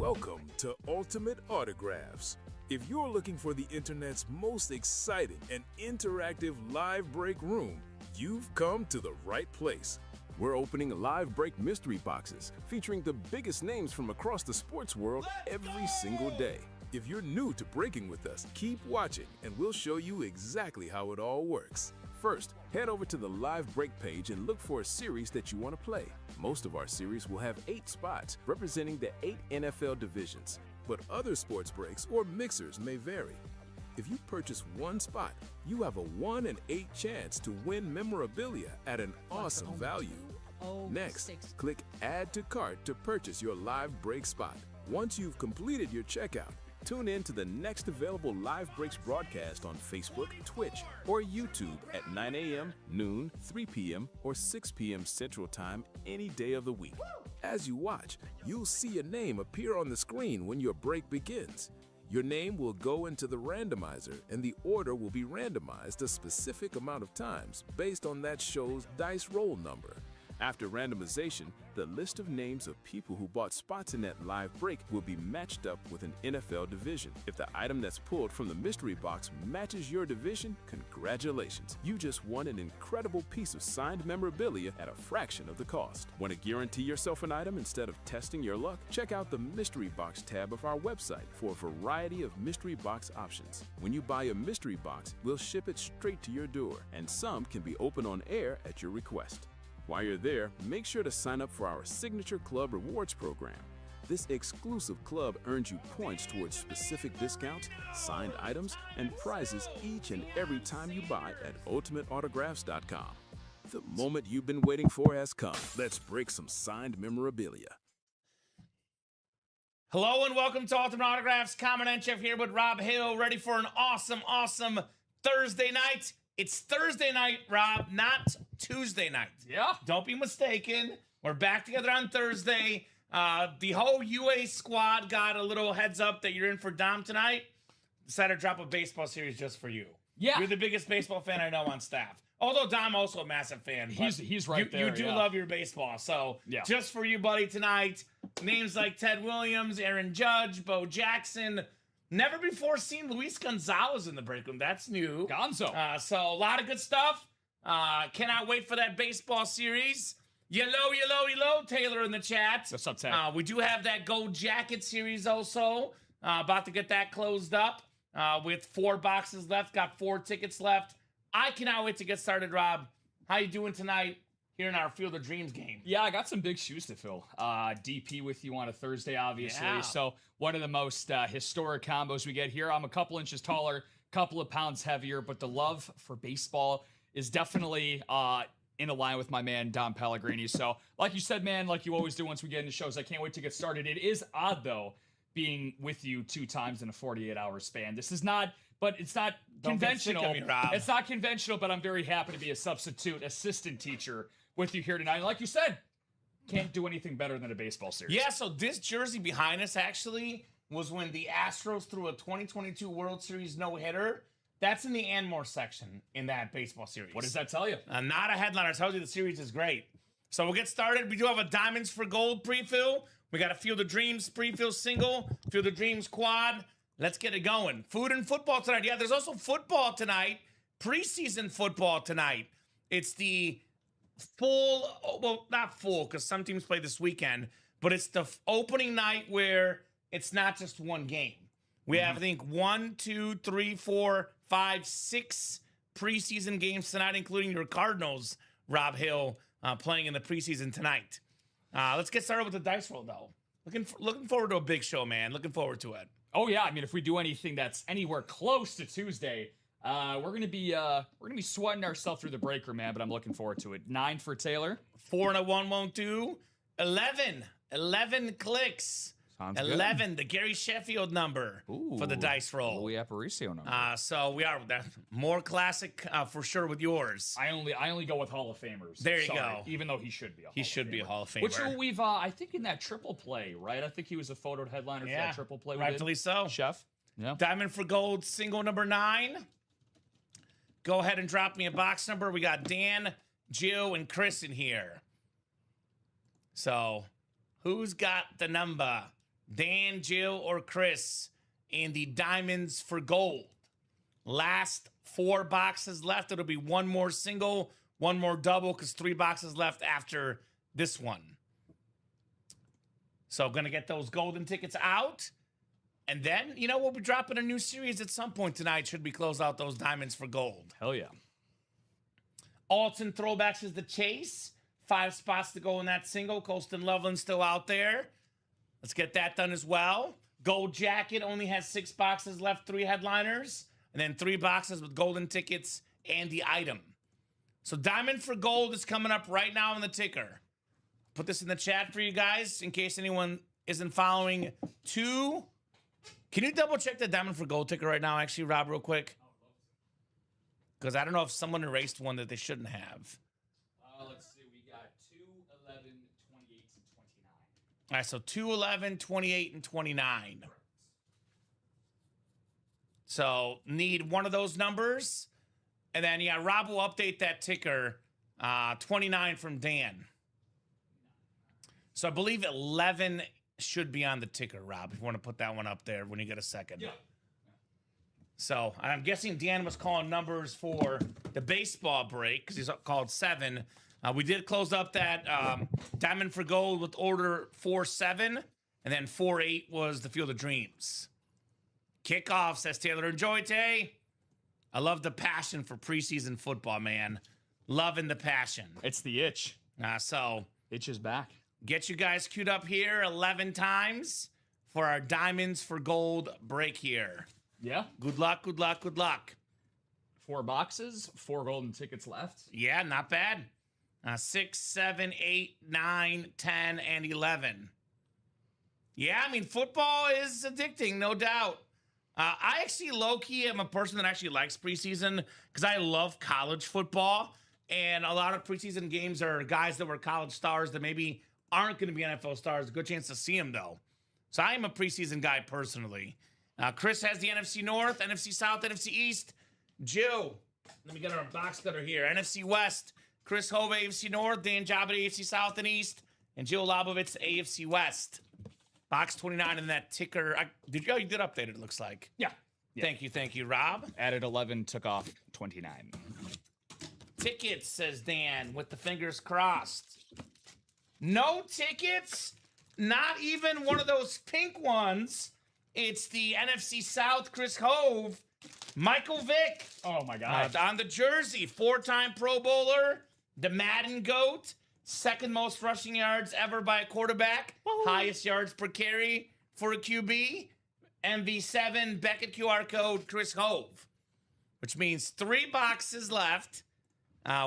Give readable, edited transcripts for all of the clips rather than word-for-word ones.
Welcome to Ultimate Autographs. If you're looking for the internet's most exciting and interactive live break room, you've come to the right place. We're opening live break mystery boxes featuring the biggest names from across the sports world every single day. If you're new to breaking with us, keep watching and we'll show you exactly how it all works. First, head over to the live break page and look for a series that you want to play. Most of our series will have 8 spots representing the 8 NFL divisions, but other sports breaks or mixers may vary. If you purchase one spot, you have a 1 in 8 chance to win memorabilia at an awesome value. Next, click Add to Cart to purchase your live break spot. Once you've completed your checkout, tune in to the next available Live Breaks broadcast on Facebook, Twitch, or YouTube at 9 a.m., noon, 3 p.m., or 6 p.m. Central Time any day of the week. As you watch, you'll see a name appear on the screen when your break begins. Your name will go into the randomizer, and the order will be randomized a specific amount of times based on that show's dice roll number. After randomization, the list of names of people who bought spots in that live break will be matched up with an NFL division. If the item that's pulled from the mystery box matches your division, congratulations. You just won an incredible piece of signed memorabilia at a fraction of the cost. Want to guarantee yourself an item instead of testing your luck? Check out the mystery box tab of our website for a variety of mystery box options. When you buy a mystery box, we'll ship it straight to your door, and some can be opened on air at your request. While you're there, make sure to sign up for our Signature Club Rewards program. This exclusive club earns you points towards specific discounts, signed items, and prizes each and every time you buy at UltimateAutographs.com. The moment you've been waiting for has come. Let's break some signed memorabilia. Hello and welcome to Ultimate Autographs. Kamen Entchev here with Rob Hill, ready for an awesome Thursday night. It's Thursday night, Rob, not Tuesday night. Yeah. Don't be mistaken. We're back together on Thursday. The whole UA squad got a little heads up that you're in for Dom tonight. Decided to drop a baseball series just for you. Yeah. You're the biggest baseball fan I know on staff. Although Dom also a massive fan. He's right there. You do love your baseball. So just for you, buddy, tonight, names like Ted Williams, Aaron Judge, Bo Jackson. Never before seen Luis Gonzalez in the break room. That's new. Gonzo. So a lot of good stuff. Cannot wait for that baseball series. Yellow, Taylor in the chat. What's up, Ted? We do have that Gold Jacket series also. About to get that closed up with 4 boxes left. Got 4 tickets left. I cannot wait to get started, Rob. How you doing tonight here in our Field of Dreams game? Yeah, I got some big shoes to fill. DP with you on a Thursday, obviously. Yeah. So one of the most historic combos we get here. I'm a couple inches taller, couple of pounds heavier, but the love for baseball is definitely in a line with my man, Dom Pellegrini. So like you said, man, like you always do once we get into shows, I can't wait to get started. It is odd, though, being with you 2 times in a 48-hour span. This is not... But it's not conventional. Don't get sick of me, Rob. It's not conventional, but I'm very happy to be a substitute assistant teacher with you here tonight. And like you said, can't do anything better than a baseball series. Yeah, so this jersey behind us actually was when the Astros threw a 2022 World Series no-hitter. That's in the Anmore section in that baseball series. What does that tell you? Not a headliner. It tells you the series is great. So we'll get started. We do have a Diamonds for Gold pre-fill. We got a Field of Dreams pre-fill single, Field of Dreams quad. Let's get it going. Food and football tonight. Yeah, there's also football tonight. Preseason football tonight. It's the full, well, not full, because some teams play this weekend, but it's the opening night where it's not just one game. We have, I think, 1, 2, 3, 4, 5, 6 preseason games tonight, including your Cardinals, Rob Hill, playing in the preseason tonight. Let's get started with the dice roll, though. Looking forward to a big show, man. Looking forward to it. Oh yeah, I mean, if we do anything that's anywhere close to Tuesday, we're gonna be sweating ourselves through the break room, man. But I'm looking forward to it. 9 for Taylor. 4 and a 1 won't do. 11 clicks. Sounds 11, good. the Gary Sheffield number for the dice roll. Louis Aparicio number. So we are more classic for sure with yours. I only go with Hall of Famers. There you go. Even though he should be a Hall of Famer. He should be a Hall of Famer. Which we've, I think in that triple play, right? I think he was a photo headliner for that triple play. Rightfully so. Chef. Yeah. Diamond for Gold, single number 9. Go ahead and drop me a box number. We got Dan, Jill, and Chris in here. So, who's got the number? Dan, Jill, or Chris in the Diamonds for Gold. Last 4 boxes left. It'll be one more single, one more double, because 3 boxes left after this one. So going to get those golden tickets out. And then, we'll be dropping a new series at some point tonight. Should we close out those Diamonds for Gold? Hell yeah. Alts and throwbacks is the chase. 5 spots to go in that single. Colston Loveland still out there. Let's get that done as well. Gold Jacket only has 6 boxes left, 3 headliners. And then 3 boxes with golden tickets and the item. So Diamond for Gold is coming up right now on the ticker. Put this in the chat for you guys in case anyone isn't following. 2. Can you double check the Diamond for Gold ticker right now, actually, Rob, real quick? Because I don't know if someone erased one that they shouldn't have. Let's see. We got 2, 11, 28, and 29. All right, so 2, 11, 28, and 29. So need one of those numbers. And then, Rob will update that ticker. 29 from Dan. So I believe 11 should be on the ticker, Rob, if you want to put that one up there when you get a second. Yeah. So I'm guessing Dan was calling numbers for the baseball break because he's called 7. We did close up that Diamond for Gold with order 4-7, and then 4-8 was the Field of Dreams. Kickoff, says Taylor Enjoyte. I love the passion for preseason football, man. Loving the passion. It's the itch. So Itch is back. get you guys queued up here 11 times for our Diamonds for Gold break here. Yeah. Good luck, good luck, good luck. 4 boxes, 4 golden tickets left. Yeah, not bad. 6, 7, 8, 9, 10, and 11. Yeah, I mean, football is addicting, no doubt. I actually, low-key, am a person that actually likes preseason because I love college football. And a lot of preseason games are guys that were college stars that maybe aren't going to be NFL stars. A good chance to see them, though. So I am a preseason guy personally. Chris has the NFC North, NFC South, NFC East. Jill, let me get our box cutter here. NFC West, Chris Hove, AFC North, Dan Jabba, AFC South and East, and Jill Lobovitz, AFC West. Box 29 in that ticker. You did update it, it looks like. Yeah. Thank you, Rob. Added 11, took off 29. Tickets, says Dan, with the fingers crossed. No tickets? Not even one of those pink ones. It's the NFC South, Chris Hove, Michael Vick. Oh, my God. On the jersey, 4-time Pro Bowler, the Madden GOAT, 2nd most rushing yards ever by a quarterback, highest yards per carry for a QB, MV7, Beckett QR code, Chris Hove, which means 3 boxes left.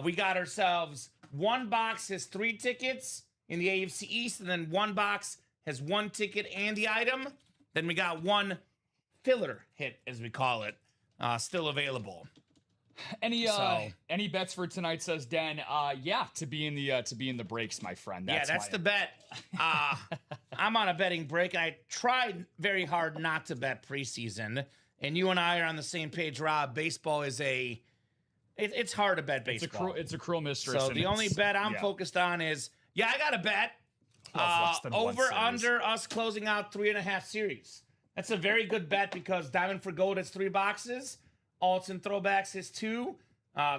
We got ourselves 1 box has 3 tickets in the AFC East, and then 1 box has 1 ticket and the item. Then we got 1 filler hit, as we call it, still available. Any bets for tonight, says Dan? Yeah, to be in the breaks, my friend. That's the bet. I'm on a betting break. I tried very hard not to bet preseason, and you and I are on the same page, Rob. Baseball is it's hard to bet baseball. It's a cruel mistress. So the only bet I'm focused on is I got a bet over under us closing out 3.5 series. That's a very good bet because Diamond for Gold has 3 boxes. Alts and throwbacks has 2.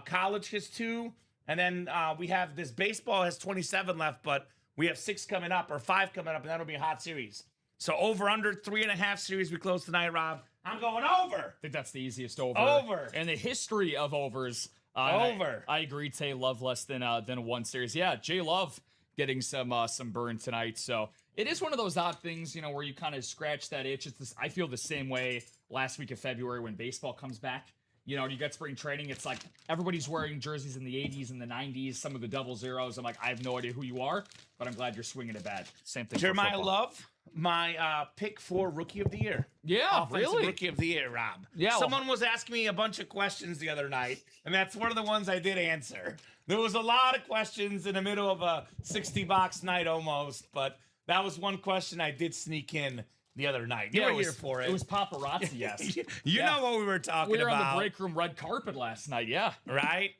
College has 2. And then we have this baseball has 27 left, but we have 6 coming up or 5 coming up, and that'll be a hot series. So over under 3.5 series we close tonight, Rob. I'm going over. I think that's the easiest over. Over. In the history of overs. Over. I agree. Tay Love less than 1 series. Yeah, Jay Love getting some burn tonight. So it is one of those odd things, where you kind of scratch that itch. I feel the same way last week of February when baseball comes back. You get spring training. It's like everybody's wearing jerseys in the 80s and the 90s, some of the double zeros. I'm like, I have no idea who you are, but I'm glad you're swinging a bat. Same thing. Jeremiah Love, my pick for Rookie of the Year. Yeah, Offensive really? Rookie of the Year, Rob. Yeah. Someone was asking me a bunch of questions the other night, and that's one of the ones I did answer. There was a lot of questions in the middle of a 60-box night almost, but that was one question I did sneak in the other night. You were here for it. It was paparazzi, yes. You know what we were talking about. We were on the break room red carpet last night, yeah. Right?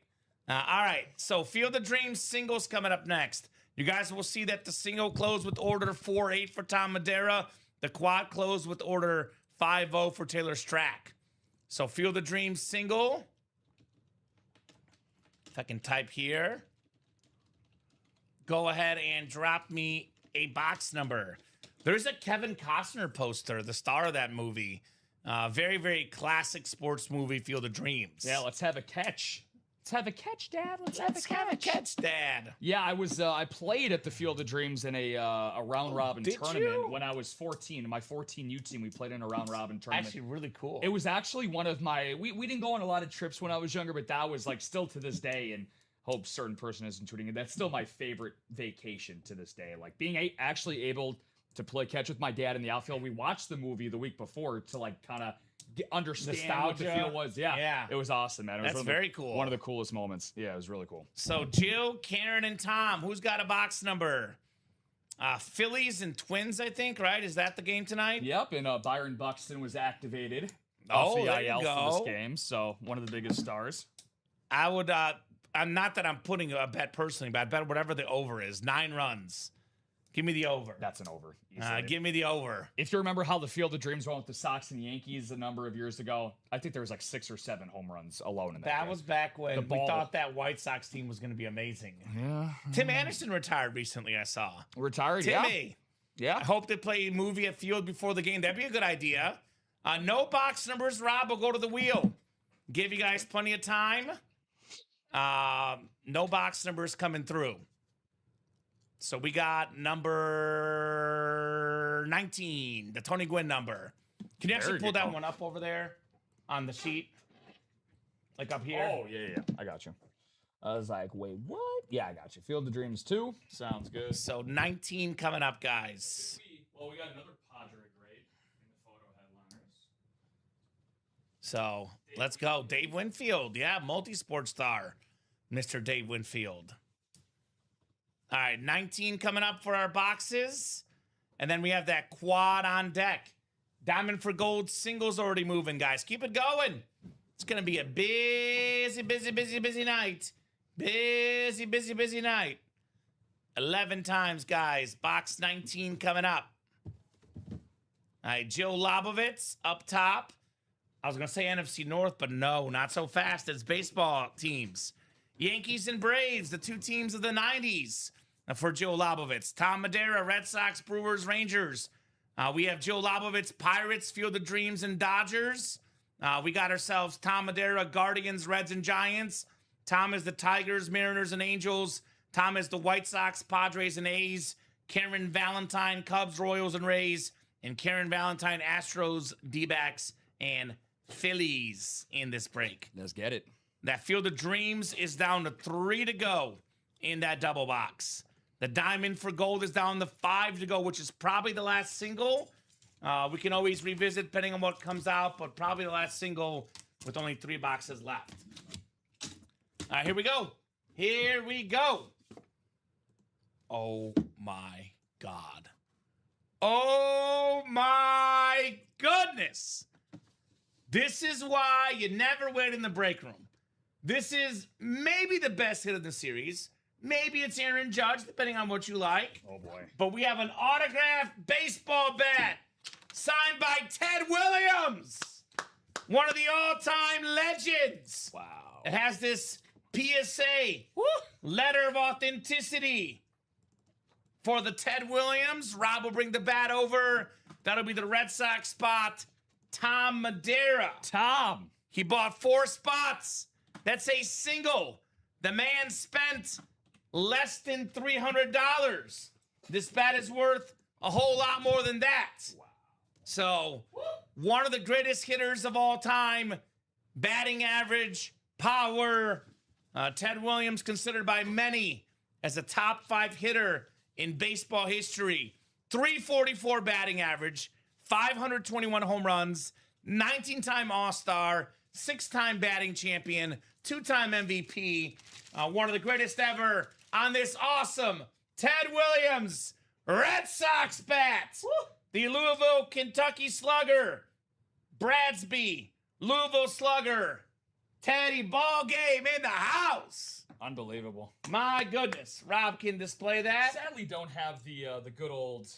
All right, so Field of Dreams singles coming up next. You guys will see that the single closed with order 4-8 for Tom Madera. The quad closed with order 5-0 for Taylor Strack. So Field of Dreams single. If I can type here. Go ahead and drop me a box number. There's a Kevin Costner poster, the star of that movie. Very, very classic sports movie, Field of Dreams. Yeah, let's have a catch. Let's have a catch, Dad. Let's have a catch, Dad. Yeah, I played at the Field of Dreams in a round robin tournament when I was 14. In my 14U team, we played in a round robin tournament. Actually, really cool. It was actually one of my. We didn't go on a lot of trips when I was younger, but that was like still to this day, and hope certain person isn't tuning in. That's still my favorite vacation to this day. Like being actually able to play catch with my dad in the outfield. We watched the movie the week before to like kind of understand what the feel was. Yeah. It was awesome, man. It was That's very cool. One of the coolest moments. Yeah, it was really cool. So Jill, Karen, and Tom, who's got a box number? Phillies and Twins, I think, right? Is that the game tonight? Yep, and Byron Buxton was activated off the IL for this game, so one of the biggest stars. I would, I'm not that I'm putting a bet personally, but I bet whatever the over is, 9 runs. Give me the over. That's an over. Give me the over. If you remember how the Field of Dreams went with the Sox and Yankees a number of years ago, I think there was like 6 or 7 home runs alone in that game. Was back when we thought that White Sox team was going to be amazing. Yeah. Tim Anderson retired recently, I saw. Retired, Timmy. Yeah. I hope they play a movie at Field before the game. That'd be a good idea. No box numbers. Rob will go to the wheel. Give you guys plenty of time. No box numbers coming through. So we got number 19, the Tony Gwynn number. Can you actually pull that one up over there on the sheet? Like up here? Oh, yeah. I got you. I was like, wait, what? Yeah, I got you. Field of Dreams 2. Sounds good. So 19 coming up, guys. Well, we got another Padre great in the photo headliners. So let's go. Dave Winfield. Yeah, multi-sport star. Mr. Dave Winfield. All right, 19 coming up for our boxes. And then we have that quad on deck. Diamond for Gold singles already moving, guys. Keep it going. It's going to be a busy night. Busy night. 11 times, guys. Box 19 coming up. All right, Joe Lobovitz up top. I was going to say NFC North, but no, not so fast. It's baseball teams. Yankees and Braves, the 2 teams of the 90s. For Joe Lobovitz. Tom Madeira, Red Sox, Brewers, Rangers. We have Joe Lobovitz, Pirates, Field of Dreams, and Dodgers. We got ourselves Tom Madeira, Guardians, Reds, and Giants. Tom is the Tigers, Mariners, and Angels. Tom is the White Sox, Padres, and A's. Karen Valentine, Cubs, Royals, and Rays. And Karen Valentine, Astros, D-backs, and Phillies in this break. Let's get it. That Field of Dreams is down to 3 to go in that double box. The Diamond for Gold is down to 5 to go, which is probably the last single. We can always revisit depending on what comes out, but probably the last single with only 3 boxes left. All right, here we go. Here we go. Oh, my God. Oh, my goodness. This is why you never wait in the break room. This is maybe the best hit of the series. Maybe it's Aaron Judge, depending on what you like. Oh, boy. But we have an autographed baseball bat signed by Ted Williams, one of the all-time legends. Wow. It has this PSA, letter of authenticity for the Ted Williams. Rob will bring the bat over. That'll be the Red Sox spot. Tom Madeira. Tom. He bought 4 spots. That's a single. The man spent less than $300. This bat is worth a whole lot more than that. Wow. So, one of the greatest hitters of all time, batting average, power. Ted Williams considered by many as a top 5 hitter in baseball history. 344 batting average, 521 home runs, 19-time All-Star, 6-time batting champion, 2-time MVP, one of the greatest ever on this awesome Ted Williams Red Sox bat. Woo! The Louisville, Kentucky Slugger, Bradsby, Louisville Slugger, Teddy ball game in the house. Unbelievable. My goodness. Rob can display that. Sadly, don't have the good old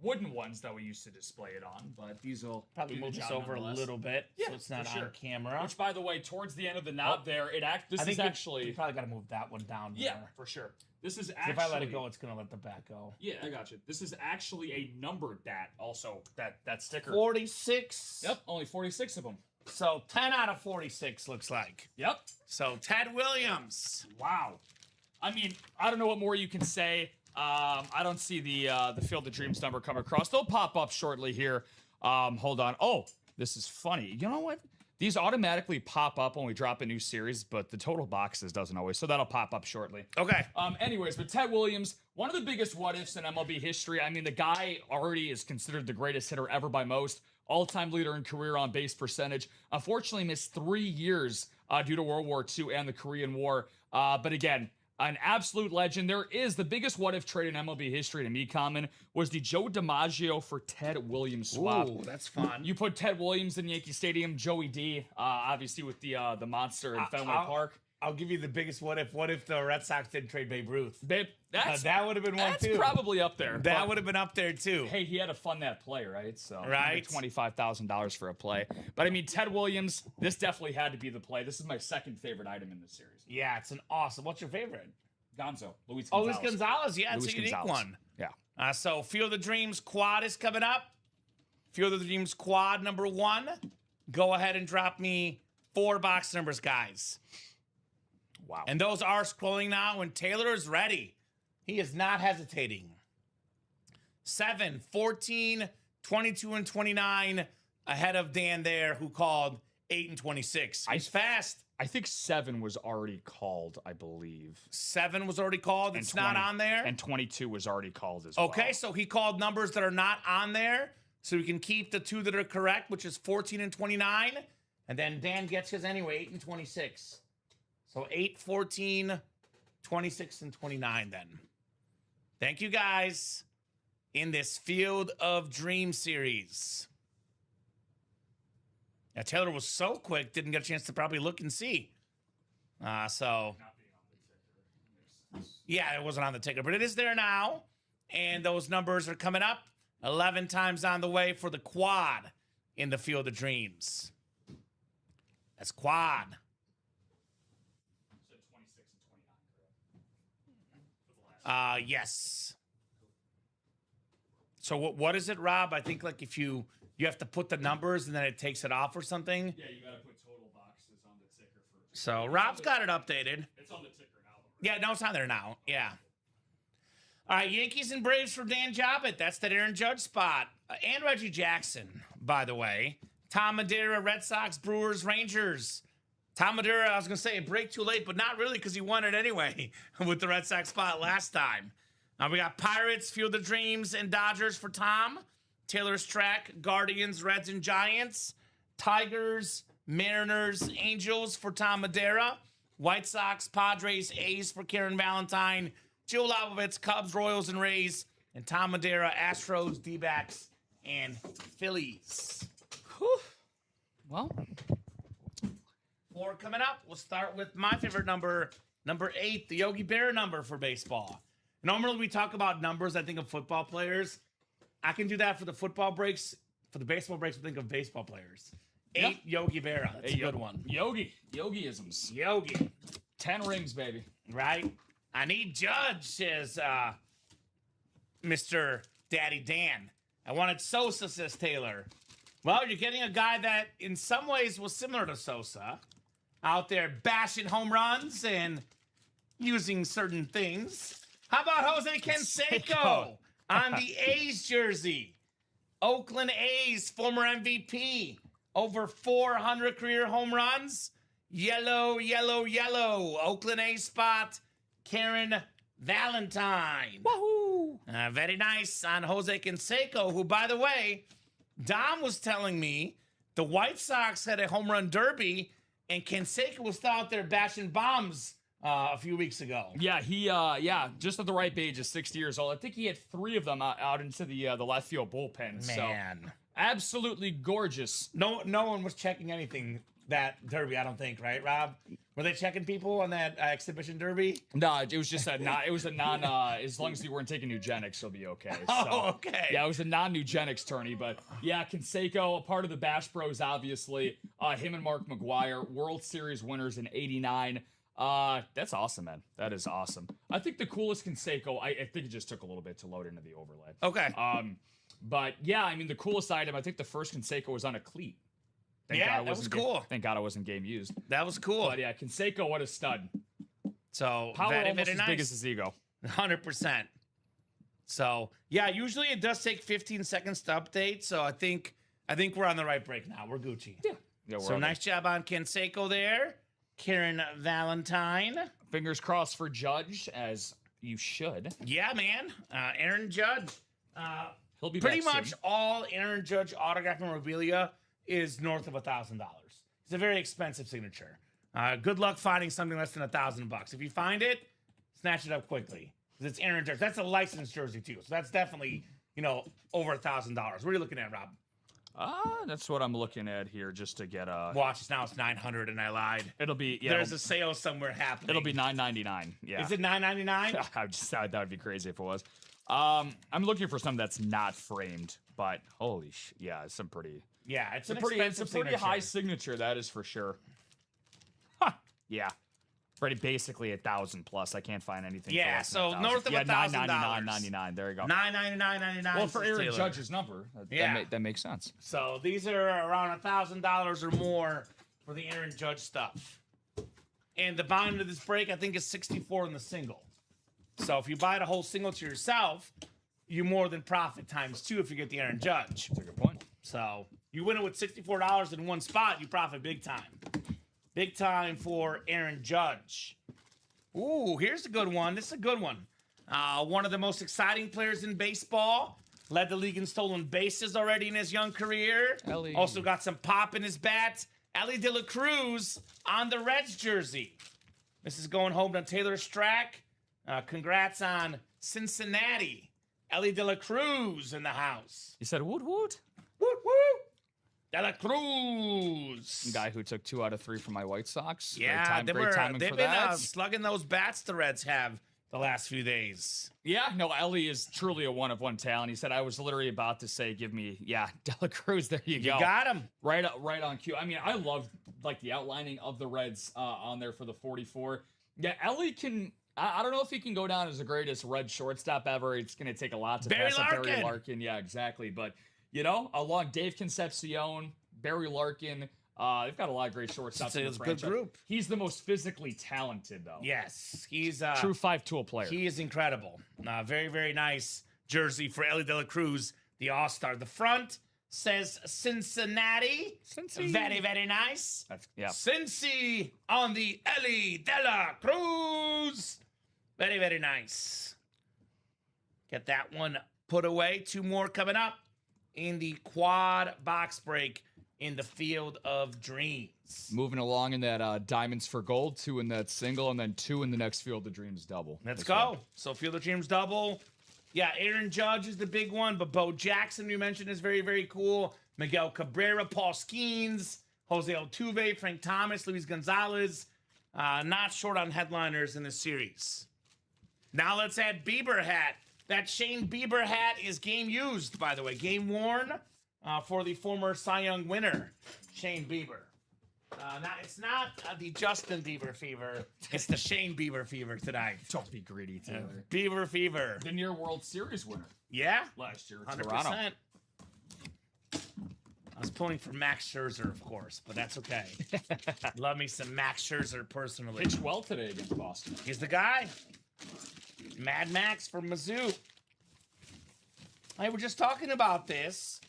wooden ones that we used to display it on, but these will Probably do the move this job over a nonetheless. little bit Yeah, so it's not for on sure. camera. Which, by the way, towards the end of the knob there, this I is think actually you probably got to move that one down. yeah, more. for sure. This is actually If I let it go, it's gonna let the back go. Yeah, I got you. This is actually a numbered dat. Also, that sticker. 46. Yep, only 46 of them. So 10 out of 46 looks like. Yep. So Ted Williams. Wow. I mean, I don't know what more you can say. I don't see the Field of Dreams number come across. They'll pop up shortly here. Hold on. Oh, this is funny. You know what? These automatically pop up when we drop a new series, but the total boxes doesn't always. So that'll pop up shortly. Okay. Anyways, but Ted Williams, one of the biggest what-ifs in MLB history. I mean, the guy already is considered the greatest hitter ever by most. All-time leader in career on-base percentage. Unfortunately, missed 3 years due to World War II and the Korean War. But again, an absolute legend. There is the biggest what-if trade in MLB history to me, Kamen, was the Joe DiMaggio for Ted Williams swap. Ooh, that's fun. You put Ted Williams in Yankee Stadium, Joey D, obviously with the monster in Fenway Park. I'll give you the biggest what if. What if the Red Sox didn't trade Babe Ruth? Babe, That would have been one that's too. probably up there. That but, would have been up there too. hey, he had to fund that play, right? So Right. $25,000 for a play. But I mean, Ted Williams, this definitely had to be the play. This is my second favorite item in this series. Yeah, it's an awesome. What's your favorite? Gonzo, Luis Oh, Gonzalez. Luis Gonzalez. Yeah, it's Luis a unique Gonzalez. one. Yeah. So Field of Dreams quad is coming up. Field of Dreams quad number 1. Go ahead and drop me 4 box numbers, guys. Wow. And those are scrolling now when Taylor is ready. He is not hesitating. 7, 14, 22, and 29 ahead of Dan there, who called 8 and 26. He's fast. I think 7 was already called, I believe. 7 was already called. It's not 20 on there. And 22 was already called as well. Okay, so he called numbers that are not on there, so we can keep the 2 that are correct, which is 14 and 29. And then Dan gets his anyway, 8 and 26. So 8, 14, 26, and 29 then. Thank you, guys, in this Field of Dreams series. Yeah, Taylor was so quick, didn't get a chance to probably look and see. Yeah, it wasn't on the ticker, but it is there now. And those numbers are coming up. 11 times on the way for the quad in the Field of Dreams. That's quad. Yes. So what is it, Rob? I think like if you have to put the numbers and then it takes it off or something. Yeah, you got to put total boxes on the ticker for. So Rob's got it updated. It's on the ticker now. Yeah, no, it's on there now. Yeah. All right, Yankees and Braves for Dan Jobbett. That's that Aaron Judge spot. And Reggie Jackson, by the way. Tom Madeira, Red Sox, Brewers, Rangers. Tom Madeira, I was going to say a break too late, but not really because he won it anyway with the Red Sox spot last time. We got Pirates, Field of Dreams, and Dodgers for Tom. Taylor's Track, Guardians, Reds, and Giants. Tigers, Mariners, Angels for Tom Madeira. White Sox, Padres, A's for Karen Valentine. Joe Labovitz, Cubs, Royals, and Rays. And Tom Madeira, Astros, D-backs, and Phillies. Whew. Well, 4 coming up. We'll start with my favorite number, number 8, the Yogi Berra number for baseball. Normally we talk about numbers, I think of football players. I can do that for the football breaks. For the baseball breaks, I think of baseball players. 8, Yogi Berra. That's a good one. Yogiisms. Yogi. 10 rings, baby. Right? I need Judge, says Mr. Daddy Dan. I wanted Sosa, says Taylor. Well, you're getting a guy that in some ways was similar to Sosa. Out there bashing home runs and using certain things. How about Jose Canseco on the A's jersey? Oakland A's, former MVP. Over 400 career home runs. Yellow, yellow, yellow. Oakland A's spot. Karen Valentine. Woohoo! Very nice on Jose Canseco, who, by the way, Dom was telling me the White Sox had a home run derby, and Canseco was still out there bashing bombs a few weeks ago. Yeah, he just at the ripe age of 60 years old. I think he had 3 of them out into the left field bullpen. Man. So absolutely gorgeous. No one was checking anything that derby, I don't think, right, Rob? Were they checking people on that exhibition derby? No, it was just it was a non, as long as you weren't taking eugenics, you'll be okay. So, Oh, okay. Yeah, it was a non-eugenics tourney, but yeah, Canseco, a part of the Bash Bros, obviously. Him and Mark McGuire, World Series winners in '89. That's awesome, man. That is awesome. I think the coolest Canseco, I think it just took a little bit to load into the overlay. Okay. But yeah, I mean, the coolest item, I think the first Canseco was on a cleat. Yeah, that was cool. Thank God it wasn't game used. That was cool. But yeah, Canseco, what a stud. So Power very, almost very as nice. big as his ego. 100%. So yeah, usually it does take 15 seconds to update. So I think we're on the right break now. We're Gucci. Yeah, So nice job on Canseco there. Karen Valentine. Fingers crossed for Judge, as you should. Yeah, man. Aaron Judge. He'll be Pretty back much soon. all Aaron Judge autograph memorabilia is north of $1,000. It's a very expensive signature. Good luck finding something less than $1,000. If you find it, snatch it up quickly. 'Cause it's Aaron Judge. That's a licensed jersey too, so that's definitely over $1,000. What are you looking at, Rob? That's what I'm looking at here, just to get a. Watch now. It's 900, and I lied. It'll be There's a sale somewhere happening. It'll be $9.99. Yeah. Is it $9.99? I just thought that would be crazy if it was. I'm looking for something that's not framed, but holy yeah, it's some pretty. Yeah, it's It's a pretty signature. high signature, that is for sure. Yeah. Pretty basically 1,000 plus. I can't find anything. for Yeah, less than so 1,000. north of yeah, $1,000. $999.99. There you go. $999.99. Well, for Aaron Judge's number, that makes sense. So these are around $1,000 or more for the Aaron Judge stuff. And the bind of this break, I think, is 64 in the single. So if you buy the whole single to yourself, you more than profit times 2 if you get the Aaron Judge. That's a good point. So you win it with $64 in one spot, you profit big time. Big time for Aaron Judge. Ooh, here's a good one. This is a good one. One of the most exciting players in baseball. Led the league in stolen bases already in his young career. Ellie. Also got some pop in his bat. Ellie De La Cruz on the Reds jersey. This is going home to Taylor Strack. Congrats on Cincinnati. Ellie De La Cruz in the house. You said woot woot? Woot woot. De La Cruz. Guy who took 2 out of 3 from my White Sox. Yeah, great timing they've for been that. slugging those bats the Reds have the last few days. Yeah, no, Ellie is truly a one-of-one talent. He said, I was literally about to say, give me, De La Cruz, there you go. You got him. Right on cue. I mean, I love, the outlining of the Reds on there for the 44. Yeah, Ellie can, I don't know if he can go down as the greatest Red shortstop ever. It's going to take a lot to pass up Barry Larkin. Yeah, exactly. But, along Dave Concepcion, Barry Larkin, they've got a lot of great shortstops. It's a good group. He's the most physically talented, though. Yes, he's True 5-tool player. He is incredible. Very, very nice jersey for Ellie De La Cruz, the All-Star. The front says Cincinnati. Cincy. Very, very nice. Yeah. Cincy on the Ellie De La Cruz. Very, very nice. Get that one put away. 2 more coming up in the quad box break in the Field of Dreams. Moving along in that Diamonds for Gold, 2 in that single, and then 2 in the next Field of Dreams double. Let's go. So Field of Dreams double. Yeah, Aaron Judge is the big one, but Bo Jackson, you mentioned, is very, very cool. Miguel Cabrera, Paul Skeens, Jose Altuve, Frank Thomas, Luis Gonzalez. Not short on headliners in this series. Now let's add Bieber hat. That Shane Bieber hat is game used, by the way. Game worn for the former Cy Young winner, Shane Bieber. It's not the Justin Bieber fever. It's the Shane Bieber fever tonight. Don't be greedy, Taylor. Bieber fever. The near World Series winner Yeah? last year. 100%. Toronto. I was pulling for Max Scherzer, of course, but that's okay. Love me some Max Scherzer personally. Pitched well today against Boston. He's the guy. Mad Max from Mizzou. Hey, we're just talking about this.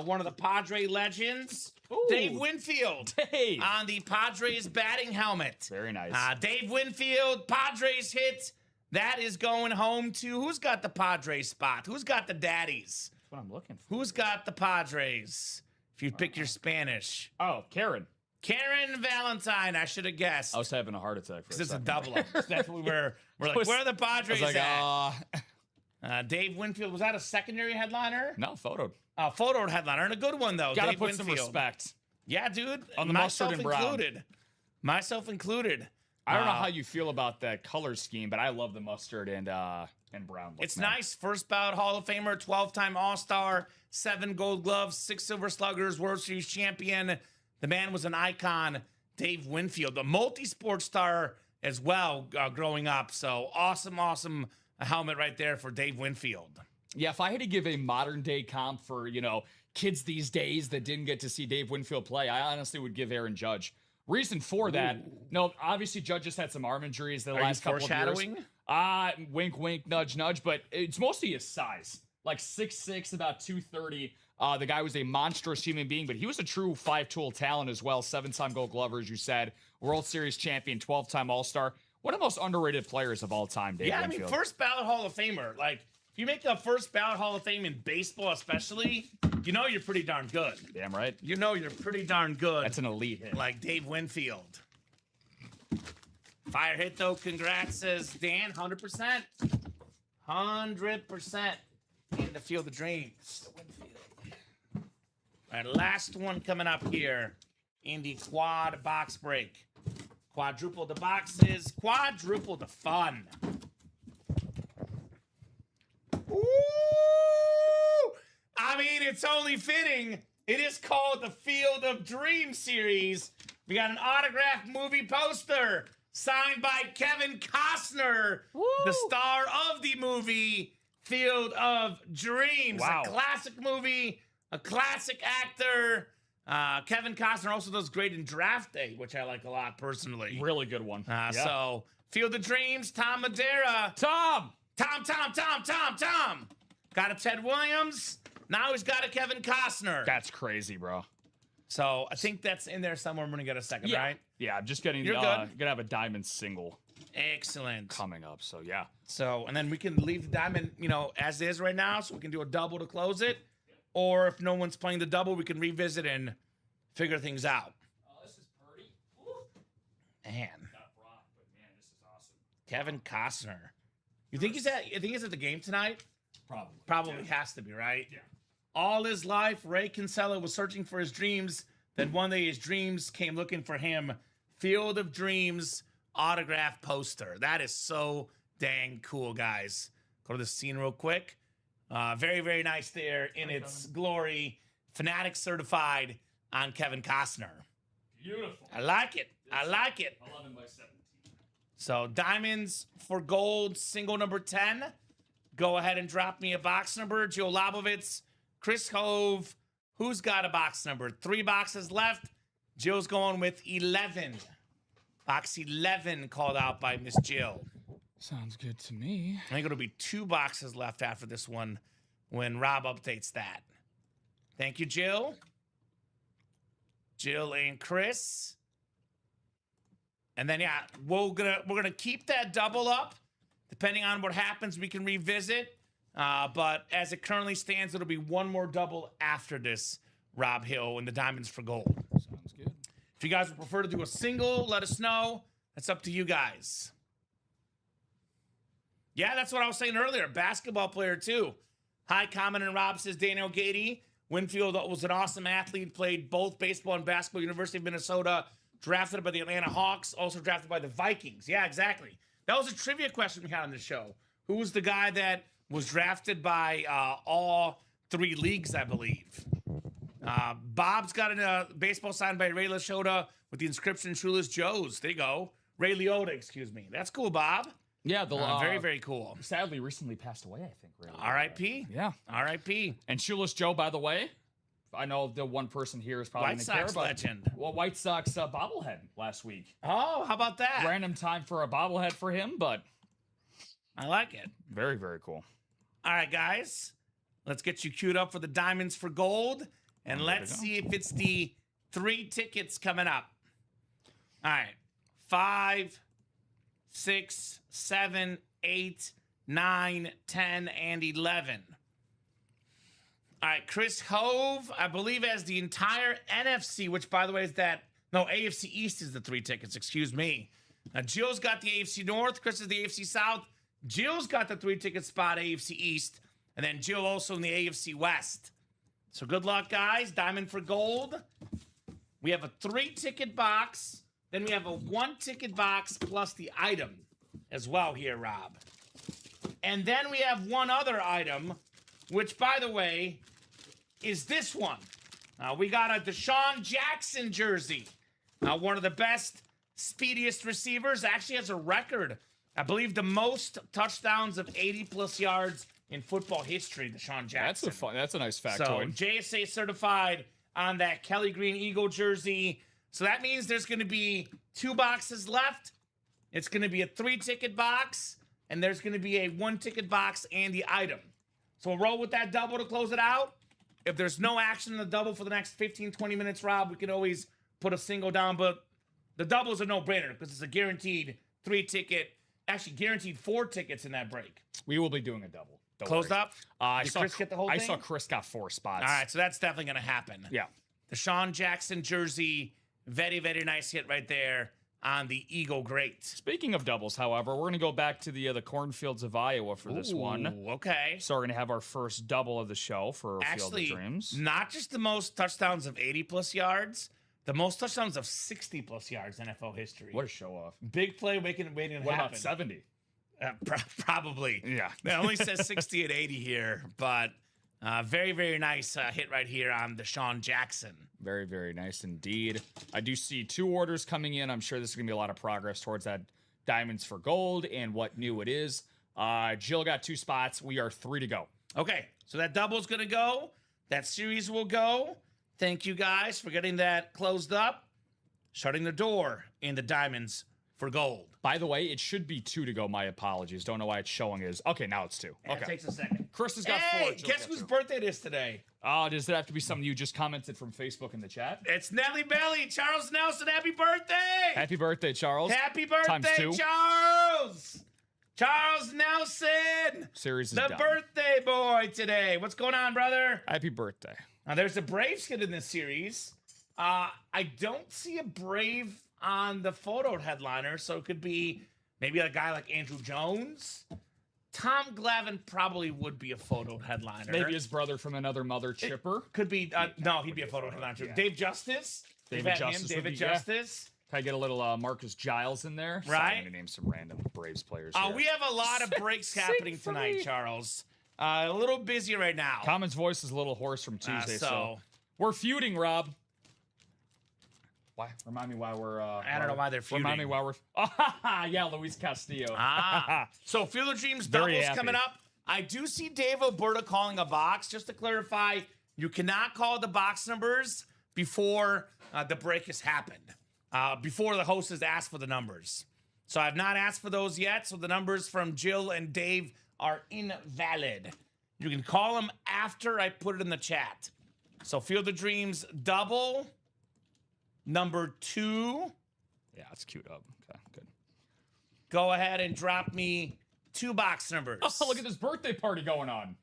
One of the Padre legends, Ooh. Dave Winfield, Dave. on the Padres batting helmet. Very nice. Dave Winfield, Padres hit. That is going home to, who's got the Padres spot? Who's got the daddies? That's what I'm looking for. Who's got the Padres? If you pick your Spanish. Oh, Karen. Karen Valentine, I should have guessed. I was having a heart attack for This is a second. double up. That's what we're like, where are the Padres I was like, at? Dave Winfield, was that a secondary headliner? no, photoed. Photo headliner, and a good one, though. Gotta Dave put some Winfield. respect. Yeah, dude. On the myself mustard and brown. included. Myself included. I don't know how you feel about that color scheme, but I love the mustard and brown look. It's man. nice. First ballot Hall of Famer, 12-time All-Star, 7 Gold Gloves, 6 Silver Sluggers, World Series champion. The man was an icon, Dave Winfield, a multi-sport star as well growing up. So awesome helmet right there for Dave Winfield. Yeah, if I had to give a modern day comp for, kids these days that didn't get to see Dave Winfield play, I honestly would give Aaron Judge. Reason for that, no, obviously Judge just had some arm injuries the last couple of years. Wink, wink, nudge, nudge, but it's mostly his size. Like 6'6", about 230. The guy was a monstrous human being, but he was a true 5-tool talent as well. 7-time Gold Glover, as you said. World Series champion, 12-time All-Star. One of the most underrated players of all time, Dave Winfield. I mean, first ballot Hall of Famer. Like, if you make the first ballot Hall of Fame in baseball especially, you're pretty darn good. Damn right. You're pretty darn good. That's an elite hit. Like Dave Winfield. Fire hit, though. Congrats, says Dan. 100%. 100% in the Field of Dreams. All right, last one coming up here in the quad box break. Quadruple the boxes, quadruple the fun. Ooh! I mean, it's only fitting. It is called the Field of Dreams series. We got an autographed movie poster signed by Kevin Costner, the star of the movie Field of Dreams. Wow. A classic movie, a classic actor. Kevin Costner also does great in Draft Day, which I like a lot personally. Really good one. So, Field of Dreams, Tom Madeira. Tom! Got a Ted Williams. Now he's got a Kevin Costner. That's crazy, bro. So, I think that's in there somewhere. I'm going to get a second, right? Yeah, I'm just getting, You're good. going to have a diamond single Excellent. coming up, so yeah. So, and then we can leave the diamond, as is right now, so we can do a double to close it. Or if no one's playing the double, we can revisit and figure things out. Oh, this is pretty. Man. Not Brock, but man, this is awesome. Kevin Costner. You think he's at the game tonight? Probably. Probably has to be, right? Yeah. All his life, Ray Kinsella was searching for his dreams. Then one day his dreams came looking for him. Field of Dreams autograph poster. That is so dang cool, guys. Go to the scene real quick. Very, very nice there in its glory. Fanatic certified on Kevin Costner. Beautiful. I like it. 11 by 17. So diamonds for gold, single number 10. Go ahead and drop me a box number. Joe Labovitz, Chris Hove. Who's got a box number? 3 boxes left. Jill's going with 11. Box 11 called out by Miss Jill. Sounds good to me. I think it'll be 2 boxes left after this one when Rob updates that. Thank you, Jill. Jill and Chris. And then, yeah, we're gonna keep that double up. Depending on what happens, we can revisit. But as it currently stands, it'll be 1 more double after this, Rob Hill and the Diamonds for Gold. Sounds good. If you guys would prefer to do a single, let us know. That's up to you guys. Yeah, that's what I was saying earlier. Basketball player, too. Hi, Kamen and Rob, says Daniel Gady. Winfield was an awesome athlete, played both baseball and basketball, University of Minnesota, drafted by the Atlanta Hawks, also drafted by the Vikings. Yeah, exactly. That was a trivia question we had on the show. Who was the guy that was drafted by all 3 leagues, I believe? Bob's got a baseball signed by Ray Liotta with the inscription Shoeless Joe's. There you go. Ray Liotta, excuse me. That's cool, Bob. Yeah, the very, very cool. Sadly, recently passed away, I think. Really. R.I.P. Yeah. R.I.P. And Shoeless Joe, by the way, I know the one person here is probably White going to care Sox about. legend. Well, White Sox bobblehead last week. Oh, how about that? Random time for a bobblehead for him, but I like it. very, very cool. All right, guys. Let's get you queued up for the Diamonds for Gold. And let's see if it's the 3 tickets coming up. All right. 5, 6, 7, 8, 9, 10, and 11. All right, Chris Hove, I believe, has the entire NFC, which, by the way, is that... No, AFC East is the 3 tickets, excuse me. Jill's got the AFC North. Chris is the AFC South. Jill's got the 3-ticket spot, AFC East. And then Jill also in the AFC West. So good luck, guys. Diamond for Gold. We have a 3-ticket box. Then we have a 1-ticket box plus the item as well here, Rob. And then we have one other item, which, by the way, is this one. We got a Deshaun Jackson jersey. One of the best, speediest receivers. Actually has a record. I believe the most touchdowns of 80-plus yards in football history, Deshaun Jackson. That's a nice factoid. So JSA certified on that Kelly Green Eagle jersey. So that means there's going to be 2 boxes left. It's going to be a 3-ticket box, and there's going to be a 1-ticket box and the item. So we'll roll with that double to close it out. If there's no action in the double for the next 15, 20 minutes, Rob, we can always put a single down. But the double is a no-brainer because it's a guaranteed 3-ticket, actually guaranteed 4 tickets in that break. We will be doing a double. Don't Closed worry. up? Did Chris get the whole thing? I saw Chris got 4 spots. All right, so that's definitely going to happen. Yeah. Deshaun Jackson jersey, very, very nice hit right there on the Eagle Great. Speaking of doubles, however, we're going to go back to the cornfields of Iowa for this one. Okay. So we're going to have our first double of the show for Field of Dreams. Not just the most touchdowns of 80-plus yards, the most touchdowns of 60-plus yards in NFL history. What a show off. Big play waiting to happen. What about 70? Probably. Yeah. It only says 60 and 80 here, but very, very nice hit right here on Deshaun Jackson. Very, very nice indeed. I do see 2 orders coming in. I'm sure this is going to be a lot of progress towards that Diamonds for Gold and what new it is. Jill got 2 spots. We are 3 to go. Okay, so that double's going to go. That series will go. Thank you guys for getting that closed up. Shutting the door in the Diamonds for Gold. By the way, it should be 2 to go. My apologies. Don't know why it's showing is. Okay, now it's 2. That Okay. takes a second. Chris has got 4. Hey, Jill's guess got whose 2. birthday it is today? Does it have to be something you just commented from Facebook in the chat? It's Nelly Belly. Charles Nelson, happy birthday. Happy birthday, Charles. Happy Times birthday, 2. Charles. Charles Nelson. Series is the done. birthday boy today. What's going on, brother? Happy birthday. Now, there's a Brave skit in this series. I don't see a Brave on the photo headliner, so it could be maybe a guy like Andrew Jones. Tom Glavine probably would be a photo headliner. Maybe his brother from another mother, Chipper. Could be, no, he'd be a photo headliner. Yeah. Dave Justice. David Justice. David Justice. Can I get a little Marcus Giles in there? Right. I'm going to name some random Braves players here. We have a lot of breaks happening tonight, Charles. A little busy right now. Common's voice is a little hoarse from Tuesday, so so we're feuding, Rob. Why? Remind me why we're. I don't know why they're feuding. Remind me why we're. Yeah, Luis Castillo. So Field of Dreams Very doubles happy. coming up. I do see Dave Alberta calling a box. Just to clarify, you cannot call the box numbers before the break has happened. Before the host has asked for the numbers. So I've not asked for those yet. So the numbers from Jill and Dave are invalid. You can call them after I put it in the chat. So Field of Dreams double. Number 2. Yeah, it's queued up. Okay, good. Go ahead and drop me 2 box numbers. Oh, look at this birthday party going on.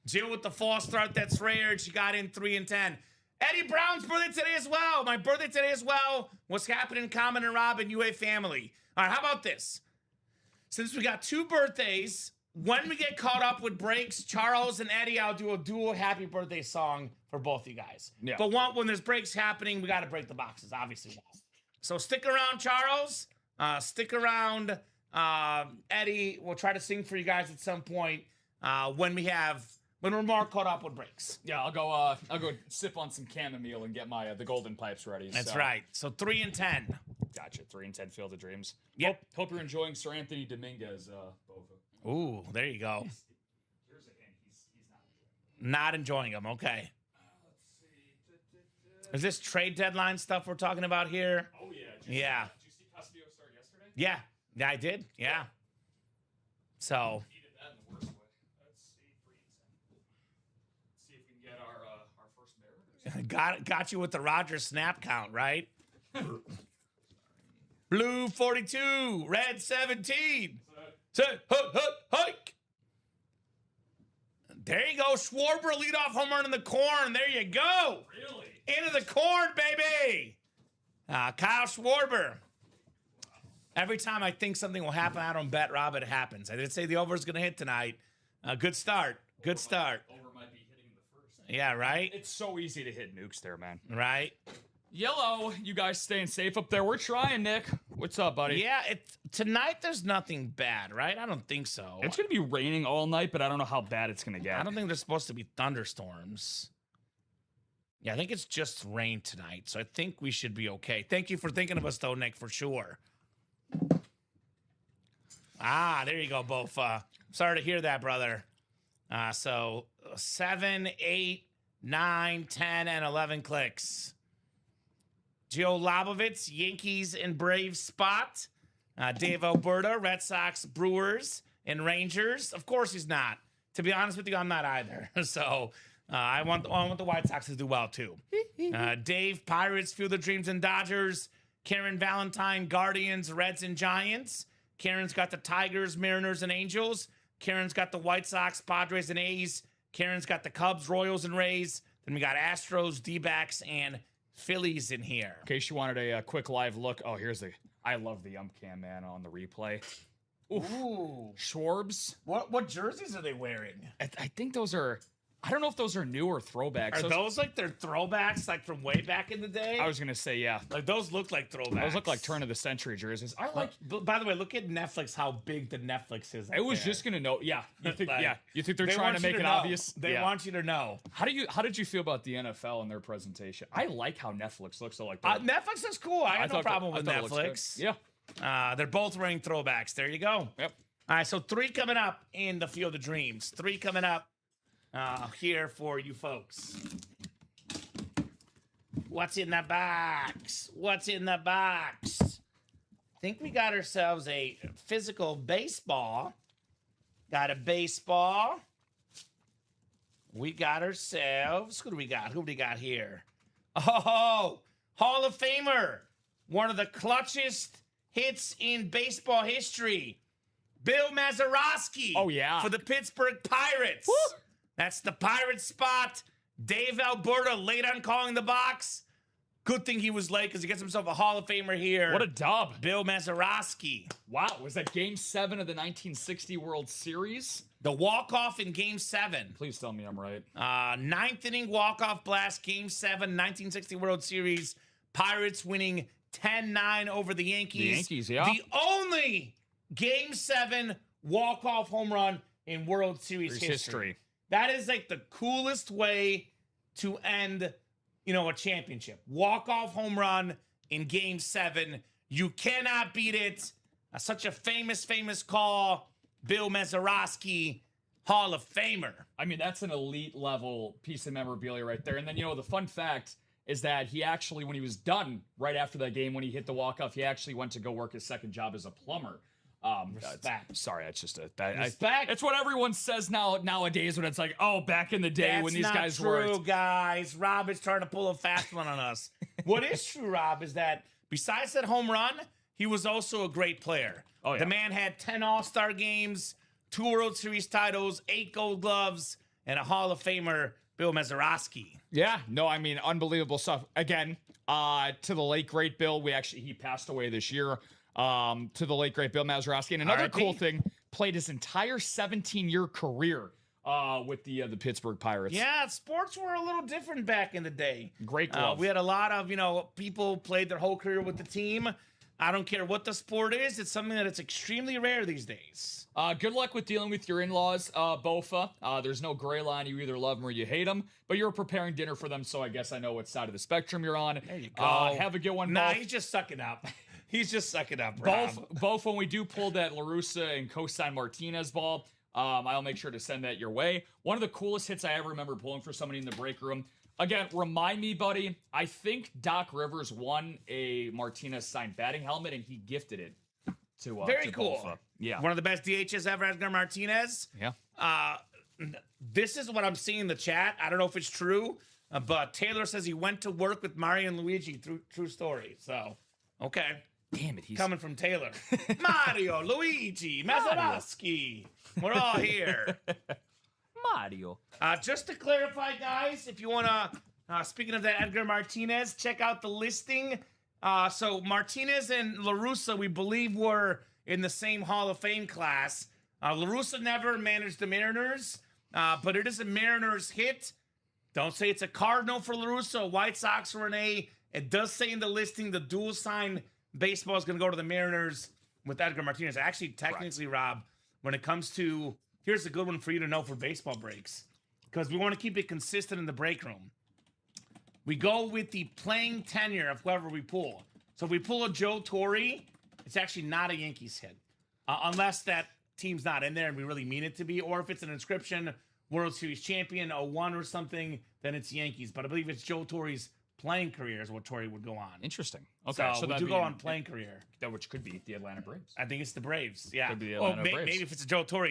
Jill with the false start. That's rare. She got in 3 and 10. Eddie Brown's birthday today as well. My birthday today as well. What's happening, Kamen and Rob and UA family? All right, how about this? Since we got 2 birthdays, when we get caught up with breaks, Charles and Eddie, I'll do a dual happy birthday song for both of you guys. Yeah. But when there's breaks happening, we got to break the boxes, obviously. So stick around, Charles. Stick around, Eddie. We'll try to sing for you guys at some point when we're more caught up with breaks. Yeah, I'll go sip on some chamomile and get my the golden pipes ready. That's right. So 3 and 10. Gotcha. 3 and 10 Field of Dreams. Yep. Hope you're enjoying Sir Anthony Dominguez. Ooh, there you go. Here's a hint. He's not enjoying Not enjoying them. Okay. Is this trade deadline stuff we're talking about here? Oh, yeah. Yeah. Did you see Castillo start yesterday? Yeah. Yeah, I did. Yeah. So, He did that in the worst way. Let's see. 3 and 10. Let's see if we can get our first Mariners. got you with the Rogers snap count, right? Blue 42, red 17. Hike. There you go. Schwarber leadoff home run in the corn. There you go. Really? Into the corn, baby. Kyle Schwarber. Every time I think something will happen, I don't bet, Rob, it happens. I did say the over is going to hit tonight. Good start. Good start. Over might be hitting in the first. Yeah, right? It's so easy to hit nukes there, man. Right? Yellow, you guys staying safe up there? We're trying, Nick. What's up, buddy? Yeah, tonight there's nothing bad, right? I don't think so. It's going to be raining all night, but I don't know how bad it's going to get. I don't think there's supposed to be thunderstorms. Yeah, I think it's just rain tonight, so I think we should be okay. Thank you for thinking of us, though, Nick, for sure. There you go, Bofa. Sorry to hear that, brother. So 7, 8, 9, 10, and 11 clicks. Joe Lobovitz, Yankees and Braves spot. Dave Alberta, Red Sox, Brewers, and Rangers. Of course he's not. To be honest with you, I'm not either. So I want the White Sox to do well, too. Dave, Pirates, Field of Dreams, and Dodgers. Karen Valentine, Guardians, Reds, and Giants. Karen's got the Tigers, Mariners, and Angels. Karen's got the White Sox, Padres, and A's. Karen's got the Cubs, Royals, and Rays. Then we got Astros, D-backs, and Phillies in here. In case you wanted a quick live look. Oh, I love the ump cam, man, on the replay. Ooh. Schwarbs. What jerseys are they wearing? I think those are... I don't know if those are new or throwbacks. Are those like their throwbacks, like from way back in the day? I was going to say, yeah. Like those look like throwbacks. Those look like turn of the century jerseys. I like... By the way, look at Netflix, how big the Netflix is. I was just going to know. Yeah. You think, Like, you think they're trying to make it obvious? They want you to know. How did you feel about the NFL and their presentation? I like how Netflix looks. So like Netflix is cool. I have no problem with Netflix. Yeah. They're both wearing throwbacks. There you go. Yep. All right, so 3 coming up in the Field of Dreams. 3 coming up here for you folks. What's in the box? What's in the box? I think we got ourselves a physical baseball. Got a baseball. We got ourselves. Who do we got? Who do we got here? Oh, Hall of Famer. One of the clutchest hits in baseball history. Bill Mazeroski. Oh, yeah. For the Pittsburgh Pirates. Woo! That's the Pirates spot. Dave Alberta late on calling the box. Good thing he was late because he gets himself a Hall of Famer here. What a dub. Bill Mazeroski. Wow. Was that Game 7 of the 1960 World Series? The walk-off in Game 7. Please tell me I'm right. 9th inning walk-off blast, Game 7, 1960 World Series. Pirates winning 10-9 over the Yankees. The Yankees, yeah. The only Game 7 walk-off home run in World Series history. That is like the coolest way to end, a championship. Walk-off home run in Game 7. You cannot beat it. Such a famous call. Bill Mazeroski, Hall of Famer. I mean, that's an elite level piece of memorabilia right there. And then, the fun fact is that he actually, when he was done right after that game, when he hit the walk-off, he actually went to go work his second job as a plumber. Respect. Sorry, it's just Respect. It's what everyone says nowadays when it's like, oh, back in the day when these guys worked. That's not true, worked. guys. Rob is trying to pull a fast one on us. What is true, Rob, is that besides that home run, he was also a great player. Oh, yeah. The man had 10 All-Star games, 2 World Series titles, 8 Gold Gloves, and a Hall of Famer, Bill Mazeroski. Yeah, no, I mean, unbelievable stuff. Again, to the late great Bill, he passed away this year. To the late great Bill Mazeroski. And another cool thing, played his entire 17-year career with the Pittsburgh Pirates. Yeah, sports were a little different back in the day. Great glove. We had a lot of, people played their whole career with the team. I don't care what the sport is. It's something that it's extremely rare these days. Good luck with dealing with your in-laws, Bofa. There's no gray line. You either love them or you hate them. But you're preparing dinner for them, so I guess I know what side of the spectrum you're on. There you go. Have a good one, Nah, Bof. he's just sucking up. He's just sucking up, Rob. Both when we do pull that LaRussa and Cosign Martinez ball, I'll make sure to send that your way. One of the coolest hits I ever remember pulling for somebody in the break room. Again, remind me, buddy, I think Doc Rivers won a Martinez signed batting helmet, and he gifted it to Very cool. Bofa. Yeah. One of the best DHs ever, Edgar Martinez. Yeah. This is what I'm seeing in the chat. I don't know if it's true, but Taylor says he went to work with Mario and Luigi. True story. So, okay. Damn it, he's coming from Taylor. Mario, Luigi, Mazeroski. We're all here. Mario. Just to clarify, guys, if you want to, speaking of that Edgar Martinez, check out the listing. So Martinez and LaRussa, we believe, were in the same Hall of Fame class. LaRussa never managed the Mariners, but it is a Mariners hit. Don't say it's a Cardinal for LaRussa. White Sox were an A, It does say in the listing the dual sign baseball is going to go to the Mariners with Edgar Martinez. Actually, technically, Rob, when it comes to, here's a good one for you to know for baseball breaks, because we want to keep it consistent in the break room. We go with the playing tenure of whoever we pull. So if we pull a Joe Torre, it's actually not a Yankees hit, unless that team's not in there and we really mean it to be, or if it's an inscription World Series champion 01 or something, then it's Yankees. But I believe it's Joe Torre's playing career is what Torre would go on. Interesting. Okay, so we do go on playing career. That which could be the Atlanta Braves. I think it's the Braves. Yeah. Could be the Atlanta Braves. Maybe if it's a Joe Torre,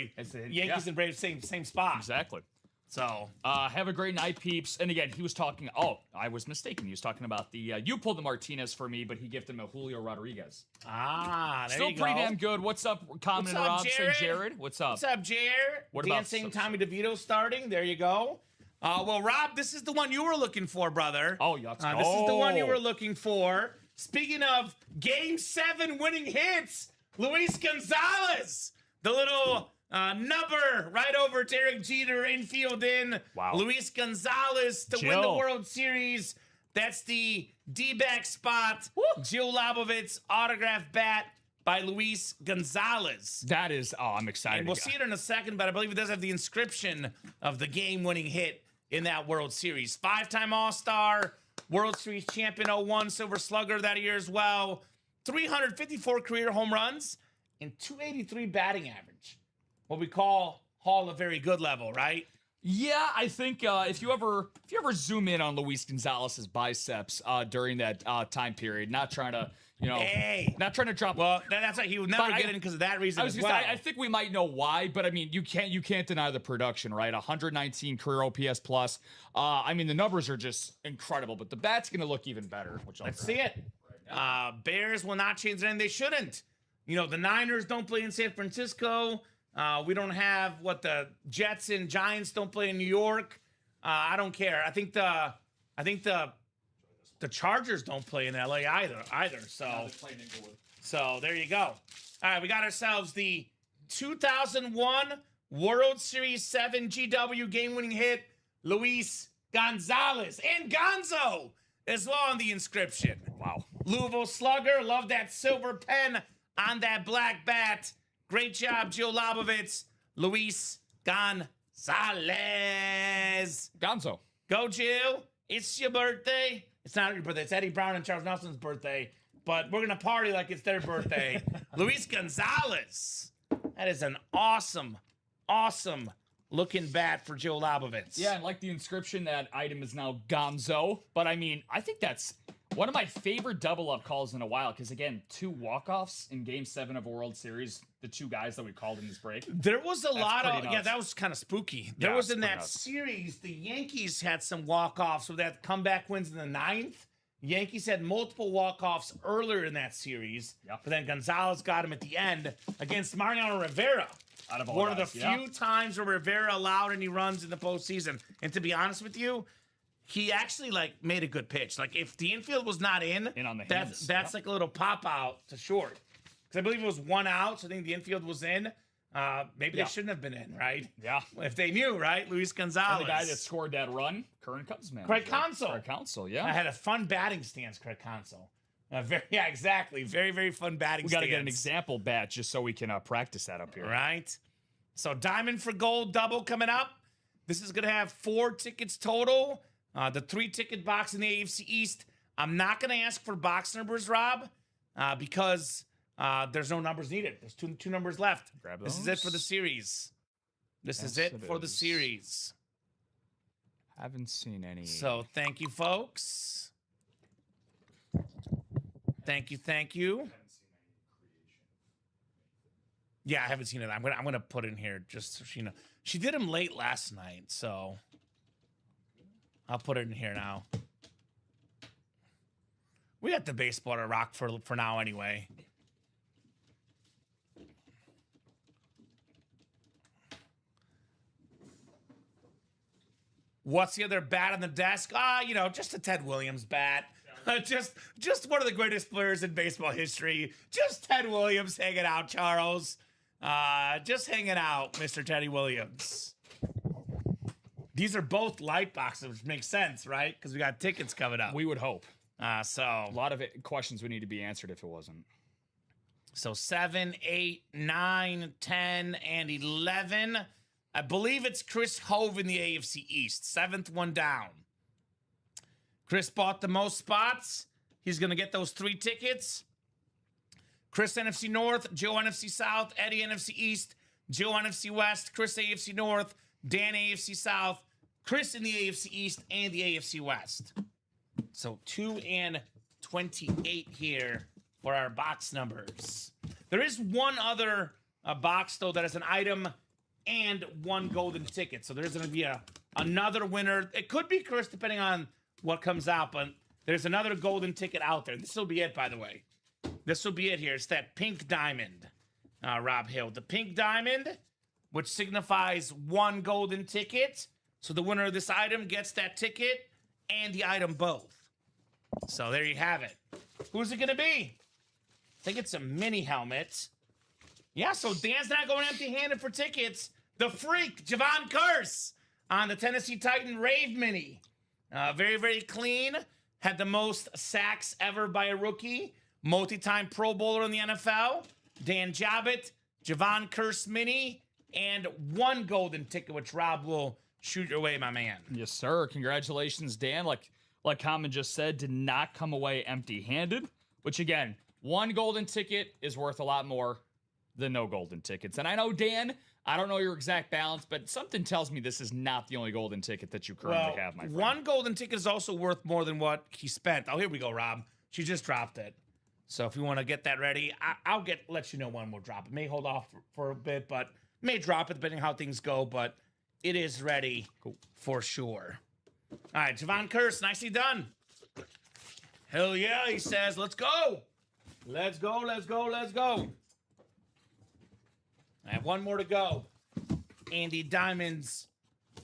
Yankees and Braves same spot. Exactly. So have a great night, peeps. And again, he was talking. Oh, I was mistaken. He was talking about the. You pulled the Martinez for me, but he gifted him a Julio Rodriguez. There Still you pretty go. damn good. What's up, Kamen and Robson? Jared? What's up? What's up, Jared? What Dancing about Tommy DeVito starting? There you go. Well, Rob, this is the one you were looking for, brother. Oh, yeah. This is the one you were looking for. Speaking of Game 7 winning hits, Luis Gonzalez, the little nubber right over to Derek Jeter, infield in. Wow. Luis Gonzalez to win the World Series. That's the D-back spot. Woo. Jill Labovitz autograph bat by Luis Gonzalez. That is, I'm excited. And we'll see it in a second, but I believe it does have the inscription of the game-winning hit in that World Series. 5-time All-Star, World Series champion 01, Silver Slugger that year as well. 354 career home runs and 283 batting average. What we call Hall of Very Good level, right? Yeah, I think if you ever zoom in on Luis Gonzalez's biceps during that time period, not trying to, not trying to drop. Well, that's like he would never get in because of that reason I was as gonna well. say, I think we might know why, but I mean, you can't deny the production, right? 119 career OPS plus. I mean, the numbers are just incredible, but the bat's gonna look even better. Let's see it. Bears will not change anything. They shouldn't. The Niners don't play in San Francisco. We don't have the Jets and Giants don't play in New York. I don't care. I think the Chargers don't play in LA either. So there you go. All right, we got ourselves the 2001 World Series 7 GW game-winning hit, Luis Gonzalez and Gonzo as well on the inscription. Wow. Louisville Slugger, love that silver pen on that black bat. Great job, Jill Labovitz. Luis Gonzalez. Gonzo. Go, Jill. It's your birthday. It's not your birthday. It's Eddie Brown and Charles Nelson's birthday. But we're going to party like it's their birthday. Luis Gonzalez. That is an awesome, awesome looking bat for Jill Labovitz. Yeah, and like the inscription, that item is now Gonzo. But I mean, I think that's one of my favorite double-up calls in a while, because, again, 2 walk-offs in Game 7 of a World Series, the 2 guys that we called in this break. There was a lot of, that was kind of spooky. There was in that nuts. series, the Yankees had some walk-offs with that comeback wins in the 9th. Yankees had multiple walk-offs earlier in that series, but then Gonzalez got him at the end against Mariano Rivera. Out of all One of the guys, few times where Rivera allowed any runs in the postseason. And to be honest with you, he actually made a good pitch. Like if the infield was not in on the hands. that's like a little pop out to short. Because I believe it was 1 out, so I think the infield was in. Maybe they shouldn't have been in, right? Yeah. If they knew, right? Luis Gonzalez. And the guy that scored that run, current Cubs man. Craig Counsell. Craig Counsell, yeah. I had a fun batting stance, Craig Counsell. Exactly. Very, very fun batting stance. We got to get an example bat just so we can practice that up here. Right. So Diamond for Gold double coming up. This is going to have 4 tickets total. The 3-ticket box in the AFC East. I'm not going to ask for box numbers, Rob, because there's no numbers needed. There's two numbers left. Grab This is those. it for the series. This is it for the series. Haven't seen any. So thank you, folks. Thank you. Yeah, I haven't seen it. I'm gonna put in here just so she knows. She did them late last night, so I'll put it in here now. We got the baseball to rock for now anyway. What's the other bat on the desk? Just a Ted Williams bat. Just one of the greatest players in baseball history. Just Ted Williams hanging out, Charles. Just hanging out, Mr. Teddy Williams. These are both light boxes, which makes sense, right? Because we got tickets coming up. We would hope. So A lot of questions would need to be answered if it wasn't. So 7, 8, 9, 10, and 11. I believe it's Chris Hove in the AFC East. 7th one down. Chris bought the most spots. He's going to get those 3 tickets. Chris NFC North, Joe NFC South, Eddie NFC East, Joe NFC West, Chris AFC North, Dan AFC South, Chris in the AFC East, and the AFC West. So 2 and 28 here for our box numbers. There is one other box, though, that is an item and 1 golden ticket. So there's going to be another winner. It could be Chris, depending on what comes out, but there's another golden ticket out there. This will be it, by the way. This will be it here. It's that pink diamond, Rob Hill. The pink diamond, which signifies 1 golden ticket. So the winner of this item gets that ticket and the item both. So there you have it. Who's it going to be? I think it's a mini helmet. Yeah, so Dan's not going empty-handed for tickets. The freak, Javon Curse, on the Tennessee Titan Rave Mini. Very, very clean. Had the most sacks ever by a rookie. Multi-time Pro Bowler in the NFL. Dan Jabbat, Javon Curse Mini, and 1 golden ticket, which Rob will shoot your way, my man. Yes, sir. Congratulations, Dan. Like Kamen just said, did not come away empty-handed, which, again, 1 golden ticket is worth a lot more than no golden tickets. And I know, Dan, I don't know your exact balance, but something tells me this is not the only golden ticket that you currently have, my friend. 1 golden ticket is also worth more than what he spent. Oh, here we go, Rob. She just dropped it. So if you want to get that ready, I'll let you know when we'll drop it. May hold off for a bit, but may drop it depending on how things go, but it is ready for sure. All right, Javon Curse, nicely done. Hell yeah, he says, let's go. Let's go, let's go, let's go. I have 1 more to go. Andy Diamonds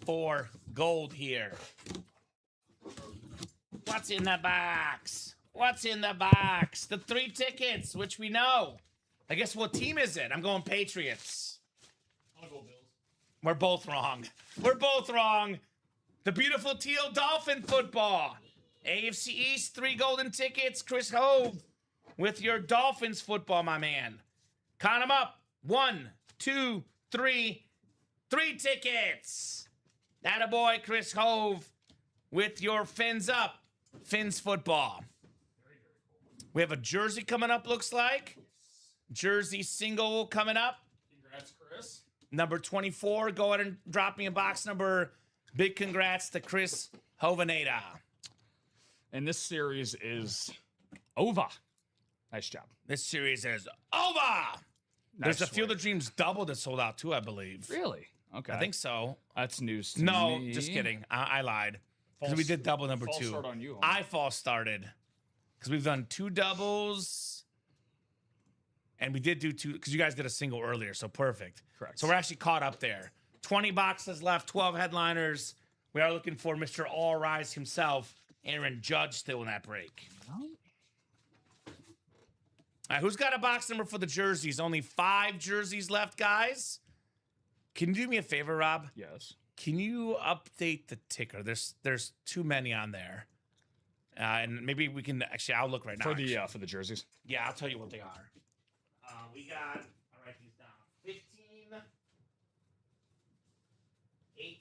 for gold here. What's in the box? What's in the box? The 3 tickets, which we know. I guess what team is it? I'm going Patriots. I'll go Bills. We're both wrong. We're both wrong. The beautiful teal Dolphin football. AFC East, 3 golden tickets. Chris Hove with your Dolphins football, my man. Count them up. 1, 2, 3. 3 tickets. Attaboy, Chris Hove with your Fins up. Fins football. We have a jersey coming up, looks like. Jersey single coming up. Congrats, Chris. Number 24. Go ahead and drop me a box number. Big congrats to Chris Hovaneda. And this series is over. Nice job. This series is over. There's a Field of Dreams double that sold out too, I believe. Really? Okay. I think so. That's news to No, me. just kidding. I lied. Because we did double number 2. False start on you, homie. I false started. Because we've done 2 doubles. And we did do 2, because you guys did a single earlier, so perfect. Correct. So we're actually caught up there. 20 boxes left, 12 headliners. We are looking for Mr. All Rise himself, Aaron Judge, still in that break. All right, who's got a box number for the jerseys? Only 5 jerseys left, guys. Can you do me a favor, Rob? Yes. Can you update the ticker? There's too many on there. And maybe we can actually, I'll look right now. For the jerseys. Yeah, I'll tell you what they are. We got, I'll write these down. 15, 18,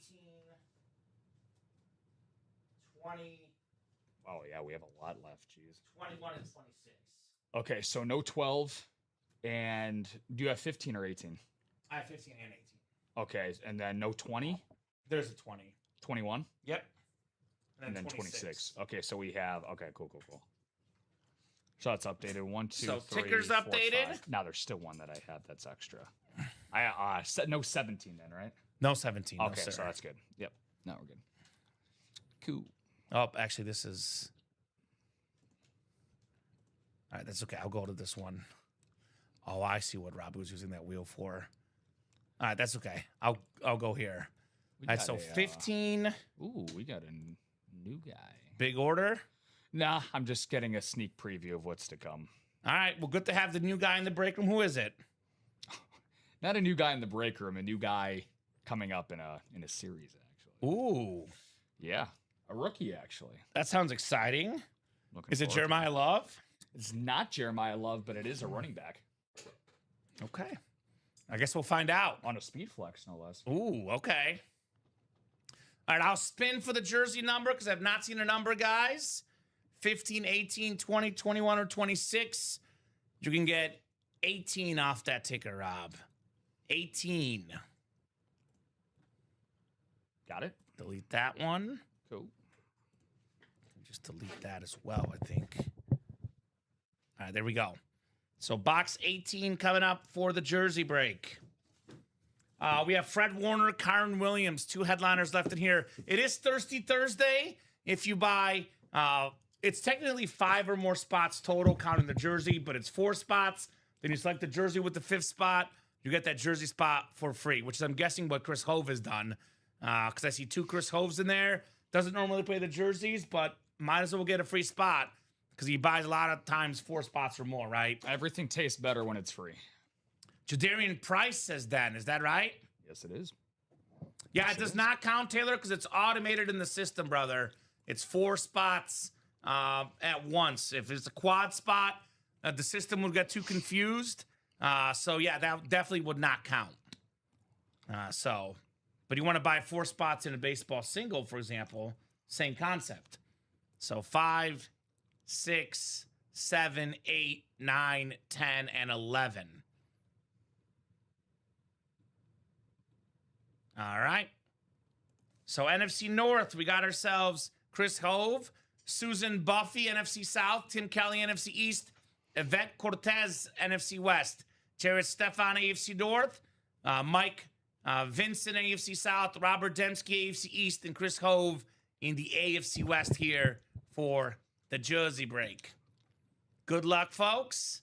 20. Oh, yeah, we have a lot left. Jeez. 21 and 26. Okay, so no 12. And do you have 15 or 18? I have 15 and 18. Okay, and then no 20? There's a 20. 21? Yep. And then 26. Okay, so we have, okay, cool. So that's updated. 1, 2, so 3, ticker's 4, updated. 5. Now there's still one that I have that's extra. I no 17 then, right? No 17. Okay, no, so that's good. Yep. Now we're good. Cool. Oh, actually, this is. All right, that's okay. I'll go to this one. Oh, I see what Rob was using that wheel for. All right, that's okay. I'll go here. All right, so 15. Ooh, we got a new guy. Big order. Nah, I'm just getting a sneak preview of what's to come. All right, well, good to have the new guy in the break room. Who is it? Not a new guy in the break room, a new guy coming up in a series, actually. Ooh. Yeah, a rookie, actually. That sounds exciting. Looking Is it forward to Jeremiah Love? It's not Jeremiah Love, but it is a running back Okay. I guess we'll find out. on a speed flex, no less. Ooh, okay. All right, I'll spin for the jersey number because I've not seen a number, guys. 15, 18, 20, 21, or 26. You can get 18 off that ticker, Rob. 18. Got it. Delete that one. Cool. Just delete that as well, I think. All right, there we go. So box 18 coming up for the jersey break. We have Fred Warner, Kyron Williams, 2 headliners left in here. It is Thirsty Thursday. If you buy, it's technically 5 or more spots total, counting the jersey, but it's 4 spots. Then you select the jersey with the 5th spot. You get that jersey spot for free, which is, I'm guessing, what Chris Hove has done. Because I see 2 Chris Hoves in there. Doesn't normally play the jerseys, but might as well get a free spot because he buys a lot of times 4 spots or more, right? Everything tastes better when it's free. Jadarian Price says then. Is that right? Yes, it is. Yeah, Yes, it does not count, Taylor, because it's automated in the system, brother. It's 4 spots at once. If it's a quad spot, the system would get too confused. So, yeah, that definitely would not count. But you want to buy 4 spots in a baseball single, for example, same concept. So 5, 6, 7, 8, 9, 10, and 11. All right. So NFC North, we got ourselves Chris Hove, Susan Buffy, NFC South, Tim Kelly, NFC East, Yvette Cortez, NFC West, Jared Stefan, AFC North, Mike Vincent, AFC South, Robert Dembski, AFC East, and Chris Hove in the AFC West here for the jersey break. Good luck, folks.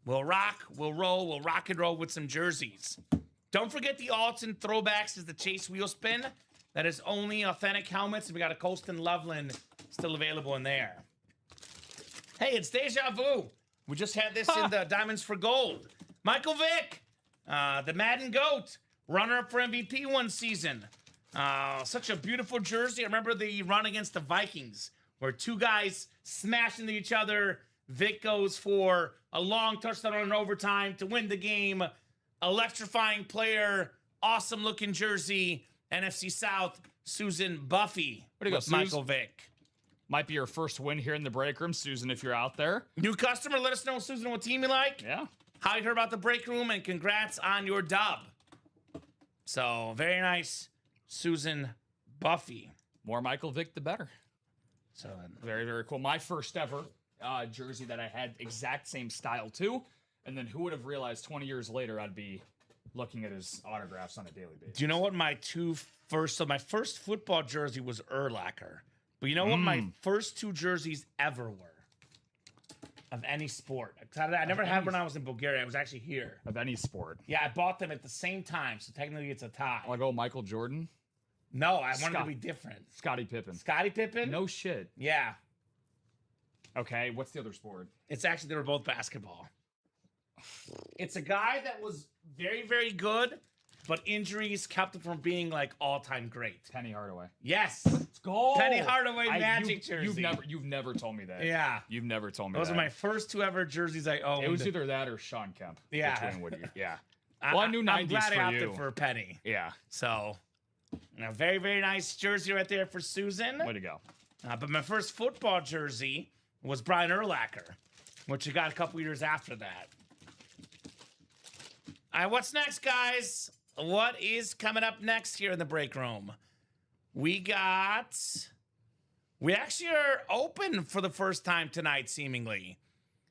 We'll rock, we'll roll, we'll rock and roll with some jerseys. Don't forget the Alton throwbacks is the Chase Wheel Spin. That is only authentic helmets, and we got a Colston Loveland still available in there. Hey, it's Deja Vu. We just had this in the Diamonds for Gold. Michael Vick, the Madden GOAT, runner-up for MVP one season. Such a beautiful jersey. I remember the run against the Vikings where 2 guys smash into each other. Vic goes for a long touchdown on overtime to win the game. Electrifying player, awesome looking jersey. NFC South, Susan Buffy with Michael Vick. Might be your first win here in the break room, Susan, if you're out there. New customer, let us know, Susan, what team you like. Yeah. How you heard about the break room, and congrats on your dub. So, very nice, Susan Buffy. More Michael Vick, the better. So, Very, very cool. My first ever jersey that I had exact same style too. And then who would have realized 20 years later I'd be looking at his autographs on a daily basis. do you know what my my first football jersey was Urlacher. But you know what my first 2 jerseys ever were? Of any sport. I never had when I was in Bulgaria. I was actually here. Of any sport. Yeah, I bought them at the same time, so technically it's a tie. I'll go Michael Jordan. No, I wanted to be different. Scottie Pippen. Scottie Pippen? No shit. Yeah. Okay, what's the other sport? It's actually, they were both basketball. It's a guy that was very, very good, but injuries kept him from being like all-time great. Penny Hardaway. Yes. Let's go. Penny Hardaway Magic jersey. You've never told me that. Yeah. You've never told me that. Those are my first 2 ever jerseys I owned. It was either that or Sean Kemp. Yeah. Between Woody. Yeah. Well, I knew 90s I'm glad for I opted you. for Penny. Yeah. So, very, very nice jersey right there for Susan. Way to go. But my first football jersey was Brian Urlacher, which I got a couple years after that. All right, what's next, guys? What is coming up next here in the break room? We actually are open for the first time tonight, seemingly.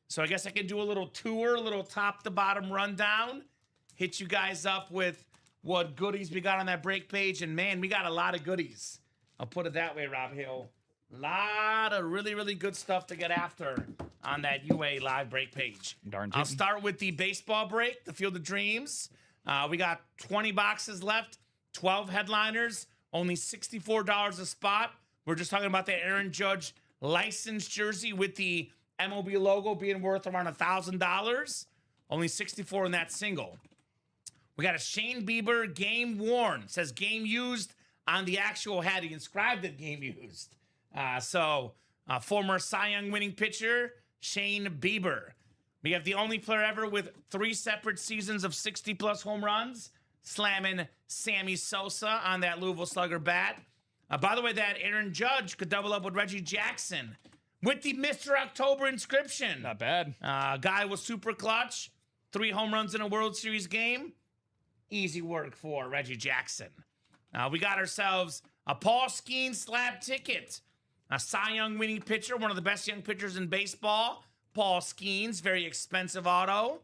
So I guess I can do a little tour, a little top-to-bottom rundown, hit you guys up with what goodies we got on that break page. And, man, we got a lot of goodies. I'll put it that way, Rob Hill. A lot of really, really good stuff to get after on that UA live break page. Darn I'll tootin'. start with the baseball break, the Field of Dreams. We got 20 boxes left, 12 headliners, only $64 a spot. We're just talking about the Aaron Judge licensed jersey with the MLB logo being worth around $1,000. Only $64 in that single. We got a Shane Bieber game worn. It says game used on the actual hat. He inscribed it game used. Former Cy Young winning pitcher, Shane Bieber. We have the only player ever with 3 separate seasons of 60-plus home runs, slamming Sammy Sosa on that Louisville Slugger bat. By the way, that Aaron Judge could double up with Reggie Jackson with the Mr. October inscription. Not bad. Guy was super clutch. 3 home runs in a World Series game. Easy work for Reggie Jackson. We got ourselves a Paul Skeens slab ticket. A Cy Young winning pitcher, one of the best young pitchers in baseball. Paul Skeens, very expensive auto.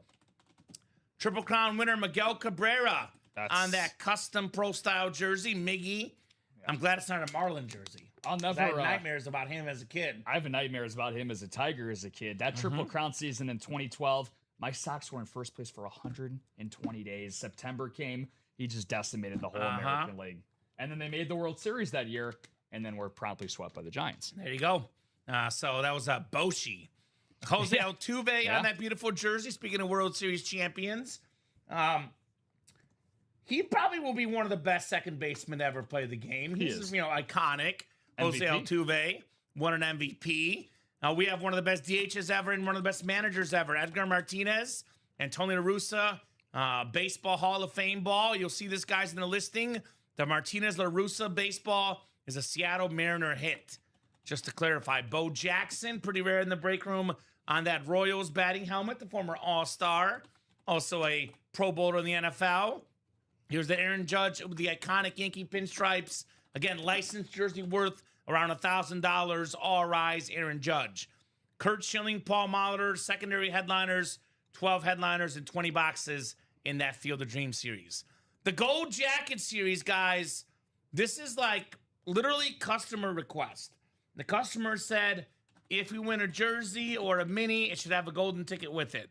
Triple Crown winner Miguel Cabrera on that custom pro style jersey, Miggy. Yeah. I'm glad it's not a Marlin jersey. I'll never I had nightmares about him as a kid. I have nightmares about him as a Tiger as a kid. That Triple Crown season in 2012, my Sox were in first place for 120 days. September came, he just decimated the whole American League. And then they made the World Series that year, and then were promptly swept by the Giants. There you go. So that was Boshi. Jose Altuve on that beautiful jersey. Speaking of World Series champions, he probably will be one of the best second basemen to ever play the game. He's iconic. Jose Altuve won an MVP. We have one of the best DHs ever and one of the best managers ever, Edgar Martinez and Tony La Russa, Baseball Hall of Fame ball. You'll see this guy's in the listing. The Martinez La Russa baseball is a Seattle Mariner hit. Just to clarify, Bo Jackson, pretty rare in the break room on that Royals batting helmet, the former All-Star, also a Pro Bowler in the NFL. Here's the Aaron Judge with the iconic Yankee pinstripes. Again, licensed jersey worth around $1,000. All rise, Aaron Judge. Kurt Schilling, Paul Molitor, secondary headliners, 12 headliners and 20 boxes in that Field of Dreams series. The Gold Jacket series, guys, this is like literally customer request. The customer said, if we win a jersey or a mini, it should have a golden ticket with it.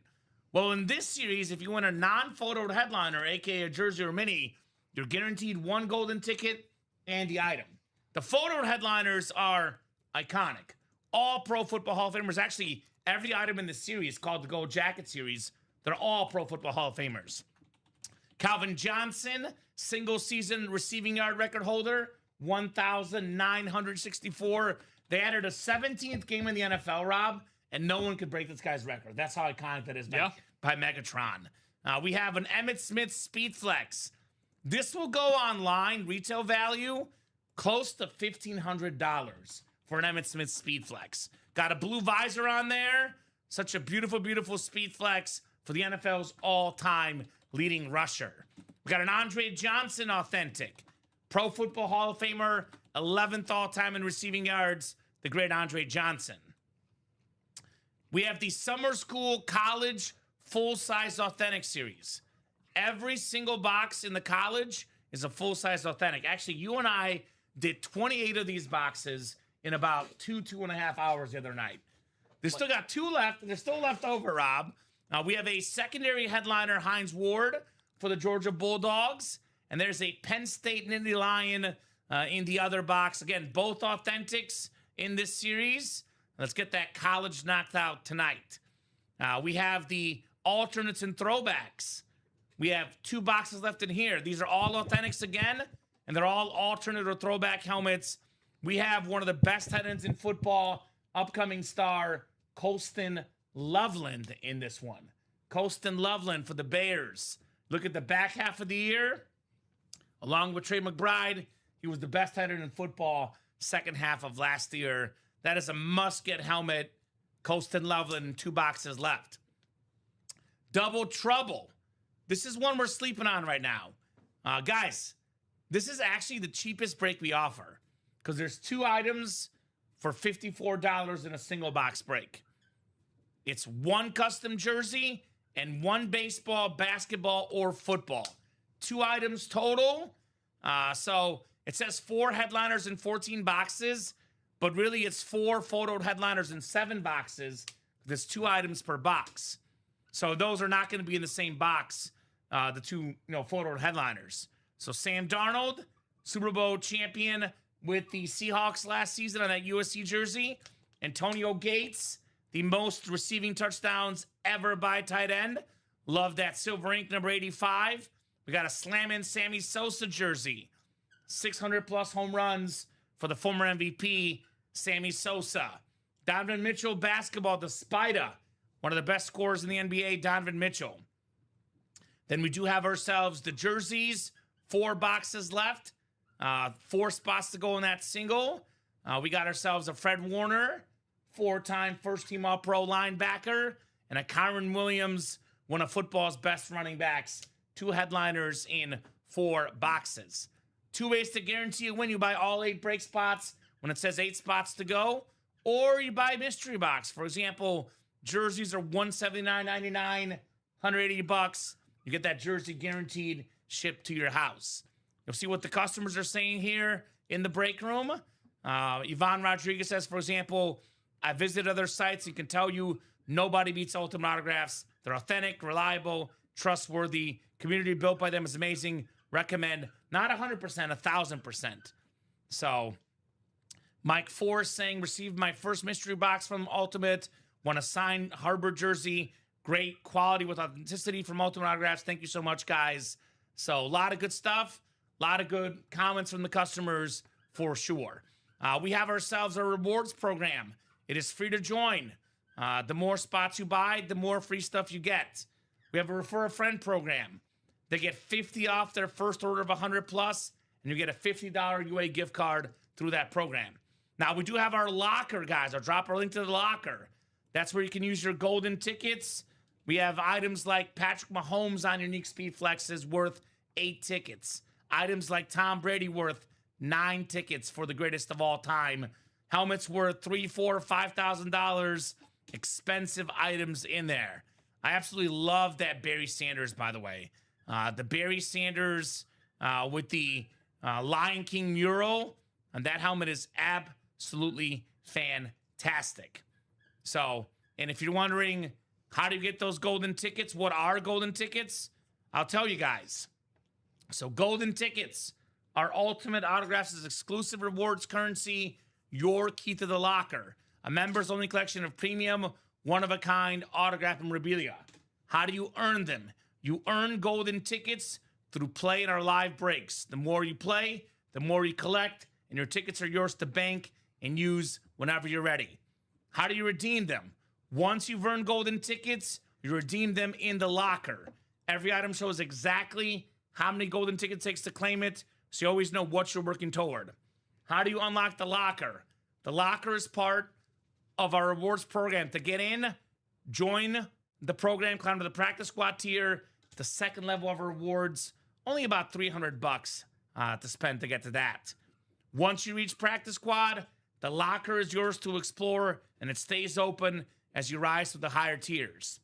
Well, in this series, if you win a non-photoed headliner, aka a jersey or mini, you're guaranteed 1 golden ticket and the item. The photoed headliners are iconic. All Pro Football Hall of Famers, actually, every item in the series called the Gold Jacket series, they're all Pro Football Hall of Famers. Calvin Johnson, single season receiving yard record holder, 1,964. They added a 17th game in the NFL, Rob, and no one could break this guy's record. That's how iconic that is by Megatron. We have an Emmitt Smith Speed Flex. This will go online, retail value, close to $1,500 for an Emmitt Smith Speed Flex. Got a blue visor on there. Such a beautiful, beautiful Speed Flex for the NFL's all-time leading rusher. We got an Andre Johnson authentic. Pro Football Hall of Famer, 11th all-time in receiving yards, the great Andre Johnson. We have the Summer School College full-size authentic series. Every single box in the college is a full-size authentic. Actually, you and I did 28 of these boxes in about 2.5 hours the other night. They still got 2 left, and they're still left over, Rob. We have a secondary headliner, Hines Ward, for the Georgia Bulldogs. And there's a Penn State Nittany Lion in the other box. Again, both authentics in this series. Let's get that college knocked out tonight. We have the alternates and throwbacks. We have 2 boxes left in here. These are all authentics again, and they're all alternate or throwback helmets. We have one of the best tight ends in football, upcoming star, Colston Loveland in this one. Colston Loveland for the Bears. Look at the back half of the year. Along with Trey McBride, he was the best tight end in football second half of last year. That is a must-get helmet. Colston Loveland, 2 boxes left. Double Trouble. This is one we're sleeping on right now. Guys, this is actually the cheapest break we offer because there's 2 items for $54 in a single box break. It's 1 custom jersey and 1 baseball, basketball, or football. 2 items total. So it says 4 headliners and 14 boxes, but really it's 4 photoed headliners and 7 boxes. There's 2 items per box. So those are not going to be in the same box, the 2 photoed headliners. So Sam Darnold, Super Bowl champion with the Seahawks last season on that USC jersey. Antonio Gates, the most receiving touchdowns ever by tight end. Love that silver ink, number 85. We got a Slammin' Sammy Sosa jersey. 600-plus home runs for the former MVP, Sammy Sosa. Donovan Mitchell basketball, the Spider. One of the best scorers in the NBA, Donovan Mitchell. Then we do have ourselves the jerseys. 4 boxes left. 4 spots to go in that single. We got ourselves a Fred Warner, 4-time first-team All-Pro linebacker, and a Kyron Williams, one of football's best running backs. 2 headliners in 4 boxes. 2 ways to guarantee a win. You buy all 8 break spots when it says 8 spots to go, or you buy mystery box. For example, jerseys are $179.99, $180. You get that jersey guaranteed, shipped to your house. You'll see what the customers are saying here in the break room. Yvonne Rodriguez says, for example, I visited other sites and can tell you nobody beats Ultimate Autographs. They're authentic, reliable, trustworthy. Community built by them is amazing. Recommend, not 100%, 1,000%. So, Mike Forrest saying, received my first mystery box from Ultimate. Won a signed Harbor jersey. Great quality with authenticity from Ultimate Autographs. Thank you so much, guys. So, a lot of good stuff. A lot of good comments from the customers for sure. We have ourselves a rewards program. It is free to join. The more spots you buy, the more free stuff you get. We have a refer a friend program. They get 50 off their first order of 100 plus, and you get a $50 UA gift card through that program. Now, we do have our locker, guys. I'll drop our link to the locker. That's where you can use your golden tickets. We have items like Patrick Mahomes on Unique Speed Flexes worth 8 tickets. Items like Tom Brady worth 9 tickets for the greatest of all time. Helmets worth $3,000, $4,000, $5,000. Expensive items in there. I absolutely love that Barry Sanders, by the way. The Barry Sanders with the Lion King mural. And that helmet is absolutely fantastic. So, and if you're wondering, how do you get those golden tickets? What are golden tickets? I'll tell you guys. So golden tickets are Ultimate Autographs' exclusive rewards currency, your key to the locker. A members-only collection of premium, one-of-a-kind autograph memorabilia. How do you earn them? You earn golden tickets through play in our live breaks. The more you play, the more you collect, and your tickets are yours to bank and use whenever you're ready. How do you redeem them? Once you've earned golden tickets, you redeem them in the locker. Every item shows exactly how many golden tickets it takes to claim it, so you always know what you're working toward. How do you unlock the locker? The locker is part of our rewards program. To get in, join the program, climb to the practice squad tier, the second level of rewards, only about $300 to spend to get to that. Once you reach practice squad, the locker is yours to explore, and it stays open as you rise to the higher tiers.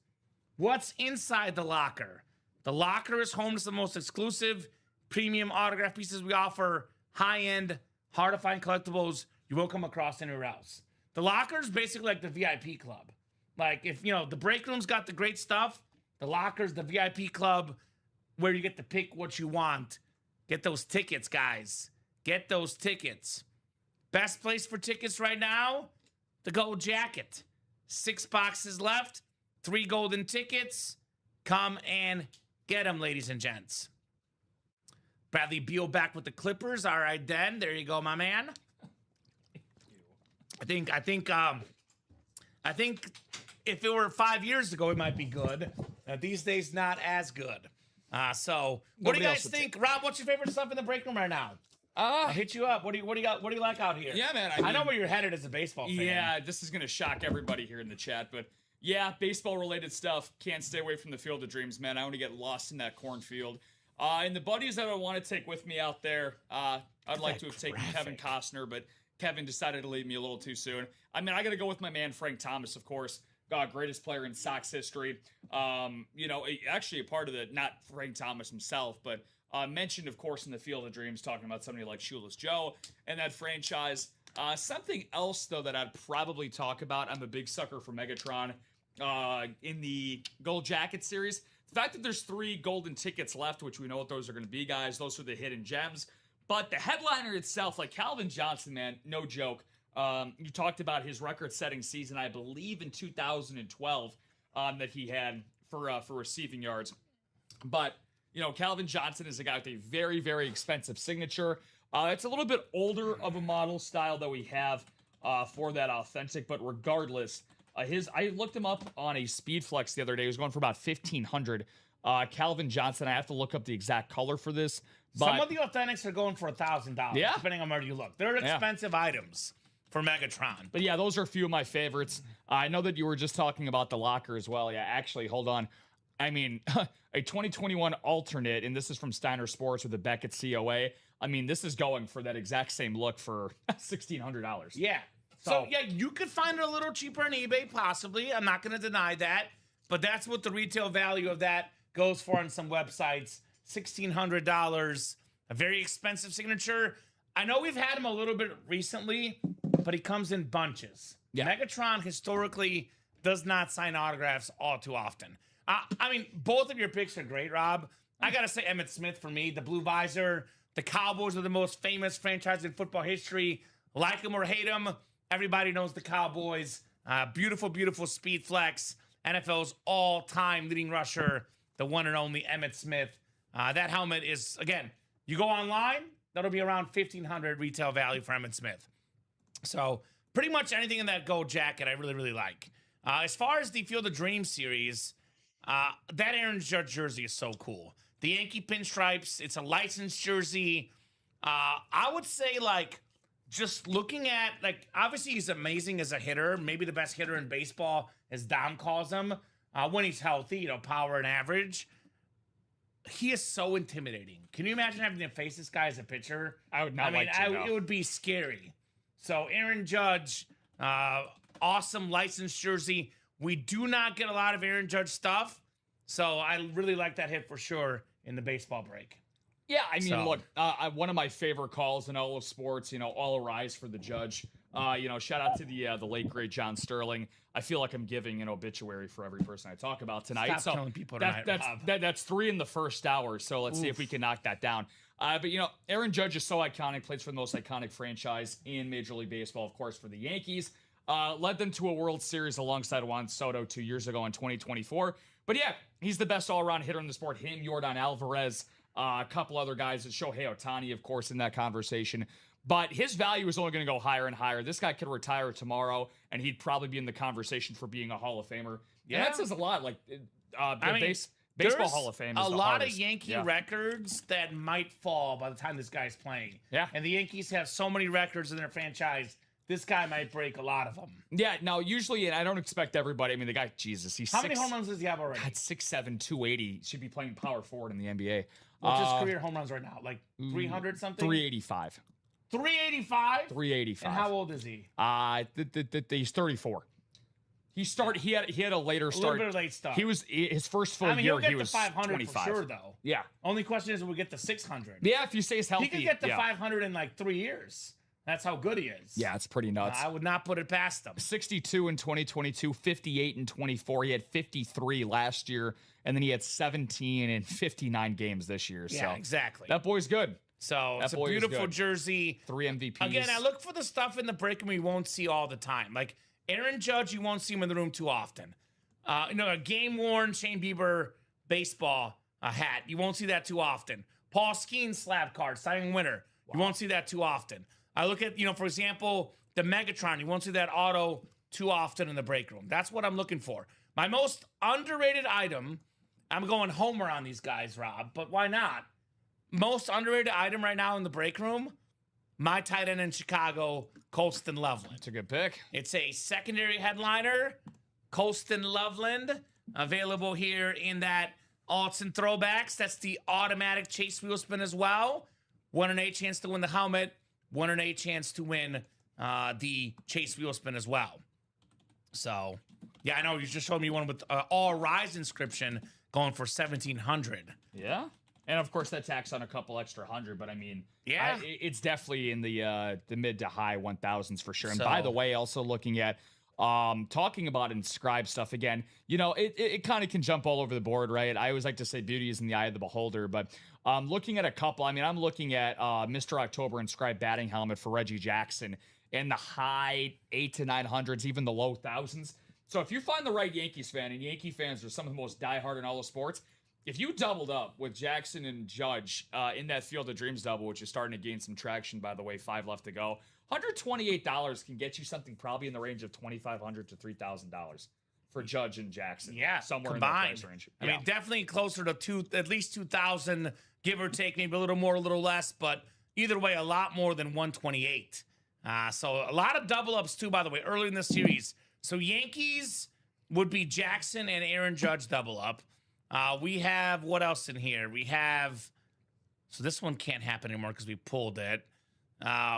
What's inside the locker? The locker is home to the most exclusive premium autograph pieces we offer, high-end, hard-to-find collectibles you won't come across anywhere else. The locker is basically like the VIP club. Like, if, you know, the break room's got the great stuff, the locker's the VIP club where you get to pick what you want. Get those tickets, guys. Get those tickets. Best place for tickets right now, the Gold Jacket. 6 boxes left, 3 golden tickets. Come and get them, ladies and gents. Bradley Beal back with the Clippers. All right, then. There you go, my man. I think if it were 5 years ago, it might be good. These days, not as good. So, what do you guys think, Rob? What's your favorite stuff in the break room right now? I hit you up. What do you like out here? Yeah, man. I know where you're headed as a baseball fan. Yeah, this is gonna shock everybody here in the chat, but yeah, baseball-related stuff. Can't stay away from the Field of Dreams, man. I want to get lost in that cornfield. And the buddies that I want to take with me out there, I'd like to have taken Kevin Costner, but Kevin decided to leave me a little too soon. I mean, I got to go with my man Frank Thomas, of course. Greatest player in Sox history. Actually a part of the, not Frank Thomas himself, but mentioned, of course, in the Field of Dreams, talking about somebody like Shoeless Joe and that franchise. Something else, though, that I'd probably talk about, I'm a big sucker for Megatron in the Gold Jacket series. The fact that there's 3 golden tickets left, which we know what those are going to be, guys. Those are the hidden gems. But the headliner itself, like Calvin Johnson, man, no joke. You talked about his record-setting season, I believe, in 2012 that he had for receiving yards. But, you know, Calvin Johnson is a guy with a very, very expensive signature. It's a little bit older of a model style that we have. for that authentic. But regardless, I looked him up on a Speed Flex the other day. He was going for about 1,500. Calvin Johnson, I have to look up the exact color for this. But some of the authentics are going for $1,000, Yeah. depending on where you look. They're expensive items for Megatron. But yeah, those are a few of my favorites. I know that you were just talking about the locker as well. Yeah, actually, hold on. I mean, a 2021 alternate, and this is from Steiner Sports with the Beckett COA. I mean, this is going for that exact same look for $1,600. Yeah. So, yeah, you could find it a little cheaper on eBay, possibly. I'm not going to deny that. But that's what the retail value of that goes for on some websites. $1,600. A very expensive signature. I know we've had him a little bit recently, but he comes in bunches. Yeah. Megatron historically does not sign autographs all too often. I mean, both of your picks are great, Rob. I got to say Emmitt Smith for me. The blue visor. The Cowboys are the most famous franchise in football history. Like him or hate him, everybody knows the Cowboys. Beautiful, beautiful speed flex. NFL's all-time leading rusher, the one and only Emmitt Smith. That helmet is, again, you go online, that'll be around $1,500 retail value for Emmitt Smith. So pretty much anything in that gold jacket I really, really like. As far as the Field of Dreams series, that Aaron Judge jersey is so cool. The Yankee pinstripes, it's a licensed jersey. I would say, like, just looking at, like, obviously he's amazing as a hitter, maybe the best hitter in baseball, as Dom calls him, when he's healthy, power and average. He is so intimidating. Can you imagine having to face this guy as a pitcher? I would not like to, no. It would be scary. So Aaron Judge, awesome licensed jersey. We do not get a lot of Aaron Judge stuff, so I really like that hit for sure in the baseball break. Yeah, I mean, look, one of my favorite calls in all of sports, all arise for the Judge. Shout out to the late, great John Sterling. I feel like I'm giving an obituary for every person I talk about tonight. Stop killing people tonight, that's 3 in the first hour, so let's see if we can knock that down. But, Aaron Judge is so iconic, plays for the most iconic franchise in Major League Baseball, of course, for the Yankees. Led them to a World Series alongside Juan Soto 2 years ago in 2024. But yeah, he's the best all-around hitter in the sport. Him, Yordan Alvarez, a couple other guys. Shohei Ohtani, of course, in that conversation. But his value is only going to go higher and higher. This guy could retire tomorrow, and he'd probably be in the conversation for being a Hall of Famer. Yeah, and that says a lot. Like, baseball Hall of Fame is a the lot hardest. of Yankee records that might fall by the time this guy's playing. Yeah. And the Yankees have so many records in their franchise. This guy might break a lot of them. Yeah, now usually, and I don't expect everybody. I mean, the guy, Jesus, he's How many home runs does he have already? God, 6'7", 280. Should be playing power forward in the NBA. What's his career home runs right now? Like 300 something? 385. 385? 385. And how old is he? He's 34. He had a later start. A little bit of late start. He was his first full year. He was 500 25. for sure, though. Yeah. Only question is, will we get to 600? Yeah, if you say he's healthy, he could get to 500 in like 3 years. That's how good he is. Yeah, it's pretty nuts. I would not put it past him. 62 in 2022, 58 in 24. He had 53 last year, and then he had 17 in 59 games this year. Yeah, so exactly. That boy's good. So it's a beautiful jersey. 3 MVPs. Again, I look for the stuff in the break and we won't see all the time. Like Aaron Judge, you won't see him in the room too often. A game-worn Shane Bieber baseball hat. You won't see that too often. Paul Skeens slab card, Cy Young winner. Wow. You won't see that too often. I look at, for example, the Megatron. You won't see that auto too often in the break room. That's what I'm looking for. My most underrated item, I'm going homer on these guys, Rob, but why not? Most underrated item right now in the break room, my tight end in Chicago, Colston Loveland. It's a good pick. It's a secondary headliner, Colston Loveland, available here in that alts and throwbacks. That's the automatic chase wheel spin as well. 1 in 8 chance to win the helmet. 1 in 8 chance to win the chase wheel spin as well. So, yeah, I know you just showed me one with All Rise inscription going for $1,700. Yeah. And of course, that tacks on a couple extra hundred, but I mean, yeah, it's definitely in the mid to high 1,000s for sure. And by the way, also looking at talking about inscribed stuff again, it kind of can jump all over the board, right? I always like to say beauty is in the eye of the beholder, but looking at a couple, I mean, I'm looking at Mr. October inscribed batting helmet for Reggie Jackson in the high 800s to 900s, even the low thousands. So if you find the right Yankees fan, and Yankee fans are some of the most diehard in all of sports, if you doubled up with Jackson and Judge in that Field of Dreams double, which is starting to gain some traction, by the way, 5 left to go, $128 can get you something probably in the range of $2,500 to $3,000 for Judge and Jackson. Yeah, somewhere combined. in that price range. I mean, definitely closer to at least 2,000, give or take, maybe a little more, a little less, but either way, a lot more than 128. So a lot of double ups too, by the way, early in the series. So Yankees would be Jackson and Aaron Judge double up. We have what else in here? We have, so this one can't happen anymore because we pulled it.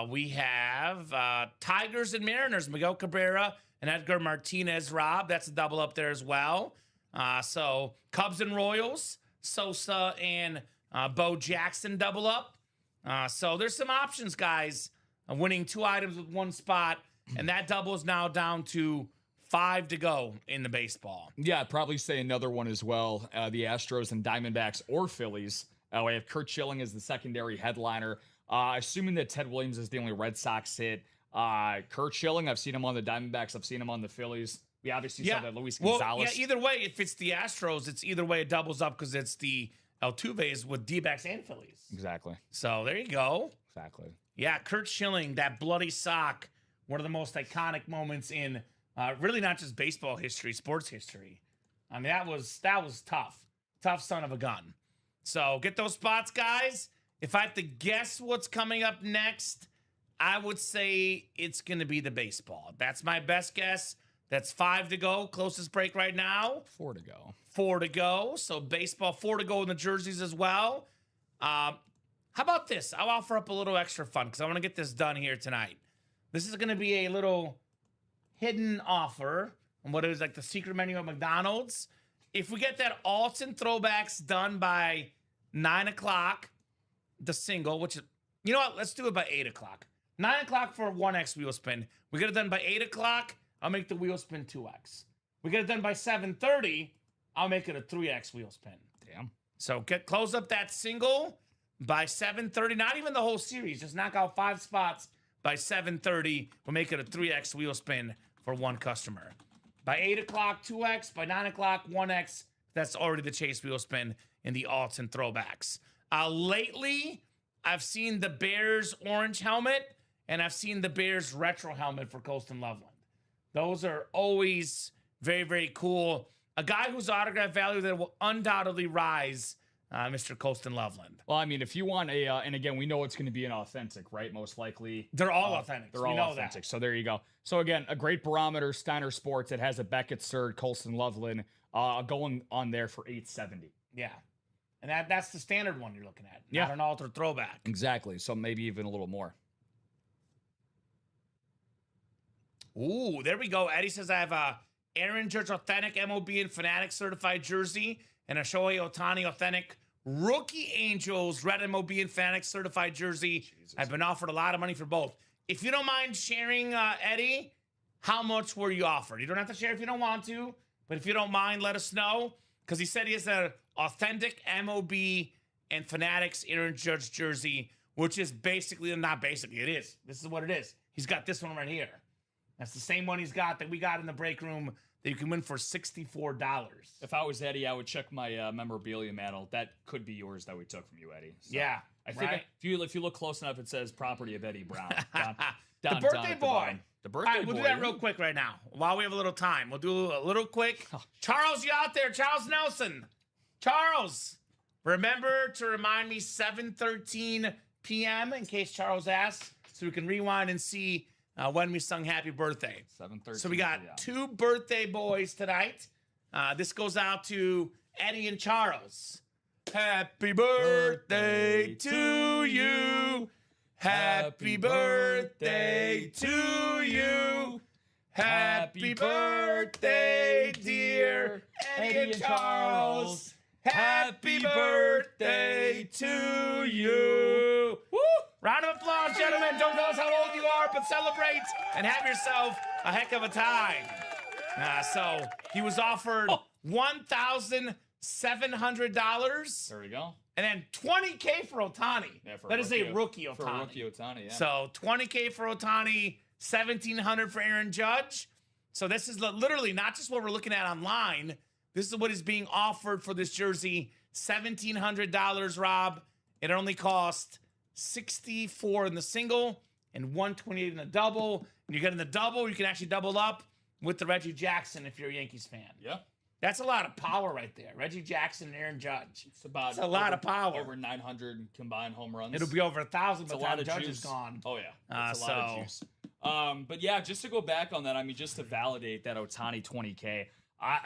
We have Tigers and Mariners, Miguel Cabrera and Edgar Martinez. Rob, that's a double up there as well. So Cubs and Royals, Sosa and Bo Jackson double up. So there's some options, guys. Winning 2 items with 1 spot, and that double is now down to 5 to go in the baseball. Yeah, I'd probably say another one as well. The Astros and Diamondbacks or Phillies. We have Kurt Schilling as the secondary headliner. Assuming that Ted Williams is the only Red Sox hit. Kurt Schilling, I've seen him on the Diamondbacks. I've seen him on the Phillies. We obviously saw that Luis Gonzalez. Yeah, either way, if it's the Astros, it's either way it doubles up because it's the Altuves with D-backs and Phillies. Exactly. So there you go. Exactly. Yeah, Kurt Schilling, that bloody sock, one of the most iconic moments in really not just baseball history, sports history. I mean, that was tough. Tough son of a gun. So get those spots, guys. If I have to guess what's coming up next, I would say it's going to be the baseball. That's my best guess. That's 5 to go. Closest break right now. 4 to go. 4 to go. So baseball, 4 to go in the jerseys as well. How about this? I'll offer up a little extra fun because I want to get this done here tonight. This is going to be a little hidden offer on what is like the secret menu at McDonald's. If we get that alts and throwbacks done by 9 o'clock, the single, which is, you know what? Let's do it by 8 o'clock. 9 o'clock for a 1X wheel spin. We get it done by 8 o'clock, I'll make the wheel spin 2X. We get it done by 7:30, I'll make it a 3X wheel spin. Damn. So close up that single by 7:30. Not even the whole series. Just knock out 5 spots by 7:30. We'll make it a 3X wheel spin for 1 customer. By 8 o'clock, 2X. By 9 o'clock, 1X. That's already the chase wheel spin in the alts and throwbacks. Lately, I've seen the Bears orange helmet, and I've seen the Bears retro helmet for Colston Loveland. Those are always very, very cool. A guy whose autograph value that will undoubtedly rise, Mr. Colston Loveland. Well, I mean, if you want a, and again, we know it's going to be an authentic, right? Most likely. They're all authentic. They're all authentic. So there you go. So again, a great barometer, Steiner Sports. It has a Beckett Surd, Colston Loveland, going on there for $870. Yeah. And that's the standard one you're looking at. Yeah. Not an altered throwback. Exactly. So maybe even a little more. Ooh, there we go. Eddie says I have a Aaron Judge authentic MOB and Fanatic certified jersey and a Shohei Ohtani authentic Rookie Angels red MOB and Fanatic certified jersey. Jesus. I've been offered a lot of money for both. If you don't mind sharing, Eddie, how much were you offered? You don't have to share if you don't want to, but if you don't mind, let us know. Because he said he has an authentic MOB and Fanatics Aaron Judge jersey, which is basically, not basically, it is. This is what it is. He's got this one right here. That's the same one he's got that we got in the break room that you can win for $64. If I was Eddie, I would check my memorabilia mantle. That could be yours that we took from you, Eddie. So yeah, I think right? if you look close enough, it says property of Eddie Brown. The birthday boy. The birthday All right, we'll do that real quick right now while we have a little time. We'll do a little quick. Charles, you out there? Charles Nelson. Charles, remember to remind me 7:13 p.m. in case Charles asks, so we can rewind and see when we sung Happy Birthday. 7:13. So we got 2 birthday boys tonight. This goes out to Eddie and Charles. Happy birthday to you. Happy birthday to you. Happy birthday, dear Eddie and Charles. Happy birthday to you. Woo! Round of applause, gentlemen. Don't tell us how old you are, but celebrate and have yourself a heck of a time. So he was offered $1,700. There we go. And then $20K for Ohtani. Yeah, that is a rookie Ohtani. For a rookie Ohtani, yeah. So $20K for Ohtani, $1,700 for Aaron Judge. So this is literally not just what we're looking at online. This is what is being offered for this jersey. $1,700, Rob. It only cost $64 in the single, and 128 in the double. And you get in the double, you can actually double up with the Reggie Jackson if you're a Yankees fan. Yeah. That's a lot of power right there. Reggie Jackson and Aaron Judge. It's about a lot of power. Over 900 combined home runs. It'll be over 1,000 by the time Judge juice. is gone. Oh, yeah. It's a lot of juice. But yeah, just to go back on that, I mean, just to validate that Ohtani 20K,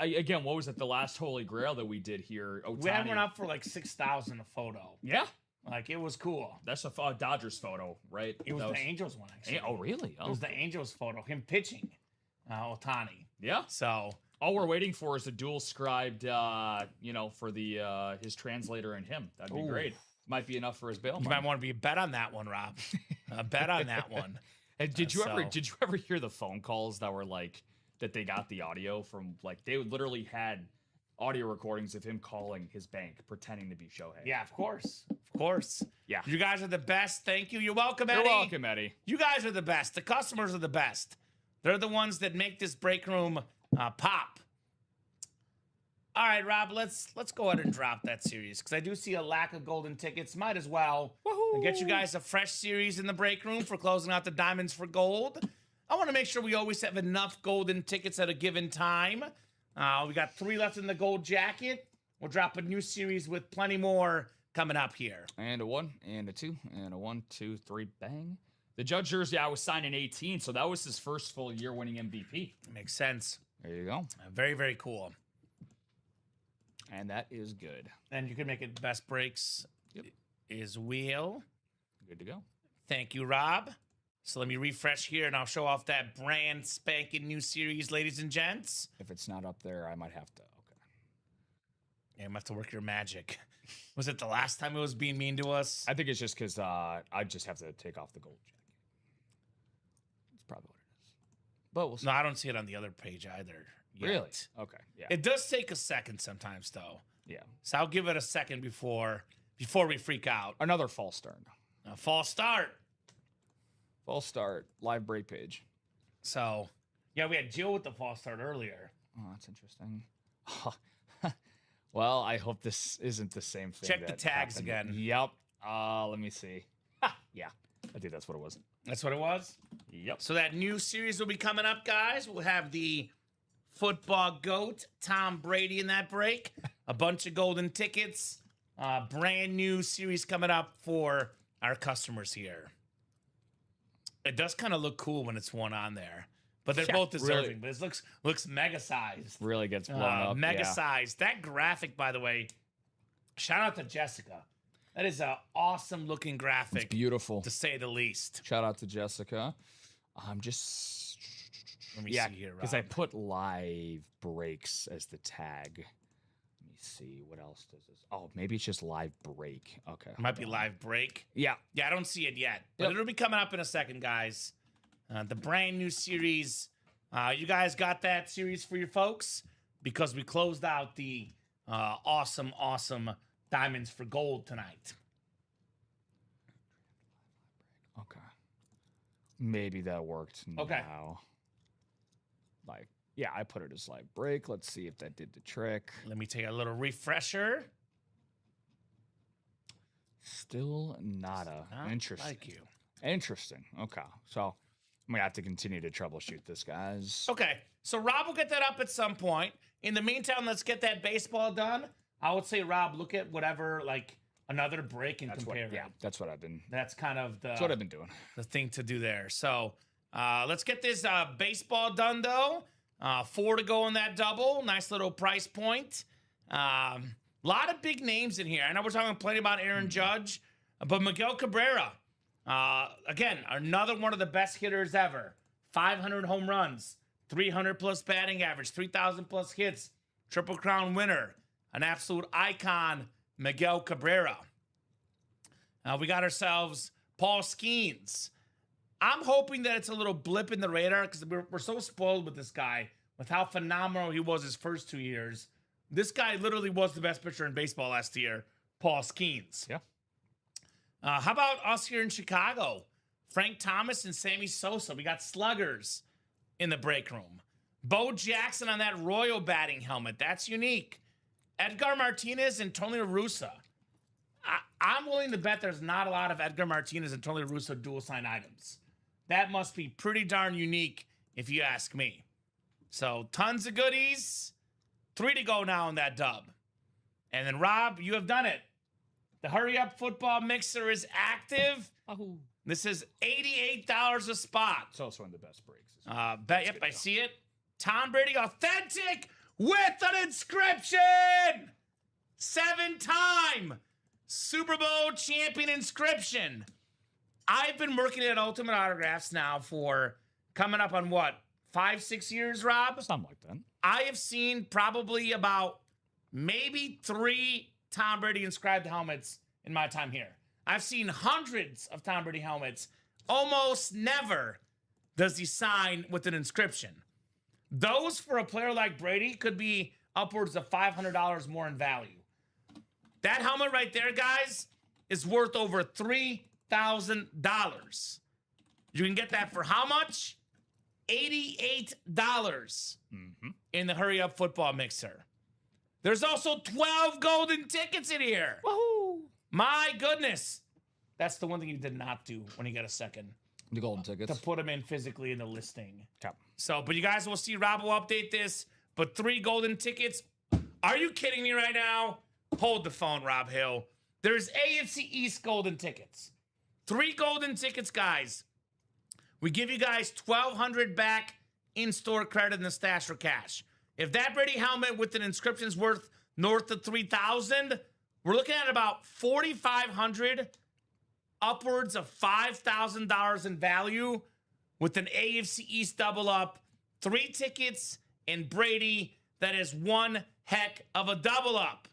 again, what was it? The last Holy Grail that we did here. Ohtani. We had one up for like 6,000 a photo. Yeah. Like, it was cool. That's a Dodgers photo, right? It was the Angels one, actually. Oh, really? Oh. It was the Angels photo, him pitching Ohtani. Yeah. So all we're waiting for is a dual scribed, for the his translator and him. That'd be great. Might be enough for his bail. You might want to be a bet on that one, Rob. A bet on that one. And did you ever hear the phone calls that were like that they got the audio from? Like they literally had audio recordings of him calling his bank pretending to be Shohei. Yeah, of course. Of course. Yeah. You guys are the best. Thank you. You're welcome, Eddie. You're welcome, Eddie. You guys are the best. The customers are the best. They're the ones that make this break room pop. All right, Rob, let's go ahead and drop that series because I do see a lack of golden tickets. Might as well get you guys a fresh series in the break room for closing out the Diamonds for Gold. I want to make sure we always have enough golden tickets at a given time. We got 3 left in the gold jacket. We'll drop a new series with plenty more coming up here. And a 1, and a 2, and a 1, 2, 3, bang. The Judge jersey I was signed in 18, so that was his first full year winning MVP. Makes sense. There you go. Very, very cool. And that is good. And you can make it best breaks is wheel. Good to go. Thank you, Rob. So let me refresh here, and I'll show off that brand spanking new series, ladies and gents. If it's not up there, I might have to. Okay. Yeah, I'm going to have to work your magic. Was it the last time it was being mean to us? I think it's just because I just have to take off the gold jacket. That's probably what it is. But we'll see. No, I don't see it on the other page either. Yet. Really? Okay. Yeah. It does take a second sometimes, though. Yeah. So I'll give it a second before we freak out. Another false start. A false start. False start. Live break page. So, yeah, we had Jill with the false start earlier. Oh, that's interesting. Well, I hope this isn't the same thing. Check the tags again. Yep. Let me see. Yeah. I think that's what it was. That's what it was? Yep. So that new series will be coming up, guys. We'll have the football GOAT, Tom Brady, in that break. A bunch of golden tickets. Brand new series coming up for our customers here. It does kind of look cool when it's one on there. But they're both deserving. Really, but it looks mega-sized. Really gets blown up. Mega-sized. That graphic, by the way, shout out to Jessica. That is an awesome-looking graphic. It's beautiful. To say the least. Shout out to Jessica. I'm just... Let me see here, Rob. Because I put live breaks as the tag. Let me see. What else does this? Oh, maybe it's just live break. Okay. It might be live break. Yeah. Yeah, I don't see it yet. But it'll be coming up in a second, guys. The brand new series. You guys got that series for your folks? Because we closed out the awesome Diamonds for Gold tonight. Okay. Maybe that worked okay. Now. Like, yeah, I put it as live break. Let's see if that did the trick. Let me take a little refresher. Still nada. Interesting. Like you. Interesting. Okay. So I'm going to have to continue to troubleshoot this, guys. Okay. So Rob will get that up at some point. In the meantime, let's get that baseball done. I would say, Rob, look at whatever, like, another break and compare it. Yeah, that's what I've been. That's kind of that's what I've been doing. The thing to do there. So let's get this baseball done, though. 4 to go in that double. Nice little price point. A lot of big names in here. I know we're talking plenty about Aaron Judge, but Miguel Cabrera, again, another one of the best hitters ever. 500 home runs, 300-plus batting average, 3,000-plus hits, Triple Crown winner, an absolute icon, Miguel Cabrera. We got ourselves Paul Skeens. I'm hoping that it's a little blip in the radar because we're so spoiled with this guy, with how phenomenal he was his first 2 years. This guy literally was the best pitcher in baseball last year, Paul Skeens. Yeah. How about us here in Chicago? Frank Thomas and Sammy Sosa. We got sluggers in the break room. Bo Jackson on that Royal batting helmet. That's unique. Edgar Martinez and Tony La Russa. I'm willing to bet there's not a lot of Edgar Martinez and Tony La Russa dual sign items. that must be pretty darn unique if you ask me. So tons of goodies. 3 to go now in that dub. And then Rob, you have done it. The Hurry Up Football Mixer is active. Oh. This is $88 a spot. It's also one of the best breaks. Yep, I see it. Tom Brady authentic with an inscription. 7-time Super Bowl champion inscription. I've been working at Ultimate Autographs now for coming up on what, 5-6 years, Rob? Something like that. I have seen probably about maybe 3 Tom Brady inscribed helmets in my time here. I've seen hundreds of Tom Brady helmets. Almost never does he sign with an inscription. Those for a player like Brady could be upwards of $500 more in value. That helmet right there, guys, is worth over $3,000. You can get that for how much? $88 in the Hurry Up Football Mixer. There's also 12 golden tickets in here. Woohoo! My goodness. That's the one thing you did not do when you got a second. The golden tickets. To put them in physically in the listing. Okay. So, but you guys will see Rob will update this. But 3 golden tickets. Are you kidding me right now? Hold the phone, Rob Hill. There's AFC East golden tickets. 3 golden tickets, guys. We give you guys $1,200 back in-store credit in the stash for cash. If that Brady helmet with an inscription is worth north of $3,000, we're looking at about $4,500, upwards of $5,000 in value with an AFC East double up, 3 tickets, and Brady. That is one heck of a double up.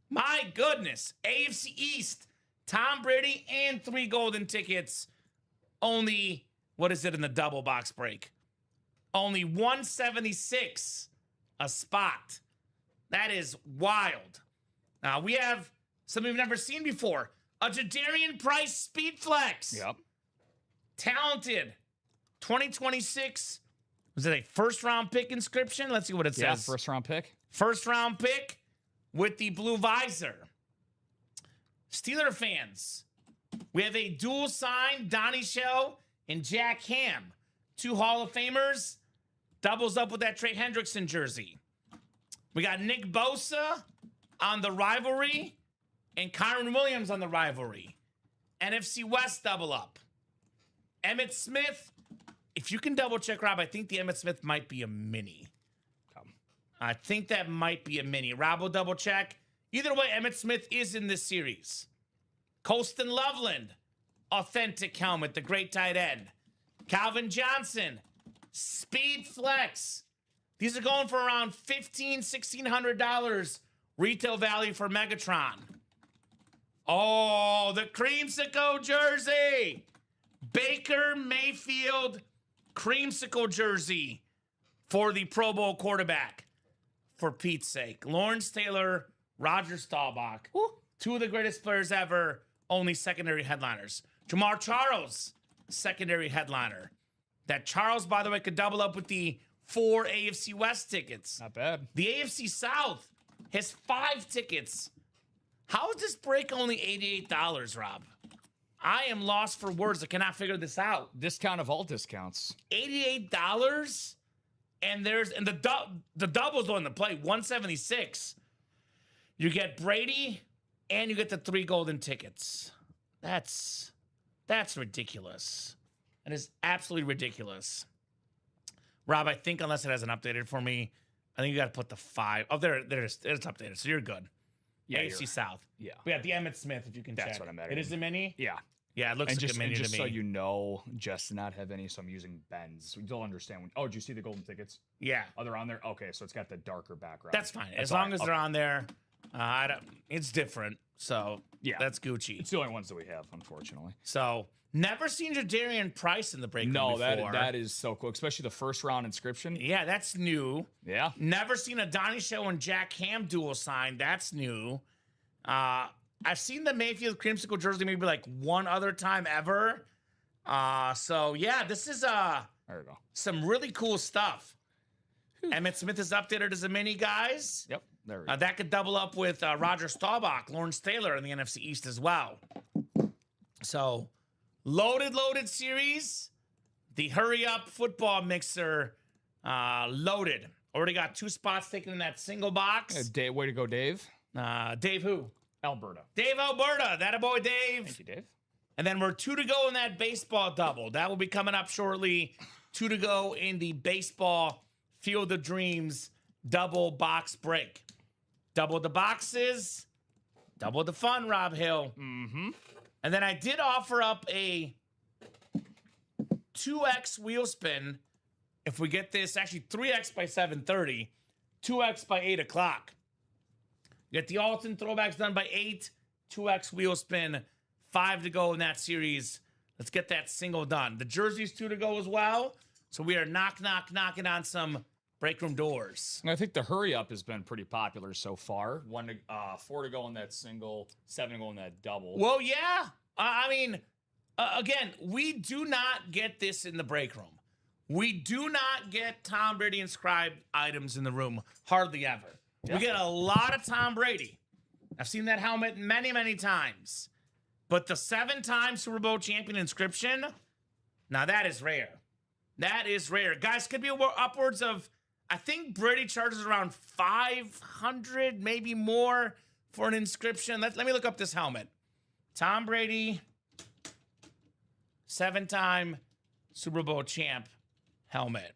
My goodness. AFC East, Tom Brady, and 3 golden tickets. Only, what is it in the double box break? Only $176 a spot. That is wild. Now, we have something we've never seen before. A Jadarian Price Speed Flex. Yep. Talented. 2026. Was it a first-round pick inscription? Let's see what it says. Yeah, first-round pick. First-round pick with the blue visor. Steeler fans, we have a dual sign, Donnie Shell and Jack Ham. 2 Hall of Famers. Doubles up with that Trey Hendrickson jersey. We got Nick Bosa on the rivalry and Kyron Williams on the rivalry. NFC West double up. Emmitt Smith. If you can double check, Rob, I think the Emmitt Smith might be a mini. I think that might be a mini. Rob will double check. Either way, Emmitt Smith is in this series. Colston Loveland, authentic helmet, the great tight end. Calvin Johnson, Speed Flex. These are going for around $1,500, $1,600 retail value for Megatron. Oh, the Creamsicle jersey. Baker Mayfield Creamsicle jersey for the Pro Bowl quarterback. For Pete's sake. Lawrence Taylor, Roger Staubach. Ooh. 2 of the greatest players ever, only secondary headliners. Jamar Charles, secondary headliner. That Charles, by the way, could double up with the 4 AFC West tickets. Not bad. The AFC South has 5 tickets. How is this break only $88, Rob? I am lost for words. I cannot figure this out. Discount of all discounts. $88? And the doubles on the play, 176. You get Brady and you get the 3 golden tickets. That's ridiculous. That is absolutely ridiculous. Rob, I think unless it hasn't updated for me, I think you got to put the 5. Oh, there it is. It's updated, so you're good. Yeah, AFC South. Yeah. We got the Emmitt Smith, if you can check. That's what I'm at. It is a mini? Yeah. Yeah, it looks like a mini to me. Just so you know, just to not have any, so I'm using Ben's. We don't understand. Oh, did you see the golden tickets? Yeah. Oh, they're on there? Okay, so it's got the darker background. That's fine. As long as they're on there, it's different. So, yeah, that's Gucci. It's the only ones that we have, unfortunately. So, never seen Jadarian Price in the break room before. That is so cool, especially the first round inscription. Yeah, that's new. Yeah. Never seen a Donnie Shell and Jack Ham dual sign. That's new. I've seen the Mayfield Creamsicle jersey maybe like one other time ever. So, yeah, this is there we go. Some really cool stuff. Emmitt Smith is updated as a mini, guys. Yep, there we go. That could double up with Roger Staubach, Lawrence Taylor in the NFC East as well. So, loaded series. The Hurry Up Football Mixer loaded. Already got 2 spots taken in that single box. Dave, way to go, Dave. Dave who? Alberta. Dave Alberta. That a boy, Dave. Thank you, Dave. And then we're 2 to go in that baseball double. That will be coming up shortly. 2 to go in the baseball Field of Dreams double box break. Double the boxes, double the fun, Rob Hill. Mm-hmm. And then I did offer up a 2x wheel spin. If we get this, actually 3x by 7:30, 2x by 8 o'clock. Get the Alton throwbacks done by 8, 2x wheel spin, 5 to go in that series. Let's get that single done. The jerseys 2 to go as well. So we are knocking on some break room doors. I think the hurry up has been pretty popular so far. 4 to go in that single, 7 to go in that double. Well, yeah. Again, we do not get this in the break room. We do not get Tom Brady inscribed items in the room, hardly ever. Yeah. We get a lot of Tom Brady. I've seen that helmet many, many times. But the 7-time Super Bowl champion inscription, now that is rare. That is rare. Guys, could be upwards of, I think Brady charges around 500, maybe more for an inscription. Let me look up this helmet. Tom Brady, 7-time Super Bowl champ helmet.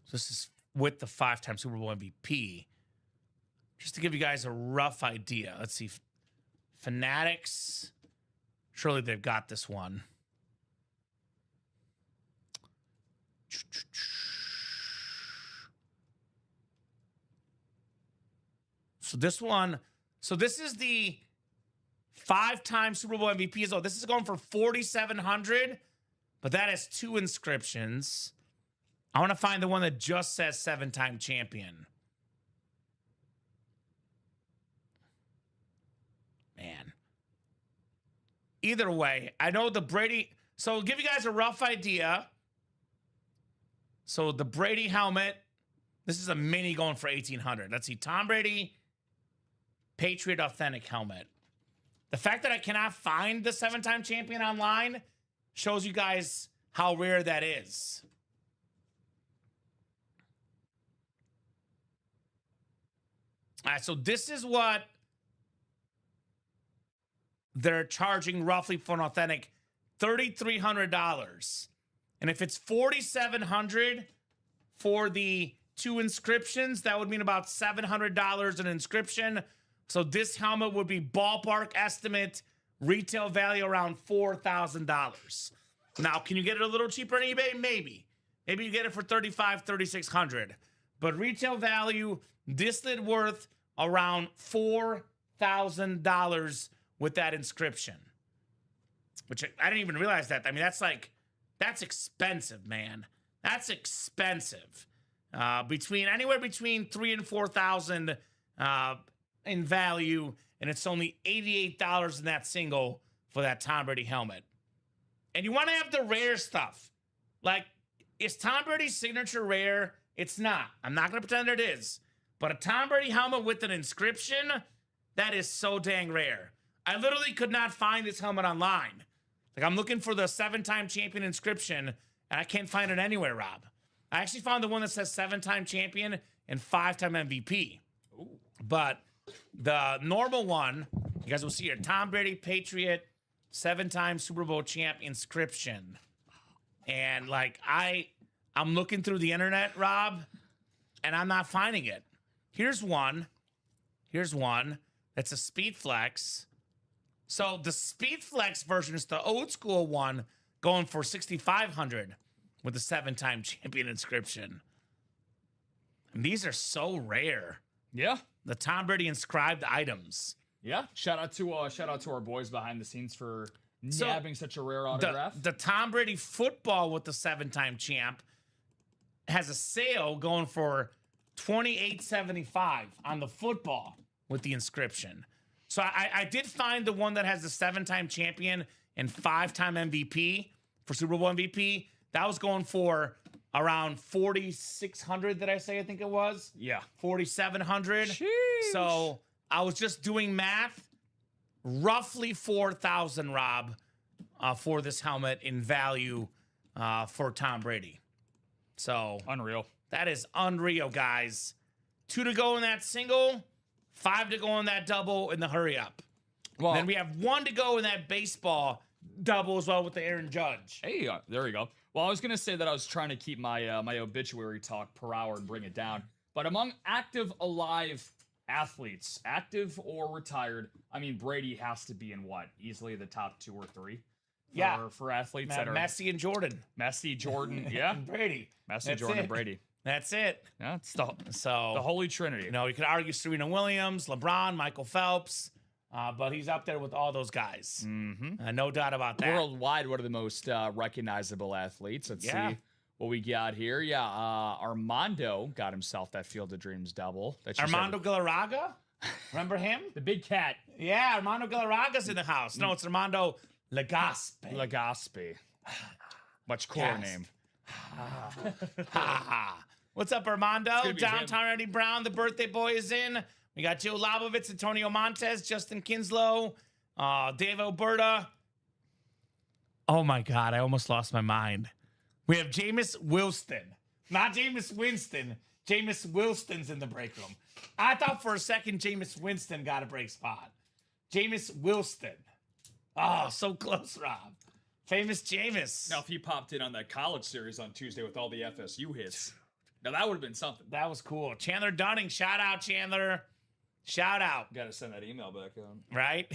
So this is with the 5-time Super Bowl MVP. Just to give you guys a rough idea. Let's see. Fanatics. Surely they've got this one. So this one. So this is the 5-time Super Bowl MVP. So this is going for $4,700. But that has 2 inscriptions. I want to find the one that just says 7-time champion. Man. Either way, I know the Brady. So I'll give you guys a rough idea. So the Brady helmet. This is a mini going for $1,800. Let's see. Tom Brady Patriot Authentic helmet. The fact that I cannot find the 7-time champion online shows you guys how rare that is. All right, so this is what they're charging roughly for an authentic, $3,300. And if it's $4,700 for the 2 inscriptions, that would mean about $700 an inscription. So this helmet would be ballpark estimate, retail value around $4,000. Now, can you get it a little cheaper on eBay? Maybe. Maybe you get it for $3,500, $3,600. But retail value, this is worth around $4,000 with that inscription. Which I didn't even realize that. I mean, that's expensive, man. That's expensive. Anywhere between $3,000 and $4,000 in value, and it's only $88 in that single for that Tom Brady helmet. And you want to have the rare stuff. Like, is Tom Brady's signature rare? It's not. I'm not going to pretend it is. But a Tom Brady helmet with an inscription, that is so dang rare. I literally could not find this helmet online. Like, I'm looking for the 7-time champion inscription, and I can't find it anywhere, Rob. I actually found the one that says 7-time champion and 5-time MVP. Ooh. But the normal one, you guys will see here, Tom Brady Patriot 7-time Super Bowl champ inscription. And like, I'm looking through the internet, Rob, and I'm not finding it. Here's one. Here's one. That's a Speed Flex. So the Speed Flex version is the old school one, going for $6,500 with the 7-time champion inscription. And these are so rare. Yeah. The Tom Brady inscribed items. Yeah. Shout out to our boys behind the scenes for nabbing such a rare autograph. The Tom Brady football with the 7-time champ has a sale going for $28.75 on the football with the inscription. So I did find the one that has the 7-time champion and 5-time MVP for Super Bowl MVP. That was going for around 4,600. Did I say? I think it was Yeah. 4,700. Sheesh. So I was just doing math. Roughly 4,000, Rob, for this helmet in value for Tom Brady. So Unreal. that is unreal, guys. 2 to go in that single, 5 to go in that double in the hurry up. Well, Then we have 1 to go in that baseball double as well with the Aaron Judge. hey, there we go. Well, I was going to say that I was trying to keep my my obituary talk per hour and bring it down. But among active, alive athletes, active or retired, I mean, Brady has to be in what? Easily the top 2 or 3 for athletes that are Messi and Jordan. Messi, Jordan, yeah. And Brady. Messi, That's Jordan, it. and Brady. That's it. Yeah, it's the So Holy Trinity. you know, you could argue Serena Williams, LeBron, Michael Phelps, but he's up there with all those guys. Mm-hmm. No doubt about that. Worldwide, one of the most recognizable athletes. Let's see what we got here. Yeah, Armando got himself that Field of Dreams double. Armando Galarraga? Remember him? The big cat. Yeah, Armando Galarraga's in the house. No, it's Armando Legaspi. Legaspi. Much cooler Yes. name. What's up, Armando? gonna be Downtown Eddie Brown, the birthday boy is in. We got Joe Labovitz, Antonio Montez, Justin Kinslow, Dave Alberta. Oh my God, I almost lost my mind. We have Jameis Wilston. Not Jameis Winston. Jameis Wilston's in the break room. I thought for a second Jameis Winston got a break spot. Jameis Wilston. Oh, so close, Rob. Famous Jameis. Now, if he popped in on that college series on Tuesday with all the FSU hits, now that would have been something. That was cool. Chandler Dunning. Shout out, Chandler. Shout out. Got to send that email back on. Right?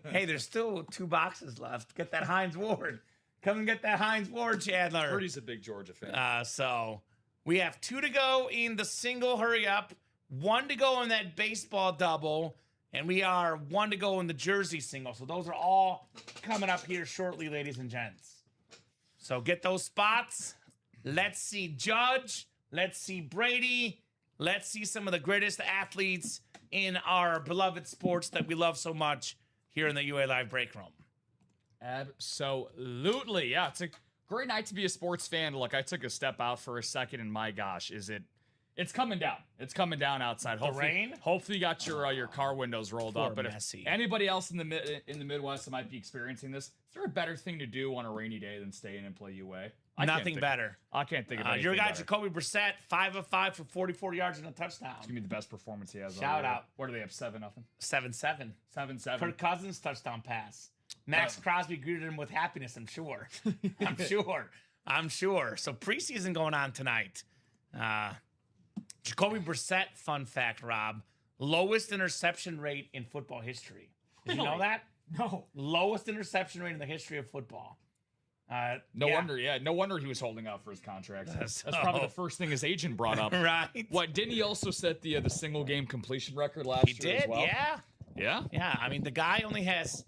Hey, there's still 2 boxes left. Get that Heinz Ward. Come and get that Heinz Ward, Chandler. Purdy's a big Georgia fan. So we have 2 to go in the single hurry up, 1 to go in that baseball double, and we are 1 to go in the jersey single. So those are all coming up here shortly, ladies and gents. So get those spots. Let's see Judge. Let's see Brady. Let's see some of the greatest athletes in our beloved sports that we love so much here in the UA Live break room. Absolutely. Yeah, it's a great night to be a sports fan. Look, I took a step out for a second, and my gosh, it's coming down. It's coming down outside. Hopefully, rain? Hopefully you got your car windows rolled up. But Messi. if anybody else in the Midwest that might be experiencing this, is there a better thing to do on a rainy day than stay in and play UA? Nothing better. I can't think of anything Your guy, better. Jacoby Brissett, 5 of 5 for 44 yards and a touchdown. It's gonna be the best performance he has. Shout all year. out. What do they have? 7-0. 7-7. 7-7. Kirk Cousins touchdown pass. Max Crosby greeted him with happiness, I'm sure. I'm sure. So preseason going on tonight. Jacoby Brissett, fun fact, Rob, lowest interception rate in football history. Did you know that? No. Lowest interception rate in the history of football. No wonder he was holding out for his contract. That's probably the first thing his agent brought up. Right. What, didn't he also set the single game completion record last year He did, as well? yeah. Yeah? Yeah, I mean, the guy only has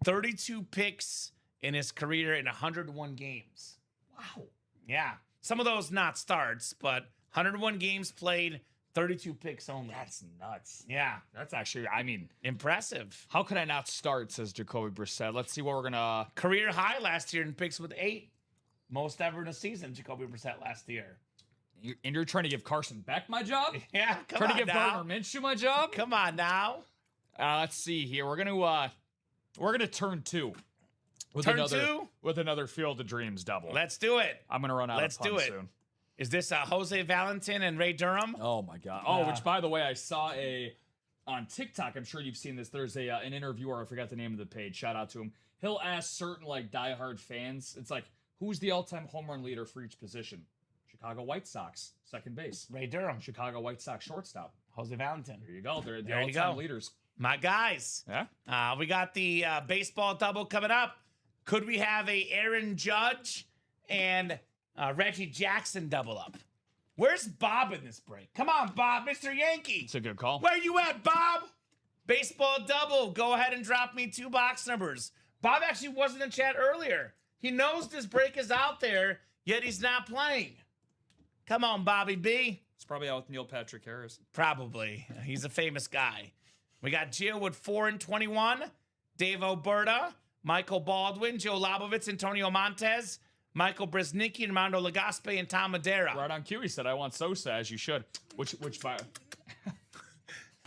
32 picks in his career in 101 games. Wow. Yeah. Some of those not starts, but 101 games played, 32 picks only. That's nuts. Yeah. That's actually, I mean, Impressive. how could I not start, says Jacoby Brissett. Let's see what we're going to... Career high last year in picks with 8. Most ever in a season, Jacoby Brissett last year. And you're trying to give Carson Beck my job? Yeah, come Trying on to give now. Gardner Minshew my job? Come on now. Let's see here. We're gonna turn 2 with Turn 2? with another Field of Dreams double. Let's do it. I'm gonna run out Let's of puns do it. soon. Is this Jose Valentin and Ray Durham? Oh my god. Oh, which by the way, I saw on TikTok. I'm sure you've seen this. There's an interviewer. I forgot the name of the page. Shout out to him. He'll ask certain like diehard fans. It's like, who's the all-time home run leader for each position? Chicago White Sox, second base. Ray Durham. Chicago White Sox, shortstop. Jose Valentin. There you go. They're the There you all-time go. leaders. My guys. Yeah. We got the baseball double coming up. Could we have a Aaron Judge and Reggie Jackson double up? Where's Bob in this break? Come on, Bob, Mr. Yankee. It's a good call. Where you at, Bob? Baseball double. Go ahead and drop me 2 box numbers. Bob actually wasn't in chat earlier. He knows this break is out there, yet he's not playing. Come on, Bobby B. It's probably out with Neil Patrick Harris. Probably. He's a famous guy. We got Gio with 4 and 21. Dave Oberta, Michael Baldwin, Joe Labovitz, Antonio Montez, Michael Bresnicki, Armando Legaspi, and Tom Madera. Right on cue, he said, I want Sosa, as you should. Which by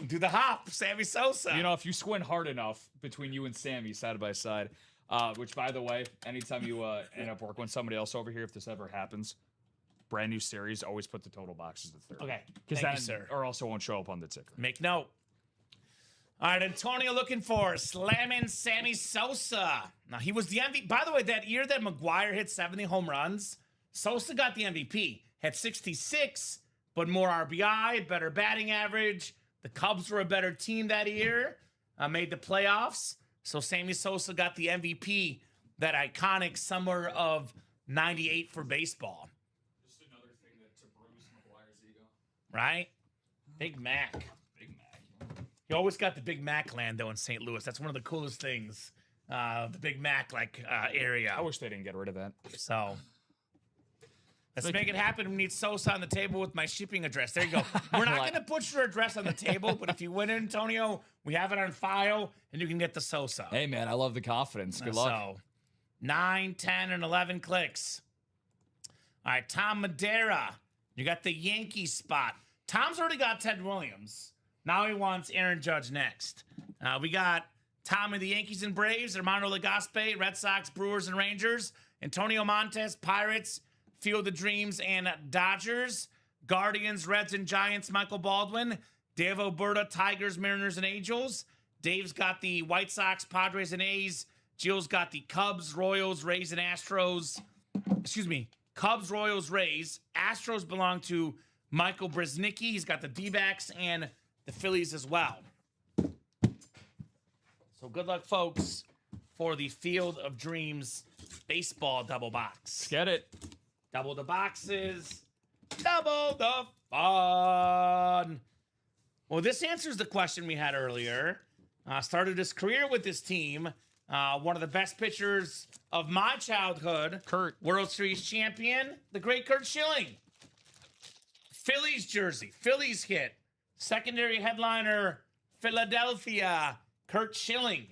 Do the hop, Sammy Sosa. you know, if you squint hard enough between you and Sammy side by side, which, by the way, anytime you end up working with somebody else over here, if this ever happens, brand new series, always put the total boxes at third. Okay, Because thank then, you, sir. or else it won't show up on the ticker. Make note. All right, Antonio looking for slamming Sammy Sosa. Now, he was the MVP. By the way, that year that McGuire hit 70 home runs, Sosa got the MVP. Had 66, but more RBI, better batting average. The Cubs were a better team that year, made the playoffs. So Sammy Sosa got the MVP that iconic summer of 98 for baseball. Just another thing to bruise McGuire's ego. Right? Big Mac. Big Mac. You always got the Big Mac land, though, in St. Louis. That's one of the coolest things, the Big Mac, area. I wish they didn't get rid of that. So let's make it happen. We need Sosa on the table with my shipping address. There you go. We're not going to put your address on the table, but if you win, Antonio, we have it on file, and you can get the Sosa. Hey, man, I love the confidence. Good luck. So 9, 10, and 11 clicks. All right, Tom Madera. You got the Yankee spot. Tom's already got Ted Williams. Now he wants Aaron Judge next. We got Tom of the Yankees and Braves, Armando Legaspi, Red Sox, Brewers, and Rangers, Antonio Montes, Pirates, Field of Dreams, and Dodgers, Guardians, Reds, and Giants, Michael Baldwin, Dave Oberta, Tigers, Mariners, and Angels. Dave's got the White Sox, Padres, and A's. Jill's got the Cubs, Royals, Rays, and Astros. Excuse me, Cubs, Royals, Rays. Astros belong to Michael Bresnicki. He's got the D-backs and the Phillies as well. So good luck, folks, for the Field of Dreams baseball double box. Let's get it. Double the boxes, double the fun. Well, this answers the question we had earlier. Started his career with this team. One of the best pitchers of my childhood. Kurt. World Series champion, the great Kurt Schilling. Phillies jersey, Phillies hit. Secondary headliner, Philadelphia, Kurt Schilling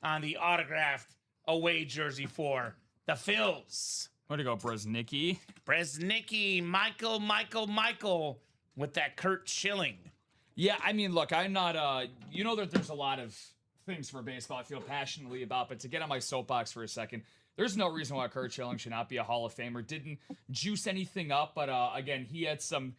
on the autographed away jersey for the Phils. Way to go, Bresnicki. Bresnicki, Michael with that Kurt Schilling. Yeah, I mean, look, I'm not, you know that there's a lot of things for baseball I feel passionately about, but to get on my soapbox for a second, there's no reason why Kurt Schilling should not be a Hall of Famer. Didn't juice anything up, but again, he had some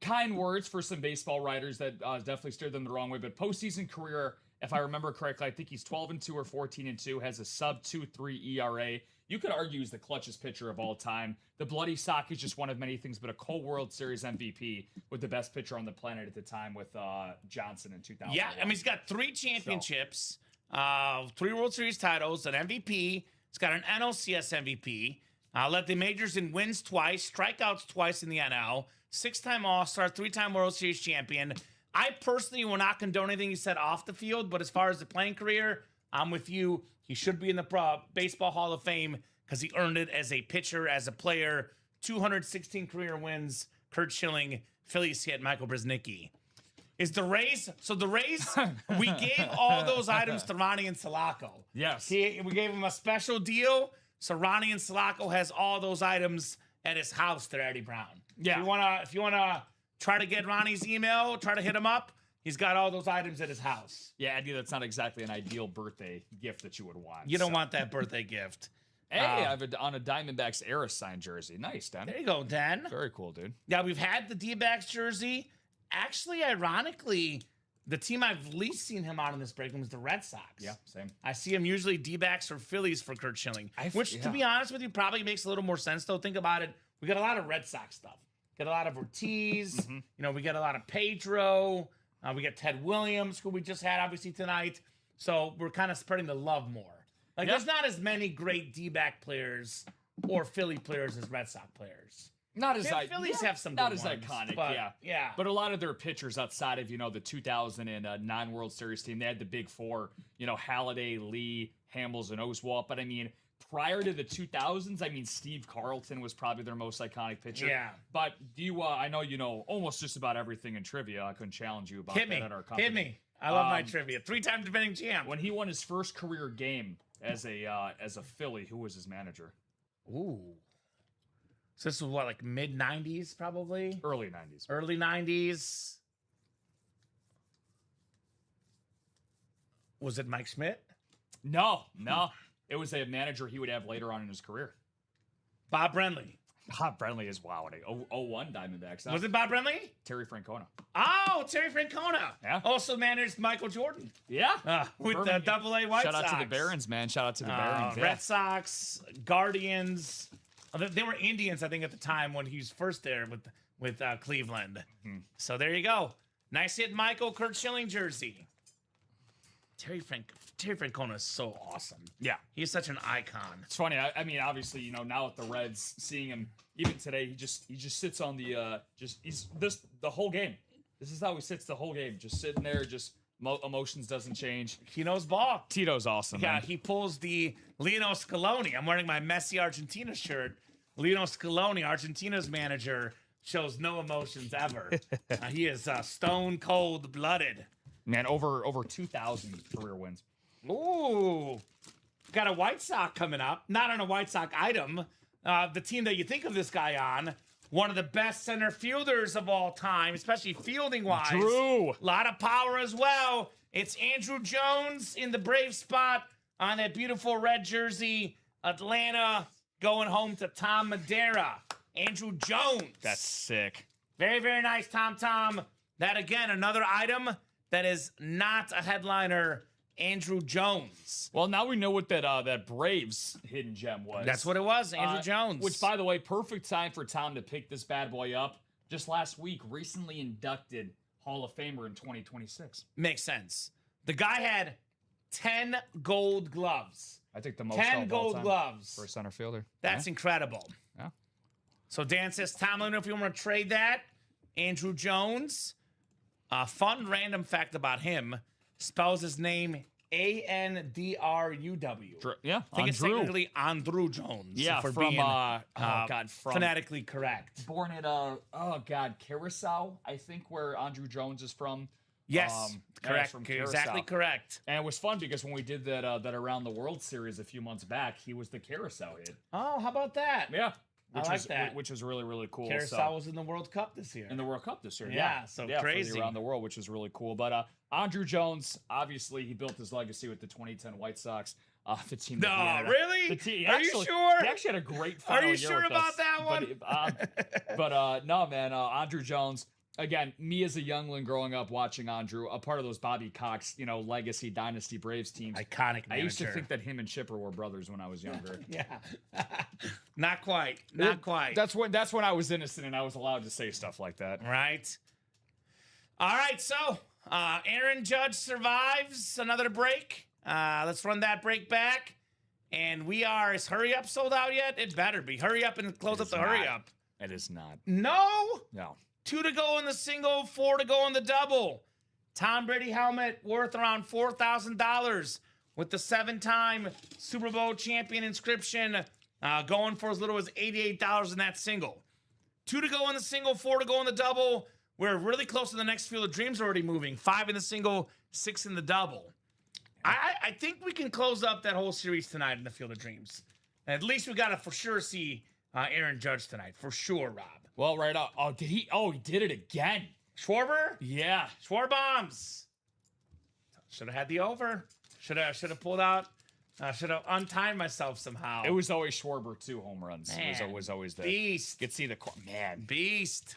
kind words for some baseball writers that definitely steered them the wrong way. But postseason career, if I remember correctly, I think he's 12-2 or 14-2, has a sub 2.3 ERA. You could argue he's the clutchest pitcher of all time. The bloody sock is just one of many things, but a co-World Series MVP with the best pitcher on the planet at the time with Johnson in 2000. Yeah, I mean, he's got 3 championships, 3 World Series titles, an MVP. He's got an NLCS MVP. Led the majors in wins twice, strikeouts twice in the NL, 6-time All-Star, 3-time World Series champion. I personally will not condone anything he said off the field, but as far as the playing career, I'm with you. He should be in the Baseball Hall of Fame because he earned it as a pitcher, as a player. 216 career wins. Kurt Schilling, Phillies hit Michael Bresnicki. Is the Rays? So the Rays, we gave all those items to Ronnie and Sulaco. Yes. We gave him a special deal. So Ronnie and Sulaco has all those items at his house there, Eddie Brown. Yeah. If you wanna try to get Ronnie's email, try to hit him up. He's got all those items at his house. Yeah, Eddie, that's not exactly an ideal birthday gift that you would want. You don't want that birthday gift. Hey, I have on a Diamondbacks era signed jersey. Nice, Dan. There you go, Dan. Very cool, dude. Yeah, we've had the D-backs jersey. Actually, ironically, the team I've least seen him on in this break room is the Red Sox. Yeah, same. I see him usually D-backs or Phillies for Kurt Schilling, which, yeah. to be honest with you, probably makes a little more sense, though. Think about it. We got a lot of Red Sox stuff. Got a lot of Ortiz. Mm-hmm. You know, we got a lot of Pedro. We got Ted Williams, who we just had, obviously, tonight. So we're kind of spreading the love more. Like, there's not as many great D-back players or Philly players as Red Sox players. Not as Phillies have some not good as ones, iconic, but, yeah. But a lot of their pitchers outside of, the 2009 World Series team, they had the big four, Halladay, Lee, Hamels, and Oswalt. But I mean, prior to the 2000s, I mean, Steve Carlton was probably their most iconic pitcher. Yeah. But do you, I know you know almost just about everything in trivia. I couldn't challenge you about that at our company. Hit me. I love my trivia. 3-time defending champ. When he won his first career game as a Philly, who was his manager? Ooh. So this was what, like mid 90s, probably? Early 90s. Early 90s. Was it Mike Schmidt? No. It was a manager he would have later on in his career. Bob Brenly. Bob Brenly is wow. 01 Diamondbacks. Huh? Was it Bob Brenly? Terry Francona. Oh, Terry Francona. Yeah. Also managed Michael Jordan. Yeah. With the Double-A White Sox. Shout out to the Barons, man. Shout out to the Barons. Yeah. Red Sox, Guardians. They were Indians, I think, at the time when he was first there with Cleveland. Mm-hmm. So there you go. Nice hit, Michael. Kurt Schilling jersey. Terry Francona is so awesome. Yeah. He's such an icon. It's funny. I mean, obviously, you know, now with the Reds, seeing him even today, he just sits on the the whole game. This is how he sits the whole game, just sitting there, just emotions doesn't change. He knows ball. Tito's awesome. Yeah, Man. he pulls the Lionel Scaloni. I'm wearing my Messi Argentina shirt. Lionel Scaloni, Argentina's manager, shows no emotions ever. He is stone cold blooded. Man, over 2,000 career wins. Ooh, got a White Sox coming up. Not on a White Sox item. The team that you think of this guy on, one of the best center fielders of all time, especially fielding wise. Drew. A lot of power as well. It's Andrew Jones in the Brave spot on that beautiful red jersey. Atlanta going home to Tom Madeira. Andrew Jones. That's sick. Very, very nice, Tom. That, again, another item that is not a headliner, Andrew Jones. Well, now we know what that Braves hidden gem was. That's what it was, Andrew Jones. Which, by the way, perfect time for Tom to pick this bad boy up. Just last week, recently inducted Hall of Famer in 2026. Makes sense. The guy had 10 gold gloves. I think the most 10 of all gold time gloves. for a center fielder. That's incredible. Yeah. So Dan says, Tom, let me know if you want to trade that. Andrew Jones. Fun random fact about him. Spells his name Andruw. Yeah, I think it's technically Andrew Jones. Yeah, for from being, from phonetically correct. born at Curacao, I think, where Andrew Jones is from. Yes, correct. from Exactly Curacao. correct. And it was fun because when we did that Around the World series a few months back, he was the Curacao hit. Oh, how about that? Yeah, I like that. Which was really, really cool. Curacao was in the World Cup this year. In the World Cup this year. Yeah, so for crazy. the Around the World, which is really cool. But Andrew Jones, obviously, he built his legacy with the 2010 White Sox. The team. No, that he had, really? The team, Are you sure? He actually had a great Are final you year sure with about us. that one? But no, man. Andrew Jones. Again, me as a youngling growing up watching Andrew, a part of those Bobby Cox, legacy dynasty Braves teams. Iconic manager. I used to think that him and Chipper were brothers when I was younger. Yeah. Not quite. Not quite. That's when I was innocent and I was allowed to say stuff like that. Right. All right, so Aaron Judge survives another break. Let's run that break back. And is Hurry Up sold out yet? It better be. Hurry up and close up the Hurry Up. It is not. No? No. 2 to go in the single, 4 to go in the double. Tom Brady helmet worth around $4,000 with the 7-time Super Bowl champion inscription going for as little as $88 in that single. 2 to go in the single, 4 to go in the double. We're really close to the next Field of Dreams already moving. 5 in the single, 6 in the double. I think we can close up that whole series tonight in the Field of Dreams. At least we got to for sure see Aaron Judge tonight. For sure, Rob. Well, right up. Oh, did he? Oh, he did it again. Schwarber? Yeah. Schwarbombs. Should have had the over. Should have pulled out. Should have untimed myself somehow. It was always Schwarber, 2 home runs. Man, It was always there. Beast. You could see man. Beast.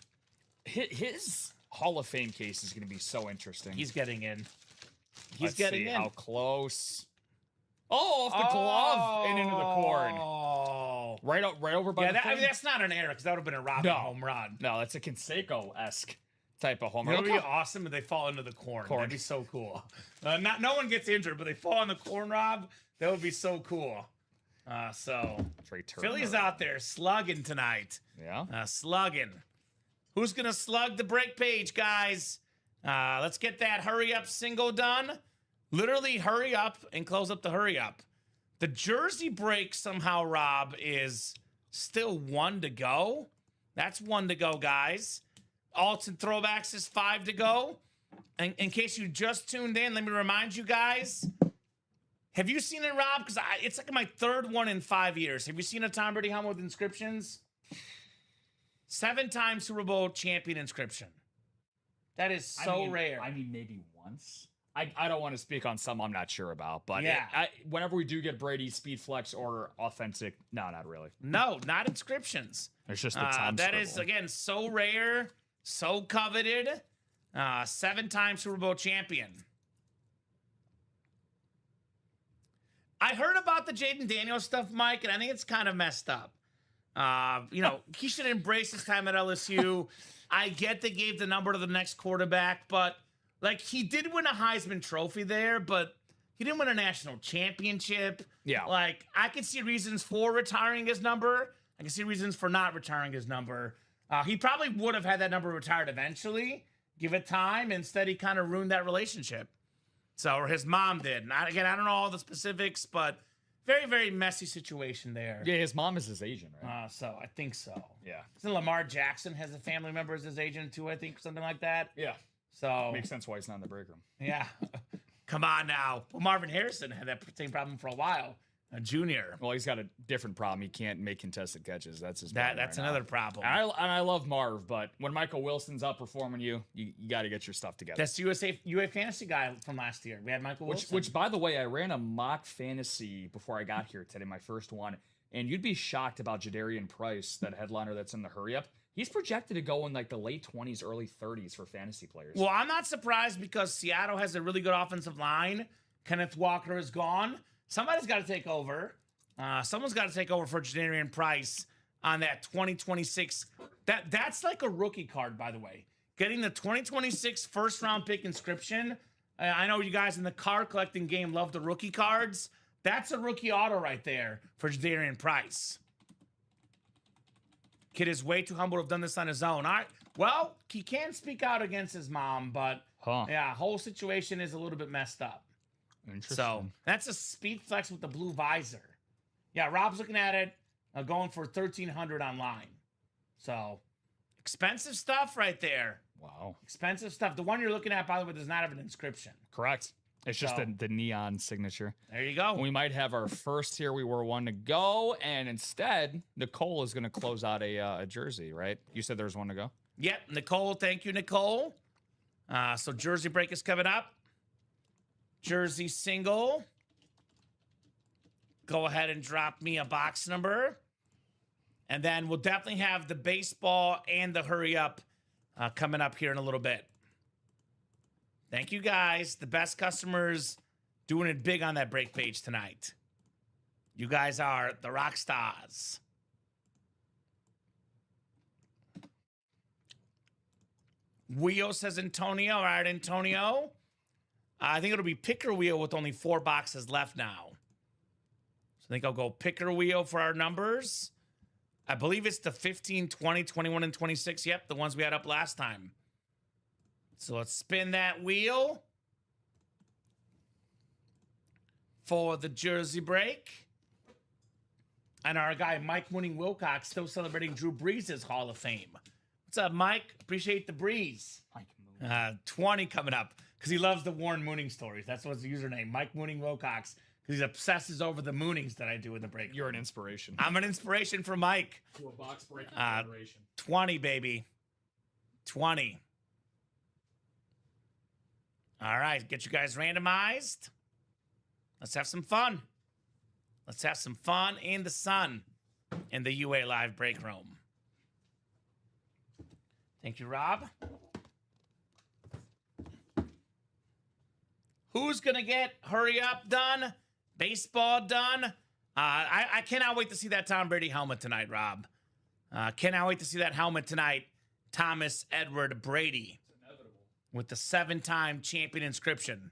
His Hall of Fame case is going to be so interesting. He's getting in. Let's see how close. Oh, off the glove and into the corn. Oh. Right over by the thing. that's not an error because that would have been a Robin home run. No, that's a Canseco-esque type of home It run. would be awesome if they fall into the corn. That'd be so cool. No one gets injured, but they fall in the corn, Rob. That would be so cool. Philly's out there slugging tonight. Yeah. Slugging. Who's going to slug the break page, guys? Let's get that hurry up single done. Literally hurry up and close up the hurry up. The jersey break somehow, Rob, is still 1 to go. That's 1 to go, guys. Alts and throwbacks is 5 to go. And in case you just tuned in, let me remind you guys. Have you seen it, Rob? Because it's like my 3rd one in 5 years. Have you seen a Tom Brady helmet with inscriptions? 7-time Super Bowl champion inscription. That is so rare. I mean, maybe once. I don't want to speak on some I'm not sure about, but Yeah. whenever we do get Brady speed flex or authentic, no, not really. No, not inscriptions. It's just the Tom that scribble. is, again, so rare, so coveted. 7-time Super Bowl champion. I heard about the Jaden Daniels stuff, Mike, and I think it's kind of messed up. He should embrace his time at LSU. I get they gave the number to the next quarterback, but like he did win a Heisman Trophy there, but he didn't win a national championship. Yeah. Like I could see reasons for retiring his number. I can see reasons for not retiring his number. He probably would have had that number retired eventually. Give it time. Instead, he kind of ruined that relationship. So, or his mom did. And I don't know all the specifics, but very, very messy situation there. Yeah, his mom is his agent, right? So I think so. Yeah. Isn't Lamar Jackson has a family member as his agent too? I think something like that. Yeah. So Makes sense why he's not in the break room. yeah. Come on now. Well, Marvin Harrison had that same problem for a while. A junior. Well, he's got a different problem. He can't make contested catches. That's his. That's another problem. And I love Marv, but when Michael Wilson's outperforming you got to get your stuff together. That's the UA fantasy guy from last year. We had Michael Wilson. Which, by the way, I ran a mock fantasy before I got here today, my first one, and you'd be shocked about Jadarian Price, that headliner that's in the hurry up. He's projected to go in like the late 20s, early 30s for fantasy players. Well, I'm not surprised because Seattle has a really good offensive line. Kenneth Walker is gone. Somebody's got to take over. Someone's got to take over for Jadarian Price on that 2026. That's like a rookie card, by the way. Getting the 2026 first round pick inscription. I know you guys in the card collecting game love the rookie cards. That's a rookie auto right there for Jadarian Price. Kid is way too humble to have done this on his own. All right. Well, he can speak out against his mom, but yeah, whole situation is a little bit messed up. Interesting. So that's a speed flex with the blue visor. Yeah, Rob's looking at it, going for 1,300 online. So expensive stuff right there. Wow. Expensive stuff. The one you're looking at, by the way, does not have an inscription. Correct. It's just the neon signature. There you go. We might have our first here. We were one to go, and instead, Nicole is going to close out a jersey, right? You said there was one to go? Yep, Nicole. Thank you, Nicole. So jersey break is coming up. Jersey single. Go ahead and drop me a box number. And then we'll definitely have the baseball and the hurry up coming up here in a little bit. Thank you, guys. The best customers doing it big on that break page tonight. You guys are the rock stars. Wheel says Antonio. All right, Antonio. I think it'll be picker wheel with only 4 boxes left now. So I think I'll go picker wheel for our numbers. I believe it's the 15, 20, 21, and 26. Yep, the ones we had up last time. So let's spin that wheel for the jersey break. And our guy, Mike Mooning Wilcox, still celebrating Drew Brees' Hall of Fame. What's up, Mike? Appreciate the breeze. 20 coming up because he loves the Warren Mooning stories. That's what's the username, Mike Mooning Wilcox, because he obsesses over the moonings that I do in the break. You're an inspiration. I'm an inspiration for Mike. To a box breaking generation. 20, baby. 20. All right, get you guys randomized. Let's have some fun. Let's have some fun in the sun in the UA Live break room. Thank you, Rob. Who's going to get hurry up done? Baseball done? I cannot wait to see that Tom Brady helmet tonight, Rob. Cannot wait to see that helmet tonight. Thomas Edward Brady. With the 7-time champion inscription.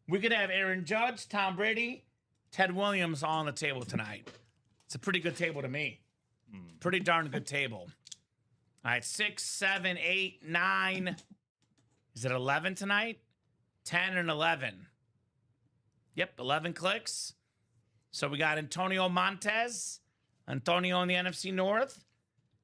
We could have Aaron Judge, Tom Brady, Ted Williams all on the table tonight. It's a pretty good table to me. Pretty darn good table. All right, 6, 7, 8, 9. Is it 11 tonight? 10 and 11. Yep, 11 clicks. So we got Antonio Montez. Antonio in the NFC North.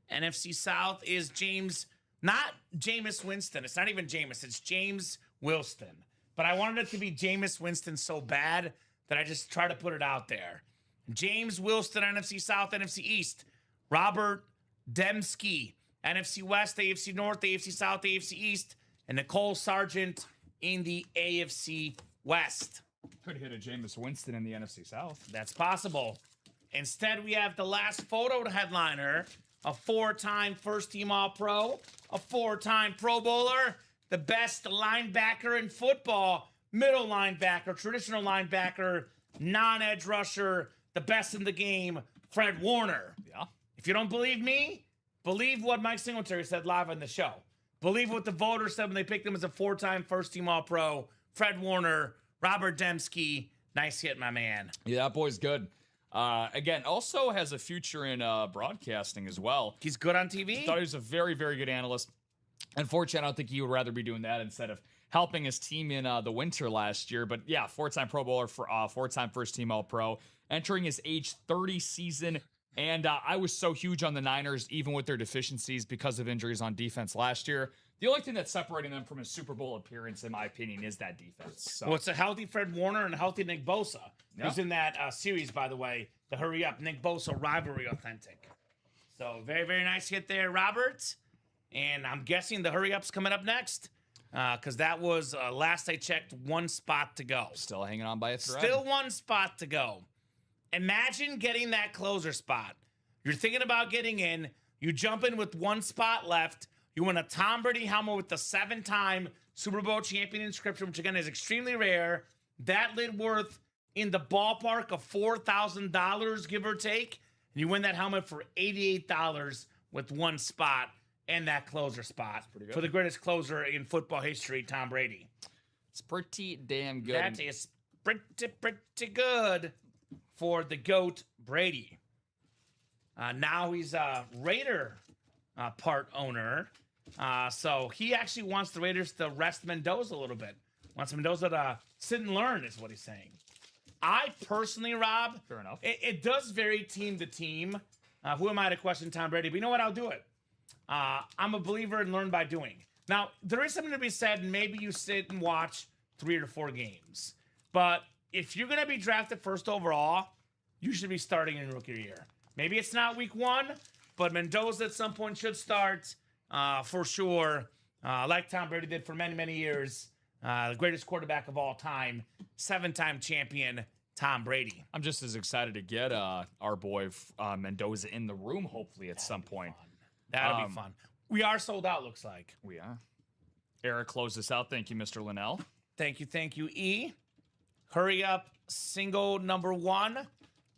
NFC South is James... Not Jameis Winston. It's not even Jameis. It's James Wilston. But I wanted it to be Jameis Winston so bad that I just try to put it out there. James Wilston, NFC South, NFC East. Robert Dembski NFC West, AFC North, AFC South, AFC East, and Nicole Sargent in the AFC West. Could hit a Jameis Winston in the NFC South. That's possible. Instead, we have the last photo headliner, a 4-time first-team All-Pro, a 4-time Pro Bowler, the best linebacker in football, middle linebacker, traditional linebacker, non-edge rusher, the best in the game, Fred Warner. Yeah. If you don't believe me, believe what Mike Singletary said live on the show. Believe what the voters said when they picked him as a 4-time first-team All-Pro, Fred Warner, Robert Dembski. Nice hit, my man. Yeah, that boy's good. Again, also has a future in broadcasting as well. He's good on TV. Thought he was a very, very good analyst. Unfortunately, I don't think he would rather be doing that instead of helping his team in the winter last year. But yeah, 4-time Pro Bowler, for 4-time first-team All-Pro, entering his age 30 season. And I was so huge on the Niners, even with their deficiencies because of injuries on defense last year. The only thing that's separating them from a Super Bowl appearance, in my opinion, is that defense. So. Well, it's a healthy Fred Warner and a healthy Nick Bosa, Yeah. who's in that series, by the way, the Hurry Up, Nick Bosa rivalry authentic. So very, very nice hit there, Robert. And I'm guessing the Hurry Up's coming up next because that was, last I checked, 1 spot to go. Still hanging on by a thread. Still 1 spot to go. Imagine getting that closer spot. You're thinking about getting in. You jump in with 1 spot left. You win a Tom Brady helmet with the 7-time Super Bowl champion inscription, which again is extremely rare. That lid worth in the ballpark of $4,000, give or take. And you win that helmet for $88 with 1 spot and that closer spot for the greatest closer in football history, Tom Brady. It's pretty damn good. That is pretty good for the GOAT Brady. Now he's a Raider part owner. So he actually wants the Raiders to rest Mendoza a little bit. Wants Mendoza to sit and learn is what he's saying. I personally, Rob, Fair enough. It does vary team to team. Who am I to question Tom Brady? But you know what? I'll do it. I'm a believer in learn by doing. Now, there is something to be said, and maybe you sit and watch 3 or 4 games. But if you're going to be drafted first overall, you should be starting in rookie year. Maybe it's not week 1, but Mendoza at some point should start for sure, like Tom Brady did for many, many years. The greatest quarterback of all time, 7-time champion, Tom Brady. I'm just as excited to get our boy Mendoza in the room, hopefully, at some point. That'll be fun. We are sold out, looks like. We are. Eric, close this out. Thank you, Mr. Linnell. Thank you, E. Hurry up, single number 1.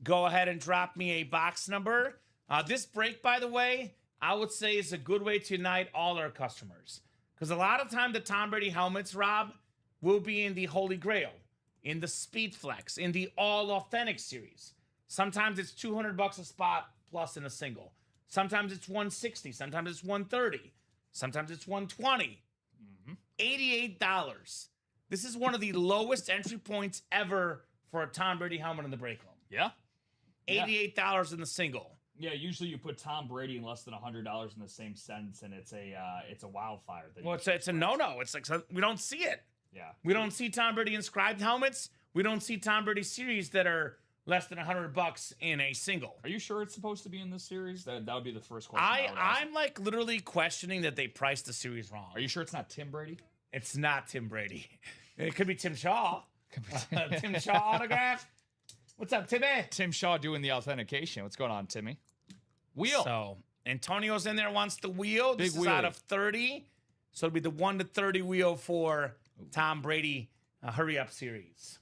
Go ahead and drop me a box number. This break, by the way, I would say is a good way to unite all our customers. Because a lot of time the Tom Brady helmets, Rob, will be in the Holy Grail, in the Speed Flex, in the All Authentic series. Sometimes it's $200 a spot plus in a single. Sometimes it's $160. Sometimes it's $130. Sometimes it's $120. $88. This is one of the lowest entry points ever for a Tom Brady helmet in the break room. Yeah. $88 in the single. Yeah, usually you put Tom Brady in less than $100 in the same sentence, and it's a wildfire. Well, it's a no-no. It's like we don't see it. Yeah. We don't see Tom Brady inscribed helmets. We don't see Tom Brady series that are less than $100 in a single. Are you sure it's supposed to be in this series? That would be the first question. I'm like literally questioning that they priced the series wrong. Are you sure it's not Tim Brady? It's not Tim Brady. It could be Tim Shaw. Tim Shaw autograph. What's up, Timmy? Tim Shaw doing the authentication. What's going on, Timmy? Wheel. So Antonio's in there, wants the wheel. This Big is wheelie. out of 30. So it'll be the 1 to 30 wheel for Tom Brady hurry up series.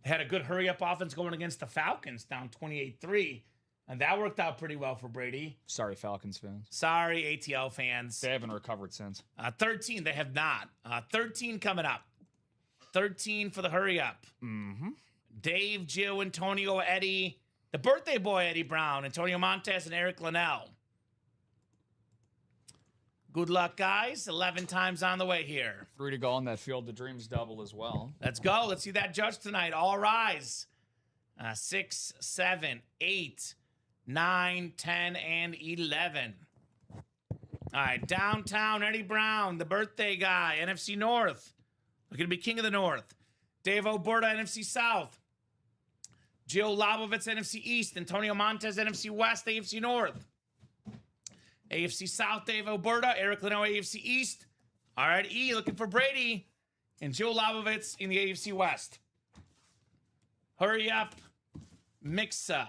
They had a good hurry up offense going against the Falcons, down 28-3. And that worked out pretty well for Brady. Sorry, Falcons fans. Sorry, ATL fans. They haven't recovered since. 13, they have not. 13 coming up. 13 for the hurry up. Mm-hmm. Dave, Jill, Antonio, Eddie, the birthday boy, Eddie Brown, Antonio Montez, and Eric Linnell. Good luck, guys. 11 times on the way here. 3 to go on that Field of Dreams double as well. Let's go. Let's see that judge tonight. All rise. 6, 7, 8, 9, 10, and 11. All right, downtown Eddie Brown, the birthday guy, NFC North. Looking to be king of the North. Dave Oberta, NFC South. Jill Labovitz, NFC East. Antonio Montez, NFC West, AFC North. AFC South, Dave Alberta. Eric Leno, AFC East. All right, E, looking for Brady. And Joe Labovitz in the AFC West. Hurry up. Mixa.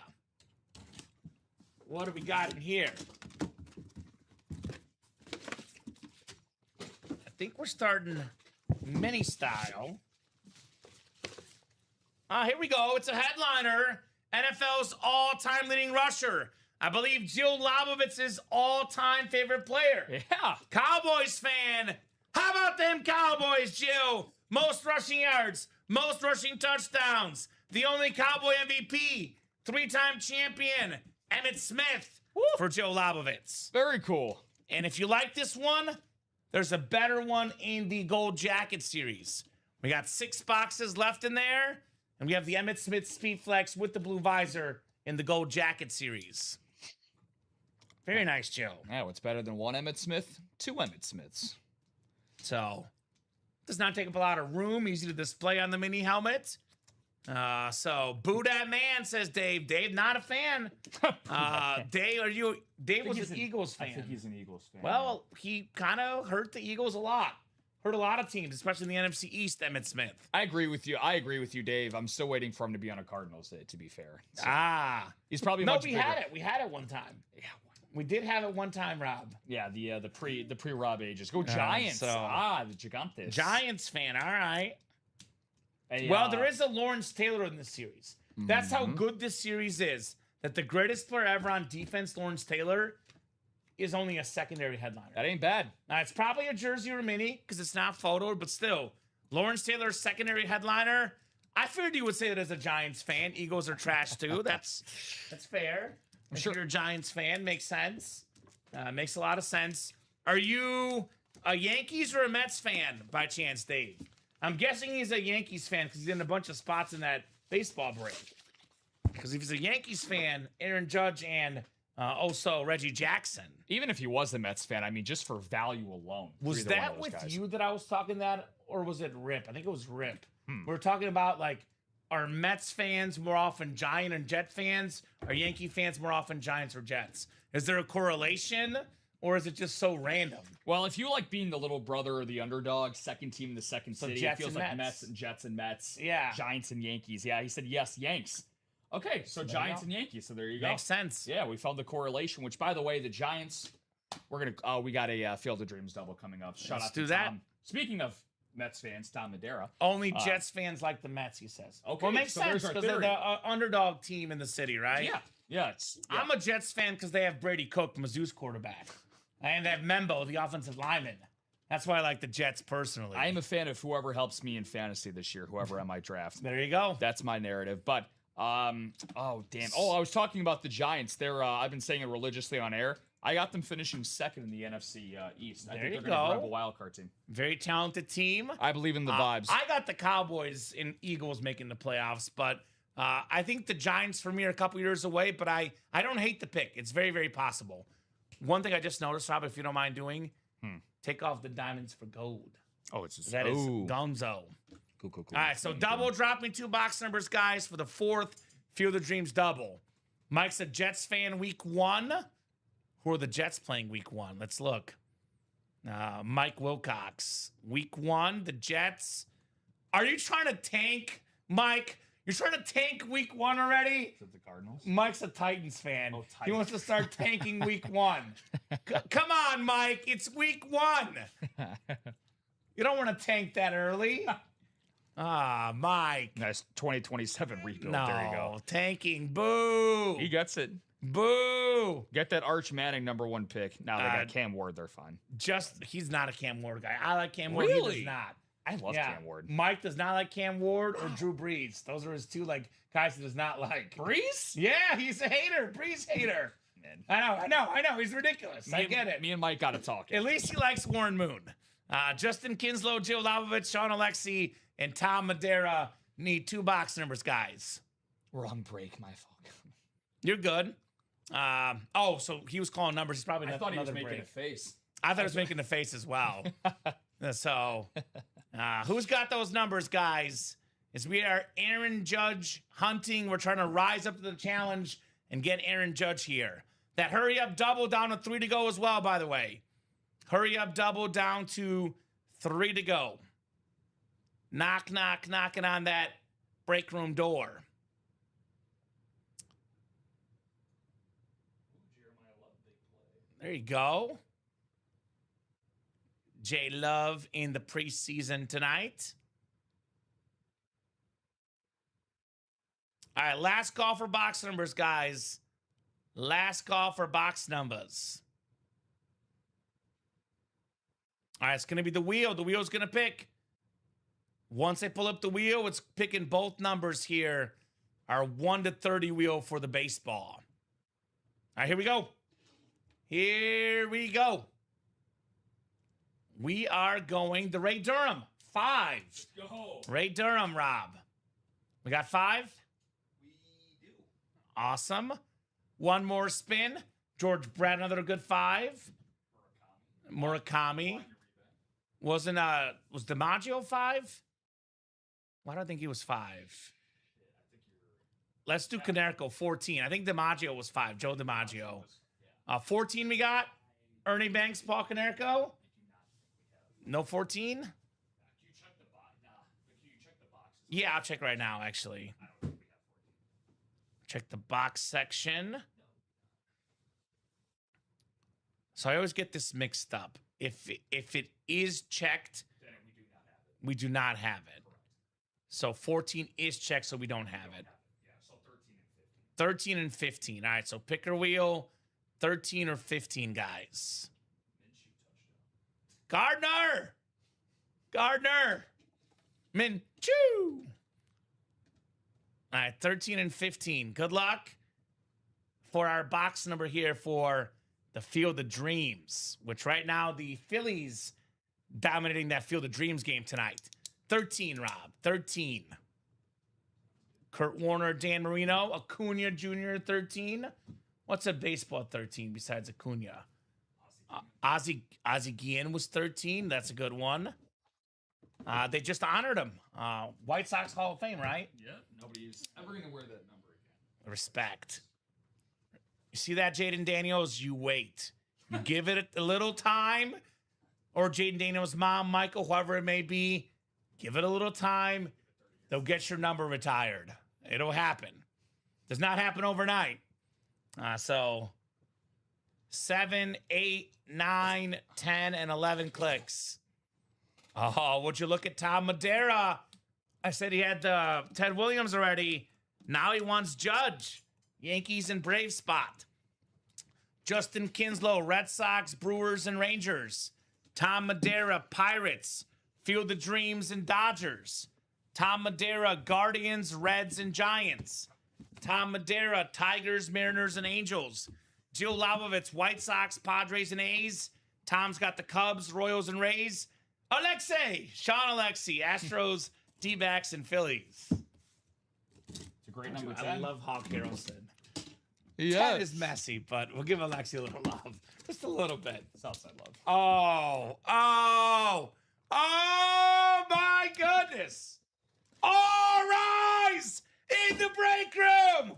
What do we got in here? I think we're starting mini style. Here we go. It's a headliner. NFL's all-time leading rusher. I believe Jill Labovitz's all-time favorite player. Yeah. Cowboys fan. How about them Cowboys, Jill? Most rushing yards, most rushing touchdowns. The only Cowboy MVP, 3-time champion, Emmitt Smith. Woo. For Joe Labovitz. Very cool. And if you like this one, there's a better one in the Gold Jacket series. We got 6 boxes left in there, and we have the Emmitt Smith Speed Flex with the blue visor in the Gold Jacket series. Very nice, Joe. Yeah, what's better than 1 Emmitt Smith? 2 Emmitt Smiths. So, does not take up a lot of room. Easy to display on the mini helmet. So, boo that man, says Dave. Dave, not a fan. Dave, are you? Dave was an Eagles fan. I think he's an Eagles fan. Well, he kind of hurt the Eagles a lot. Hurt a lot of teams, especially in the NFC East, Emmitt Smith. I agree with you, Dave. I'm still waiting for him to be on a Cardinals day, to be fair. So he's probably much bigger. Had it. We had it one time. Yeah. We did have it one time, Rob. Yeah, the pre-Rob ages. Go Giants. The Gigantes. Giants fan. All right. Hey, well, there is a Lawrence Taylor in this series. That's how good this series is. That the greatest player ever on defense, Lawrence Taylor, is only a secondary headliner. That ain't bad. Now, it's probably a jersey or a mini because it's not photoed, but still, Lawrence Taylor, secondary headliner. I figured you would say that as a Giants fan. Eagles are trash too. That's fair. I'm sure you're a Giants fan. Makes sense. Makes a lot of sense. Are you a Yankees or a Mets fan by chance, Dave? I'm guessing he's a Yankees fan because he's in a bunch of spots in that baseball break. Because if he's a Yankees fan, Aaron Judge and also Reggie Jackson. Even if he was a Mets fan, I mean, just for value alone. Was that with you that I was talking that, or was it Rip? I think it was Rip. We were talking about, like, are Mets fans more often Giant and Jet fans? Are Yankee fans more often Giants or Jets? Is there a correlation, or is it just so random? Well, if you like being the little brother or the underdog, second team in the second city, Jets it feels and like Mets. Mets and Jets and Mets. Yeah. Giants and Yankees. Yeah, he said yes, Yanks. Okay, so Giants and Yankees. So there you go. Makes sense. Yeah, we found the correlation, which, by the way, the Giants, we got a Field of Dreams double coming up. Shout out to Tom. Speaking of Mets fans, Tom Madera. Only Jets fans like the Mets, he says. Okay, well, it makes sense because they're the underdog team in the city, right? Yeah. I'm a Jets fan because they have Brady Cook, Mizzou's quarterback. And they have Membo, the offensive lineman. That's why I like the Jets personally. I am a fan of whoever helps me in fantasy this year, whoever I might draft. There you go. That's my narrative. But, oh, damn. Oh, I was talking about the Giants. They're, I've been saying it religiously on air. I got them finishing second in the NFC East. I think they're going to grab a wild card team. Very talented team. I believe in the vibes. I got the Cowboys and Eagles making the playoffs, but I think the Giants for me are a couple years away, but I don't hate the pick. It's very, very possible. One thing I just noticed, Rob, if you don't mind doing, take off the diamonds for gold. Oh, it's just... That is Gonzo. Cool. All right, so double drop me 2 box numbers, guys, for the 4th Field of Dreams double. Mike's a Jets fan week 1. Who are the Jets playing week 1? Let's look. Mike Wilcox. Week 1, the Jets. Are you trying to tank, Mike? You're trying to tank week 1 already? Is it the Cardinals? Mike's a Titans fan. Oh, Titans. He wants to start tanking week 1. Come on, Mike. It's week 1. You don't want to tank that early. Mike. Nice 2027 rebuild. No, there you go. Tanking. Boo. He gets it. Boo. Get that Arch Manning #1 pick. Now they got Cam Ward. They're fine. He's not a Cam Ward guy. I like Cam Ward. Really? He does not. I love Cam Ward. Mike does not like Cam Ward or Drew Brees. Those are his 2 guys he does not like. Brees? Yeah, he's a hater. Brees hater. Man. I know. He's ridiculous. I get it. Me and Mike got to talk. At least he likes Warren Moon. Justin Kinslow, Joe Labovitz, Sean Alexi, and Tom Madera need 2 box numbers, guys. We're on break, my fault. You're good. So he was calling numbers. He's probably I thought he was another making break. a face. I thought he was making a face as well. So, who's got those numbers, guys? As we are Aaron Judge hunting, we're trying to rise up to the challenge and get Aaron Judge here. That hurry up double down to 3 to go as well, by the way. Hurry up double down to 3 to go. Knock, knock, knocking on that break room door. There you go. J Love in the preseason tonight. All right, last call for box numbers, guys. Last call for box numbers. All right, it's going to be the wheel. The wheel's going to pick. Once I pull up the wheel, it's picking both numbers here. Our 1 to 30 wheel for the baseball. All right, here we go. Here we go. We are going to Ray Durham. 5. Let's go. Ray Durham, Rob. We got 5? We do. Awesome. One more spin. George Brett, another good 5. Murakami. Was DiMaggio 5? Why do I think he was 5? Let's do Konerko, 14. I think DiMaggio was 5. Joe DiMaggio. 14 we got. Ernie Banks, Paul Konerko. No 14? Yeah, I'll check right now, actually. Check the box section. So I always get this mixed up. If it is checked, Then we do not have it. we do not have it. So 14 is checked, so we don't have it. Yeah, so 13 and 15. 13 and 15. All right, so picker wheel, 13 or 15, guys. Minshew touchdown. Gardner. Minshew. All right, 13 and 15. Good luck for our box number here for the Field of Dreams, which right now the Phillies dominating that Field of Dreams game tonight. 13, Rob. 13. Kurt Warner, Dan Marino, Acuna Jr., 13. What's a baseball 13 besides Acuna? Ozzie Guillen was 13. That's a good one. They just honored him. White Sox Hall of Fame, right? Yeah, nobody's ever going to wear that number again. Respect. You see that, Jaden Daniels? You wait. You give it a little time. Or Jaden Daniels' mom, Michael, whoever it may be, give it a little time. They'll get your number retired. It'll happen. Does not happen overnight. So 7, 8, 9, 10, and 11 clicks. Oh, would you look at Tom Madeira? I said he had Ted Williams already. Now he wants Judge. Yankees and Braves spot. Justin Kinslow, Red Sox, Brewers, and Rangers. Tom Madeira, Pirates, Field of Dreams, and Dodgers. Tom Madeira, Guardians, Reds, and Giants. Tom Madeira, Tigers, Mariners, and Angels. Jill Labovitz, White Sox, Padres, and A's. Tom's got the Cubs, Royals, and Rays. Sean Alexi, Astros, D-backs, and Phillies. It's a great number 10. I love Hawk Harrelson. Yeah. 10 is messy, but we'll give Alexi a little love. Just a little bit. Southside love. Oh my goodness. All rise in the break room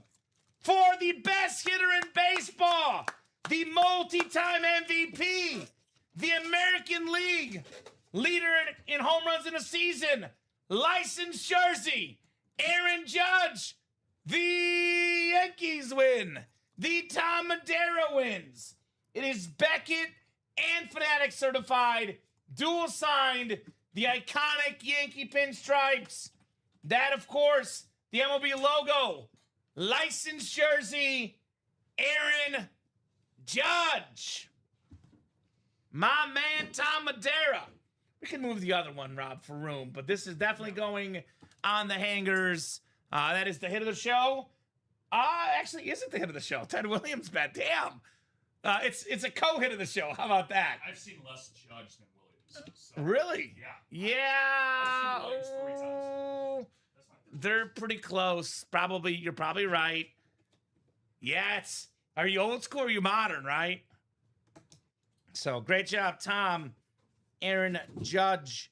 for the best hitter in baseball, the multi-time MVP, the American League leader in home runs in a season, licensed jersey, Aaron Judge. The Yankees win. The Tom Madeira wins. It is Beckett and Fanatic certified, dual signed, the iconic Yankee pinstripes. That, of course, the MLB logo, licensed jersey, Aaron Judge. My man, Tom Madeira. We can move the other one, Rob, for room, but this is definitely going on the hangers. That is the hit of the show. Actually, isn't the hit of the show. Ted Williams bet. Damn. It's a co-hit of the show. How about that? I've seen less Judge than Williams. So. Really? Yeah. Yeah. I've seen Williams 3 times. That's my thing. They're pretty close. You're probably right. Yeah, are you old school or are you modern, right? So great job, Tom. Aaron Judge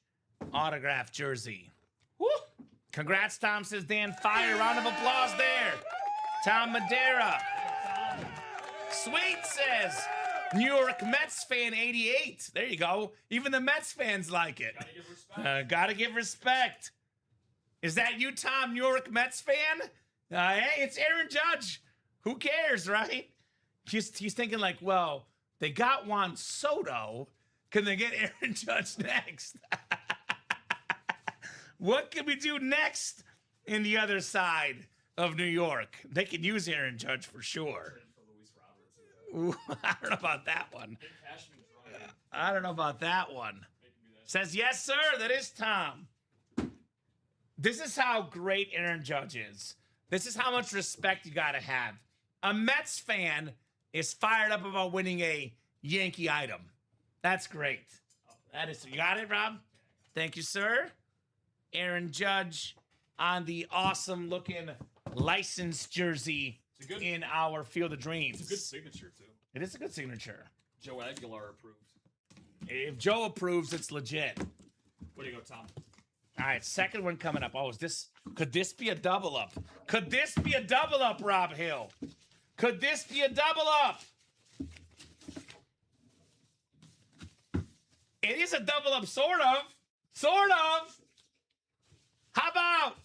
autograph jersey. Woo! Congrats, Tom, says Dan Fire. Round of applause there. Tom Madeira. Sweet says New York Mets fan 88. There you go. Even the Mets fans like it. Gotta give respect. Gotta give respect. Is that you, Tom, New York Mets fan? Hey, it's Aaron Judge. Who cares, right? He's thinking like, well, they got Juan Soto. Can they get Aaron Judge next? What can we do next in the other side of New York? They can use Aaron Judge for sure. Ooh, I don't know about that one. I don't know about that one. Says, yes, sir. That is Tom. This is how great Aaron Judge is. This is how much respect you got to have. A Mets fan is fired up about winning a Yankee item. That's great. That is, you got it, Rob? Thank you, sir. Aaron Judge on the awesome looking licensed jersey in our Field of Dreams. It's a good signature, too. It is a good signature. Joe Aguilar approved. If Joe approves, it's legit. Way to go, Tom. All right, second one coming up. Oh, could this be a double up? Could this be a double up, Rob Hill? Could this be a double up? It is a double up, sort of. Sort of. How about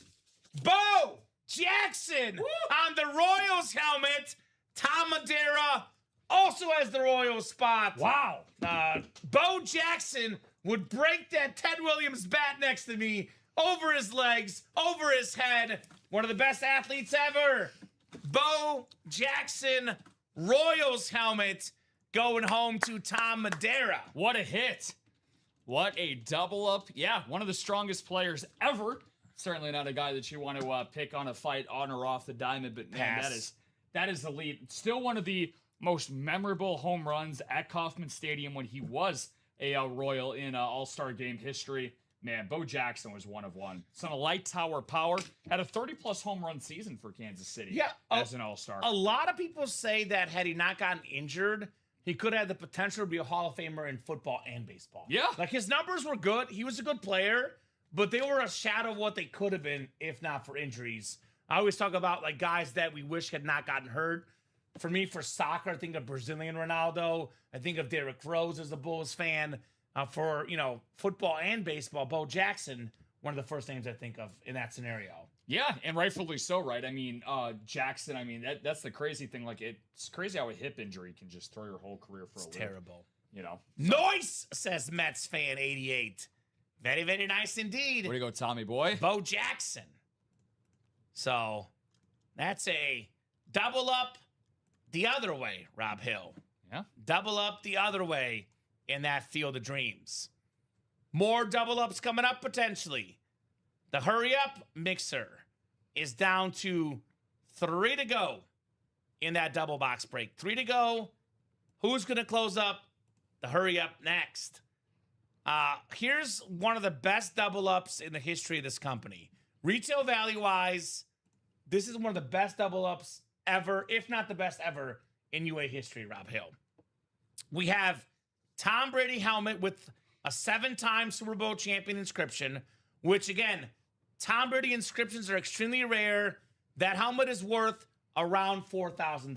Bo Jackson on the Royals helmet? Tom Madeira also has the Royals spot. Wow. Bo Jackson would break that Ted Williams bat next to me over his legs, over his head. One of the best athletes ever. Bo Jackson, Royals helmet, going home to Tom Madeira. What a hit. What a double up. Yeah, one of the strongest players ever. Certainly not a guy that you want to pick on a fight on or off the diamond, but man, that is elite. Still one of the most memorable home runs at Kauffman Stadium when he was a Royal in All-Star game history. Man, Bo Jackson was one of one. Son of light tower power. Had a 30-plus home run season for Kansas City as an All-Star. A lot of people say that had he not gotten injured, he could have had the potential to be a Hall of Famer in football and baseball. Yeah. Like, his numbers were good. He was a good player, but they were a shadow of what they could have been if not for injuries. I always talk about, like, guys that we wish had not gotten hurt. For me, for soccer, I think of Brazilian Ronaldo. I think of Derrick Rose as a Bulls fan. For, football and baseball, Bo Jackson, one of the first names I think of in that scenario. Yeah, and rightfully so, right? I mean, Jackson, that's the crazy thing. Like, it's crazy how a hip injury can just throw your whole career for a loop. It's terrible. Nice, says Mets fan 88. Very, very nice indeed. Way to go, Tommy boy. Bo Jackson. So, that's a double up the other way, Rob Hill. Yeah. Double up the other way in that Field of Dreams. More double ups coming up potentially. The hurry up mixer is down to 3 to go in that double box break. 3 to go. Who's going to close up the hurry up next? Here's one of the best double ups in the history of this company. Retail value wise, this is one of the best double ups ever, if not the best ever in UA history, Rob Hill. We have Tom Brady helmet with a 7-time Super Bowl champion inscription, which, again, Tom Brady inscriptions are extremely rare. That helmet is worth around $4,000.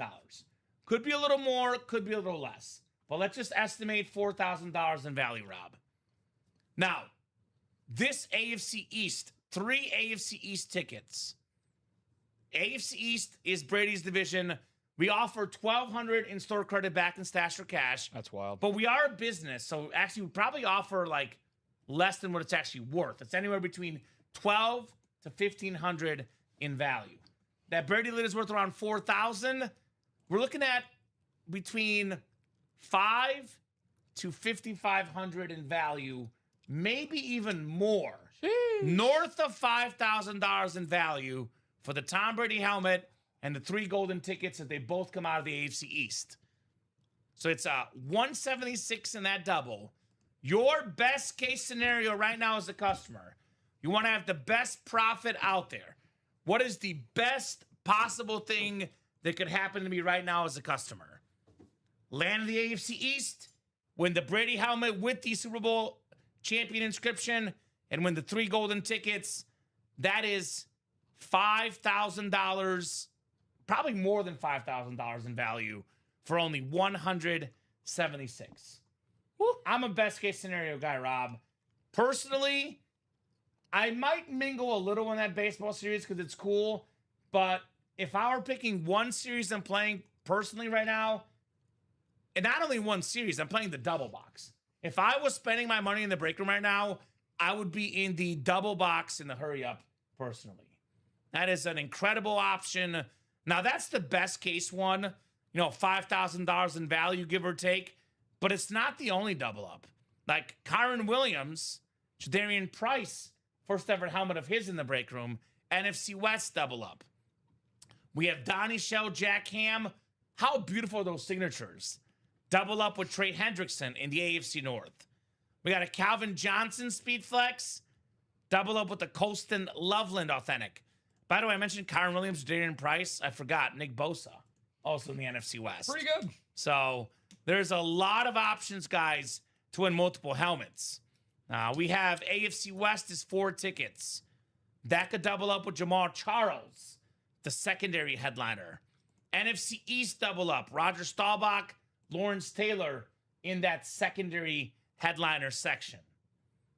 Could be a little more, could be a little less. But let's just estimate $4,000 in value, Rob. Now, this AFC East, 3 AFC East tickets. AFC East is Brady's division. We offer $1,200 in store credit back in stash or cash. That's wild. But we are a business, so actually we probably offer like less than what it's actually worth. It's anywhere between $1,200 to $1,500 in value. That Brady lid is worth around $4,000. We're looking at between $5,000 to $5,500 in value, maybe even more. Jeez. North of $5,000 in value for the Tom Brady helmet and the 3 golden tickets that they both come out of the AFC East. So it's a 176 in that double. Your best case scenario right now as a customer, you want to have the best profit out there. What is the best possible thing that could happen to me right now as a customer? Land in the AFC East, win the Brady helmet with the Super Bowl champion inscription, and win the 3 golden tickets. That is $5,000, probably more than $5,000 in value for only $176. I'm a best case scenario guy, Rob. Personally, I might mingle a little in that baseball series because it's cool. But if I were picking one series I'm playing personally right now, and not only one series, I'm playing the double box. If I was spending my money in the break room right now, I would be in the double box in the hurry up personally. That is an incredible option. Now, that's the best case one, you know, $5,000 in value, give or take. But it's not the only double up. Like Kyron Williams, Jadarian Price, first ever helmet of his in the break room, NFC West double up. We have Donnie Shell, Jack Ham. How beautiful are those signatures? Double up with Trey Hendrickson in the AFC North. We got a Calvin Johnson Speed Flex. Double up with the Colston Loveland Authentic. By the way, I mentioned Kyron Williams, Jadarian Price. I forgot Nick Bosa, also in the NFC West. Pretty good. So there's a lot of options, guys, to win multiple helmets. We have AFC West is 4 tickets. That could double up with Jamal Charles, the secondary headliner. NFC East double up. Roger Staubach, Lawrence Taylor in that secondary headliner section.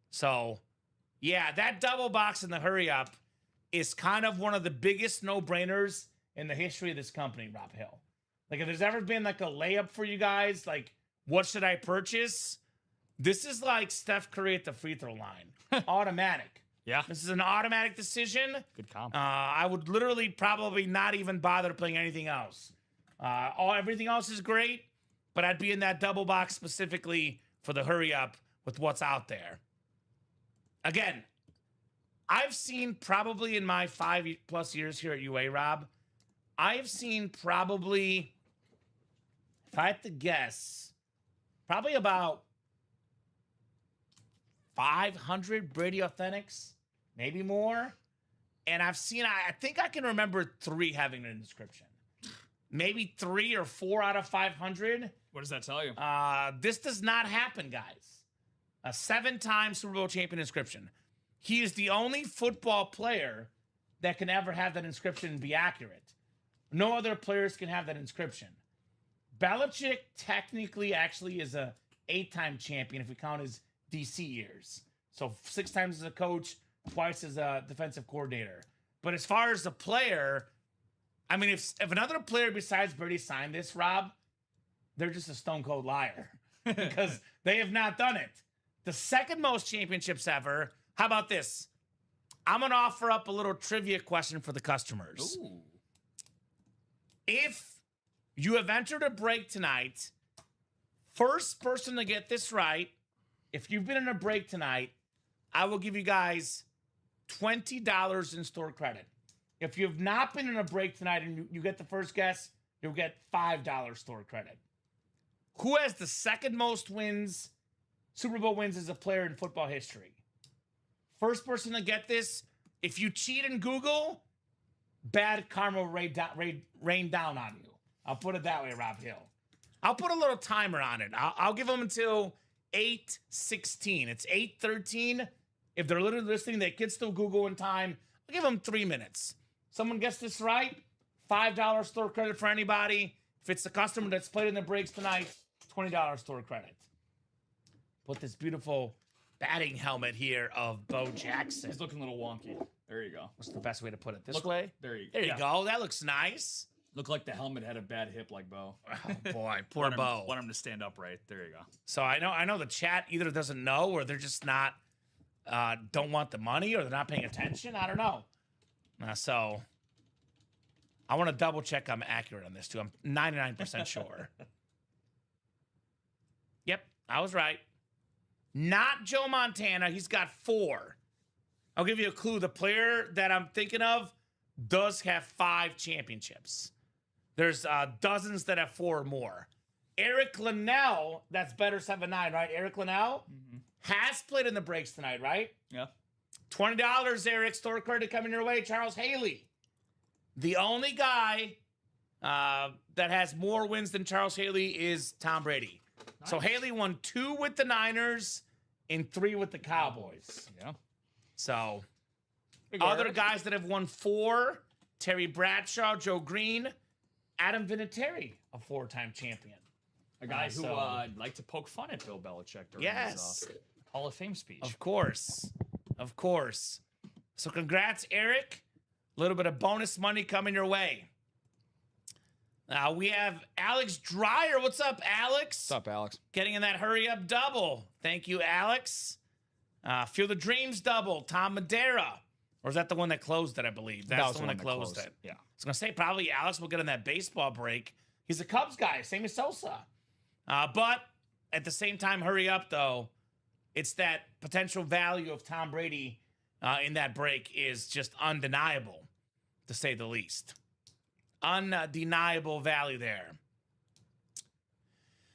So, yeah, that double box in the hurry up is kind of one of the biggest no-brainers in the history of this company, Rob Hill. Like, if there's ever been like a layup for you guys, like, what should I purchase? This is like Steph Curry at the free throw line. Automatic. Yeah. This is an automatic decision. Good comp. I would literally probably not even bother playing anything else. Everything else is great, but I'd be in that double box specifically for the hurry up with what's out there. Again, I've seen probably in my 5+ years here at UA, Rob, I've seen probably, if I had to guess, probably about 500 Brady Authentics, maybe more. And I've seen, I think I can remember 3 having an inscription. Maybe 3 or 4 out of 500. What does that tell you? This does not happen, guys. A 7-time Super Bowl champion inscription. He is the only football player that can ever have that inscription and be accurate. No other players can have that inscription. Belichick technically actually is a 8-time champion if we count his DC years. So 6 times as a coach, twice as a defensive coordinator. But as far as the player, I mean, if another player besides Brady signed this, Rob, they're just a stone cold liar because they have not done it. The second most championships ever. How about this? I'm going to offer up a little trivia question for the customers. Ooh. If you have entered a break tonight, first person to get this right, if you've been in a break tonight, I will give you guys $20 in store credit. If you've not been in a break tonight and you get the first guess, you'll get $5 store credit. Who has the second most wins, Super Bowl wins as a player in football history? First person to get this, if you cheat in Google, bad karma rain down on you. I'll put it that way, Rob Hill. I'll put a little timer on it. I'll give them until 8:16. It's 8:13. If they're literally listening, they can still Google in time. I'll give them 3 minutes. Someone gets this right, $5 store credit for anybody. If it's the customer that's played in the breaks tonight, $20 store credit. Put this beautiful batting helmet here of Bo Jackson. He's looking a little wonky. There you go. What's the best way to put it? This way? There you There you go. That looks nice. Look like the helmet had a bad hip like Bo. Oh, boy. Poor Bo. Want him to stand upright. There you go. So I know the chat either doesn't know or they're just not, don't want the money or they're not paying attention. I don't know. So I want to double check I'm accurate on this too. I'm 99% sure. Yep, I was right. Not Joe Montana. He's got 4. I'll give you a clue. The player that I'm thinking of does have 5 championships. There's dozens that have 4 or more. Eric Linnell, that's better 7-9, right? Eric Linnell has played in the breaks tonight, right? Yeah. $20, Eric. Store credit coming your way. Charles Haley. The only guy that has more wins than Charles Haley is Tom Brady. Nice. So Haley won 2 with the Niners and 3 with the Cowboys. Yeah. So other guys that have won 4, Terry Bradshaw, Joe Green, Adam Vinatieri, a 4-time champion. A guy who liked to poke fun at Bill Belichick during his Hall of Fame speech. Of course. Of course. So congrats, Eric. A little bit of bonus money coming your way. We have Alex Dreyer. What's up, Alex? What's up, Alex? Getting in that hurry-up double. Thank you, Alex. Feel the Dreams double. Tom Madeira. Or is that the one that closed it, I believe? That's the one that closed it. Yeah. I was going to say, probably Alex will get on that baseball break. He's a Cubs guy, same as Sosa. But at the same time, hurry up, though. It's that potential value of Tom Brady in that break is just undeniable, to say the least. Undeniable value there.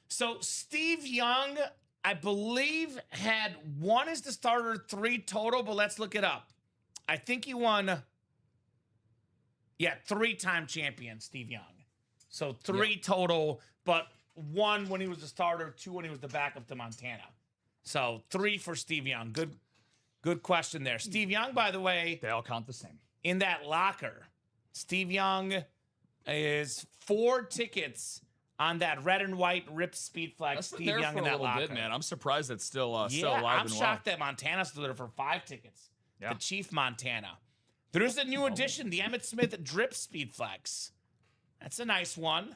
So Steve Young, I believe, had 1 as the starter, 3 total, but let's look it up. I think he won, 3-time champion, Steve Young. So 3 total, but 1 when he was the starter, 2 when he was the backup to Montana. So 3 for Steve Young. Good question there. Steve Young, by the way. They all count the same. In that locker, Steve Young is 4 tickets on that red and white ripped speed flag. That's Steve Young in that locker. man. I'm surprised it's still still alive I'm and shocked that Montana stood there for 5 tickets. Yeah. The Chief Montana. There's a new addition, the Emmitt Smith drip speed flex. That's a nice one.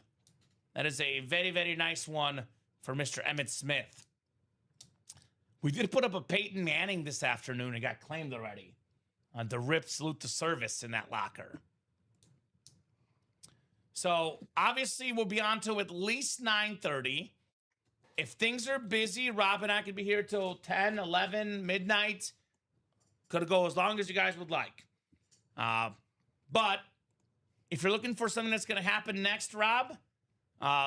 That is a very, very nice one for Mr. Emmitt Smith. We did put up a Peyton Manning this afternoon. It got claimed already. The ripped salute to service in that locker. So, obviously, we'll be on to at least 9:30. If things are busy, Rob and I could be here till 10, 11, midnight. Could go as long as you guys would like. But if you're looking for something that's going to happen next, Rob,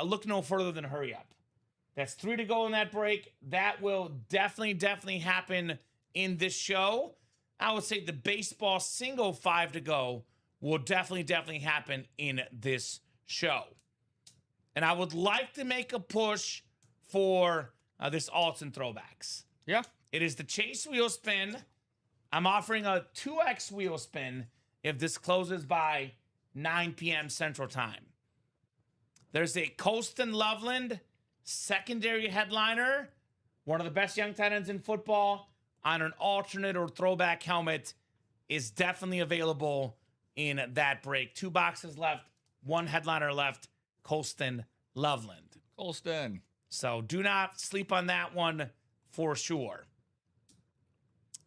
look no further than hurry up. That's 3 to go in that break. That will definitely happen in this show. I would say the baseball single 5 to go will definitely happen in this show. And I would like to make a push for this alts and throwbacks. Yeah. It is the Chase wheel spin. I'm offering a 2x wheel spin if this closes by 9 p.m. Central Time. There's a Colston Loveland secondary headliner, one of the best young tight ends in football, on an alternate or throwback helmet is definitely available in that break. 2 boxes left, 1 headliner left, Colston Loveland. Colston. So do not sleep on that one for sure.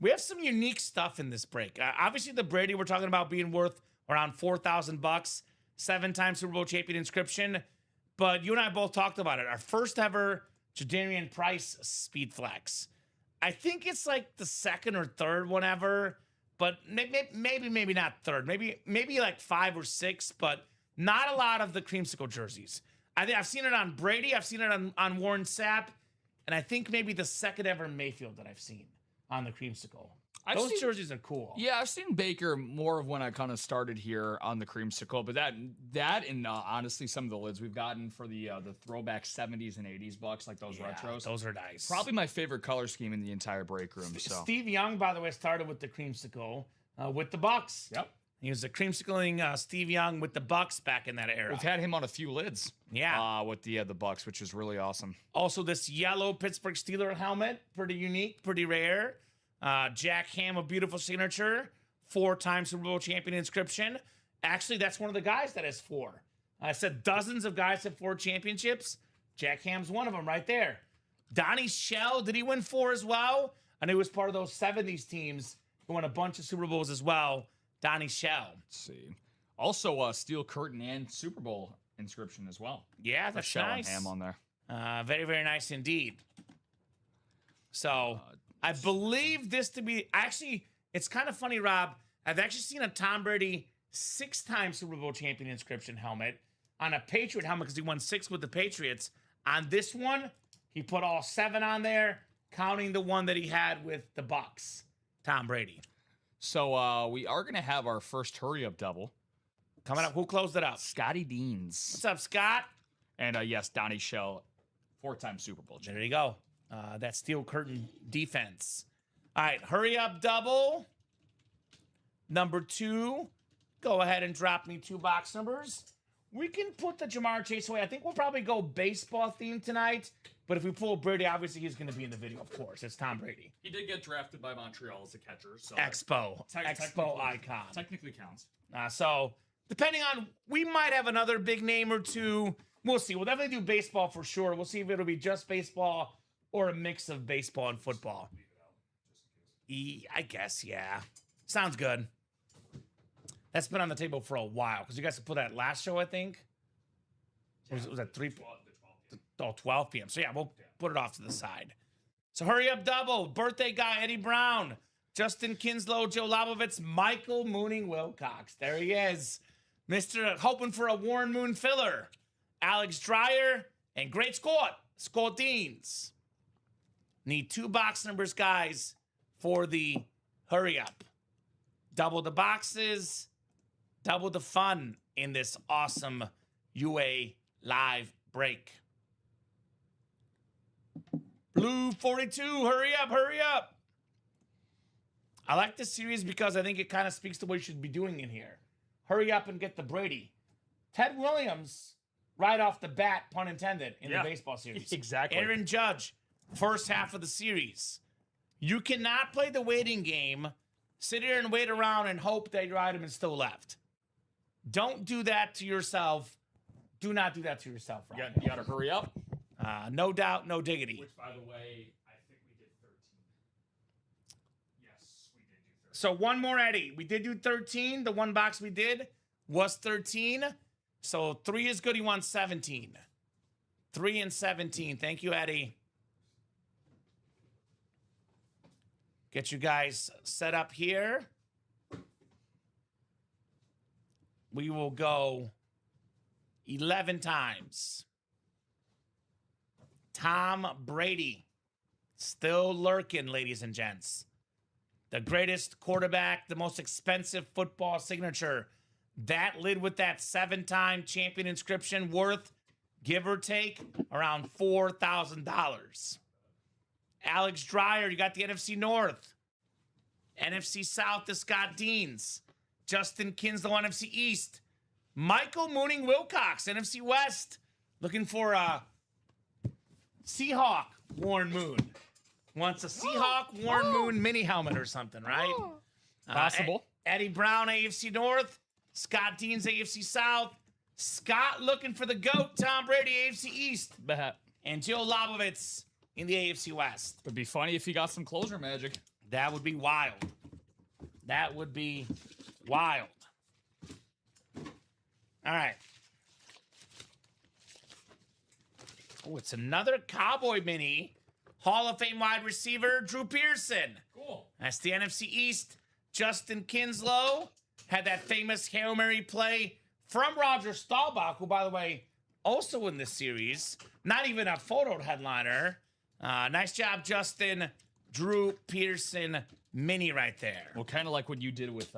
We have some unique stuff in this break. Obviously, the Brady we're talking about being worth around $4,000, 7-time Super Bowl champion inscription. But you and I both talked about it. Our first ever Jadarian Price speed flex. I think it's like the 2nd or 3rd one ever, but maybe not 3rd. Maybe like 5 or 6, but not a lot of the creamsicle jerseys. I think I've seen it on Brady. I've seen it on Warren Sapp, and I think maybe the 2nd ever Mayfield that I've seen on the creamsicle. Those jerseys are cool. Yeah, I've seen Baker more of when I kind of started here on the creamsicle, but that and honestly some of the lids we've gotten for the throwback 70s and 80s bucks, like those retros. Those are nice. Probably my favorite color scheme in the entire break room. So Steve Young, by the way, started with the creamsicle with the Bucks. Yep. He was a creamsicling Steve Young with the Bucks back in that era. We've had him on a few lids. Yeah. With the Bucks, which is really awesome. Also, this yellow Pittsburgh Steelers helmet, pretty unique, pretty rare. Jack Ham, a beautiful signature. 4-time Super Bowl champion inscription. Actually, that's one of the guys that has 4. I said dozens of guys have 4 championships. Jack Ham's one of them right there. Donnie Shell, did he win 4 as well? And he was part of those 70s teams who won a bunch of Super Bowls as well. Donnie Shell. Let's see. Also, steel curtain and Super Bowl inscription as well. Yeah, that's Shell nice. and Ham on there. Very, very nice indeed. So, I believe this to be... Actually, it's kind of funny, Rob. I've actually seen a Tom Brady 6-time Super Bowl champion inscription helmet on a Patriot helmet because he won 6 with the Patriots. On this one, he put all 7 on there, counting the one that he had with the Bucks. Tom Brady. So we are going to have our first hurry-up double. Coming up, who closed it up? Scotty Deans. What's up, Scott? And yes, Donnie Shell, 4-time Super Bowl champion. There you go. That steel curtain defense. All right, hurry up double. Number 2. Go ahead and drop me 2 box numbers. We can put the Jamar Chase away. I think we'll probably go baseball theme tonight. But if we pull Brady, obviously he's going to be in the video, of course. It's Tom Brady. He did get drafted by Montreal as a catcher. So Expo icon. Technically counts. So depending on, we might have another big name or two. We'll see. We'll definitely do baseball for sure. We'll see if it'll be just baseball or a mix of baseball and football. I guess, yeah. Sounds good. That's been on the table for a while because you guys put that last show, I think. Was that 12 p.m. So yeah, we'll put it off to the side. So hurry up, double. Birthday guy, Eddie Brown, Justin Kinslow, Joe Labovitz, Michael Mooning Wilcox. There he is. Mr. Hoping for a Warren Moon filler. Alex Dreyer and great Scott Deans. Need 2 box numbers, guys, for the hurry up. Double the boxes, double the fun in this awesome UA live break. Blue 42, hurry up, hurry up. I like this series because I think it kind of speaks to what you should be doing in here. Hurry up and get the Brady. Ted Williams, right off the bat, pun intended, in the baseball series. Exactly. Aaron Judge, first half of the series. You cannot play the waiting game, sit here and wait around and hope that your item is still left. Don't do that to yourself. Do not do that to yourself, Ryan. You got to hurry up. No doubt, no diggity. Which, by the way, I think we did 13. Yes, we did do 13. So one more, Eddie. We did do 13. The one box we did was 13. So 3 is good. He wants 17. 3 and 17. Thank you, Eddie. Get you guys set up here. We will go 11 times. Tom Brady, still lurking, ladies and gents. The greatest quarterback, the most expensive football signature. That lid with that 7-time champion inscription worth, give or take, around $4,000. Alex Dreyer, you got the NFC North. NFC South, the Scott Deans. Justin Kinslow, NFC East. Michael Mooning Wilcox, NFC West. Looking for a Seahawk Warren Moon. Wants a Seahawk Warren Moon mini helmet or something, right? Possible. Eddie Brown, AFC North. Scott Deans, AFC South. Scott looking for the GOAT, Tom Brady, AFC East. Bet. And Joe Labovitz in the AFC West. Would be funny if he got some closer magic. That would be wild. That would be wild. All right. Oh, it's another Cowboy mini. Hall of Fame wide receiver, Drew Pearson. Cool. That's the NFC East. Justin Kinslow had that famous Hail Mary play from Roger Staubach, who, by the way, also in this series. Not even a photo headliner. Nice job, Justin. Drew Pearson mini right there. Well, kind of like what you did with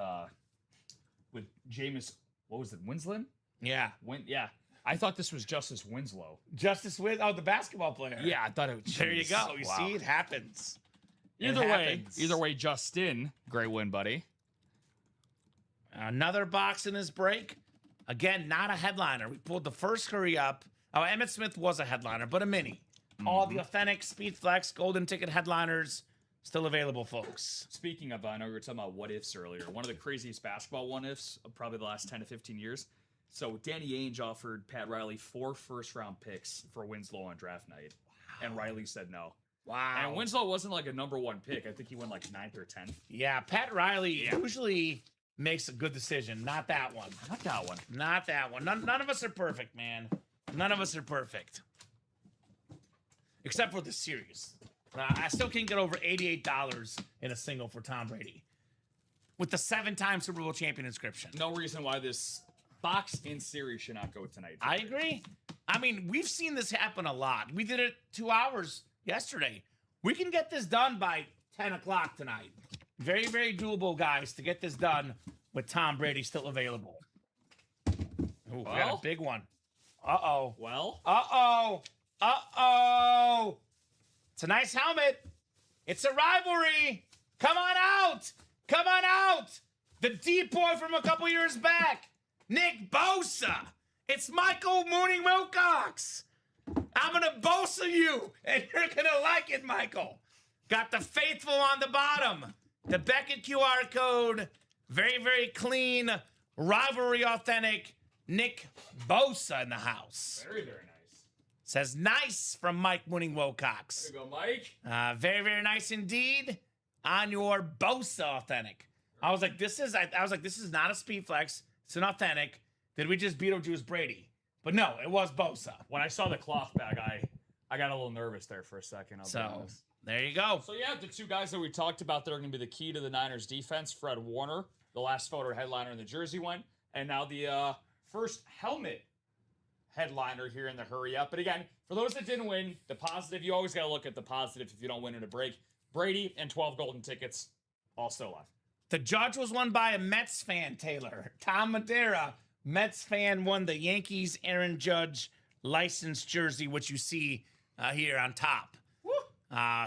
Jameis, what was it, Winslow? Yeah. Yeah. I thought this was Justice Winslow. Justice the basketball player. Yeah, I thought it was. There you go. You see, it happens. Either way, Justin, great win, buddy. Another box in this break. Again, not a headliner. We pulled the first hurry up. Oh, Emmitt Smith was a headliner, but a mini. All the authentic Speed Flex golden ticket headliners still available, folks. Speaking of, I know we were talking about what ifs earlier. One of the craziest basketball what ifs of probably the last 10 to 15 years. So Danny Ainge offered Pat Riley 4 first-round picks for Winslow on draft night, and Riley said no. Wow. And Winslow wasn't like a number 1 pick. I think he went like 9th or 10th. Yeah, Pat Riley usually makes a good decision. Not that one. Not that one. Not that one. None of us are perfect, man. None of us are perfect. Except for the series. I still can't get over $88 in a single for Tom Brady. With the 7-time Super Bowl champion inscription. No reason why this box in series should not go tonight. I agree. I mean, we've seen this happen a lot. We did it 2 hours yesterday. We can get this done by 10 o'clock tonight. Very, very doable, guys, to get this done with Tom Brady still available. Ooh, we got a big one. Uh-oh. Well? Uh-oh. Uh-oh. It's a nice helmet. It's a rivalry. Come on out. Come on out. The deep boy from a couple years back. Nick Bosa It's Michael Mooney Wilcox. I'm going to Bosa you, and you're going to like it, Michael. Got the faithful on the bottom. The Beckett QR code. Very, very clean, rivalry authentic Nick Bosa in the house. Very, very nice. Says nice from Mike Mooney Wilcox. There you go, Mike. Very, very nice indeed on your Bosa authentic. I was like, this is not a speed flex. It's an authentic. Did we just Beetlejuice Brady? But no, it was Bosa. When I saw the cloth bag, I got a little nervous there for a second. I'll be honest. There you go. So yeah, the two guys that we talked about that are going to be the key to the Niners defense, Fred Warner, the last photo headliner in the jersey one, and now the first helmet headliner here in the hurry up. But again, for those that didn't win, the positive, you always got to look at the positive if you don't win in a break. Brady and 12 golden tickets, all still alive. The judge was won by a Mets fan, Taylor. Tom Madeira, Mets fan, won the Yankees Aaron Judge licensed jersey, which you see here on top.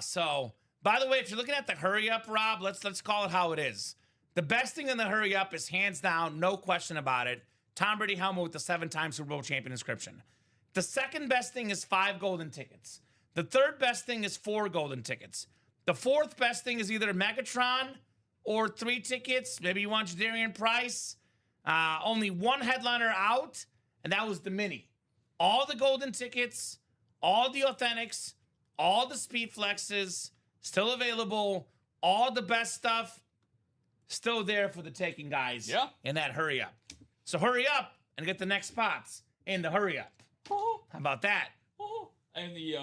So, by the way, if you're looking at the hurry up, Rob, let's call it how it is. The best thing in the hurry up is hands down, no question about it, Tom Brady helmet with the 7-time Super Bowl champion inscription. The second best thing is 5 golden tickets. The third best thing is 4 golden tickets. The fourth best thing is either Megatron or 3 tickets. Maybe you want Jadarian Price. Only one headliner out, and that was the mini. All the golden tickets, all the authentics, all the speed flexes, still available. All the best stuff, still there for the taking, guys. Yeah. In that hurry up. So hurry up and get the next spots in the hurry up. How about that? And the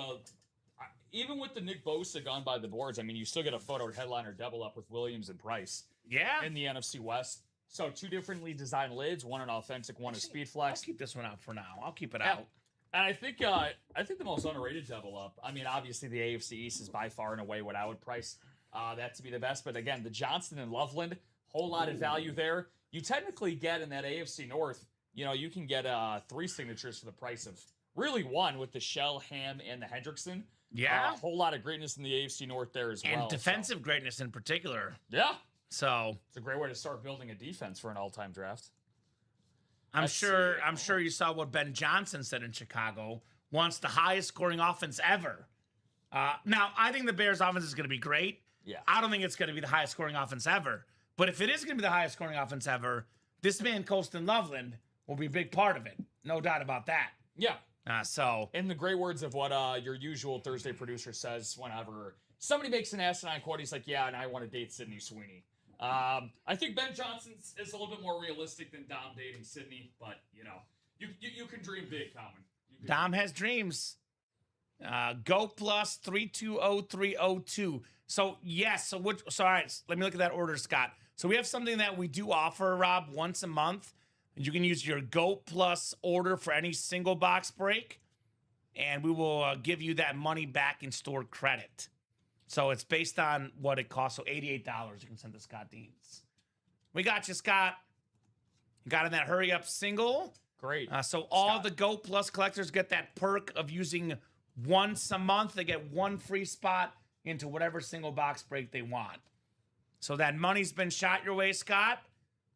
even with the Nick Bosa gone by the boards, I mean, you still get a photo headliner double up with Williams and Price. Yeah. In the NFC West. So 2 differently designed lids, one an authentic, one a speed flex. I'll keep this one out for now. I'll keep it Yeah. out. And I think the most underrated double up. I mean, obviously the AFC East is by far and away what I would price that to be the best. But again, the Johnston and Loveland, whole lot of value there. You technically get in that AFC North, you can get 3 signatures for the price of really 1 with the Shell, Ham, and the Hendrickson. Yeah. A whole lot of greatness in the AFC North there as well. And defensive greatness in particular. Yeah. So it's a great way to start building a defense for an all-time draft. I'm sure you saw what Ben Johnson said in Chicago. Wants the highest scoring offense ever. Now, I think the Bears' offense is going to be great. Yeah. I don't think it's going to be the highest scoring offense ever. But if it is going to be the highest scoring offense ever, this man, Colston Loveland, will be a big part of it. No doubt about that. Yeah. So, in the great words of what your usual Thursday producer says whenever somebody makes an asinine quote, he's like, yeah, and I want to date Sydney Sweeney. I think Ben Johnson is a little bit more realistic than Dom dating Sydney, but, you can dream big, Common. Dom has dreams. Go plus 320302. So, yes. So, all right, let me look at that order, Scott. So, we have something that we do offer, Rob, once a month. You can use your GOAT Plus order for any single box break, and we will give you that money back in store credit. So it's based on what it costs. So $88 you can send to Scott Deans. We got you, Scott. You got in that hurry up single. Great. So all the GOAT Plus collectors get that perk of using once a month. They get 1 free spot into whatever single box break they want. So that money's been shot your way, Scott,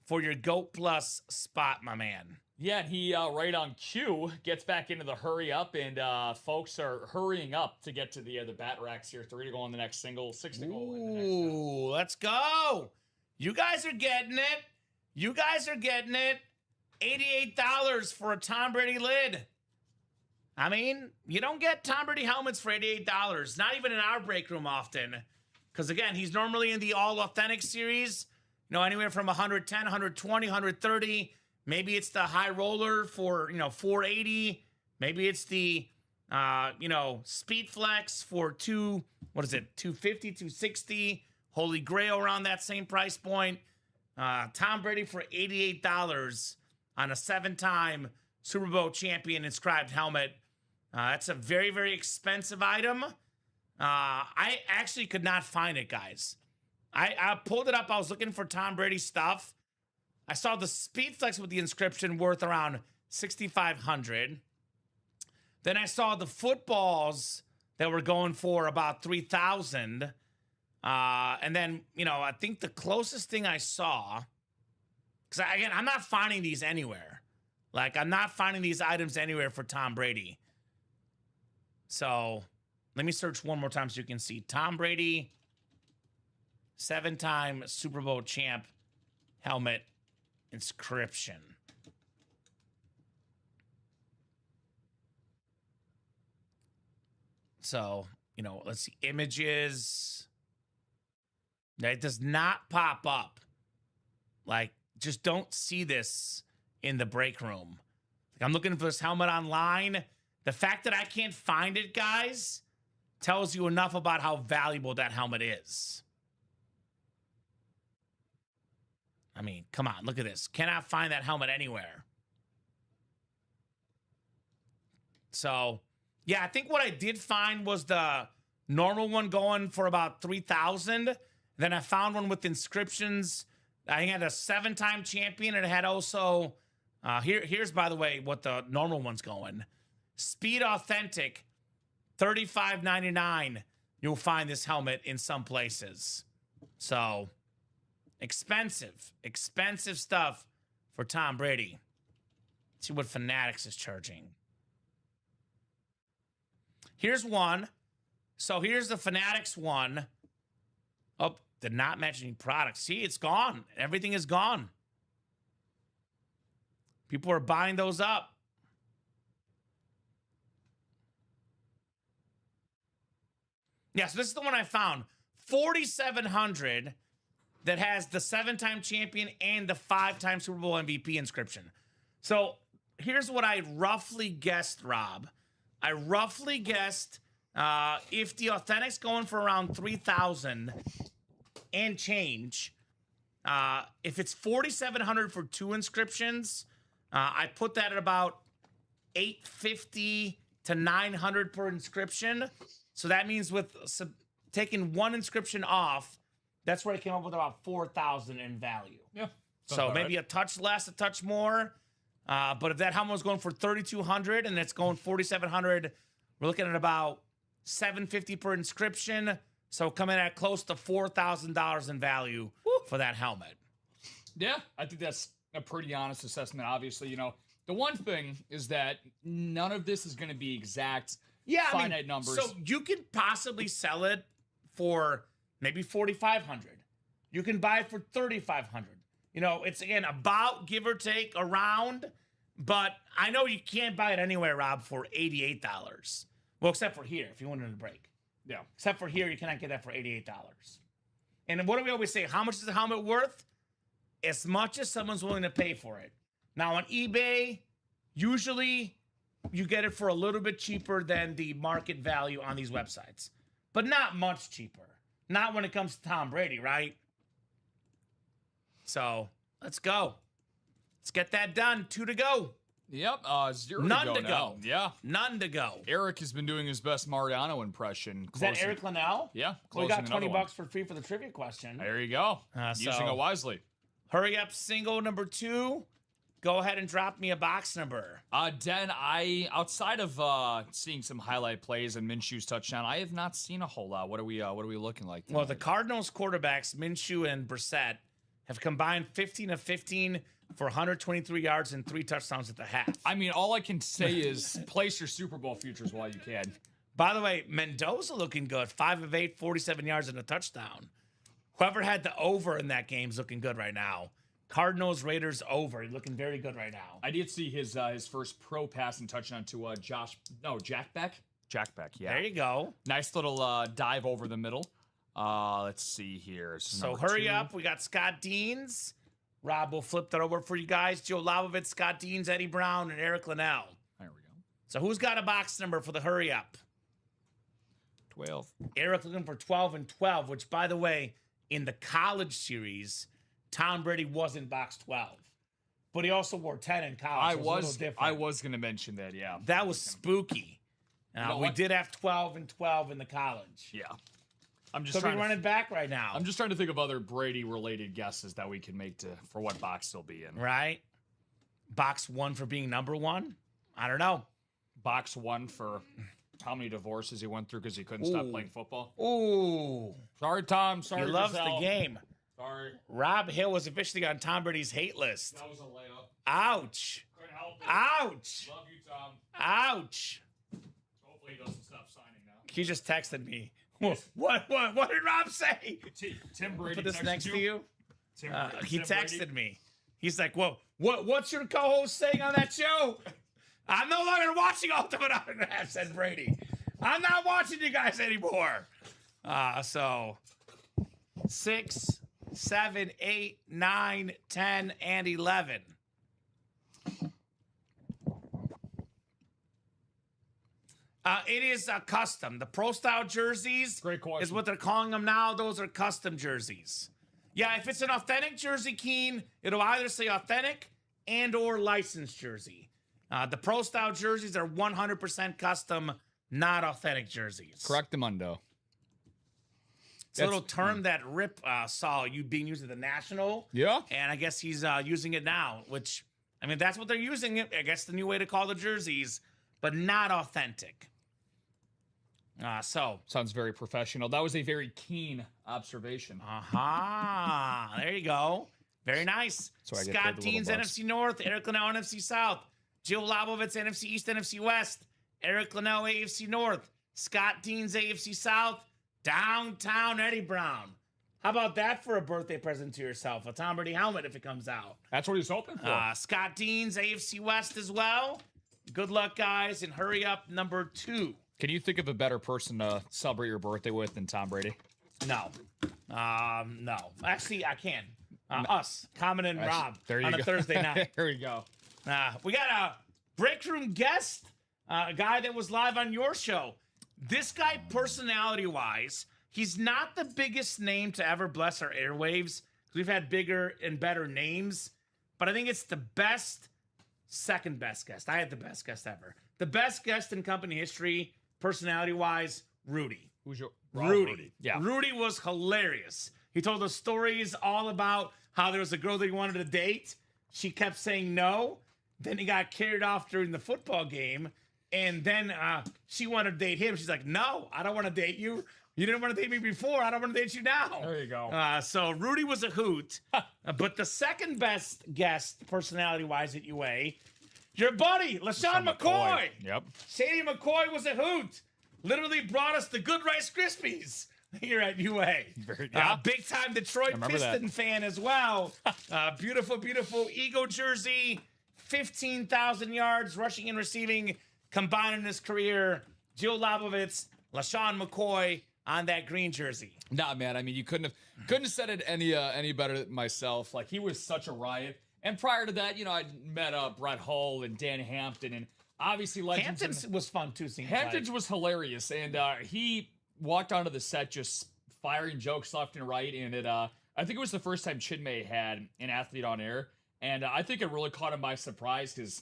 for your GOAT Plus spot, my man. Yeah, and he, right on cue, gets back into the hurry up, and folks are hurrying up to get to the bat racks here. 3 to go on the next single, 6 to go in the next. Ooh, let's go. You guys are getting it. $88 for a Tom Brady lid. I mean, you don't get Tom Brady helmets for $88. Not even in our break room often. Because, again, he's normally in the all-authentic series. Anywhere from 110, 120, 130. Maybe it's the high roller for, 480. Maybe it's the, speed flex for 250, 260. Holy Grail around that same price point. Tom Brady for $88 on a 7-time Super Bowl champion inscribed helmet. That's a very, very expensive item. I actually could not find it, guys. I pulled it up. I was looking for Tom Brady stuff. I saw the speed flex with the inscription worth around $6,500. Then I saw the footballs that were going for about $3,000. And then, I think the closest thing I saw, because again, I'm not finding these anywhere. Like, I'm not finding these items anywhere for Tom Brady. So let me search one more time so you can see. Tom Brady, 7-time Super Bowl champ helmet inscription. So, you know, let's see. Images. It does not pop up. Like, just don't see this in the break room. Like, I'm looking for this helmet online. The fact that I can't find it, guys, tells you enough about how valuable that helmet is. I mean, come on, look at this. Cannot find that helmet anywhere. So, yeah, I think what I did find was the normal one going for about $3,000. Then I found one with inscriptions. I had a 7-time champion, and it had also, here's, by the way, what the normal one's going. Speed Authentic, $35.99. You'll find this helmet in some places. So, expensive stuff for Tom Brady. Let's see what Fanatics is charging. Here's one. So here's the Fanatics one. Oh, did not match any products. See, it's gone. Everything is gone. People are buying those up. Yeah, so this is the one I found. 4,700 that has the 7-time champion and the 5-time Super Bowl MVP inscription. So here's what I roughly guessed, Rob. I roughly guessed if the Authentic's going for around 3,000 and change, if it's 4,700 for 2 inscriptions, I put that at about 850 to 900 per inscription. So that means with taking 1 inscription off, that's where I came up with about 4,000 in value. Yeah. So maybe a touch less, a touch more. But if that helmet was going for 3,200 and it's going 4,700, we're looking at about $750 per inscription. So coming at close to $4,000 in value for that helmet. Yeah, I think that's a pretty honest assessment. Obviously, you know, the one thing is that none of this is going to be exact, finite numbers. So you could possibly sell it for maybe 4,500. You can buy it for 3,500. You know, it's, again, about give or take around, but I know you can't buy it anywhere, Rob, for $88. Well, except for here, if you wanted to break. Yeah. Except for here, you cannot get that for $88. And what do we always say? How much is the helmet worth? As much as someone's willing to pay for it. Now, on eBay, usually you get it for a little bit cheaper than the market value on these websites. But not much cheaper. Not when it comes to Tom Brady, right? So, let's go. Let's get that done. 2 to go. Yep, 0 None to go. to go. Yeah. None to go. Eric has been doing his best Mariano impression. Is that Eric Linnell? Yeah. We got $20 for free for the trivia question. There you go. Using it wisely. Hurry up, single number 2. Go ahead and drop me a box number. Den, outside of seeing some highlight plays and Minshew's touchdown, I have not seen a whole lot. What are we looking like tonight? Well, the Cardinals quarterbacks, Minshew and Brissett, have combined 15 of 15 for 123 yards and 3 touchdowns at the half. I mean, all I can say is place your Super Bowl futures while you can. By the way, Mendoza looking good. 5 of 8, 47 yards and a touchdown. Whoever had the over in that game is looking good right now. Cardinals, Raiders over. He's looking very good right now. I did see his first pro passing touchdown to Jack Beck. Jack Beck, yeah. There you go. Nice little dive over the middle. Let's see here. So hurry up. We got Scott Deans. Rob will flip that over for you guys. Joe Lavovitz, Scott Deans, Eddie Brown, and Eric Linnell. There we go. So who's got a box number for the hurry up? 12. Eric looking for 12 and 12, which, by the way, in the college series, Tom Brady wasn't box 12. But he also wore 10 in college. I was going to mention that, yeah. That was spooky. We what? did have 12 and 12 in the college. Yeah. I'm just So trying we're running back right now. I'm just trying to think of other Brady-related guesses that we can make for what box he'll be in. Right? Box 1 for being number 1? I don't know. Box 1 for how many divorces he went through because he couldn't stop playing football. Ooh. Sorry, Tom. Sorry, He loves Giselle. the game. Sorry. Rob Hill was officially on Tom Brady's hate list. That was a layup. Ouch. Couldn't help it. Ouch. Love you, Tom. Ouch. Hopefully he doesn't stop signing now. He just texted me. What did Rob say? Tim Brady Put this texted next to you. He Tim texted Brady. me. He's like, "Whoa, what's your co-host saying on that show?" I'm no longer watching Ultimate Autograph, said Brady. I'm not watching you guys anymore. So 6, 7, 8, 9, 10, and 11. It is custom. The Pro Style jerseys Great question. is what they're calling them now. Those are custom jerseys. Yeah, if it's an authentic jersey, Keen, it'll either say authentic and or licensed jersey. The Pro Style jerseys are 100% custom, not authentic jerseys. Correct, Mundo. It's a little term that Rip saw you being used at the National. Yeah. And I guess he's using it now, which, I mean, that's what they're using it. I guess the new way to call the jerseys, but not authentic. Sounds very professional. That was a very keen observation. Aha. There you go. Very nice. So I get Scott paid the little Dean's bucks. NFC North, Eric Linnell NFC South, Jill Labovitz NFC East, NFC West, Eric Linnell AFC North, Scott Dean's AFC South, Downtown Eddie Brown. How about that for a birthday present to yourself? A Tom Brady helmet if it comes out. That's what he's hoping for. Scott Dean's AFC West as well. Good luck, guys, and hurry up, number 2. Can you think of a better person to celebrate your birthday with than Tom Brady? No. No. Actually, I can. Us, Kamen and Rob, There you on go. a Thursday night. There you go. We got a break room guest, a guy that was live on your show. This guy, personality-wise, he's not the biggest name to ever bless our airwaves. We've had bigger and better names, but I think it's the best, second best guest. I had the best guest ever. The best guest in company history, personality-wise, Rudy. Who's your Rudy. Yeah. Rudy was hilarious. He told us stories all about how there was a girl that he wanted to date. She kept saying no. Then he got carried off during the football game. And then she wanted to date him. She's like, no, I don't want to date you. You didn't want to date me before. I don't want to date you now. There you go. So Rudy was a hoot. But the second best guest, personality-wise at UA, your buddy, LaShawn McCoy. Yep. Shady McCoy was a hoot. Literally brought us the good Rice Krispies here at UA. Yeah. Big time Detroit remember Piston that. fan as well. Beautiful, beautiful Eagle jersey. 15,000 yards rushing and receiving combined in his career. Jill Labovitz, LaShawn McCoy on that green jersey. Nah, man. I mean, you couldn't have said it any better than myself. Like, he was such a riot. And prior to that, I met Brett Hull and Dan Hampton, and obviously legends. Hamptons was fun too. Seems Hamptons like. was hilarious, and he walked onto the set just firing jokes left and right. And I think it was the first time Chinmay had an athlete on air, and I think it really caught him by surprise because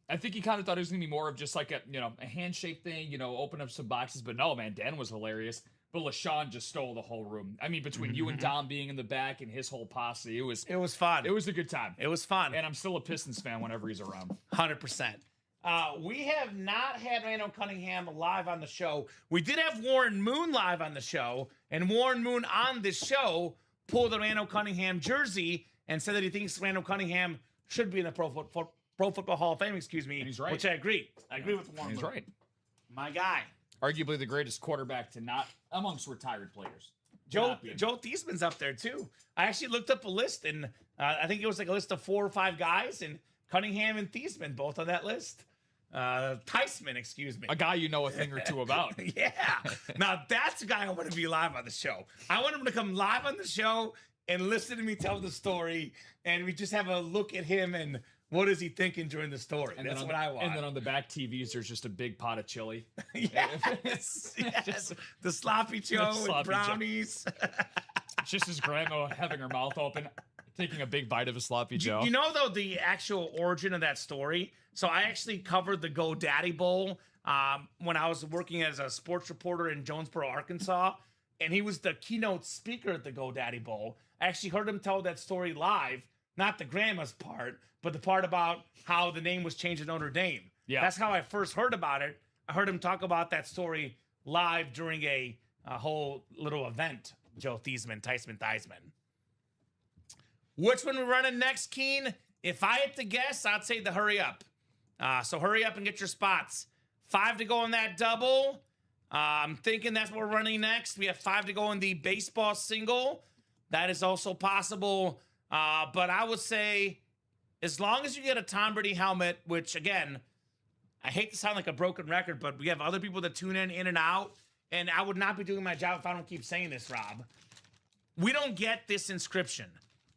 I think he kind of thought it was gonna be more of just like a handshake thing, open up some boxes. But no, man, Dan was hilarious. But LaShawn just stole the whole room. I mean, between you and Dom being in the back and his whole posse, it was fun. It was a good time. It was fun. And I'm still a Pistons fan whenever he's around. 100%. We have not had Randall Cunningham live on the show. We did have Warren Moon live on the show, and Warren Moon on this show pulled a Randall Cunningham jersey and said that he thinks Randall Cunningham should be in the Pro Football Hall of Fame, excuse me. And he's right. Which I agree. I agree with Warren He's Moon. right. My guy. Arguably the greatest quarterback to not amongst retired players. Joe Thiesman's up there, too. I actually looked up a list, and I think it was like a list of 4 or 5 guys, and Cunningham and Thiesman both on that list. Theismann, excuse me. A guy you know a thing or two about. Yeah. Now, that's a guy I want to be live on the show. I want him to come live on the show and listen to me tell the story, and we just have a look at him and what is he thinking during the story. And That's then what I want. And then on the back TVs, there's just a big pot of chili. yes. Yes. The sloppy Joe Sloppy and Joe. brownies. Just his grandma having her mouth open, taking a big bite of a sloppy Joe. You know, though, the actual origin of that story? So I actually covered the GoDaddy Bowl when I was working as a sports reporter in Jonesboro, Arkansas, and he was the keynote speaker at the GoDaddy Bowl. I actually heard him tell that story live, not the grandma's part, but the part about how the name was changed to Notre Dame. Yeah. That's how I first heard about it. I heard him talk about that story live during a whole little event. Joe Theismann. Which one we running next, Keen? If I had to guess, I'd say the hurry up. So hurry up and get your spots. 5 to go on that double. I'm thinking that's what we're running next. We have 5 to go in the baseball single. That is also possible. But I would say as long as you get a Tom Brady helmet, which, again, I hate to sound like a broken record, but we have other people that tune in and out. And I would not be doing my job if I don't keep saying this, Rob. We don't get this inscription.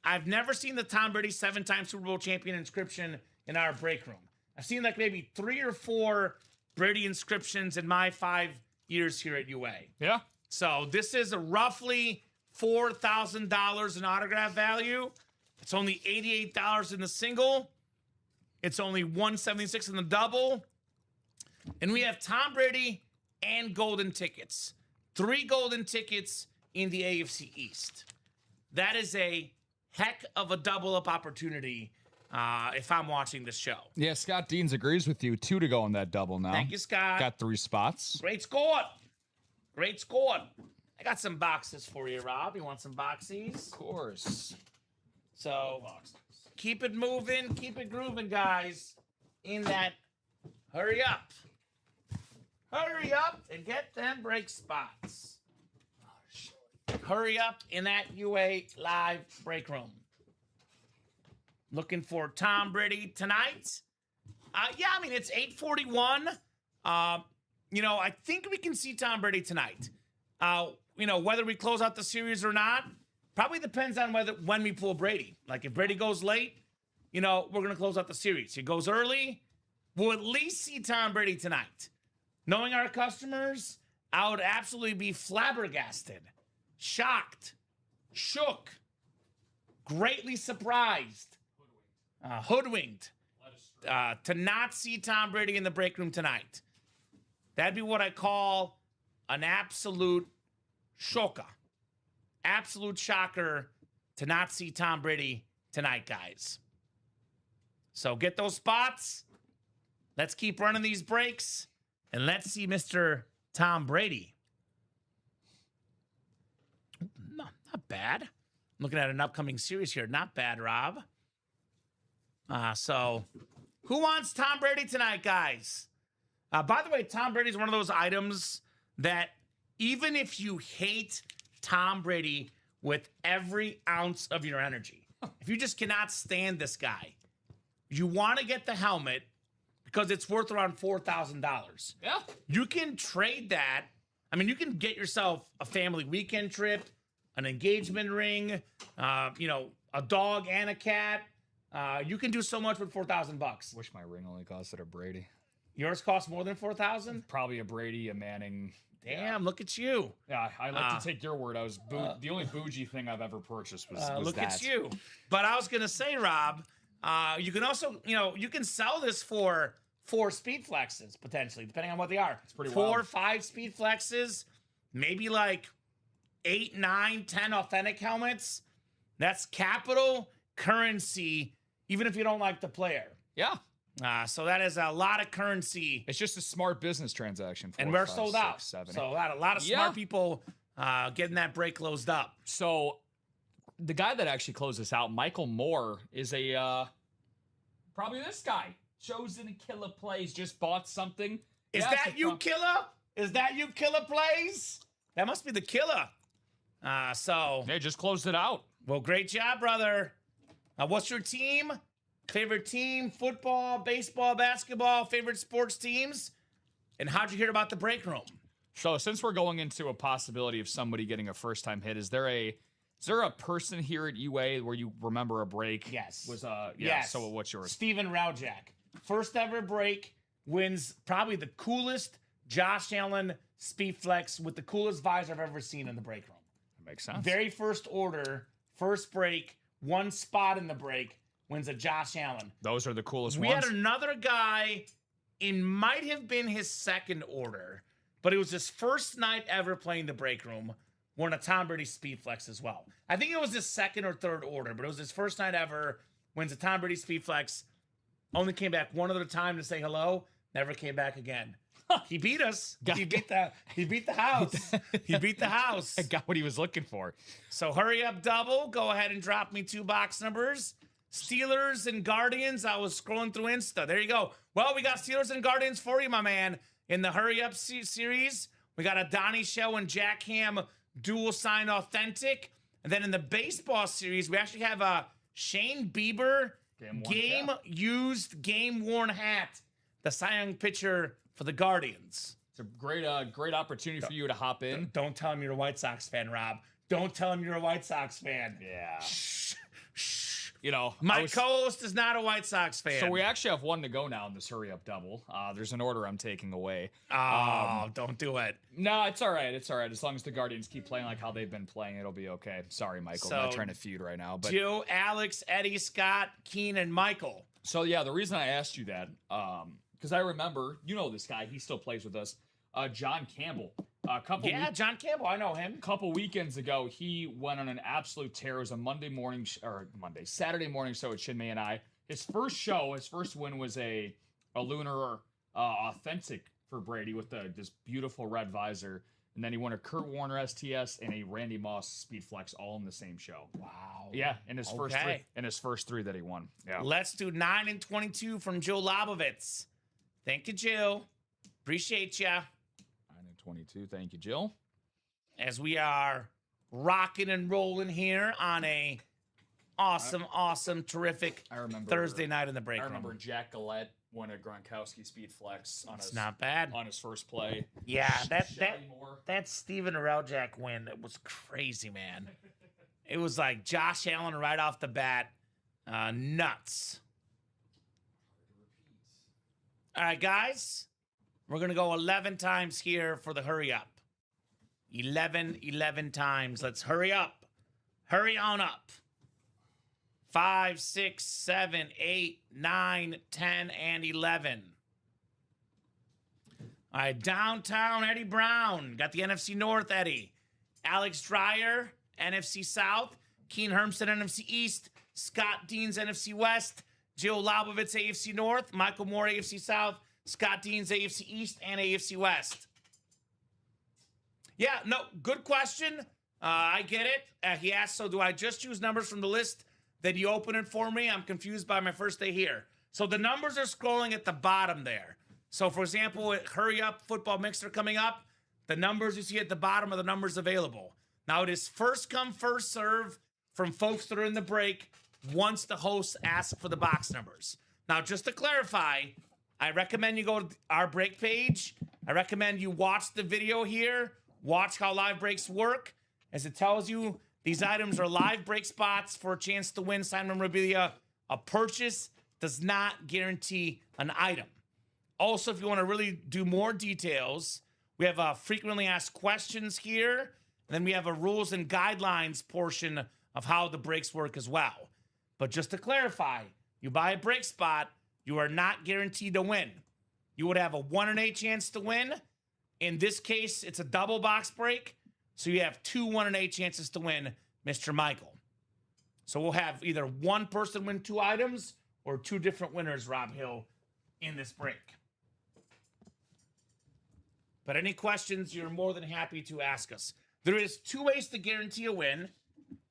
I've never seen the Tom Brady 7-time Super Bowl champion inscription in our break room. I've seen like maybe 3 or 4 Brady inscriptions in my 5 years here at UA. Yeah. So this is a roughly $4,000 in autograph value. It's only $88 in the single. It's only $176 in the double. And we have Tom Brady and golden tickets. 3 golden tickets in the AFC East. That is a heck of a double-up opportunity if I'm watching this show. Yeah, Scott Deans agrees with you. 2 to go on that double now. Thank you, Scott. Got 3 spots. Great score. Great score. I got some boxes for you, Rob. You want some boxies? Of course. So keep it moving, keep it grooving, guys. In that, hurry up. Hurry up and get them break spots. Hurry up in that UA live break room. Looking for Tom Brady tonight. Yeah, I mean, it's 8:41. I think we can see Tom Brady tonight. Whether we close out the series or not, probably depends on when we pull Brady. Like, if Brady goes late, we're going to close out the series. If he goes early, we'll at least see Tom Brady tonight. Knowing our customers, I would absolutely be flabbergasted, shocked, shook, greatly surprised, hoodwinked to not see Tom Brady in the break room tonight. That'd be what I call an absolute shocker. Absolute shocker to not see Tom Brady tonight, guys. So get those spots. Let's keep running these breaks. And let's see Mr. Tom Brady. No, not bad. I'm looking at an upcoming series here. Not bad, Rob. So who wants Tom Brady tonight, guys? By the way, Tom Brady is one of those items that even if you hate Tom Brady with every ounce of your energy, if you just cannot stand this guy, you want to get the helmet because it's worth around $4,000. Yeah. You can trade that. I mean, you can get yourself a family weekend trip, an engagement ring, a dog and a cat. You can do so much with $4,000. Wish my ring only costed a Brady. Yours costs more than $4,000? Probably a Brady, a Manning. Damn, look at you. Yeah, I like to take your word. I was the only bougie thing I've ever purchased was Look that. at you. But I was going to say, Rob, you can also, you can sell this for 4 speed flexes, potentially, depending on what they are. It's pretty 4 or wild. 5 speed flexes, maybe like 8, 9, 10 authentic helmets. That's capital currency, even if you don't like the player. Yeah. So that is a lot of currency. It's just a smart business transaction. And we're sold out. So a lot of smart people getting that break closed up. So the guy that actually closed this out, Michael Moore, is probably this guy. Chosen Killer Plays, just bought something. Is that you, Killer? Is that you, Killer Plays? That must be the Killer. They just closed it out. Well, great job, brother. What's your team? Favorite team? Football, baseball, basketball, favorite sports teams? And how'd you hear about the break room? So since we're going into a possibility of somebody getting a first-time hit, is there a person here at UA where you remember a break? Yes. Yes. So what's yours? Steven Raujak. First ever break, wins probably the coolest Josh Allen speed flex with the coolest visor I've ever seen in the break room. That makes sense. Very first order, first break, 1 spot in the break, wins a Josh Allen. Those are the coolest We ones. had another guy, it might have been his second order, but it was his first night ever playing the break room, won a Tom Brady speed flex as well. I think it was his second or third order, but it was his first night ever, wins a Tom Brady speed flex, only came back one other time to say hello, never came back again. He beat us. He beat the house. He beat the house. I got what he was looking for. So hurry up, double. Go ahead and drop me 2 box numbers. Steelers and Guardians. I was scrolling through Insta. There you go. Well, we got Steelers and Guardians for you, my man. In the Hurry Up series, we got a Donnie Shell and Jack Ham dual sign authentic. And then in the baseball series, we actually have a Shane Bieber game-used, game-worn hat. The Cy Young pitcher for the Guardians. It's a great opportunity for you to hop in. Don't tell him you're a White Sox fan, Rob. Don't tell him you're a White Sox fan. Yeah. Shh. You know, my co-host is not a White Sox fan. So we actually have one to go now in this Hurry Up double. There's an order I'm taking away. Oh, don't do it. No, it's all right. It's all right. As long as the Guardians keep playing like how they've been playing, it'll be okay. Sorry, Michael. I'm not trying to feud right now. But Joe, Alex, Eddie, Scott, Keen, and Michael. So, yeah, the reason I asked you that, because I remember, you know this guy. He still plays with us. John Campbell. John Campbell, I know him. A couple weekends ago, he went on an absolute tear. It was a Saturday morning show with Chinmay and I. His first win was a lunar authentic for Brady with this beautiful red visor. And then he won a Kurt Warner STS and a Randy Moss Speed Flex all in the same show. Wow. Yeah, in his first three that he won. Yeah. Let's do 9 and 22 from Joe Lobovitz. Thank you, Jill. Appreciate ya. 22. Thank you, Jill. As we are rocking and rolling here on a awesome, terrific Thursday night in the break room. I remember Jack Gillette won a Gronkowski Speed Flex on not bad on his first play. Yeah, that Steven Raljak win, it was crazy, man. It was like Josh Allen right off the bat. Nuts. All right, guys. We're going to go 11 times here for the hurry up. 11 times. Let's hurry up. Hurry on up. 5, 6, 7, 8, 9, 10, and 11. All right, downtown Eddie Brown. Got the NFC North, Eddie. Alex Dreyer, NFC South. Keen Hermstead, NFC East. Scott Deans, NFC West. Joe Lobovitz, AFC North. Michael Moore, AFC South. Scott Deans, AFC East and AFC West. Yeah, no, good question. I get it. He asked, so do I just choose numbers from the list that you open it for me? I'm confused by my first day here. So the numbers are scrolling at the bottom there. So, for example, Hurry Up Football Mixer coming up, the numbers you see at the bottom are the numbers available. Now, it is first come, first serve from folks that are in the break once the hosts ask for the box numbers. Now, just to clarify, I recommend you go to our break page. I recommend you watch the video here. Watch how live breaks work. As it tells you, these items are live break spots for a chance to win signed memorabilia. A purchase does not guarantee an item. Also, if you want to really do more details, we have a frequently asked questions here. And then we have a rules and guidelines portion of how the breaks work as well. But just to clarify, you buy a break spot, you are not guaranteed to win. You would have a 1 in 8 chance to win. In this case, it's a double box break. So you have 2 1 in 8 chances to win, Mr. Michael. So we'll have either one person win 2 items or 2 different winners, Rob Hill, in this break. But any questions, you're more than happy to ask us. There is 2 ways to guarantee a win.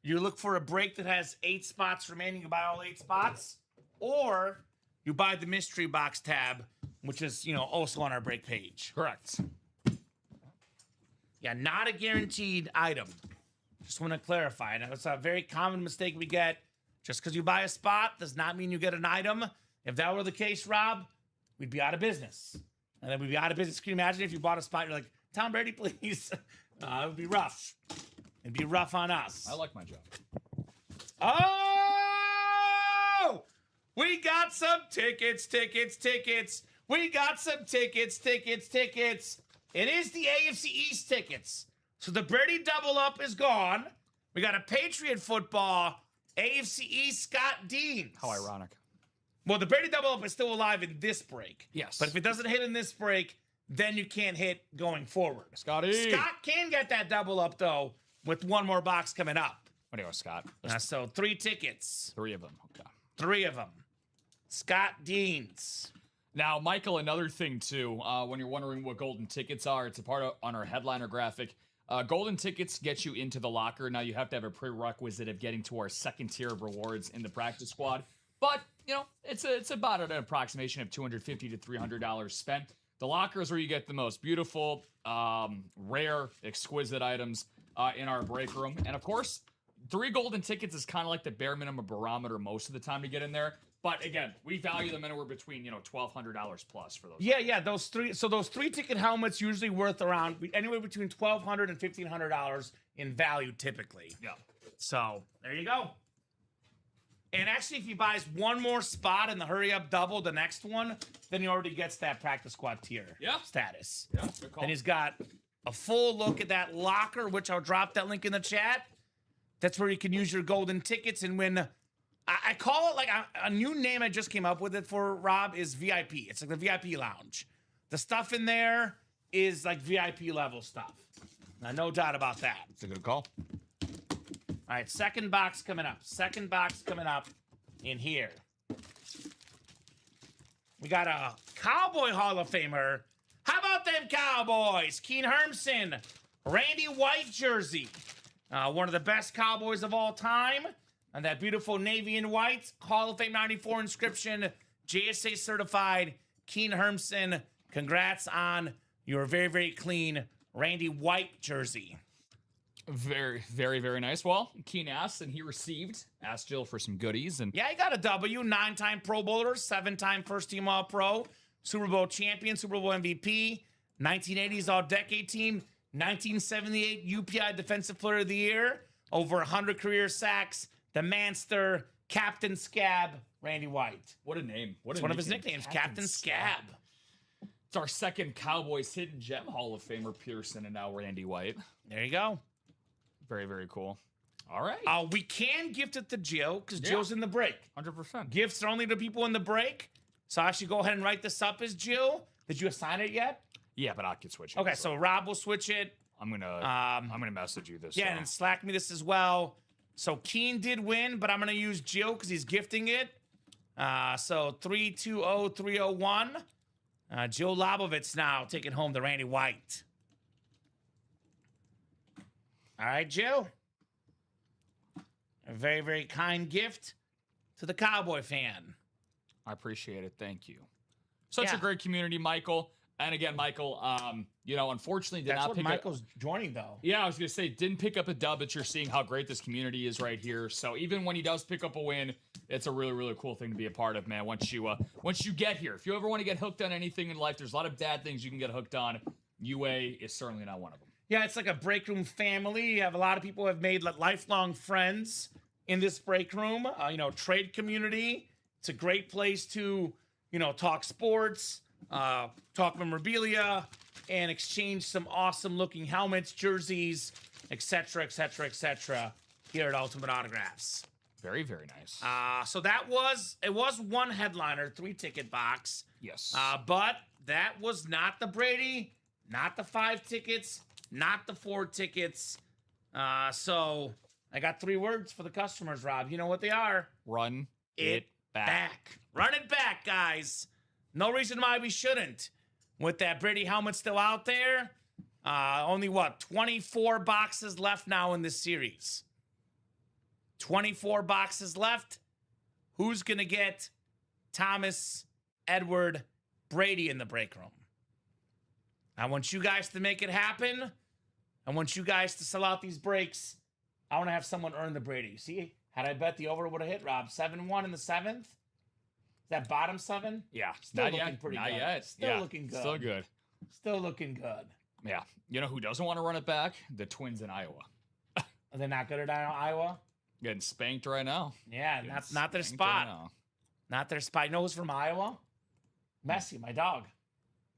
You look for a break that has 8 spots remaining. You buy all 8 spots. Or you buy the mystery box tab, which is, also on our break page. Correct. Yeah, not a guaranteed item. Just want to clarify. Now, it's a very common mistake we get. Just because you buy a spot does not mean you get an item. If that were the case, Rob, we'd be out of business. And then we'd be out of business. Can you imagine if you bought a spot, you're like, Tom Brady, please. It would be rough. It'd be rough on us. I like my job. Oh! We got some tickets. We got some tickets. It is the AFC East tickets. So the Brady double up is gone. We got a Patriot football, AFC East, Scott Deans. How ironic. Well, the Brady double up is still alive in this break. Yes. But if it doesn't hit in this break, then you can't hit going forward. Scott can get that double up, though, with one more box coming up. What do you want, Scott? So 3 tickets. 3 of them. Okay. 3 of them. Scott Deans. Now, Michael, another thing, too, when you're wondering what golden tickets are, it's a part of on our headliner graphic. Golden tickets get you into the locker. Now you have to have a prerequisite of getting to our second tier of rewards in the practice squad. But, you know, it's about an approximation of $250 to $300 spent. The locker is where you get the most beautiful, rare, exquisite items in our break room. And of course, 3 golden tickets is kind of like the bare minimum barometer most of the time to get in there. But again, we value them anywhere between, you know, $1,200 plus for those. Yeah, those 3. So those 3 ticket helmets usually worth around anywhere between $1,200 and $1,500 in value typically. Yeah. So there you go. And actually, if he buys one more spot in the hurry up double, the next one, then he already gets that practice squad tier status. Yeah, good call. And he's got a full look at that locker, which I'll drop that link in the chat. That's where you can use your golden tickets and win. I call it like a new name I just came up with it for, Rob, is VIP. It's like the VIP lounge. The stuff in there is like VIP level stuff. Now, no doubt about that. It's a good call. All right, second box coming up. Second box coming up in here. We got a Cowboy Hall of Famer. How about them Cowboys? Keen Hermson, Randy White jersey. One of the best Cowboys of all time. And that beautiful navy and white Hall of Fame 94 inscription, JSA certified, Keen Hermson. Congrats on your very, very clean Randy White jersey. Very, very, very nice. Well, Keen asked, and he asked Jill for some goodies. And yeah, he got a W, 9-time Pro Bowler, 7-time first team All-Pro, Super Bowl champion, Super Bowl MVP, 1980s All-Decade Team, 1978 UPI Defensive Player of the Year, over 100 career sacks, the Manster, Captain Scab, Randy White. What a name. It's one of his nicknames, Captain Scab. It's our second Cowboys Hidden Gem Hall of Famer, Pearson, and now Randy White. There you go. Very, very cool. All right. We can gift it to Jill because Jill's in the break. 100%. Gifts are only to people in the break. So I should go ahead and write this up as Jill. Did you assign it yet? Yeah, but I can switch it. Okay, so Rob will switch it. I'm gonna message you this. Yeah, and Slack me this as well. So Keen did win, but I'm gonna use Jill because he's gifting it. So 320301. Jill Lobovitz now taking home the Randy White. All right, Jill. A very, very kind gift to the Cowboy fan. I appreciate it. Thank you. Such a great community, Michael. And again, Michael, unfortunately did not pick up. Michael's joining, though. Yeah, I was going to say, didn't pick up a dub, but you're seeing how great this community is right here. So even when he does pick up a win, it's a really, really cool thing to be a part of, man. Once you get here, if you ever want to get hooked on anything in life, there's a lot of bad things you can get hooked on. UA is certainly not one of them. Yeah, it's like a break room family. You have a lot of people who have made lifelong friends in this break room. Trade community. It's a great place to, talk sports, talk memorabilia, and exchange some awesome looking helmets, jerseys, etc., etc., etc. here at Ultimate Autographs. Very, very nice. So it was one headliner, 3-ticket box. Yes. But that was not the Brady, not the 5 tickets, not the 4 tickets. So I got 3 words for the customers, Rob. You know what they are? Run it back. Run it back, guys. No reason why we shouldn't. With that Brady helmet still out there, only 24 boxes left now in this series. 24 boxes left. Who's going to get Thomas, Edward, Brady in the break room? I want you guys to make it happen. I want you guys to sell out these breaks. I want to have someone earn the Brady. See, had I bet the over would have hit, Rob. 7-1 in the 7th. Is that bottom 7? Yeah. Still not looking yet. pretty Not good. yet. Still looking good. Still good. Still looking good. Yeah. You know who doesn't want to run it back? The Twins in Iowa. Are they not good at Iowa? Getting spanked right now. Yeah, not their spot. Right not their spot. You know who's from Iowa? Messi, my dog.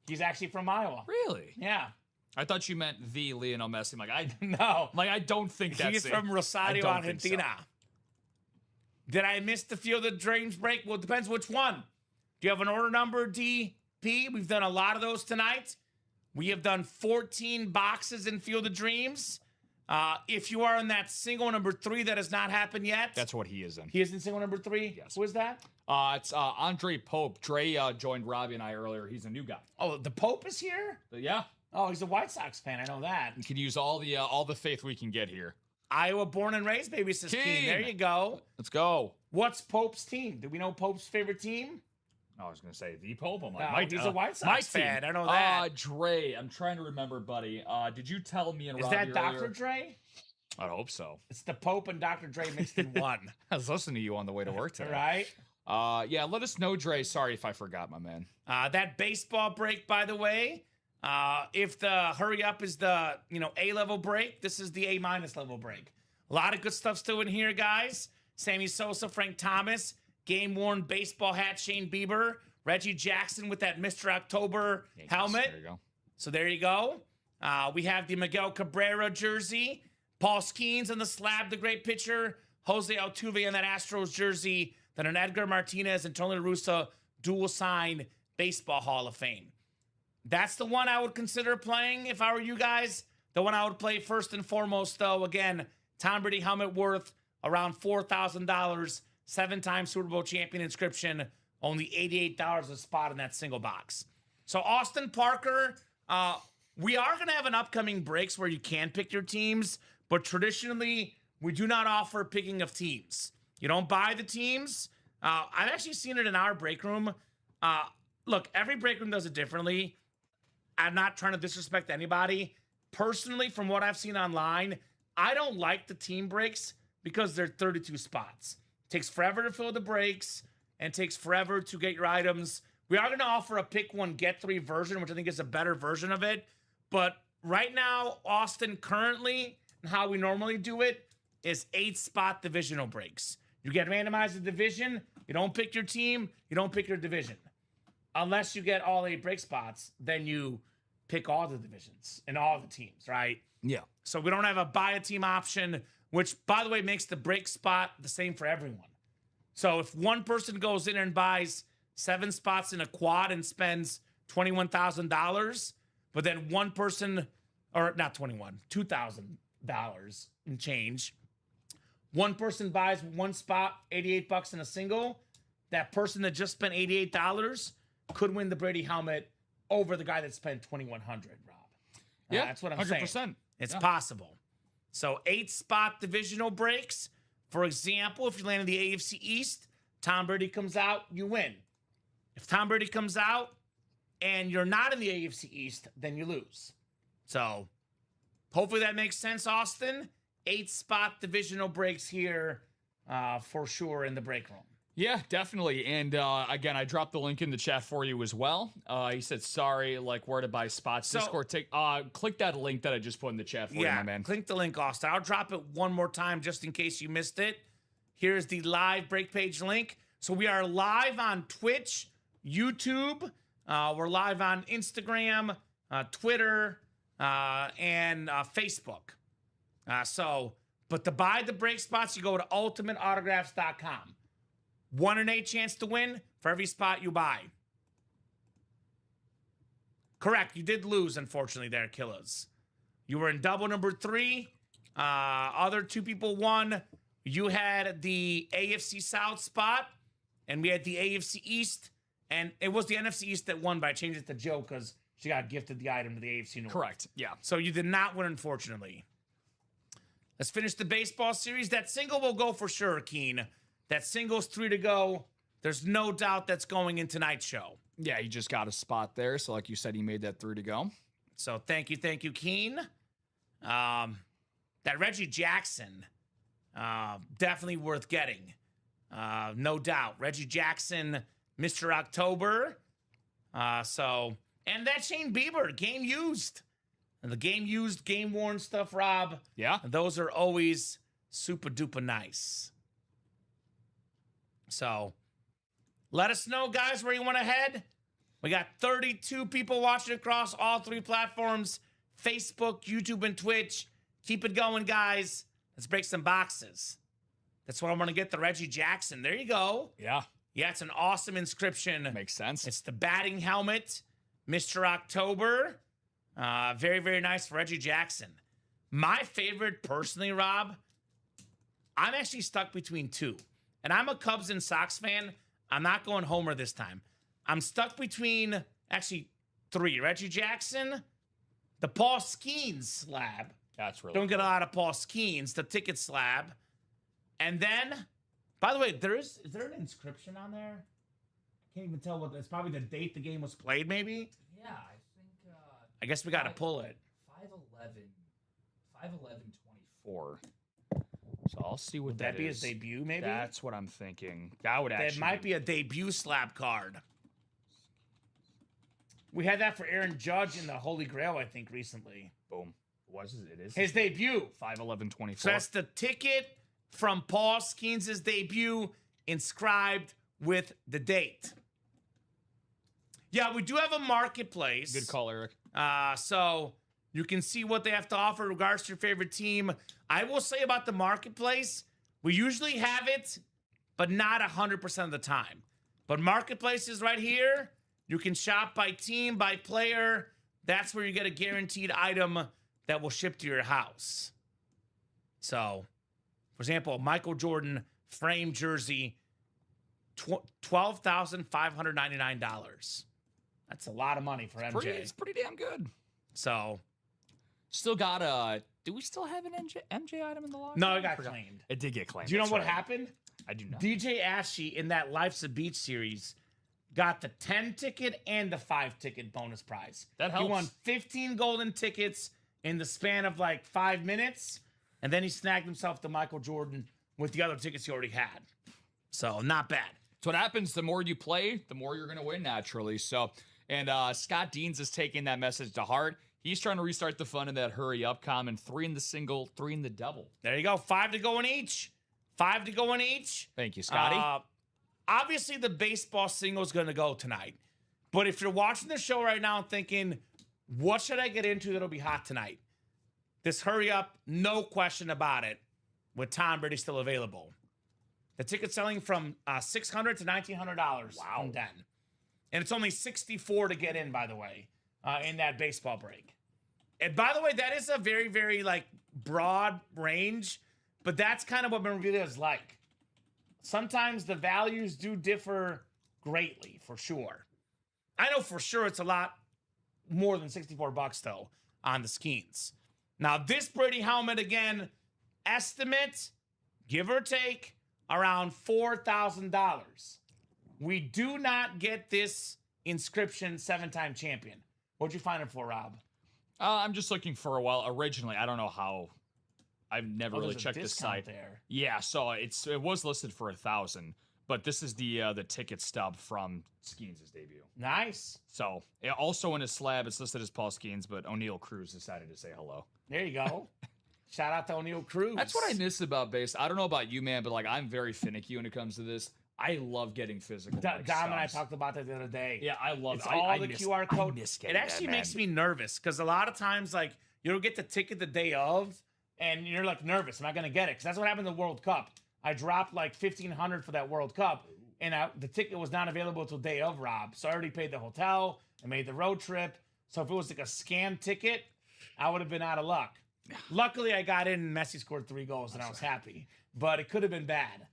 He's actually from Iowa. Really? Yeah. I thought you meant the Lionel Messi. No. I don't think that's He's from Rosario, Argentina. So. Did I miss the Field of Dreams break? Well, it depends which one. Do you have an order number, DP? We've done a lot of those tonight. We have done 14 boxes in Field of Dreams. If you are in that single number 3 that has not happened yet. That's what he is in. He is in single number 3? Yes. Who is that? It's Andre Pope. Dre joined Robbie and I earlier. He's a new guy. Oh, the Pope is here? Yeah. Oh, he's a White Sox fan. I know that. You can use all the faith we can get here. Iowa born and raised, baby, says Keen. There you go. Let's go. What's Pope's team? Do we know Pope's favorite team? I was going to say the Pope. I'm No, like, he's a White Sox fan. I know that. Dre. I'm trying to remember, buddy. Did you tell me and Is Robbie that Dr. earlier? Dre? I hope so. It's the Pope and Dr. Dre mixed in one. I was listening to you on the way to work today. Right? Yeah, let us know, Dre. Sorry if I forgot, my man. That baseball break, by the way, if the hurry up is the A-level break, this is the A- level break. A lot of good stuff still in here, guys. Sammy Sosa, Frank Thomas, game-worn baseball hat, Shane Bieber, Reggie Jackson with that Mr. October helmet. There you go. So there you go. We have the Miguel Cabrera jersey, Paul Skeens on the slab, the great pitcher, Jose Altuve on that Astros jersey, then an Edgar Martinez and Tony La Russa dual sign baseball Hall of Fame. That's the one I would consider playing if I were you guys. The one I would play first and foremost, though, again, Tom Brady helmet worth around $4,000, 7-time Super Bowl champion inscription, only $88 a spot in that single box. So Austin Parker, we are going to have an upcoming breaks where you can pick your teams, but traditionally we do not offer picking of teams. You don't buy the teams. I've actually seen it in our break room. Look, every break room does it differently. I'm not trying to disrespect anybody. Personally, from what I've seen online, I don't like the team breaks because they're 32 spots. It takes forever to fill the breaks and it takes forever to get your items. We are going to offer a pick one, get three version, which I think is a better version of it. But right now, Austin, currently, and how we normally do it, is 8-spot divisional breaks. You get randomized the division, you don't pick your team, you don't pick your division. Unless you get all 8 break spots, then you pick all the divisions and all the teams, right? Yeah. So we don't have a buy a team option, which, by the way, makes the break spot the same for everyone. So if one person goes in and buys 7 spots in a quad and spends $21,000, but then one person, or not 21, $2,000 and change, one person buys one spot, $88 in a single, that person that just spent $88 could win the Brady helmet over the guy that spent $2,100, Rob. Yeah, that's what I'm 100%. saying. It's possible. So 8-spot divisional breaks. For example, if you land in the AFC East, Tom Brady comes out, you win. If Tom Brady comes out and you're not in the AFC East, then you lose. So hopefully that makes sense, Austin. 8-spot divisional breaks here for sure in the break room. Yeah, definitely. And again, I dropped the link in the chat for you as well. He said, sorry, like where to buy spots. So, Discord, click that link that I just put in the chat for you, my man. Click the link, Austin. I'll drop it one more time just in case you missed it. Here's the live break page link. So we are live on Twitch, YouTube. We're live on Instagram, Twitter, and Facebook. But to buy the break spots, you go to ultimateautographs.com. 1 in 8 chance to win for every spot you buy. Correct. You did lose, unfortunately, there, Killers. You were in double number 3. Other 2 people won. You had the AFC South spot, and we had the AFC East. And it was the NFC East that won, but I changed it to Joe because she got gifted the item to the AFC North. Correct. Yeah. So you did not win, unfortunately. Let's finish the baseball series. That single will go for sure, Keen. That single's 3 to go. There's no doubt that's going in tonight's show. Yeah, you just got a spot there. So like you said, he made that 3 to go. So thank you, Keen. That Reggie Jackson, definitely worth getting. No doubt. Reggie Jackson, Mr. October. And that Shane Bieber, game used. And the game used, game worn stuff, Rob. Yeah. Those are always super duper nice. So let us know, guys, where you want to head. We got 32 people watching across all 3 platforms, Facebook, YouTube, and Twitch. Keep it going, guys. Let's break some boxes. That's what I'm going to get, the Reggie Jackson. There you go. Yeah. Yeah, it's an awesome inscription. Makes sense. It's the batting helmet, Mr. October. Very, very nice for Reggie Jackson. My favorite, personally, Rob, I'm actually stuck between 2. And I'm a Cubs and Sox fan. I'm not going homer this time. I'm stuck between, actually, 3. Reggie Jackson, the Paul Skeens slab. That's really Don't get a lot of Paul Skeens, the ticket slab. And then, by the way, is there an inscription on there? I can't even tell what, it's probably the date the game was played, maybe? Yeah, I think. I guess we got to pull it. 5/11/24. So I'll see what Would that be his debut, maybe? That's what I'm thinking. That would actually. That might be a debut slab card. We had that for Aaron Judge in the Holy Grail, I think, recently. Boom. It is his debut. 5/11/24. So that's the ticket from Paul Skeens' debut inscribed with the date. Yeah, we do have a marketplace. Good call, Eric. So you can see what they have to offer in regards to your favorite team. I will say about the marketplace, we usually have it, but not 100% of the time. But marketplace is right here. You can shop by team, by player. That's where you get a guaranteed item that will ship to your house. So, for example, Michael Jordan frame jersey, $12,599. That's a lot of money for MJ. It's pretty damn good. So, still got do we still have an MJ item in the locker? No, it got claimed. It did get claimed. Do you know what happened? I do not. DJ Ashley in that Life's a Beach series got the 10 ticket and the 5 ticket bonus prize. That helps. He won 15 golden tickets in the span of like 5 minutes, and then he snagged himself the Michael Jordan with the other tickets he already had. So, not bad. So what happens, the more you play, the more you're going to win naturally. So, and Scott Deans is taking that message to heart. He's trying to restart the fun in that hurry up Kamen. 3 in the single, 3 in the double. There you go. 5 to go in each. 5 to go in each. Thank you, Scotty. Obviously, the baseball single is going to go tonight. But if you're watching the show right now and thinking, what should I get into that'll be hot tonight? This hurry up, no question about it, with Tom Brady still available. The ticket's selling from $600 to $1,900 from Den. And it's only $64 to get in, by the way, in that baseball break. And by the way, that is a very, very like broad range, but that's kind of what memorabilia is like. Sometimes the values do differ greatly, for sure. I know for sure it's a lot more than $64 though on the Skeens. Now this Brady helmet again, estimate, give or take, around $4,000. We do not get this inscription 7-time champion. What'd you find it for, Rob? I'm just looking for a while. Originally, I don't know how. I've never really checked the site. There. Yeah, so it was listed for $1,000, but this is the ticket stub from Skeens' debut. Nice. So also in his slab, it's listed as Paul Skeens, but O'Neal Cruz decided to say hello. There you go. Shout out to O'Neal Cruz. That's what I miss about base. I don't know about you, man, but like I'm very finicky when it comes to this. I love getting physical. Dom and I talked about that the other day. Yeah, I love it. All the QR code. It actually makes me nervous because a lot of times, like, you'll get the ticket the day of, and you're like nervous. Am I going to get it? Because that's what happened in the World Cup. I dropped like $1,500 for that World Cup, and the ticket was not available until day of, Rob. So I already paid the hotel. I made the road trip. So if it was like a scam ticket, I would have been out of luck. Luckily, I got in and Messi scored 3 goals, and I was happy. But it could have been bad.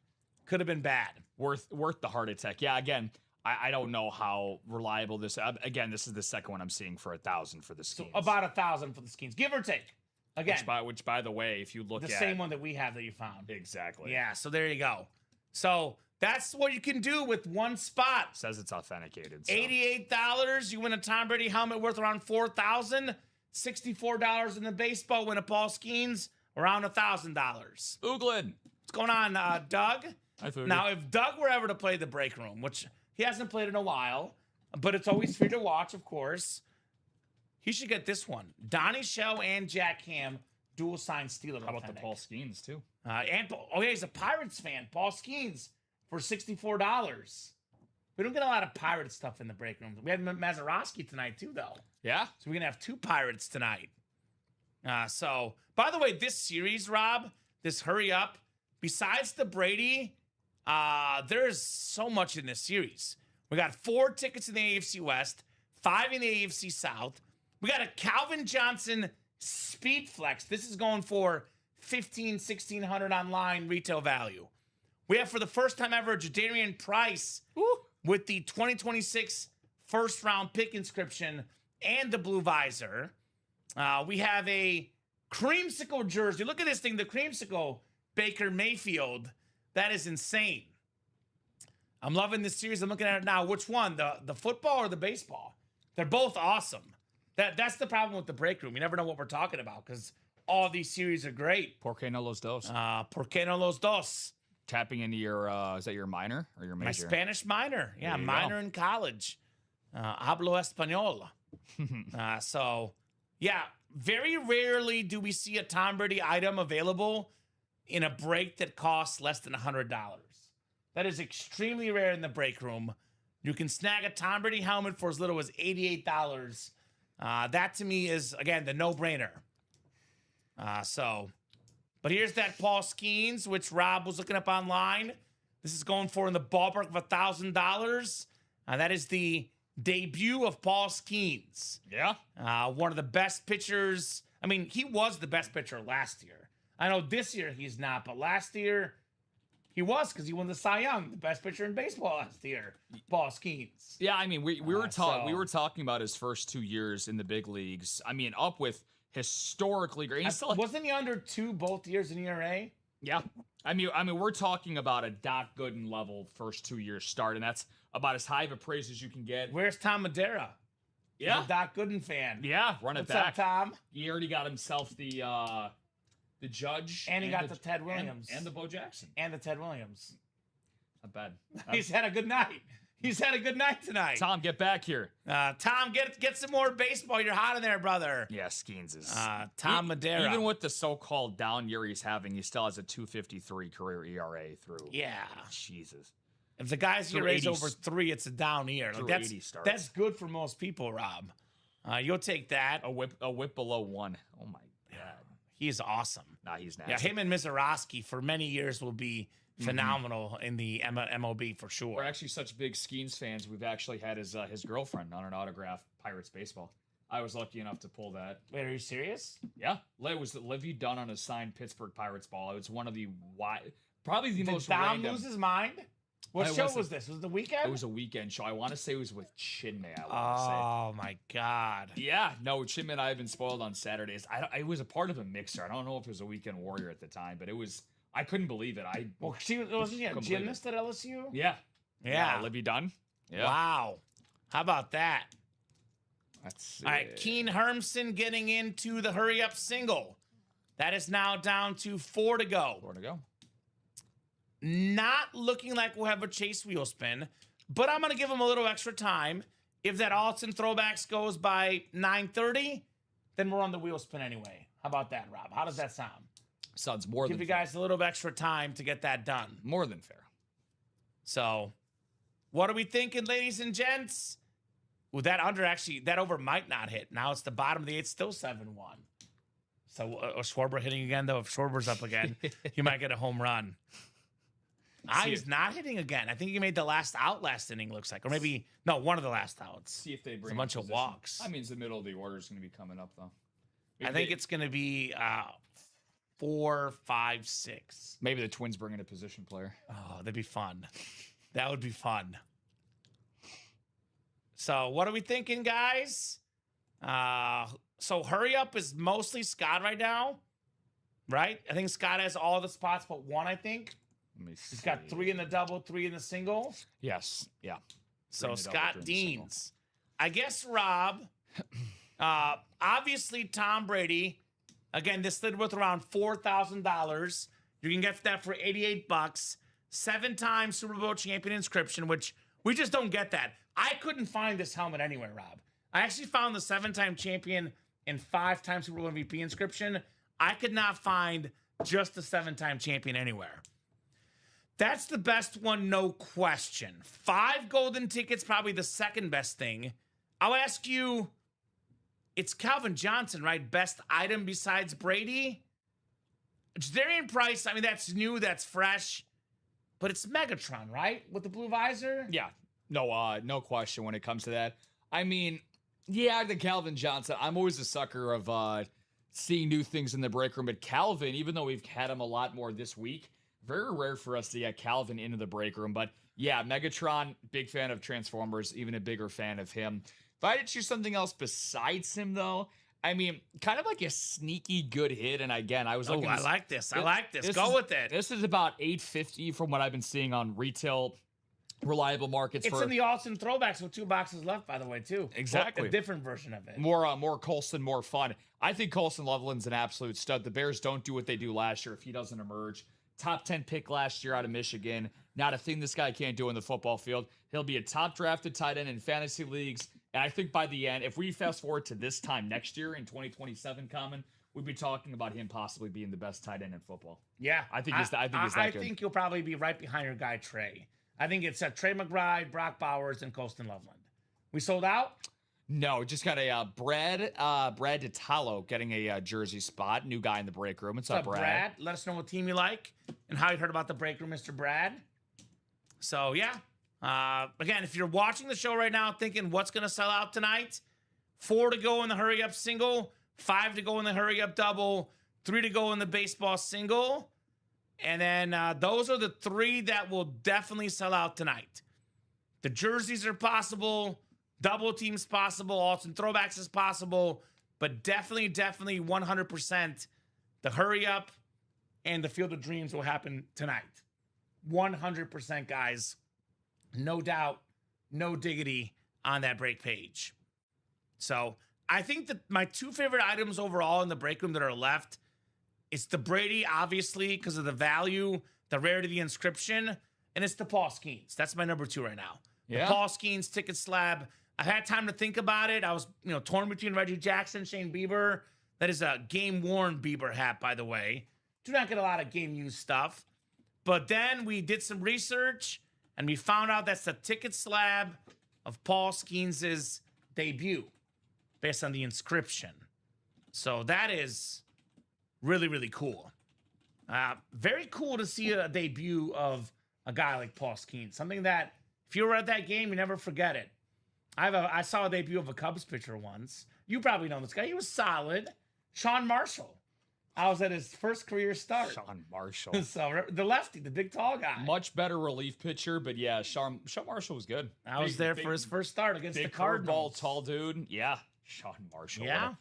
Could have been bad. Worth the heart attack. Yeah, again, I don't know how reliable this. Again, this is the second one I'm seeing for $1,000 for the Skeens. So about $1,000 for the Skeens, give or take. Again, which by the way, if you look at the same one that we have that you found. Exactly. Yeah. So there you go. So that's what you can do with one spot. Says it's authenticated. So. $88. You win a Tom Brady helmet worth around $4,000. $64 in the baseball. Win a Paul Skeens around $1,000. Ooglin. What's going on, Doug? Now, if Doug were ever to play the break room, which he hasn't played in a while, but it's always free to watch, of course, he should get this one. Donnie Shell and Jack Ham, dual sign Steeler. How about the Paul Skeens, too? He's a Pirates fan. Paul Skeens for $64. We don't get a lot of Pirate stuff in the break room. We had Mazeroski tonight, too, though. Yeah? So we're going to have 2 Pirates tonight. So, by the way, this series, Rob, this hurry up, besides the Brady, there's so much in this series. We got 4 tickets in the AFC West, 5 in the AFC South. We got a Calvin Johnson Speed Flex. This is going for $1,500-$1,600 online retail value. We have, for the first time ever, Jadarian Price with the 2026 first-round pick inscription and the blue visor. We have a creamsicle jersey. Look at this thing, the creamsicle Baker Mayfield. That is insane. I'm loving this series. I'm looking at it now. Which one? The football or the baseball? They're both awesome. That's the problem with the break room. You never know what we're talking about because all these series are great. Por qué no los dos? Por qué no los dos? Tapping into your, is that your minor or your major? My Spanish minor. Yeah, minor in college. Hablo español. So, yeah, very rarely do we see a Tom Brady item available in a break that costs less than $100. That is extremely rare in the break room. You can snag a Tom Brady helmet for as little as $88. That to me is, again, the no-brainer. But here's that Paul Skeens, which Rob was looking up online. This is going for in the ballpark of $1,000. That is the debut of Paul Skeens. Yeah. One of the best pitchers. I mean, he was the best pitcher last year. I know this year he's not, but last year he was because he won the Cy Young, the best pitcher in baseball last year, Paul Skeens. Yeah, I mean, we were talking about his first 2 years in the big leagues. I mean, up with historically great. Wasn't he under 2 both years in ERA? Yeah. I mean, we're talking about a Doc Gooden level first 2 years start, and that's about as high of a praise as you can get. Where's Tom Madera? Yeah. He's a Doc Gooden fan. Yeah, run it What's back. up, Tom? He already got himself the Judge. And he got the Ted Williams. And the Bo Jackson. And the Ted Williams. Not bad. He's had a good night. He's had a good night tonight. Tom, get back here. Tom, get some more baseball. You're hot in there, brother. Yeah, Skeens is. Tom Madera. Even with the so-called down year he's having, he still has a 2.53 career ERA through. Yeah. Jesus. If the guy's ERA is over 3, it's a down year. Like that's good for most people, Rob. You'll take that. A whip below 1. Oh my God. He's awesome. Nah, he's nasty. Yeah, him and Mizorowski for many years will be phenomenal in the MLB for sure. We're actually such big Skeens fans. We've actually had his girlfriend on an autograph Pirates baseball. I was lucky enough to pull that. Wait, are you serious? Yeah, it was Livy Dunn on a signed Pittsburgh Pirates ball. It was one of the probably the most Dom random. lose his mind? What show was this? Was it the weekend? It was a weekend show. I want to say it was with Chinmay. Oh my God. Yeah, no, Chinmay and I have been spoiled on Saturdays. It was a part of a mixer. I don't know if it was a Weekend Warrior at the time, but it was. I couldn't believe it. She wasn't a gymnast at LSU? Yeah. Livy Dunn. Yeah. Wow. How about that? That's all right. Keen Hermson getting into the hurry up single. That is now down to 4 to go. 4 to go. Not looking like we'll have a chase wheel spin, but I'm going to give him a little extra time. If that Alton throwbacks goes by 9:30, then we're on the wheel spin anyway. How about that, Rob? How does that sound? Sounds more than fair. Give you guys a little extra time to get that done. More than fair. So, what are we thinking, ladies and gents? Well, that over might not hit. Now it's the bottom of the 8th, still 7-1. So, Schwarber hitting again, though. If Schwarber's up again, he might get a home run. He's not hitting again. I think he made the last inning, looks like. Or maybe, no, one of the last outs. See if they bring a bunch of walks. I mean, the middle of the order is going to be coming up, though. I think it's going to be 4, 5, 6. Maybe the Twins bring in a position player. Oh, that'd be fun. That would be fun. So what are we thinking, guys? So hurry up is mostly Scott right now, right? I think Scott has all the spots but one, I think. Let me see. He's got 3 in the double, 3 in the single. Yes. Yeah. So Scott Deans. I guess, Rob, obviously Tom Brady, again, this slid worth around $4,000. You can get that for $88. 7-time Super Bowl champion inscription, which we just don't get that. I couldn't find this helmet anywhere, Rob. I actually found the 7-time champion and 5-time Super Bowl MVP inscription. I could not find just the 7-time champion anywhere. That's the best one, no question. 5 golden tickets, probably the second best thing. I'll ask you, it's Calvin Johnson, right? Best item besides Brady? Darian Price, I mean, that's new, that's fresh. But it's Megatron, right? With the blue visor? Yeah. No question when it comes to that. I mean, yeah, the Calvin Johnson. I'm always a sucker of seeing new things in the break room. But Calvin, even though we've had him a lot more this week, very rare for us to get Calvin into the break room. But yeah, Megatron, big fan of Transformers, even a bigger fan of him. If I had to choose something else besides him, though, I mean, kind of like a sneaky good hit. And again, I was looking. I like this. I like this. Go with it. This is about $8.50 from what I've been seeing on retail reliable markets. It's in the Alston throwbacks with 2 boxes left, by the way, too. Exactly. A different version of it. More Colson, more fun. I think Colson Loveland's an absolute stud. The Bears don't do what they do last year if he doesn't emerge. Top 10 pick last year out of Michigan. Not a thing this guy can't do in the football field. He'll be a top drafted tight end in fantasy leagues. And I think by the end, if we fast forward to this time next year in 2027, Kamen, we'd be talking about him possibly being the best tight end in football. Yeah. I think he's that good. I think he'll probably be right behind your guy, Trey. I think it's Trey McBride, Brock Bowers, and Colston Loveland. We sold out? No, just got a Brad DiTalo getting a jersey spot. New guy in the break room. What's up, Brad? Let us know what team you like and how you heard about the break room, Mr. Brad. So, yeah. Again, if you're watching the show right now thinking what's going to sell out tonight, 4 to go in the hurry-up single, 5 to go in the hurry-up double, 3 to go in the baseball single, and then those are the 3 that will definitely sell out tonight. The jerseys are possible. Double teams possible. Alston throwbacks is possible. But definitely 100% the hurry up and the Field of Dreams will happen tonight. 100%, guys. No doubt, no diggity on that break page. So I think that my 2 favorite items overall in the break room that are left, it's the Brady, obviously, because of the value, the rarity, the inscription, and it's the Paul Skeens. That's my number 2 right now. Yeah. The Paul Skeens ticket slab. I've had time to think about it. I was, torn between Reggie Jackson, Shane Bieber. That is a game-worn Bieber hat, by the way. Do not get a lot of game-used stuff. But then we did some research, and we found out that's the ticket slab of Paul Skeens' debut based on the inscription. So that is really, really cool. Very cool to see a debut of a guy like Paul Skeens. Something that, if you were at that game, you never forget it. I saw a debut of a Cubs pitcher once. You probably know this guy. He was solid. Sean Marshall. I was at his first career start. Sean Marshall. So the lefty, the big tall guy. Much better relief pitcher, but yeah, Sean Marshall was good. I was there for his first start against the Cardinals. Big tall dude. Yeah, Sean Marshall. Yeah.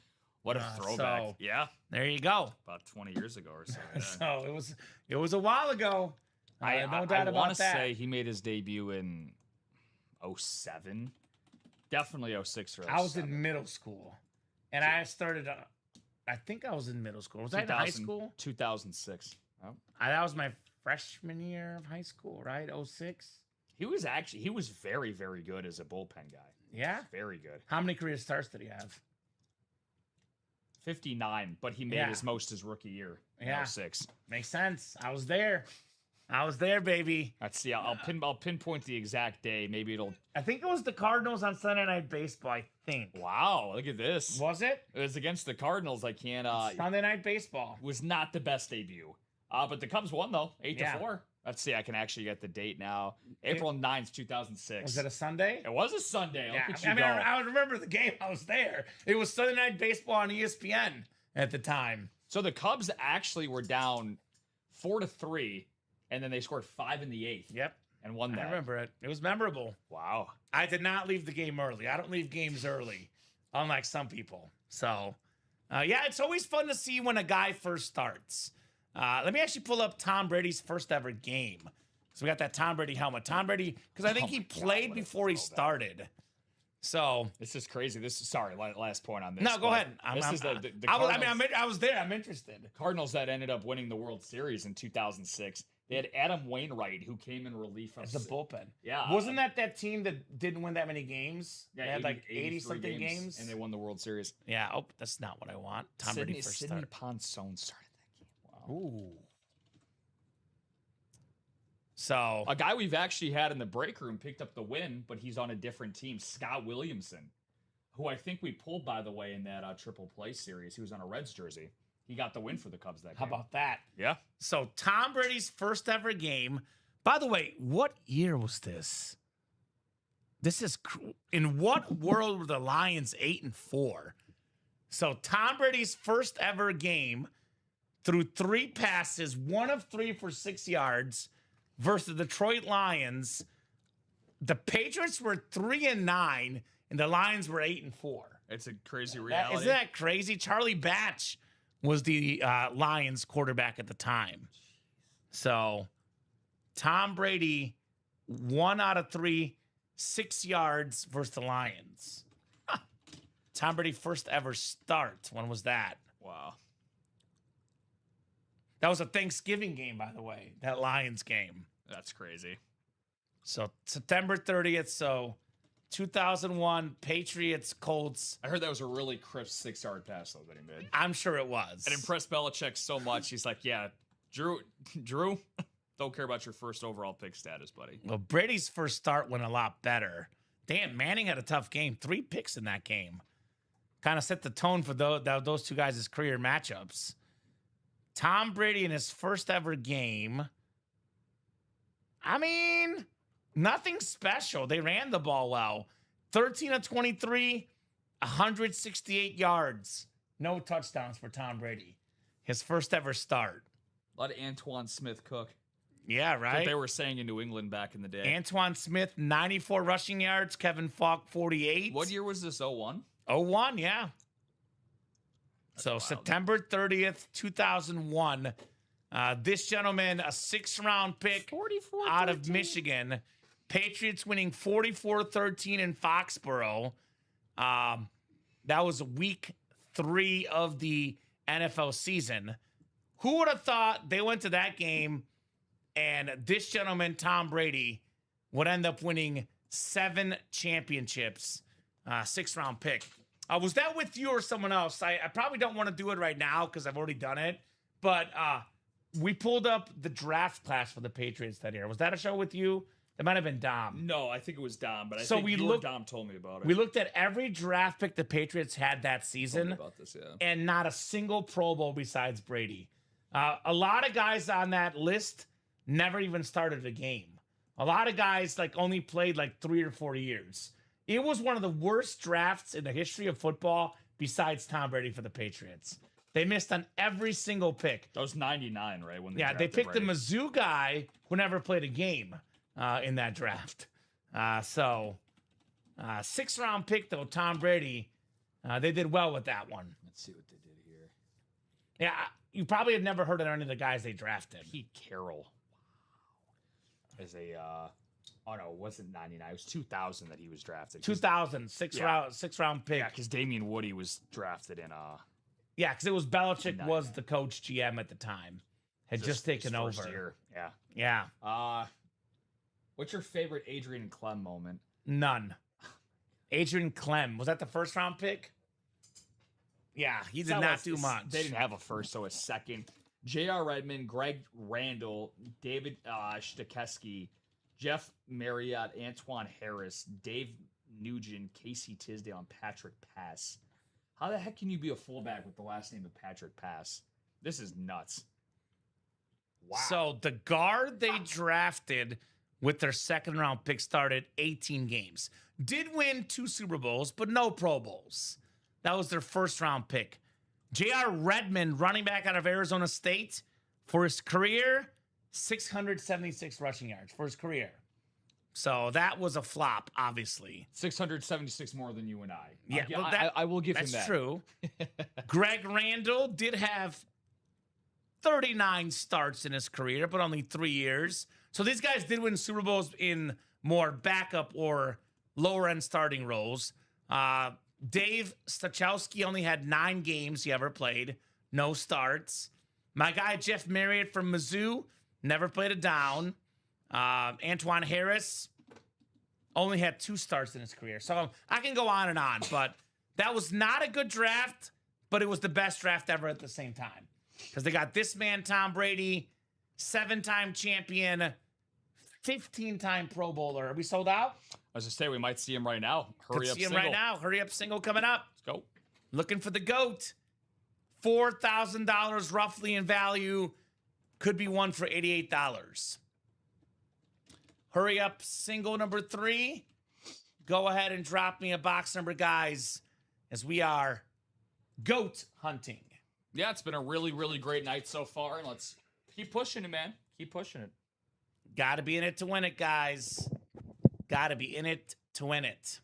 What a throwback. So, yeah. There you go. About 20 years ago or so. Yeah. So it was a while ago. No doubt about that. I want to say he made his debut in 07. Definitely 06 or 07. I was in middle school. And I started, I think I was in middle school. Was I in high school? 2006. Oh. That was my freshman year of high school, right? 06. He was very, very good as a bullpen guy. Yeah? Very good. How many career starts did he have? 59, but he made his most his rookie year in 06. Makes sense. I was there. Baby. Let's see. I'll pinpoint the exact day. Maybe it'll. I think it was the Cardinals on Sunday Night Baseball. I think. Wow! Look at this. Was it? It was against the Cardinals. I can't. Sunday Night Baseball was not the best debut. But the Cubs won though, 8-4. Let's see. I can actually get the date now. April 9th, 2006. Was it a Sunday? It was a Sunday. Yeah. Look at you go. I remember the game. I was there. It was Sunday Night Baseball on ESPN at the time. So the Cubs actually were down 4-3. And then they scored 5 in the 8th. Yep. And won that. I remember it. It was memorable. Wow. I did not leave the game early. I don't leave games early, unlike some people. So, it's always fun to see when a guy first starts. Let me actually pull up Tom Brady's first ever game. So we got that Tom Brady helmet. Tom Brady, because I think he played before he started. So this is crazy. Last point on this. No, go ahead. I was there. I'm interested. Cardinals that ended up winning the World Series in 2006. They had Adam Wainwright, who came in relief as a bullpen. Yeah. Wasn't that team that didn't win that many games? Yeah, they had like 80-something games. And they won the World Series. Yeah. Oh, that's not what I want. Tom Brady first Sidney start. Ponson started that game. Wow. Ooh. So a guy we've actually had in the break room picked up the win, but he's on a different team. Scott Williamson, who I think we pulled, by the way, in that triple play series. He was on a Reds jersey. He got the win for the Cubs that game. How about that? Yeah. So Tom Brady's first ever game. By the way, what year was this? This is in what world were the Lions 8-4? So Tom Brady's first ever game threw 3 passes, 1 of 3 for 6 yards versus the Detroit Lions. The Patriots were 3-9, and the Lions were 8-4. It's a crazy reality. Isn't that crazy? Charlie Batch was the Lions quarterback at the time. So Tom Brady, 1 out of 3, 6 yards versus the Lions. Tom Brady first ever start. When was that? Wow. That was a Thanksgiving game, by the way, that Lions game. That's crazy. So September 30th, so 2001, Patriots, Colts. I heard that was a really crisp 6-yard pass, though, that he made. I'm sure it was. It impressed Belichick so much. He's like, yeah, Drew, don't care about your first overall pick status, buddy. Well, Brady's first start went a lot better. Damn, Manning had a tough game. 3 picks in that game. Kind of set the tone for those two guys' career matchups. Tom Brady in his first ever game. I mean, nothing special. They ran the ball well. 13 of 23, 168 yards. No touchdowns for Tom Brady. His first ever start. A lot of Antoine Smith-Cook. Yeah, right? What they were saying in New England back in the day. Antoine Smith, 94 rushing yards. Kevin Falk, 48. What year was this, 01? 01, yeah. So wild. September 30th, 2001. This gentleman, a 6th-round pick out of Michigan. Patriots winning 44-13 in Foxborough. That was week 3 of the NFL season. Who would have thought they went to that game and this gentleman, Tom Brady, would end up winning 7 championships? 6th-round pick. Was that with you or someone else? I probably don't want to do it right now because I've already done it. But we pulled up the draft class for the Patriots that year. Was that a show with you? It might have been Dom. No, I think it was Dom, but I So think we you looked- or Dom told me about it. We looked at every draft pick the Patriots had that Told me season, about this, yeah. and not a single Pro Bowl besides Brady. A lot of guys on that list never even started a game. A lot of guys only played 3 or 4 years. It was one of the worst drafts in the history of football besides Tom Brady for the Patriots. They missed on every single pick. That was 99, right? When They drafted picked the Brady. Mizzou guy who never played a game in that draft. 6th-round pick, though, Tom Brady. They did well with that one. Let's see what they did here. Yeah, you probably have never heard of any of the guys they drafted. Pete Carroll. Wow. As a, oh no, it wasn't 99. It was 2000 that he was drafted. 2000, six-round pick. Yeah, because Damian Woody was drafted in, Yeah, because it was Belichick 99. was the coach GM at the time. Had just taken his first over. year. Yeah. Yeah, What's your favorite Adrian Clem moment? none. Adrian Clem. Was that the 1st-round pick? Yeah, he did not do much. They didn't have a first, so a second. J.R. Redmond, Greg Randall, David Shtekeski, Jeff Marriott, Antoine Harris, Dave Nugent, Casey Tisdale, and Patrick Pass. How the heck can you be a fullback with the last name of Patrick Pass? This is nuts. Wow. So the guard they drafted with their 2nd-round pick started 18 games. Did win 2 Super Bowls, but no Pro Bowls. That was their 1st-round pick. J.R. Redmond, running back out of Arizona State, for his career, 676 rushing yards for his career. So that was a flop, obviously. 676 more than you and I. Yeah, I will give him that. That's true. Greg Randall did have 39 starts in his career, but only 3 years. So these guys did win Super Bowls in more backup or lower-end starting roles. Dave Stachowski only had 9 games he ever played. No starts. My guy, Jeff Marriott from Mizzou, never played a down. Antoine Harris only had 2 starts in his career. So I can go on and on, but that was not a good draft, but it was the best draft ever at the same time. Because they got this man, Tom Brady, 7-time champion, 15-time Pro Bowler. Are we sold out? I was going to say, we might see him right now. Hurry up, See him single. right now. Hurry up, single coming up. Let's go. Looking for the GOAT. $4,000 roughly in value. Could be one for $88. Hurry up, single number 3. Go ahead and drop me a box number, guys, as we are GOAT hunting. Yeah, it's been a really, really great night so far, and let's keep pushing it, man. Keep pushing it. Got to be in it to win it, guys. Got to be in it to win it.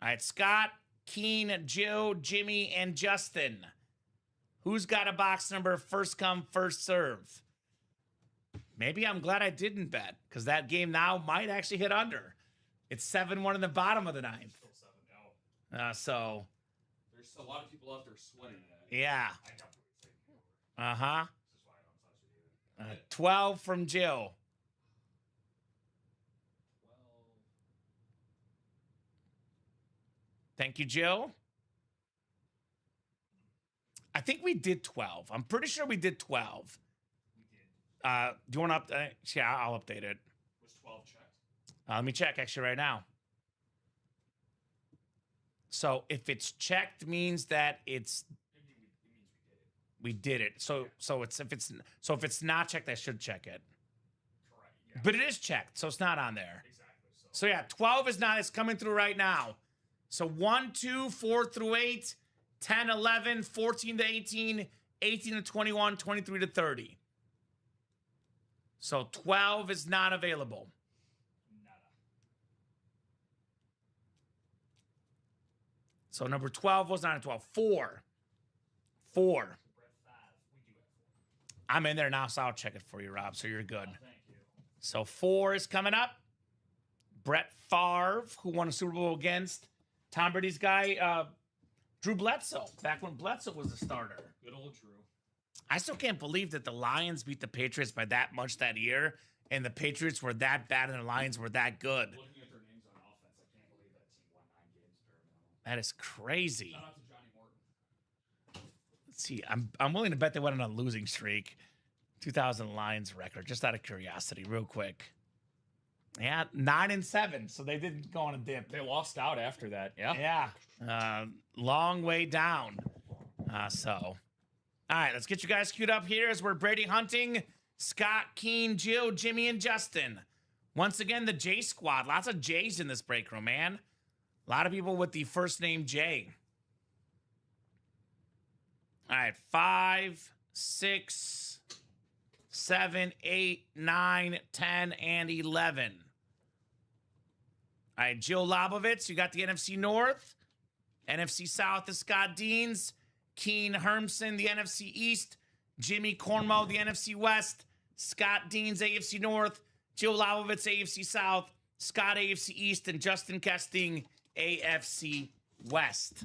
All right, Scott, Keen, Joe, Jimmy, and Justin. Who's got a box number first come, first serve? Maybe I'm glad I didn't bet, because that game now might actually hit under. It's 7-1 in the bottom of the ninth. Still 7-0. So. There's still a lot of people out there sweating that. Yeah. I definitely take it over. Uh-huh. This is why I don't touch it either. 12 from Jill. 12. Thank you, Jill. I think we did 12. I'm pretty sure we did 12. We did. Do you want to update? Yeah, I'll update it. Was 12 checked? Let me check actually right now. So if it's checked, means that it's It means we did it. we did it. So if it's not checked, I should check it. Correct. Yeah. But it is checked, so it's not on there. Exactly. So yeah, 12 is not. It's coming through right now. So 1, 2, 4 through 8, 10, 11, 14 to 18, 18 to 21, 23 to 30. So 12 is not available. Nada. So number 12 was not a 12. 4. We're at 5. We do have 4. I'm in there now, so I'll check it for you, Rob. So you're good. Oh, thank you. So 4 is coming up. Brett Favre, who won a Super Bowl against Tom Brady's guy, Drew Bledsoe, back when Bledsoe was the starter. Good old Drew. I still can't believe that the Lions beat the Patriots by that much that year, and the Patriots were that bad and the Lions were that good. Looking at their names on offense, I can't believe that team won 9 games bare minimum. That is crazy. Shout out to Johnny Morton. Let's see, I'm willing to bet they went on a losing streak. 2000 Lions record, just out of curiosity, real quick. Yeah, 9-7, so they didn't go on a dip. They lost out after that. Yeah. Yeah, long way down. All right, let's get you guys queued up here as we're Brady hunting. Scott, Keen, Jill, Jimmy, and Justin. Once again, the J squad. Lots of J's in this break room, man. A lot of people with the first name J. All right, 5, 6, 7, 8, 9, 10, and 11. All right, Jill Lobovitz, you got the NFC North. NFC South is Scott Deans. Keen Hermson, the NFC East. Jimmy Cornwell, the NFC West. Scott Deans, AFC North. Jill Lobovitz, AFC South. Scott, AFC East. And Justin Kesting, AFC West.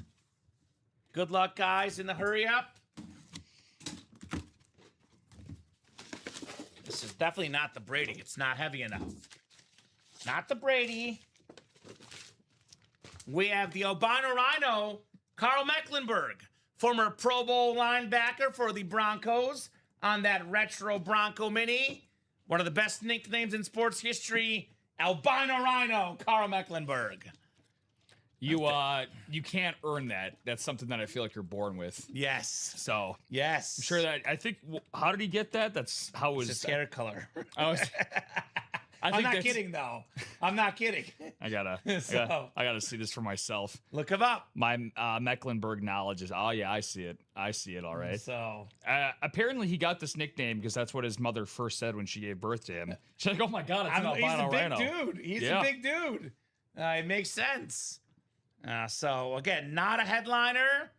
Good luck, guys, in the hurry up. This is definitely not the Brady. It's not heavy enough. Not the Brady. We have the albino rhino, Carl Mecklenburg, former Pro Bowl linebacker for the Broncos on that retro Bronco mini. One of the best nicknames in sports history, albino rhino, Carl Mecklenburg. You can't earn that. That's something that I feel like you're born with. Yes. So Yes. I'm sure that how did he get that? That's how it was. It's a hair color. I'm not kidding, though. I'm not kidding. I gotta see this for myself. Look him up. My Mecklenburg knowledge is. Oh yeah, I see it. I see it. All right. So apparently he got this nickname because that's what his mother first said when she gave birth to him. She's like, "Oh my God, it's an he's a albino big rhino." dude. He's a big dude. It makes sense. So again, not a headliner.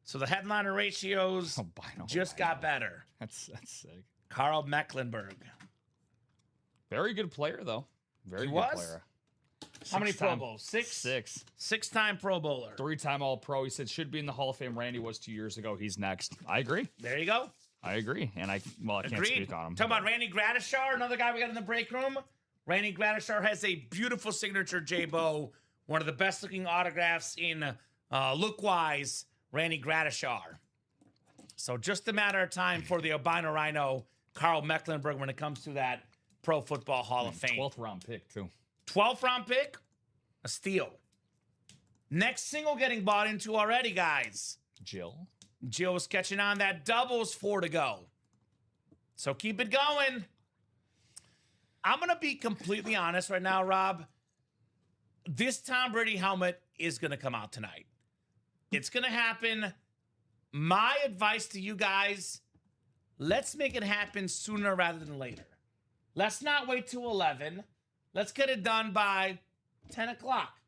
So the headliner ratios Albino just rhino. got better. That's sick. Carl Mecklenburg. Very good player though. Very He good was? player. How many Pro 6-time Bowls? 6? 6. 6-time Pro Bowler. 3-time All-Pro. He said should be in the Hall of Fame. Randy was 2 years ago. He's next. I agree. There you go. I agree. And I can't Agreed. speak on him. Talking about Randy Gradishar, another guy we got in the break room. Randy Gradishar has a beautiful signature, J-Bo. One of the best looking autographs in look-wise, Randy Gradishar. So just a matter of time for the albino rhino, Carl Mecklenburg, when it comes to that Pro Football Hall of Fame. 12th round pick too. 12th round pick, a steal. Next single getting bought into already, guys. Jill. Jill was catching on that doubles, 4 to go. So keep it going. I'm going to be completely honest right now, Rob. This Tom Brady helmet is going to come out tonight. It's going to happen. My advice to you guys, let's make it happen sooner rather than later. Let's not wait till 11. Let's get it done by 10 o'clock.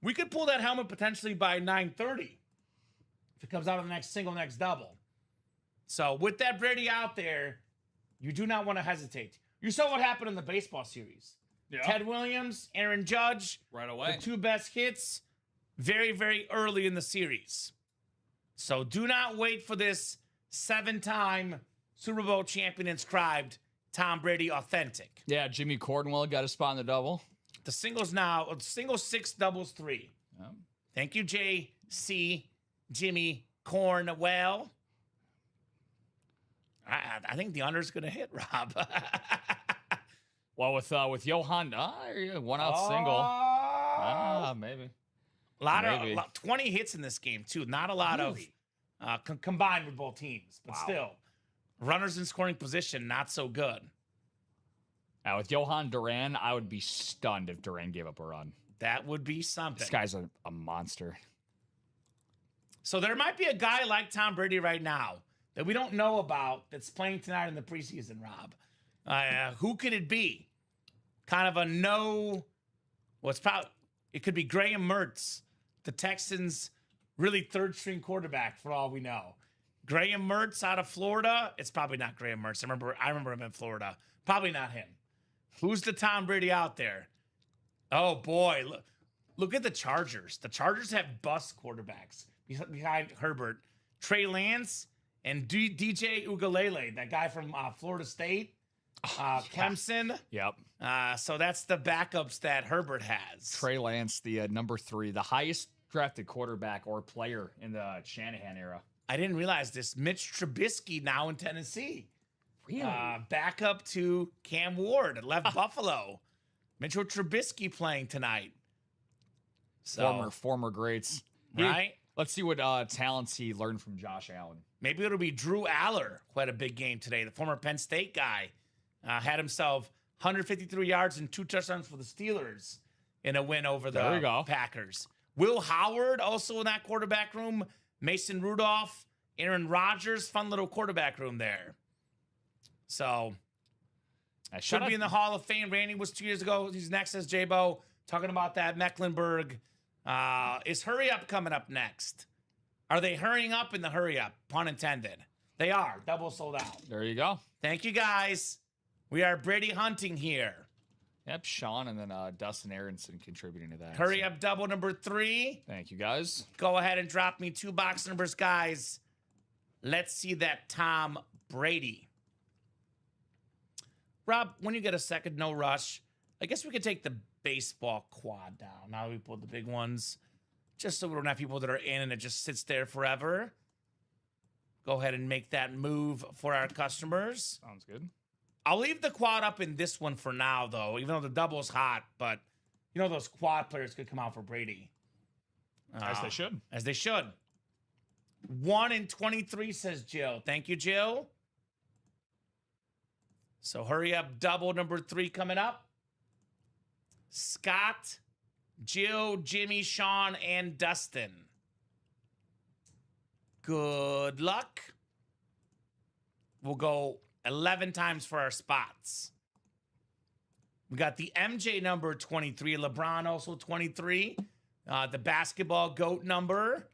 We could pull that helmet potentially by 9:30 if it comes out of the next single, next double. So with that Brady out there, you do not want to hesitate. You saw what happened in the baseball series. Yeah. Ted Williams, Aaron Judge, Right away. the two best hits very, very early in the series. So do not wait for this 7-time Super Bowl champion inscribed Tom Brady authentic. Yeah, Jimmy Cornwell got a spot in the double. The singles now, singles 6, doubles 3. Yeah. Thank you, J.C. Jimmy Cornwell. I think the under's going to hit, Rob. Well, with Johan, one out single. Maybe. A lot of 20 hits in this game, too. Not a lot of combined with both teams, but still. Runners in scoring position, not so good. Now, with Johan Duran, I would be stunned if Duran gave up a run. That would be something. This guy's a monster. So there might be a guy like Tom Brady right now that we don't know about that's playing tonight in the preseason, Rob. Who could it be? Kind of a no. It could be Graham Mertz, the Texans' really third-string quarterback, for all we know. Graham Mertz out of Florida. It's probably not Graham Mertz. I remember him in Florida. Probably not him. Who's the Tom Brady out there? Oh boy, look at the Chargers. The Chargers have bust quarterbacks behind Herbert. Trey Lance and DJ Ugalele, that guy from Florida State, Clemson. Yep. So that's the backups that Herbert has. Trey Lance, the number 3, the highest drafted quarterback or player in the Shanahan era. I didn't realize this. Mitch Trubisky now in Tennessee. Really? Back up to Cam Ward, left Buffalo. Mitchell Trubisky playing tonight. So, Former greats. Right? Let's see what talents he learned from Josh Allen. Maybe it'll be Drew Aller, who had a big game today. The former Penn State guy had himself 153 yards and 2 touchdowns for the Steelers in a win over the Packers. Will Howard also in that quarterback room. Mason Rudolph, Aaron Rodgers, fun little quarterback room there. So, should be in the Hall of Fame. Randy was 2 years ago. He's next as J-Bo, talking about that. Mecklenburg. Is Hurry Up coming up next? Are they hurrying up in the hurry up? Pun intended. They are. Double sold out. There you go. Thank you, guys. We are Brady hunting here. Yep, Sean and then Dustin Aronson contributing to that. Hurry up, double number 3. Thank you, guys. Go ahead and drop me 2 box numbers, guys. Let's see that Tom Brady. Rob, when you get a second, no rush. I guess we could take the baseball quad down. Now that we pulled the big ones, just so we don't have people that are in and it just sits there forever. Go ahead and make that move for our customers. Sounds good. I'll leave the quad up in this one for now, though, even though the double's hot. But, you know, those quad players could come out for Brady. As they should. As they should. 1 in 23, says Jill. Thank you, Jill. So hurry up, double number 3 coming up. Scott, Jill, Jimmy, Sean, and Dustin. Good luck. We'll go 11 times for our spots. We got the MJ number 23, LeBron also 23. The basketball GOAT number.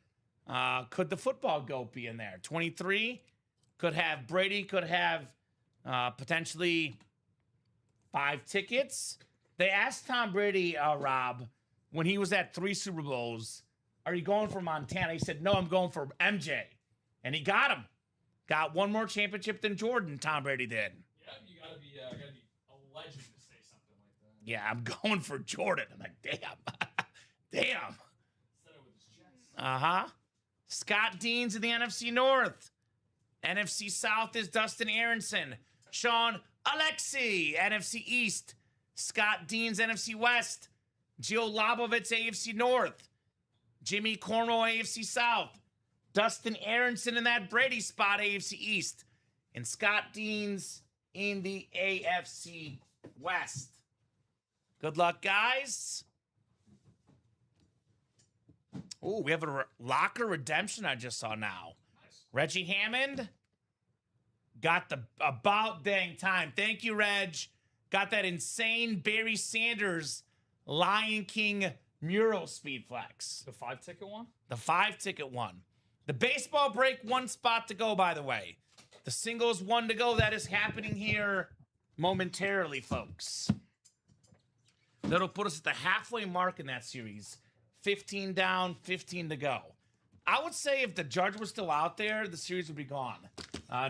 Could the football GOAT be in there? 23. Could have Brady, could have potentially 5 tickets. They asked Tom Brady, Rob, when he was at 3 Super Bowls, are you going for Montana? He said, no, I'm going for MJ. And he got him. Got 1 more championship than Jordan, Tom Brady did. Yeah, you gotta be a legend to say something like that. Yeah, I'm going for Jordan. I'm like, damn. Damn. Said it with his chest. Uh-huh. Scott Deans in the NFC North. NFC South is Dustin Aronson. Sean Alexi, NFC East. Scott Deans, NFC West. Jill Lobovitz, AFC North. Jimmy Cornwell, AFC South. Dustin Aronson in that Brady spot, AFC East. And Scott Deans in the AFC West. Good luck, guys. Oh, we have a locker redemption I just saw now. Nice. Reggie Hammond got the about dang time. Thank you, Reg. Got that insane Barry Sanders Lion King Mural Speed Flex. The 5-ticket one? The 5-ticket one. The baseball break, 1 spot to go, by the way. The singles, 1 to go. That is happening here momentarily, folks. That'll put us at the halfway mark in that series. 15 down, 15 to go. I would say if the judge was still out there, the series would be gone.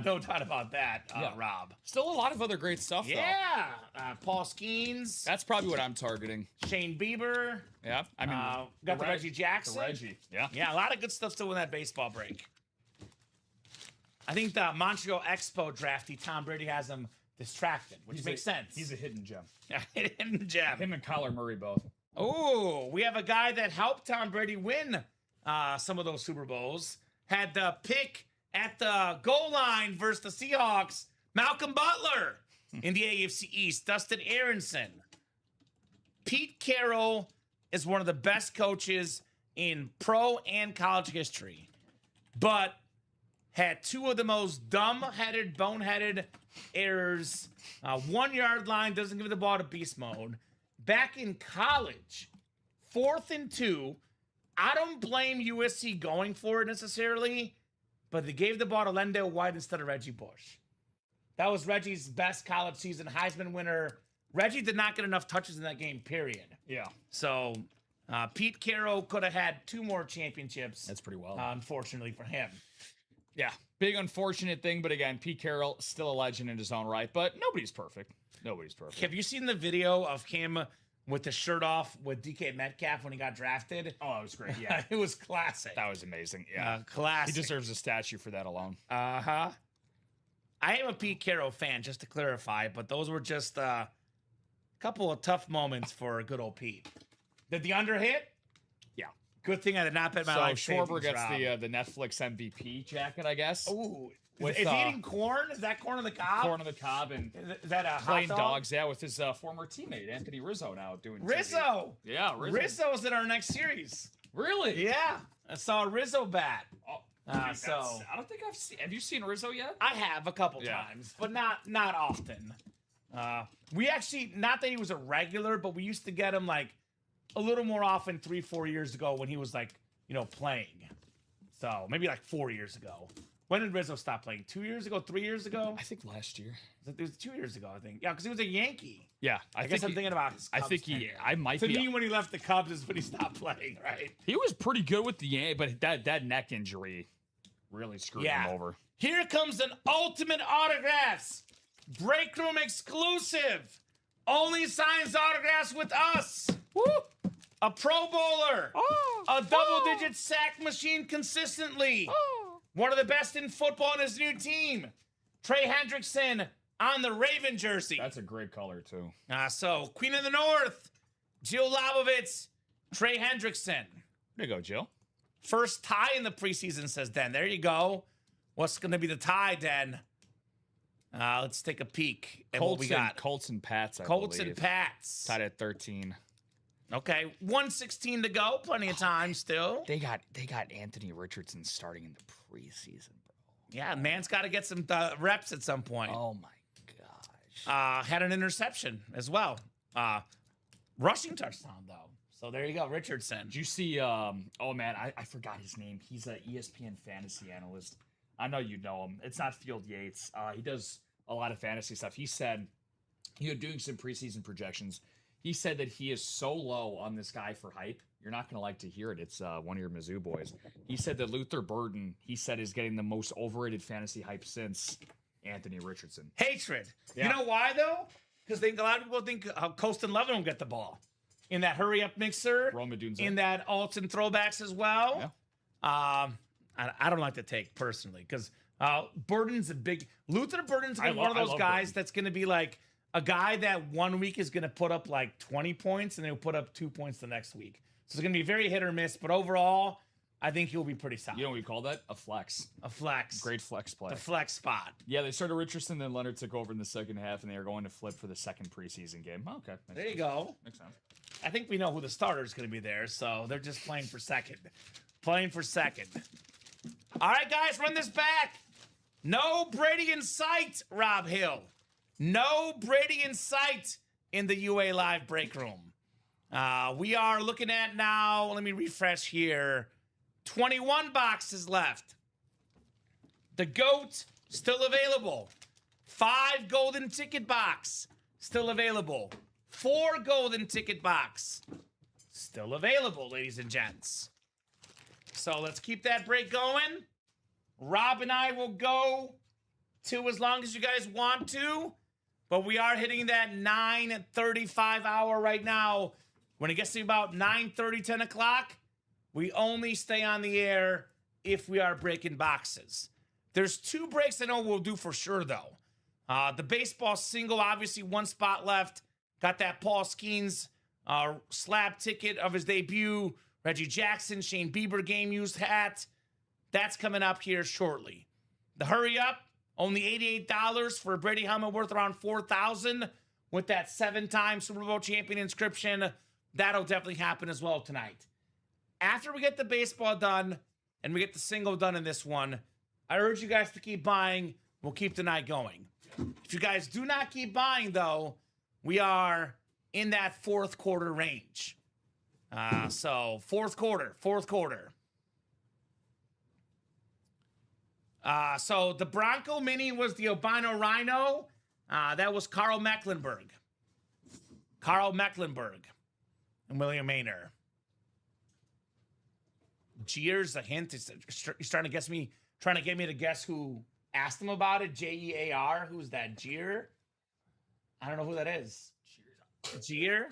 No doubt about that, Rob. Still a lot of other great stuff, though. Yeah. Paul Skeens. That's probably what I'm targeting. Shane Bieber. Yeah. I mean, got the Reggie Jackson. The Reggie. Yeah. Yeah, a lot of good stuff still in that baseball break. I think the Montreal Expo drafty, Tom Brady has him distracted, which makes sense. He's a hidden gem. Hidden gem. Him and Kyler Murray both. Oh, we have a guy that helped Tom Brady win some of those Super Bowls. Had the pick at the goal line versus the Seahawks. Malcolm Butler in the AFC East. Dustin Aronson. Pete Carroll is one of the best coaches in pro and college history, but had 2 of the most dumb-headed, boneheaded errors. 1 yard line, doesn't give the ball to beast mode. Back in college, 4th and 2. I don't blame USC going for it necessarily, but they gave the ball to Lendale White instead of Reggie Bush. That was Reggie's best college season, Heisman winner. Reggie did not get enough touches in that game, period. Yeah. So Pete Carroll could have had 2 more championships. That's pretty well. Unfortunately for him. Yeah. Big unfortunate thing, but again, Pete Carroll, still a legend in his own right, but nobody's perfect. Nobody's perfect. Have you seen the video of him with the shirt off with DK Metcalf when he got drafted? Oh, it was great. Yeah. It was classic. That was amazing. Yeah. Classic. He deserves a statue for that alone. Uh-huh. I am a Pete Carroll fan, just to clarify, but those were just a couple of tough moments for good old Pete. Did the under hit? Yeah. Good thing I did not bet my life Schwarber savings, gets Rob. the Netflix MVP jacket, I guess. Ooh. With, is he eating corn? Is that corn on the cob? Corn on the cob and Is that a hot playing dog? dogs, yeah, with his former teammate, Anthony Rizzo, now doing TV. Rizzo! Yeah, Rizzo. Rizzo's in our next series. Really? Yeah. I saw a Rizzo bat. Oh, dude, So I don't think I've seen. Have you seen Rizzo yet? I have a couple Yeah. times, but not often. We actually, not that he was a regular, but we used to get him like a little more often 3-4 years ago when he was like, playing. So maybe like 4 years ago. When did Rizzo stop playing? 2 years ago? 3 years ago? I think last year. It was 2 years ago, I think. Yeah, because he was a Yankee. Yeah, I guess I'm thinking about his Cubs I think tenure. I might To be. me, when he left the Cubs is when he stopped playing, right? He was pretty good with the Yankees, but that neck injury really screwed him over. Here comes an ultimate autographs. Break room exclusive. Only signs autographs with us. Woo! A Pro Bowler. A double-digit sack machine consistently. One of the best in football in his new team. Trey Hendrickson on the Raven jersey. That's a great color, too. So, Queen of the North, Jill Labovitz, Trey Hendrickson. There you go, Jill. First tie in the preseason, says Den. There you go. What's going to be the tie, Den? Let's take a peek at what we got. Colts and Pats, I Colts believe. and Pats. Tied at 13. Okay, 1:16 to go. Plenty of time still. They got Anthony Richardson starting in the preseason, bro. Yeah, man's got to get some reps at some point. Oh my gosh. Had an interception as well. Rushing touchdown though. So there you go, Richardson. Did you see? Oh man, I forgot his name. He's an ESPN fantasy analyst. I know you know him. It's not Field Yates. He does a lot of fantasy stuff. He said he was doing some preseason projections. He said that he is so low on this guy for hype. You're not going to like to hear it. It's one of your Mizzou boys. He said that Luther Burden, he said, is getting the most overrated fantasy hype since Anthony Richardson. Hatred. Yeah. You know why, though? Because a lot of people think Colston Levin will get the ball. In that hurry-up mixer. Roma Dunze. In that alts and throwbacks as well. Yeah. I don't like the take, personally, because Burden's a big... Luther Burden's gonna be one of those guys that's going to be like a guy that 1 week is going to put up like 20 points and then he'll put up 2 points the next week. So it's going to be very hit or miss, but overall, I think he'll be pretty solid. You know what we call that? A flex. A flex. Great flex play. The flex spot. Yeah, they started Richardson, then Leonard took over in the second half, and they are going to flip for the second preseason game. Oh, okay. Makes There you sense. go. Makes sense. I think we know who the starter is going to be there, so they're just playing for second. Playing for second. All right, guys, run this back. No Brady in sight, Rob Hill. No Brady in sight in the UA Live break room. We are looking at now, let me refresh here, 21 boxes left. The GOAT, still available. 5 golden ticket box, still available. 4 golden ticket box, still available, ladies and gents. So let's keep that break going. Rob and I will go to as long as you guys want to, but we are hitting that 9:35 hour right now. When it gets to about 9:30, 10 o'clock, we only stay on the air if we are breaking boxes. There's 2 breaks I know we'll do for sure, though. The baseball single, obviously 1 spot left. Got that Paul Skeens slab ticket of his debut. Reggie Jackson, Shane Bieber game used hat. That's coming up here shortly. The hurry up, only $88 for a Brady helmet worth around $4,000 with that 7-time Super Bowl champion inscription. That'll definitely happen as well tonight. After we get the baseball done and we get the single done in this one, I urge you guys to keep buying. We'll keep the night going. If you guys do not keep buying, though, we are in that 4th quarter range. So 4th quarter. So the Bronco Mini was the albino rhino. That was Carl Mecklenburg. And William Maynard. Jeer's a hint. You're starting to get me to guess who asked him about it. Jear. Who's that? Jeer? I don't know who that is. Jeer?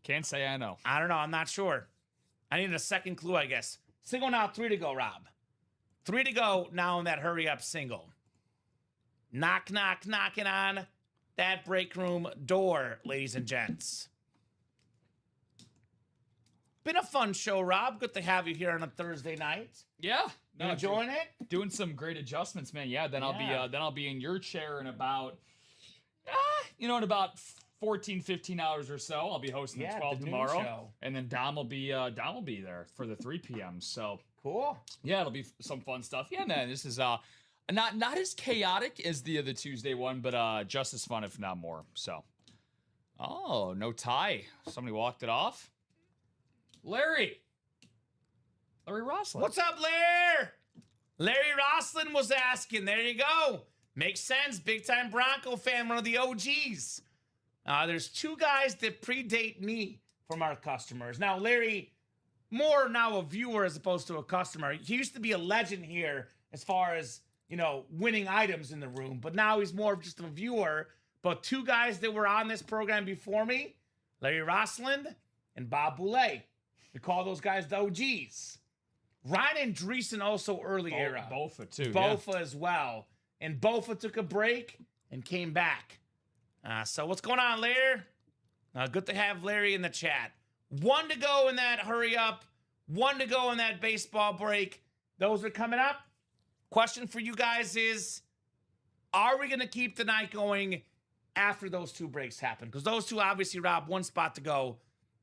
Can't say I know. I don't know. I'm not sure. I need a second clue, I guess. Single now, 3 to go, Rob. 3 to go now in that hurry up single. Knock, knock, knocking on that break room door, ladies and gents. Been a fun show, Rob. Good to have you here on a Thursday night. Yeah. You enjoying it? Doing some great adjustments, man. Yeah, then I'll be in your chair in about in about 14, 15 hours or so. I'll be hosting the 12 tomorrow. Show. And then Dom will be there for the 3 p.m. So cool. Yeah, it'll be some fun stuff. Yeah, man, this is not as chaotic as the other Tuesday one, but just as fun, if not more. So no tie. Somebody walked it off. Larry Roslin. What's up, Larry? Larry Roslin was asking. There you go. Makes sense. Big time Bronco fan, one of the OGs. There's 2 guys that predate me from our customers. Now, Larry, more now a viewer as opposed to a customer. He used to be a legend here as far as, winning items in the room, but now he's more of just a viewer. But 2 guys that were on this program before me, Larry Roslin and Bob Boulay. We call those guys the OGs. Ryan Andreessen also early era. Bofa too. Bofa as well. And Bofa took a break and came back. So what's going on, Larry? Good to have Larry in the chat. 1 to go in that hurry up. 1 to go in that baseball break. Those are coming up. Question for you guys is, are we going to keep the night going after those 2 breaks happen? Because those 2, obviously, Rob, 1 spot to go.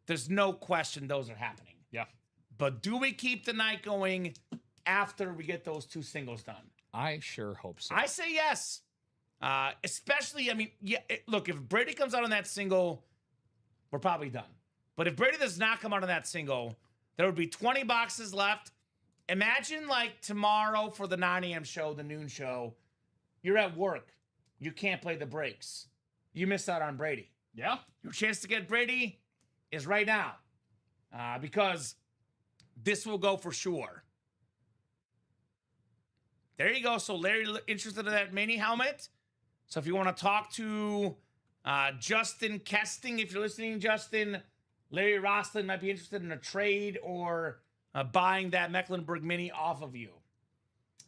There's no question those are happening. Yeah. But do we keep the night going after we get those 2 singles done? I sure hope so. I say yes. Especially, look, if Brady comes out on that single, we're probably done. But if Brady does not come out on that single, there would be 20 boxes left. Imagine like tomorrow for the 9 a.m. show, the noon show, you're at work. You can't play the breaks. You missed out on Brady. Yeah. Your chance to get Brady is right now. Because this will go for sure. There you go. So Larry interested in that mini helmet. So if you want to talk to Justin Kesting, if you're listening, Justin, Larry Roslin might be interested in a trade or buying that Mecklenburg mini off of you,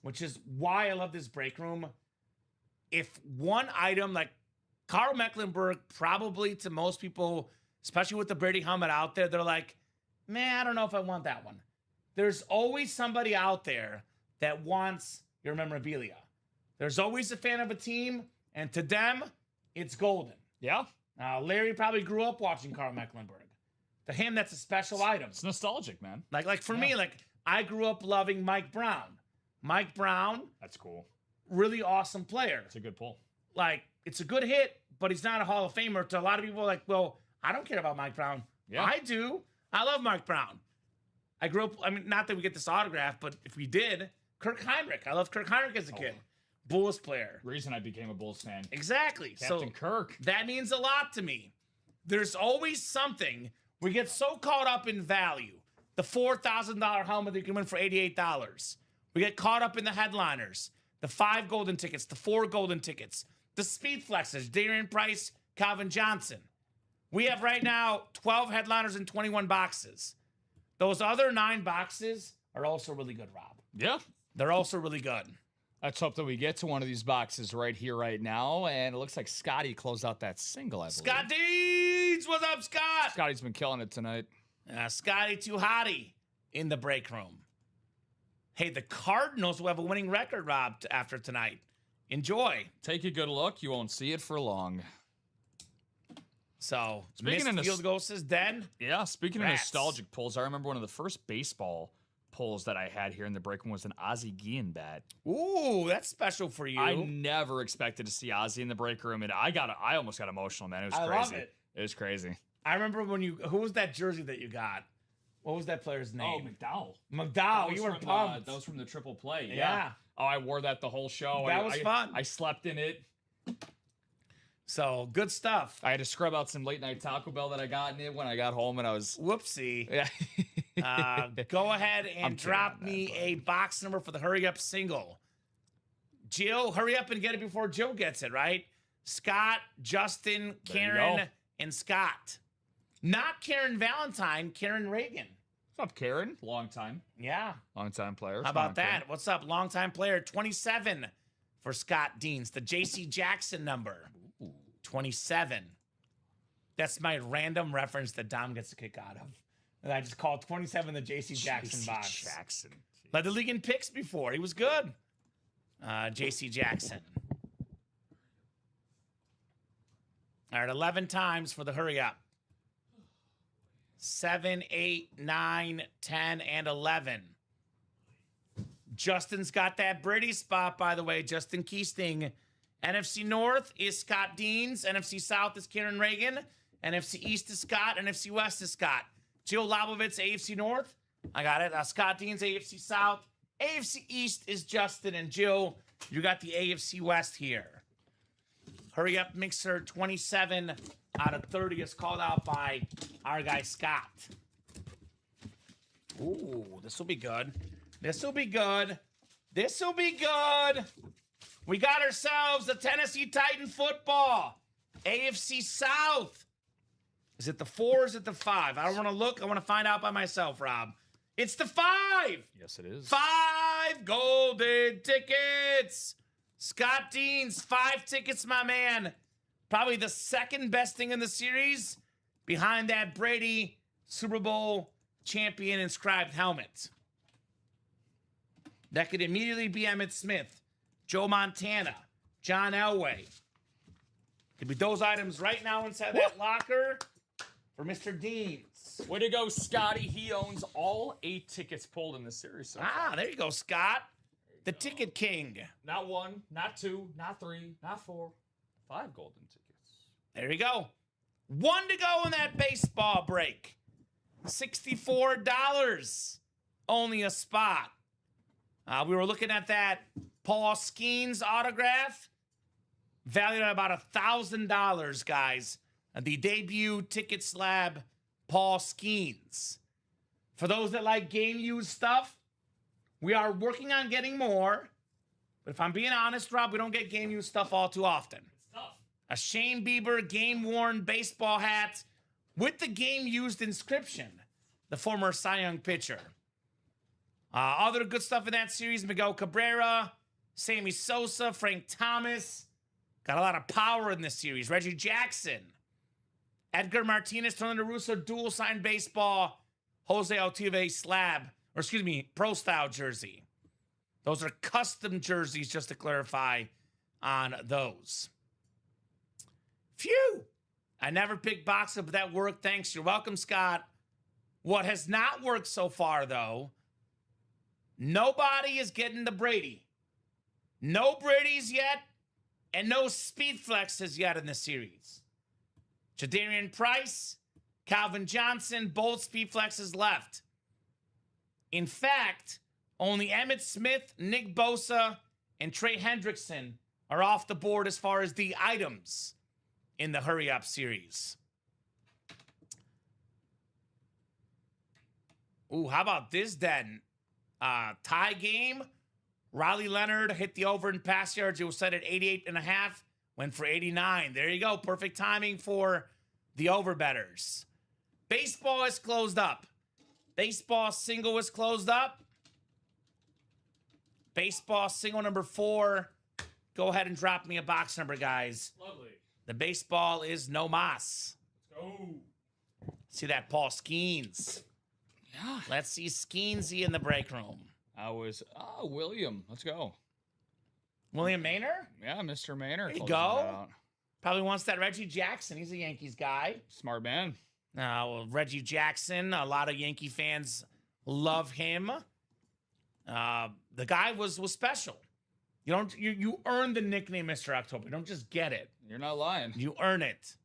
which is why I love this break room. If one item like Carl Mecklenburg, probably to most people, especially with the Brady helmet out there, they're like, man, I don't know if I want that one. There's always somebody out there that wants your memorabilia. There's always a fan of a team, and to them, it's golden. Yeah. Larry probably grew up watching Carl Mecklenburg. To him, that's a special item. It's nostalgic, man. Like for me, I grew up loving Mike Brown. Mike Brown. That's cool. Really awesome player. It's a good pull. Like, it's a good hit, but he's not a Hall of Famer. To a lot of people, like, well, I don't care about Mike Brown. Yeah. I do. I love Mike Brown. I grew up, I mean, not that we get this autograph, but if we did, Kirk Heinrich. I loved Kirk Heinrich as a kid. Bulls player. Reason I became a Bulls fan. Exactly. Captain Kirk. That means a lot to me. There's always something. We get so caught up in value. The $4,000 helmet that you can win for $88. We get caught up in the headliners. The 5 golden tickets, the 4 golden tickets, the speed flexes, Darian Price, Calvin Johnson. We have right now 12 headliners and 21 boxes. Those other 9 boxes are also really good, Rob. Yeah. They're also really good. Let's hope that we get to one of these boxes right here, right now. And it looks like Scotty closed out that single, I believe. Scott Deeds, what's up, Scott? Scotty's been killing it tonight. Scotty too hottie in the break room. Hey, the Cardinals will have a winning record, Rob, after tonight. Enjoy. Take a good look. You won't see it for long. So, Speaking missed of field goals is dead. Yeah, speaking Rats. of nostalgic pulls, I remember one of the first baseball pulls that I had here in the break room was an Ozzie Guillen bat. Ooh, that's special for you. I never expected to see Ozzie in the break room, and I almost got emotional, man. It was crazy. I love it. It was crazy. I remember when who was that jersey that you got? What was that player's name? McDowell. McDowell, you were pumped. That was from the triple play. Yeah. Oh, I wore that the whole show. That was fun. I slept in it. So, good stuff. I had to scrub out some late night Taco Bell that I got in it when I got home, and I was... Whoopsie. Yeah. Go ahead I'm and kidding drop on that, me but- a box number for the hurry up single. Jill, hurry up and get it before Joe gets it, right? Scott, Justin, There you Karen, go. and Scott. Not Karen Valentine, Karen Reagan. What's up, Karen? Long time Yeah. player. How about that? What's up, longtime player? 27 for Scott Deans, the J.C. Jackson number. 27. That's my random reference that Dom gets a kick out of. And I just called 27 the J.C. Jackson box. Jackson. Led the league in picks before. He was good. J.C. Jackson. All right, 11 times for the hurry up. 7, 8, 9, 10, and 11. Justin's got that Brady spot, by the way. Justin Keesting. NFC North is Scott Deans. NFC South is Karen Reagan. NFC East is Scott. NFC West is Scott. Jill Lobovitz, AFC North. I got it. Scott Deans, AFC South. AFC East is Justin and Jill. You got the AFC West here. Hurry up, Mixer. 27 out of 30 is called out by our guy Scott. Ooh, this will be good. This will be good. This will be good. We got ourselves the Tennessee Titan football. AFC South. Is it the 4 or is it the 5? I don't want to look. I want to find out by myself, Rob. It's the 5. Yes, it is. 5 golden tickets. Scott Deans, 5 tickets, my man. Probably the second best thing in the series behind that Brady Super Bowl champion inscribed helmet. That could immediately be Emmitt Smith, Joe Montana, John Elway. Could be those items right now inside that locker for Mr. Deans. Way to go, Scotty. He owns all 8 tickets pulled in the series so far. There you go, Scott. The Ticket King. Not 1, not 2, not 3, not 4. 5 golden tickets. There you go. 1 to go in that baseball break. $64. Only a spot. We were looking at that Paul Skeens autograph. Valued at about $1,000, guys. The debut ticket slab, Paul Skeens. For those that like game used stuff, we are working on getting more. But if I'm being honest, Rob, we don't get game used stuff all too often. It's tough. A Shane Bieber game-worn baseball hat with the game-used inscription. The former Cy Young pitcher. Other good stuff in that series, Miguel Cabrera, Sammy Sosa, Frank Thomas. Got a lot of power in this series. Reggie Jackson. Edgar Martinez, Tony La Russa, dual-signed baseball. Jose Altuve pro-style jersey. Those are custom jerseys, just to clarify on those. Phew! I never picked boxing, but that worked. Thanks. You're welcome, Scott. What has not worked so far, though, nobody is getting the Brady. No Brady's yet, and no speed flexes yet in the series. Jadarian Price, Calvin Johnson, both speed flexes left. In fact, only Emmitt Smith, Nick Bosa, and Trey Hendrickson are off the board as far as the items in the Hurry Up series. Ooh, how about this then? Tie game. Riley Leonard hit the over in pass yards. It was set at 88.5. Went for 89. There you go. Perfect timing for the over bettors. Baseball is closed up. Baseball single is closed up. Baseball single number 4. Go ahead and drop me a box number, guys. Lovely. The baseball is no mas. Let's go. See that, Paul Skeens. Yeah. Let's see Skeensy in the break room. William. Let's go. William Maynard? Yeah, Mr. Maynard. There you go. Probably wants that Reggie Jackson. He's a Yankees guy. Smart man. Well, Reggie Jackson, a lot of Yankee fans love him. The guy was special. You earn the nickname Mr. October. You don't just get it. You're not lying. You earn it.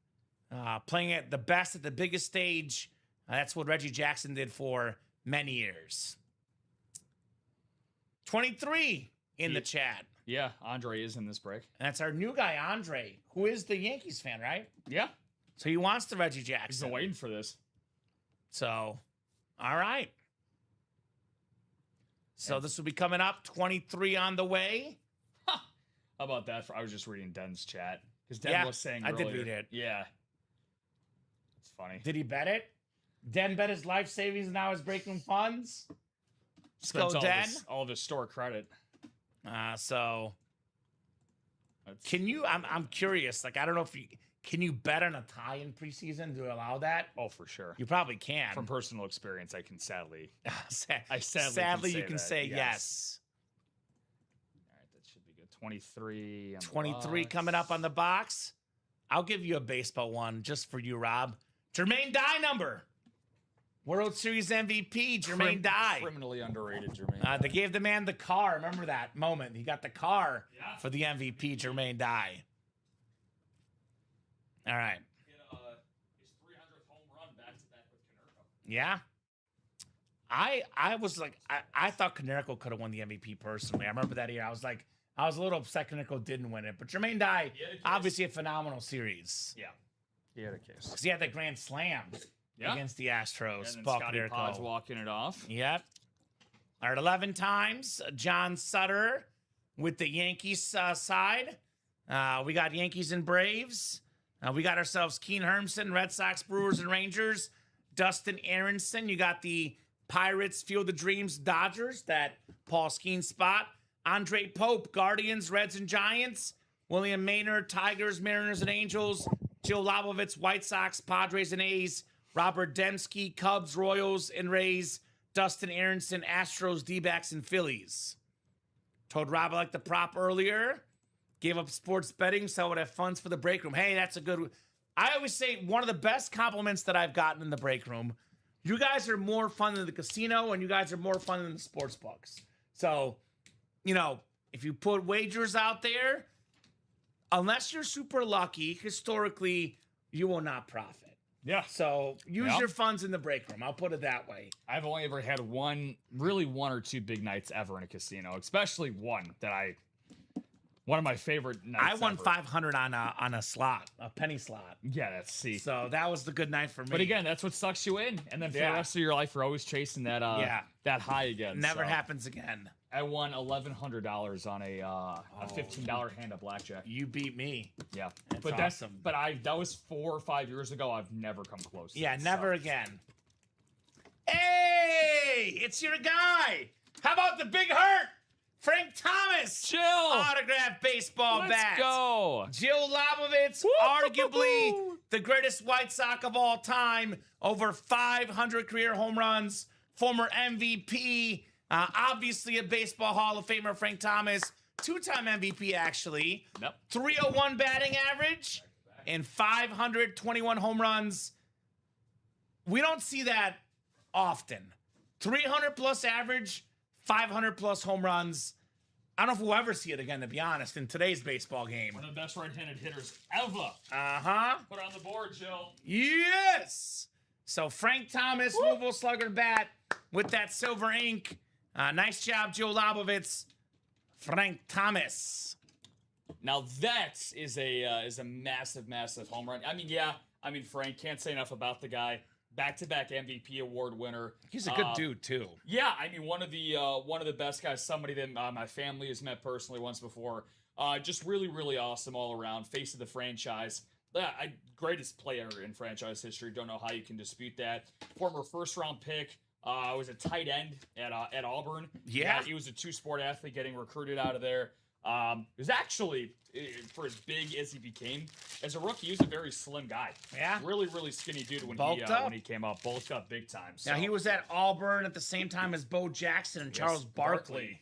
Playing at the best at the biggest stage. That's what Reggie Jackson did for many years. 23 in the chat. Yeah, Andre is in this break. And that's our new guy, Andre, who is the Yankees fan, right? Yeah. So he wants the Reggie Jackson. He's been waiting for this. So, all right. So this will be coming up. 23 on the way. How about that? I was just reading Den's chat. Because Den was saying earlier. I did read it. Yeah. It's funny. Did he bet it? Den bet his life savings and now is breaking funds. Spends all of his store credit. So can you? I'm curious. Like, I don't know if you can you bet on a tie in preseason to allow that. Oh, for sure. You probably can. From personal experience, I can sadly. Sadly, you can say yes. All right, that should be good. 23. 23 coming up on the box. I'll give you a baseball one just for you, Rob. Jermaine Dye number. World Series MVP, Jermaine Dye. Criminally underrated, Jermaine. They gave the man the car. Remember that moment? He got the car for the MVP, Jermaine Dye. All right. His 300th home run back-to-back with Konerko. Yeah. I was like, I thought Konerko could have won the MVP personally. I remember that year. I was a little upset Konerko didn't win it. But Jermaine Dye, obviously a phenomenal series. Yeah. He had a case. Because he had that grand slam. Against the Astros. And then Scotty Pod's walking it off. Yep. All right, 11 times. John Sutter with the Yankees side. We got Yankees and Braves. We got ourselves Keen Hermson, Red Sox, Brewers, and Rangers. Dustin Aronson. You got the Pirates, Field of Dreams, Dodgers, that Paul Skeen spot. Andre Pope, Guardians, Reds, and Giants. William Maynard, Tigers, Mariners, and Angels. Joe Labovitz, White Sox, Padres, and A's. Robert Dembski, Cubs, Royals, and Rays. Dustin Aronson, Astros, D-backs, and Phillies. Told Rob I liked the prop earlier. Gave up sports betting so I would have funds for the break room. Hey, that's a good... I always say one of the best compliments that I've gotten in the break room. You guys are more fun than the casino, and you guys are more fun than the sports books. So, if you put wagers out there, unless you're super lucky, historically, you will not profit. Yeah. So use your funds in the break room. I'll put it that way. I've only ever had one or two big nights ever in a casino, especially one of my favorite nights. I won $500 on a slot, a penny slot. Yeah, that's see. So that was the good night for me. But again, that's what sucks you in, and then for the rest of your life, you're always chasing that that high again. Never happens again. I won $1,100 on a $15 hand of blackjack. You beat me. Yeah, that's awesome. That was 4 or 5 years ago. I've never come close. Yeah, never again. Hey, it's your guy. How about the Big Hurt? Frank Thomas. Chill. Autographed baseball bat. Let's go. Jill Labovitz, arguably the greatest White Sox of all time. Over 500 career home runs. Former MVP. Obviously a baseball Hall of Famer, Frank Thomas. 2-time MVP, actually. Yep. 301 batting average. And 521 home runs. We don't see that often. 300 plus average. 500 plus home runs. I don't know if we'll ever see it again, to be honest, in today's baseball game. One of the best right-handed hitters ever. Uh-huh. Put it on the board, Jill. Yes! So Frank Thomas, Louisville Slugger bat with that silver ink. Nice job, Joe Lobovitz. Frank Thomas. Now that is a massive, massive home run. I mean, Frank, can't say enough about the guy. Back-to-back MVP award winner. He's a good dude too. Yeah, I mean, one of the best guys. Somebody that my family has met personally once before. Just really, really awesome all around. Face of the franchise. Greatest player in franchise history. Don't know how you can dispute that. Former first-round pick. Was a tight end at Auburn. Yeah. He was a two-sport athlete getting recruited out of there. He was actually, for as big as he became, as a rookie, he was a very slim guy. Yeah. Really, really skinny dude when he came up. Bulked up big time. So. Now, he was at Auburn at the same time as Bo Jackson and Charles Barkley.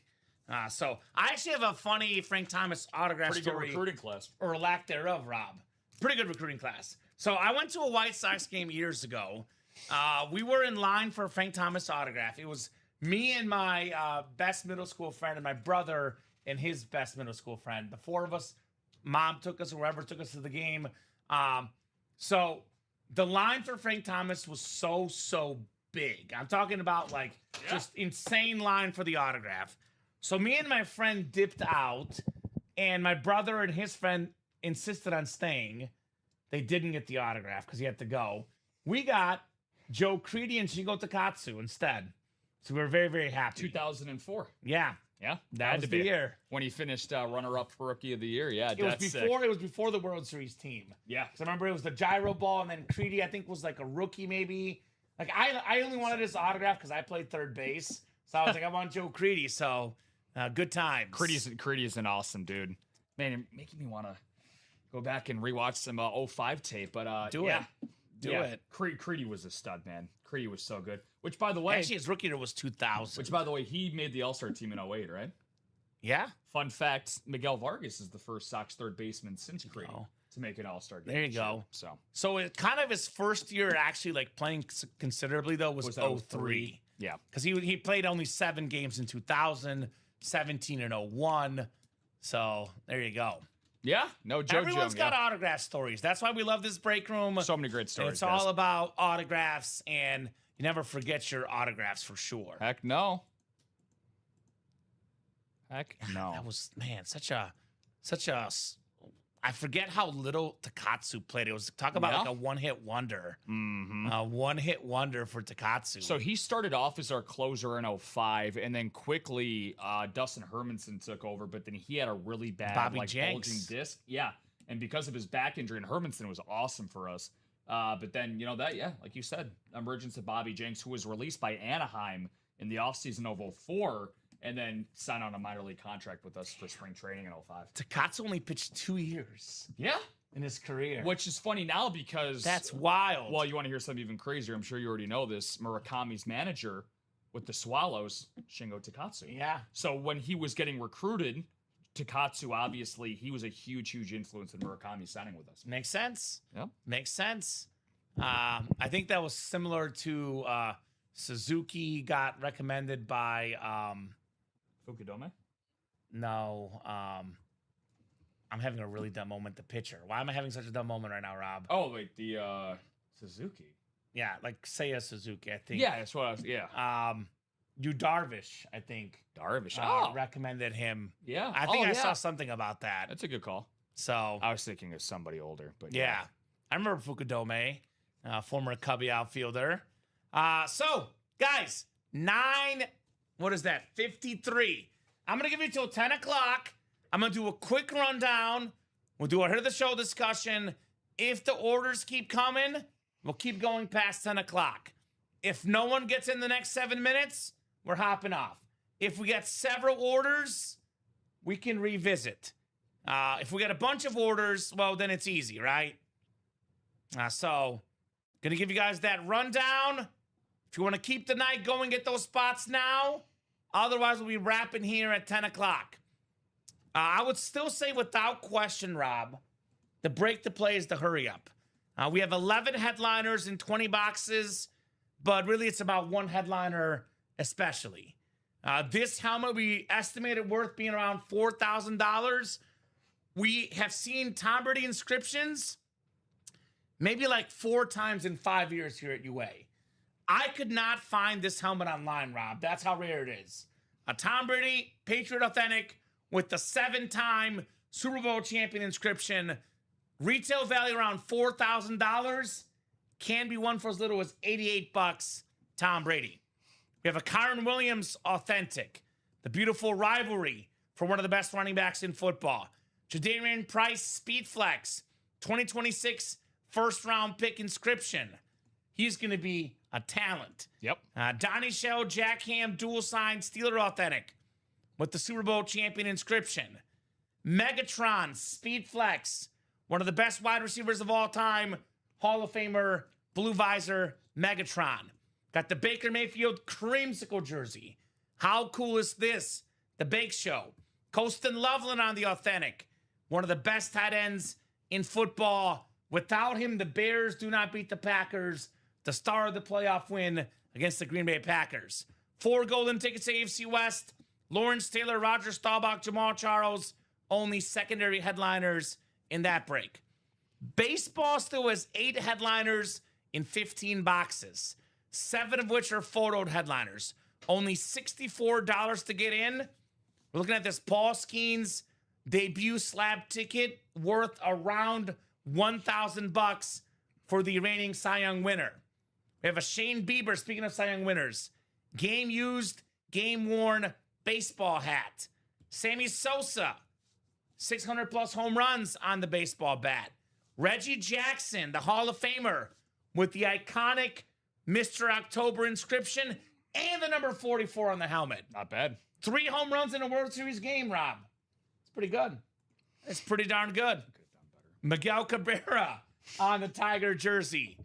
So I actually have a funny Frank Thomas autograph Pretty story. good recruiting class. Or lack thereof, Rob. Pretty good recruiting class. So I went to a White Sox game years ago. We were in line for a Frank Thomas autograph. It was me and my best middle school friend and my brother and his best middle school friend. The four of us, mom took us, whoever took us to the game. So the line for Frank Thomas was so big. I'm talking about just insane line for the autograph. So me and my friend dipped out, and my brother and his friend insisted on staying. They didn't get the autograph because he had to go. We got Joe Creedy and Shingo Takatsu instead. So we were very, very happy. 2004. Yeah. Yeah, That was the year. when he finished runner-up for Rookie of the Year. Yeah, It was before the World Series team. Yeah. Because I remember it was the gyro ball, and then Creedy, I think, was like a rookie maybe. Like I only wanted his autograph because I played third base. So I was like, I want Joe Creedy. So good times. Creedy's an awesome dude. Man, you're making me want to go back and rewatch some 05 tape. But Do it. Creedy was a stud, man. Creedy was so good. Which, by the way, Actually, his rookie year was 2000. Which, by the way, he made the All-Star team in 08, right? Yeah. Fun fact, Miguel Vargas is the first Sox third baseman since Creedy to make an All-Star game. There you go. So it kind of his first year actually like playing considerably though was 03. Yeah. Because he played only 7 games in 2000, 17 and 01. So there you go. Yeah, no joke. Everyone's got autograph stories. That's why we love this break room. So many great stories. It's all about autographs, and you never forget your autographs for sure. Heck no. Heck no. That was, man, such a. I forget how little Takatsu played. It was talk about like a one-hit wonder. Mm-hmm. A one-hit wonder for Takatsu. So he started off as our closer in 05, and then quickly Dustin Hermanson took over, but then he had a really bad bulging disc. Yeah, and because of his back injury, and Hermanson was awesome for us. But then, like you said, emergence of Bobby Jenks, who was released by Anaheim in the offseason of 04, and then signed on a minor league contract with us for spring training in 05. Takatsu only pitched 2 years. Yeah. In his career. Which is funny now because... That's wild. Well, you want to hear something even crazier. I'm sure you already know this. Murakami's manager with the Swallows, Shingo Takatsu. Yeah. So when he was getting recruited, Takatsu, obviously, he was a huge, huge influence in Murakami signing with us. Makes sense. Yeah. Makes sense. I think that was similar to Suzuki got recommended by... Fukudome? No. I'm having a really dumb moment. The pitcher. Why am I having such a dumb moment right now, Rob? Oh, wait, the Suzuki. Yeah, like Seiya Suzuki, I think. Yeah, that's what I was... Yeah. Yu Darvish, I think. Darvish. Recommended him. Yeah. I think I saw something about that. That's a good call. So I was thinking of somebody older, but yeah. I remember Fukudome, former Cubby outfielder. So, guys, 53. I'm going to give you till 10 o'clock. I'm going to do a quick rundown. We'll do a head of the show discussion. If the orders keep coming, we'll keep going past 10 o'clock. If no one gets in the next 7 minutes, we're hopping off. If we get several orders, we can revisit. If we get a bunch of orders, well, then it's easy, right? So, going to give you guys that rundown. If you want to keep the night going, get those spots now. Otherwise, we'll be wrapping here at 10 o'clock. I would still say without question, Rob, the break to play is the hurry up. We have 11 headliners in 20 boxes, but really it's about one headliner especially. This helmet we estimated worth being around $4,000. We have seen Tom Brady inscriptions maybe like 4 times in 5 years here at UA. I could not find this helmet online, Rob. That's how rare it is. A Tom Brady Patriot Authentic with the 7-time Super Bowl champion inscription. Retail value around $4,000. Can be won for as little as $88. Tom Brady. We have a Kyron Williams Authentic. The beautiful rivalry for one of the best running backs in football. Jadarian Price Speed Flex. 2026 first-round pick inscription. He's going to be a talent. Yep. Donnie Shell Jack Ham dual sign Steeler Authentic with the Super Bowl champion inscription. Megatron Speed Flex. One of the best wide receivers of all time. Hall of Famer Blue Visor Megatron. Got the Baker Mayfield creamsicle jersey. How cool is this? The Bake Show. Colston Loveland on the Authentic. One of the best tight ends in football. Without him, the Bears do not beat the Packers. The star of the playoff win against the Green Bay Packers. 4 golden tickets to AFC West. Lawrence Taylor, Roger Staubach, Jamal Charles. Only secondary headliners in that break. Baseball still has 8 headliners in 15 boxes. 7 of which are photoed headliners. Only $64 to get in. We're looking at this Paul Skeens debut slab ticket worth around $1,000 for the reigning Cy Young winner. We have a Shane Bieber, speaking of Cy Young winners, game used, game worn baseball hat. Sammy Sosa, 600 plus home runs on the baseball bat. Reggie Jackson, the Hall of Famer, with the iconic Mr. October inscription and the number 44 on the helmet. Not bad. 3 home runs in a World Series game, Rob. It's pretty good. It's pretty darn good. Miguel Cabrera on the Tiger jersey.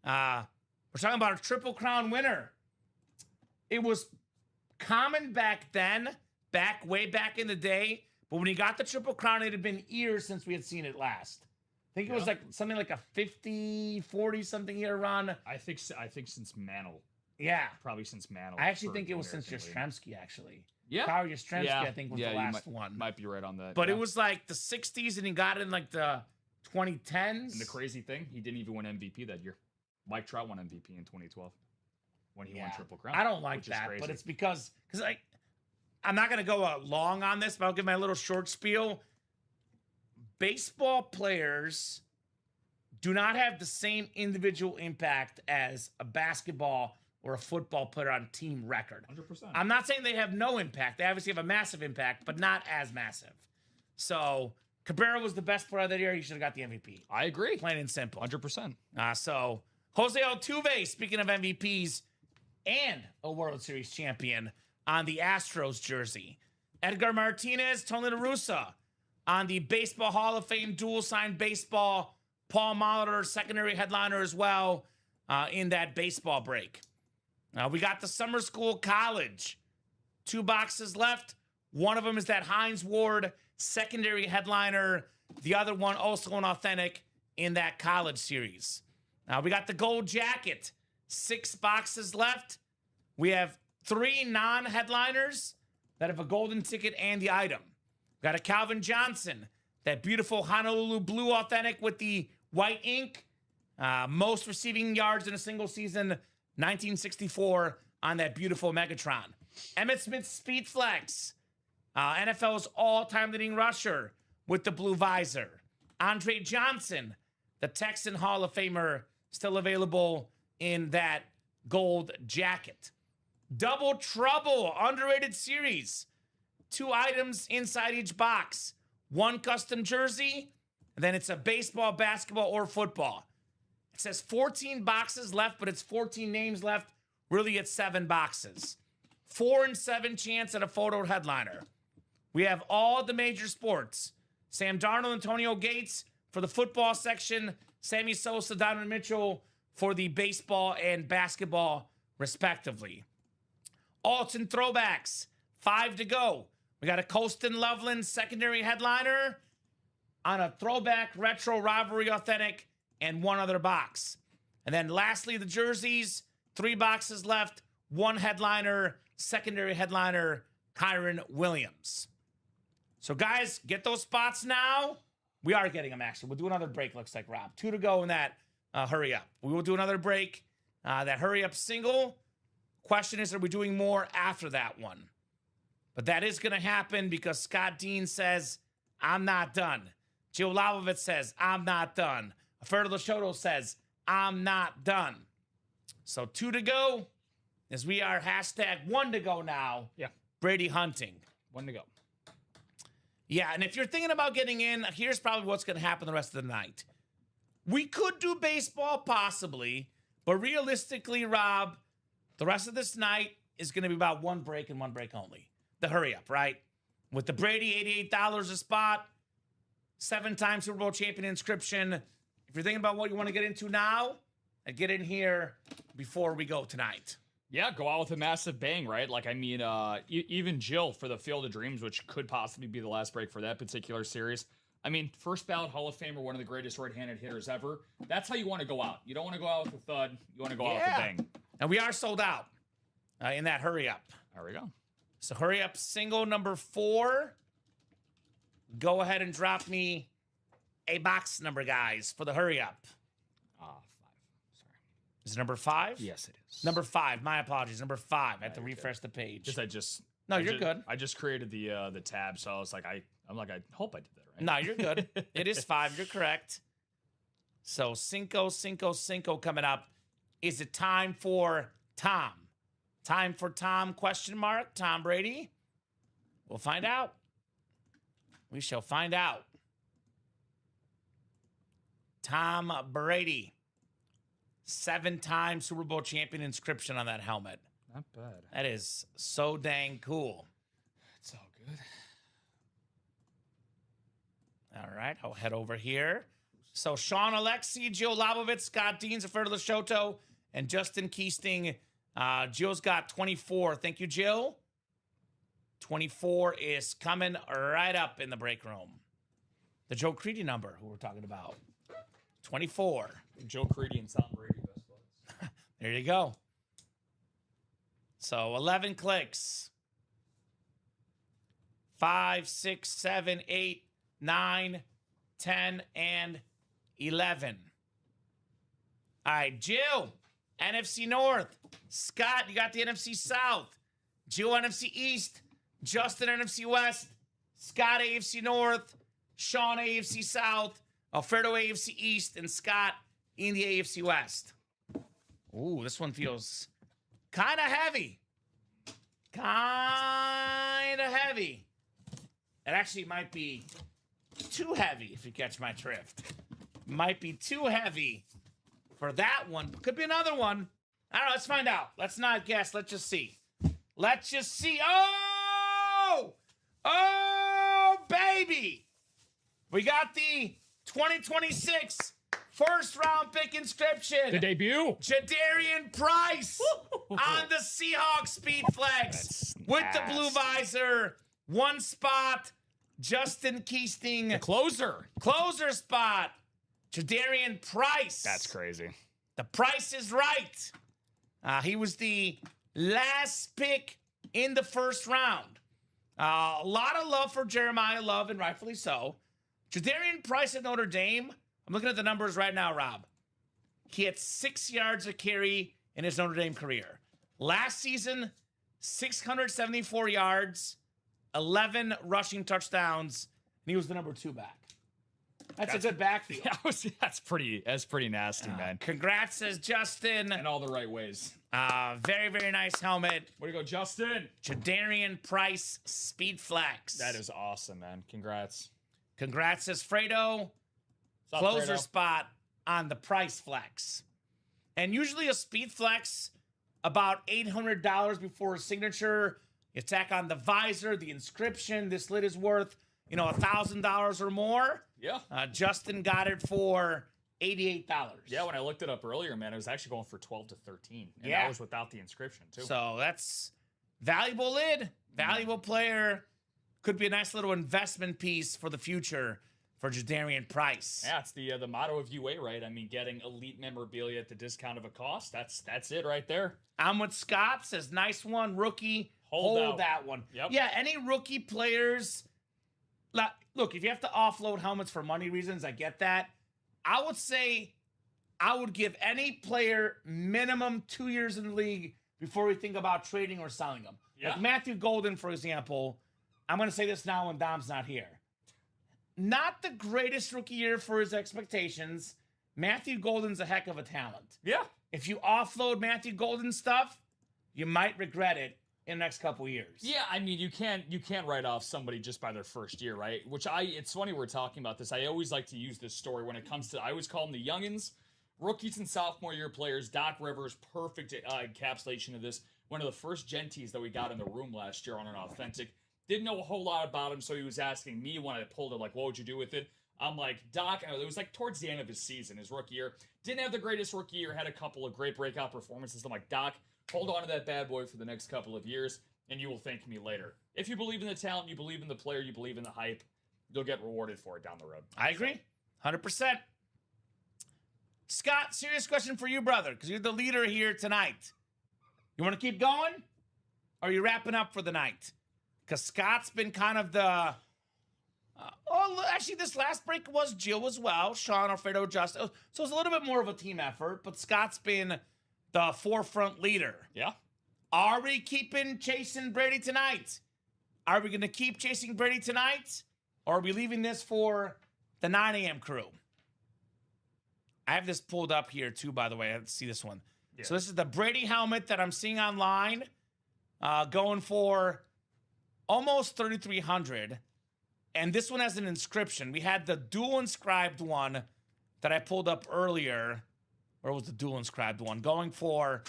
We're talking about a Triple Crown winner. It was common back then, way back in the day, but when he got the Triple Crown, it had been years since we had seen it last. I think it was like something like a 50, 40 something year run. I think since Mantle. Yeah. Probably since Mantle. I actually think it was since Yastrzemski, actually. Yeah. Kyle Yastrzemski, I think, was the last one. Might be right on that. But it was like the 60s, and he got it in like the 2010s. And the crazy thing, he didn't even win MVP that year. Mike Trout won MVP in 2012 when he won Triple Crown. I don't like that, but it's because like I'm not going to go long on this, but I'll give my little short spiel. Baseball players do not have the same individual impact as a basketball or a football player on team record. 100%. I'm not saying they have no impact. They obviously have a massive impact, but not as massive. So Cabrera was the best player that year. He should have got the MVP. I agree. Plain and simple. 100%. So Jose Altuve, speaking of MVPs, and a World Series champion on the Astros jersey. Edgar Martinez, Tony La Russa on the Baseball Hall of Fame dual sign baseball. Paul Molitor, secondary headliner as well in that baseball break. We got the Summer School College. 2 boxes left. One of them is that Hines Ward secondary headliner. The other one also an authentic in that college series. We got the gold jacket. 6 boxes left. We have 3 non-headliners that have a golden ticket and the item. We got a Calvin Johnson, that beautiful Honolulu blue authentic with the white ink. Most receiving yards in a single season, 1964 on that beautiful Megatron. Emmitt Smith Speed Flex, NFL's all-time leading rusher with the blue visor. Andre Johnson, the Texan Hall of Famer, still available in that gold jacket. Double Trouble, underrated series. 2 items inside each box. 1 custom jersey, and then it's a baseball, basketball, or football. It says 14 boxes left, but it's 14 names left. Really, it's 7 boxes. 4 and 7 chance at a photo headliner. We have all the major sports. Sam Darnold, Antonio Gates for the football section. Sammy Sosa, Donovan Mitchell for the baseball and basketball, respectively. Alton throwbacks, 5 to go. We got a Colston Loveland secondary headliner on a throwback retro rivalry authentic and 1 other box. And then lastly, the jerseys, 3 boxes left, 1 headliner secondary headliner Kyron Williams. So, guys, get those spots now. We are getting them, actually. We'll do another break, looks like, Rob. 2 to go in that hurry up. We will do another break. That hurry up single. Question is, are we doing more after that one? But that is going to happen because Scott Dean says, I'm not done. Joe Lavovitz says, I'm not done. Alfredo Lashoto says, I'm not done. So 2 to go as we are #1 to go now. Yeah. Brady Hunting. 1 to go. Yeah, and if you're thinking about getting in, here's probably what's going to happen the rest of the night. We could do baseball possibly, but realistically, Rob, the rest of this night is going to be about one break and one break only. The hurry up, right? With the Brady, $88 a spot, 7-time Super Bowl champion inscription. If you're thinking about what you want to get into now, I'd get in here before we go tonight. Yeah, go out with a massive bang, right? Like, I mean, even Jill for the Field of Dreams, which could possibly be the last break for that particular series. I mean, first ballot Hall of Famer, one of the greatest right-handed hitters ever. That's how you want to go out. You don't want to go out with a thud. You want to go out with a bang. And we are sold out in that hurry up. There we go. So hurry up single number 4. Go ahead and drop me a box number, guys, for the hurry up. 5. Sorry. Is it number 5? Yes, it is. Number 5. My apologies. Number 5. I have to refresh the page. You're good. I just created the tab, so I was like, I hope I did that right. No, you're good. It is 5. You're correct. So Cinco coming up. Is it time for Tom? Time for Tom, ? Tom Brady? We'll find out. We shall find out. Tom Brady. 7-time Super Bowl champion inscription on that helmet. Not bad. That is so dang cool. It's all good. All right, I'll head over here. So Sean Alexi, Joe Lavovitz, Scott Deans, Alfredo Lashoto, and Justin Keasting. Jill's got 24. Thank you, Jill. 24 is coming right up in the break room. The Joe Creedy number, who we're talking about. 24. Joe Creedy and Tom Brady, best buds. There you go. So 11 clicks. 5, 6, 7, 8, 9, 10, and 11. All right, Jill, NFC North. Scott, you got the NFC South. Jill, NFC East. Justin, NFC West. Scott, AFC North. Sean, AFC South. Alfredo, AFC East. And Scott in the AFC West. Ooh, this one feels kind of heavy. Kind of heavy. It actually might be too heavy, if you catch my drift. Might be too heavy for that one. Could be another one. I don't know. Let's find out. Let's not guess. Let's just see. Let's just see. Oh! Oh, baby! We got the 2026 first-round pick inscription. The debut. Jadarian Price on the Seahawks Speed Flex with the blue visor. One spot. Justin Keasting. The closer. Closer spot. Jadarian Price. That's crazy. The price is right. He was the last pick in the first round. A lot of love for Jeremiah Love, and rightfully so. Jadarian Price at Notre Dame. I'm looking at the numbers right now, Rob. He had 6 yards a carry in his Notre Dame career. Last season, 674 yards, 11 rushing touchdowns, and he was the number 2 back. That's a good backfield. That's pretty nasty, man. Congrats, says Justin. In all the right ways. Very, very nice helmet. Way to go, Justin. Jadarian Price Speed Flex. That is awesome, man. Congrats. Congrats, says Fredo. What's up, Closer Fredo? spot on the Price Flex. And usually a Speed Flex, about $800 before a signature. You tack on the visor, the inscription. This lid is worth, $1,000 or more. Yeah. Justin got it for $88. Yeah, when I looked it up earlier, man, it was actually going for 12 to 13. And Yeah. that was without the inscription, too. So that's valuable lid, valuable player. Could be a nice little investment piece for the future for Jadarian Price. Yeah, it's the motto of UA, right? I mean, getting elite memorabilia at the discount of a cost. That's it right there. I'm with Scott. Says, nice one, rookie. Hold that one. Yep. Yeah, any rookie players. Look, if you have to offload helmets for money reasons, I get that. I would say I would give any player minimum 2 years in the league before we think about trading or selling them. Yeah. Like Matthew Golden, for example. I'm going to say this now when Dom's not here. Not the greatest rookie year for his expectations. Matthew Golden's a heck of a talent. Yeah. If you offload Matthew Golden stuff, you might regret it in the next couple years. Yeah, I mean, you can't write off somebody just by their first year, right? It's funny we're talking about this. I always like to use this story when it comes to, I always call them the youngins, rookies and sophomore year players. Doc Rivers, perfect encapsulation of this. One of the first gentees that we got in the room last year on an authentic. Didn't know a whole lot about him, so he was asking me when I pulled it, like, what would you do with it? I'm like, Doc, it was like towards the end of his season, his rookie year. Didn't have the greatest rookie year, had a couple of great breakout performances. I'm like, Doc, hold on to that bad boy for the next couple of years, and you will thank me later. If you believe in the talent, you believe in the player, you believe in the hype, you'll get rewarded for it down the road. I agree. 100%. Scott, serious question for you, brother, because you're the leader here tonight. You want to keep going? Or are you wrapping up for the night? Because Scott's been kind of the... actually, this last break was Jill as well. Sean, Alfredo, Justin. So it's a little bit more of a team effort, but Scott's been the forefront leader. Yeah. Are we chasing Brady tonight? Are we going to keep chasing Brady tonight? Or are we leaving this for the 9 a.m. crew? I have this pulled up here, too, by the way. I have to see this one. Yeah. So this is the Brady helmet that I'm seeing online. Going for almost $3,300. And this one has an inscription. We had the dual inscribed one that I pulled up earlier. Where was the dual inscribed one? Going for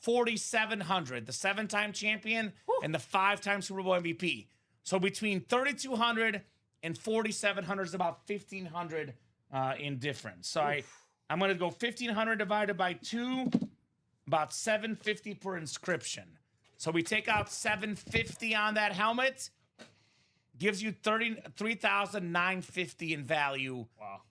$4,700. The 7-time champion and the 5-time Super Bowl MVP. So between $3,200 and $4,700 is about $1,500 in difference. So I'm going to go $1,500 divided by 2, about $750 per inscription. So we take out $750 on that helmet. Gives you $33,950 in value,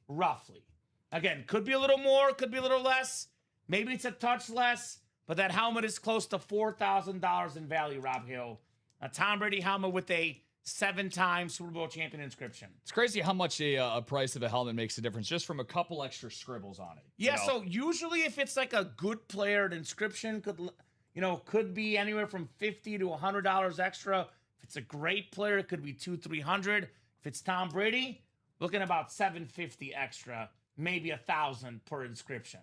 roughly. Again, could be a little more, could be a little less. Maybe it's a touch less, but that helmet is close to $4,000 in value, Rob Hill. A Tom Brady helmet with a 7-time Super Bowl champion inscription. It's crazy how much a price of a helmet makes a difference just from a couple extra scribbles on it. Yeah, so usually if it's like a good player, an inscription could be anywhere from $50 to $100 extra. If it's a great player, it could be $200-$300. If it's Tom Brady, looking about $750 extra, maybe $1,000 per inscription.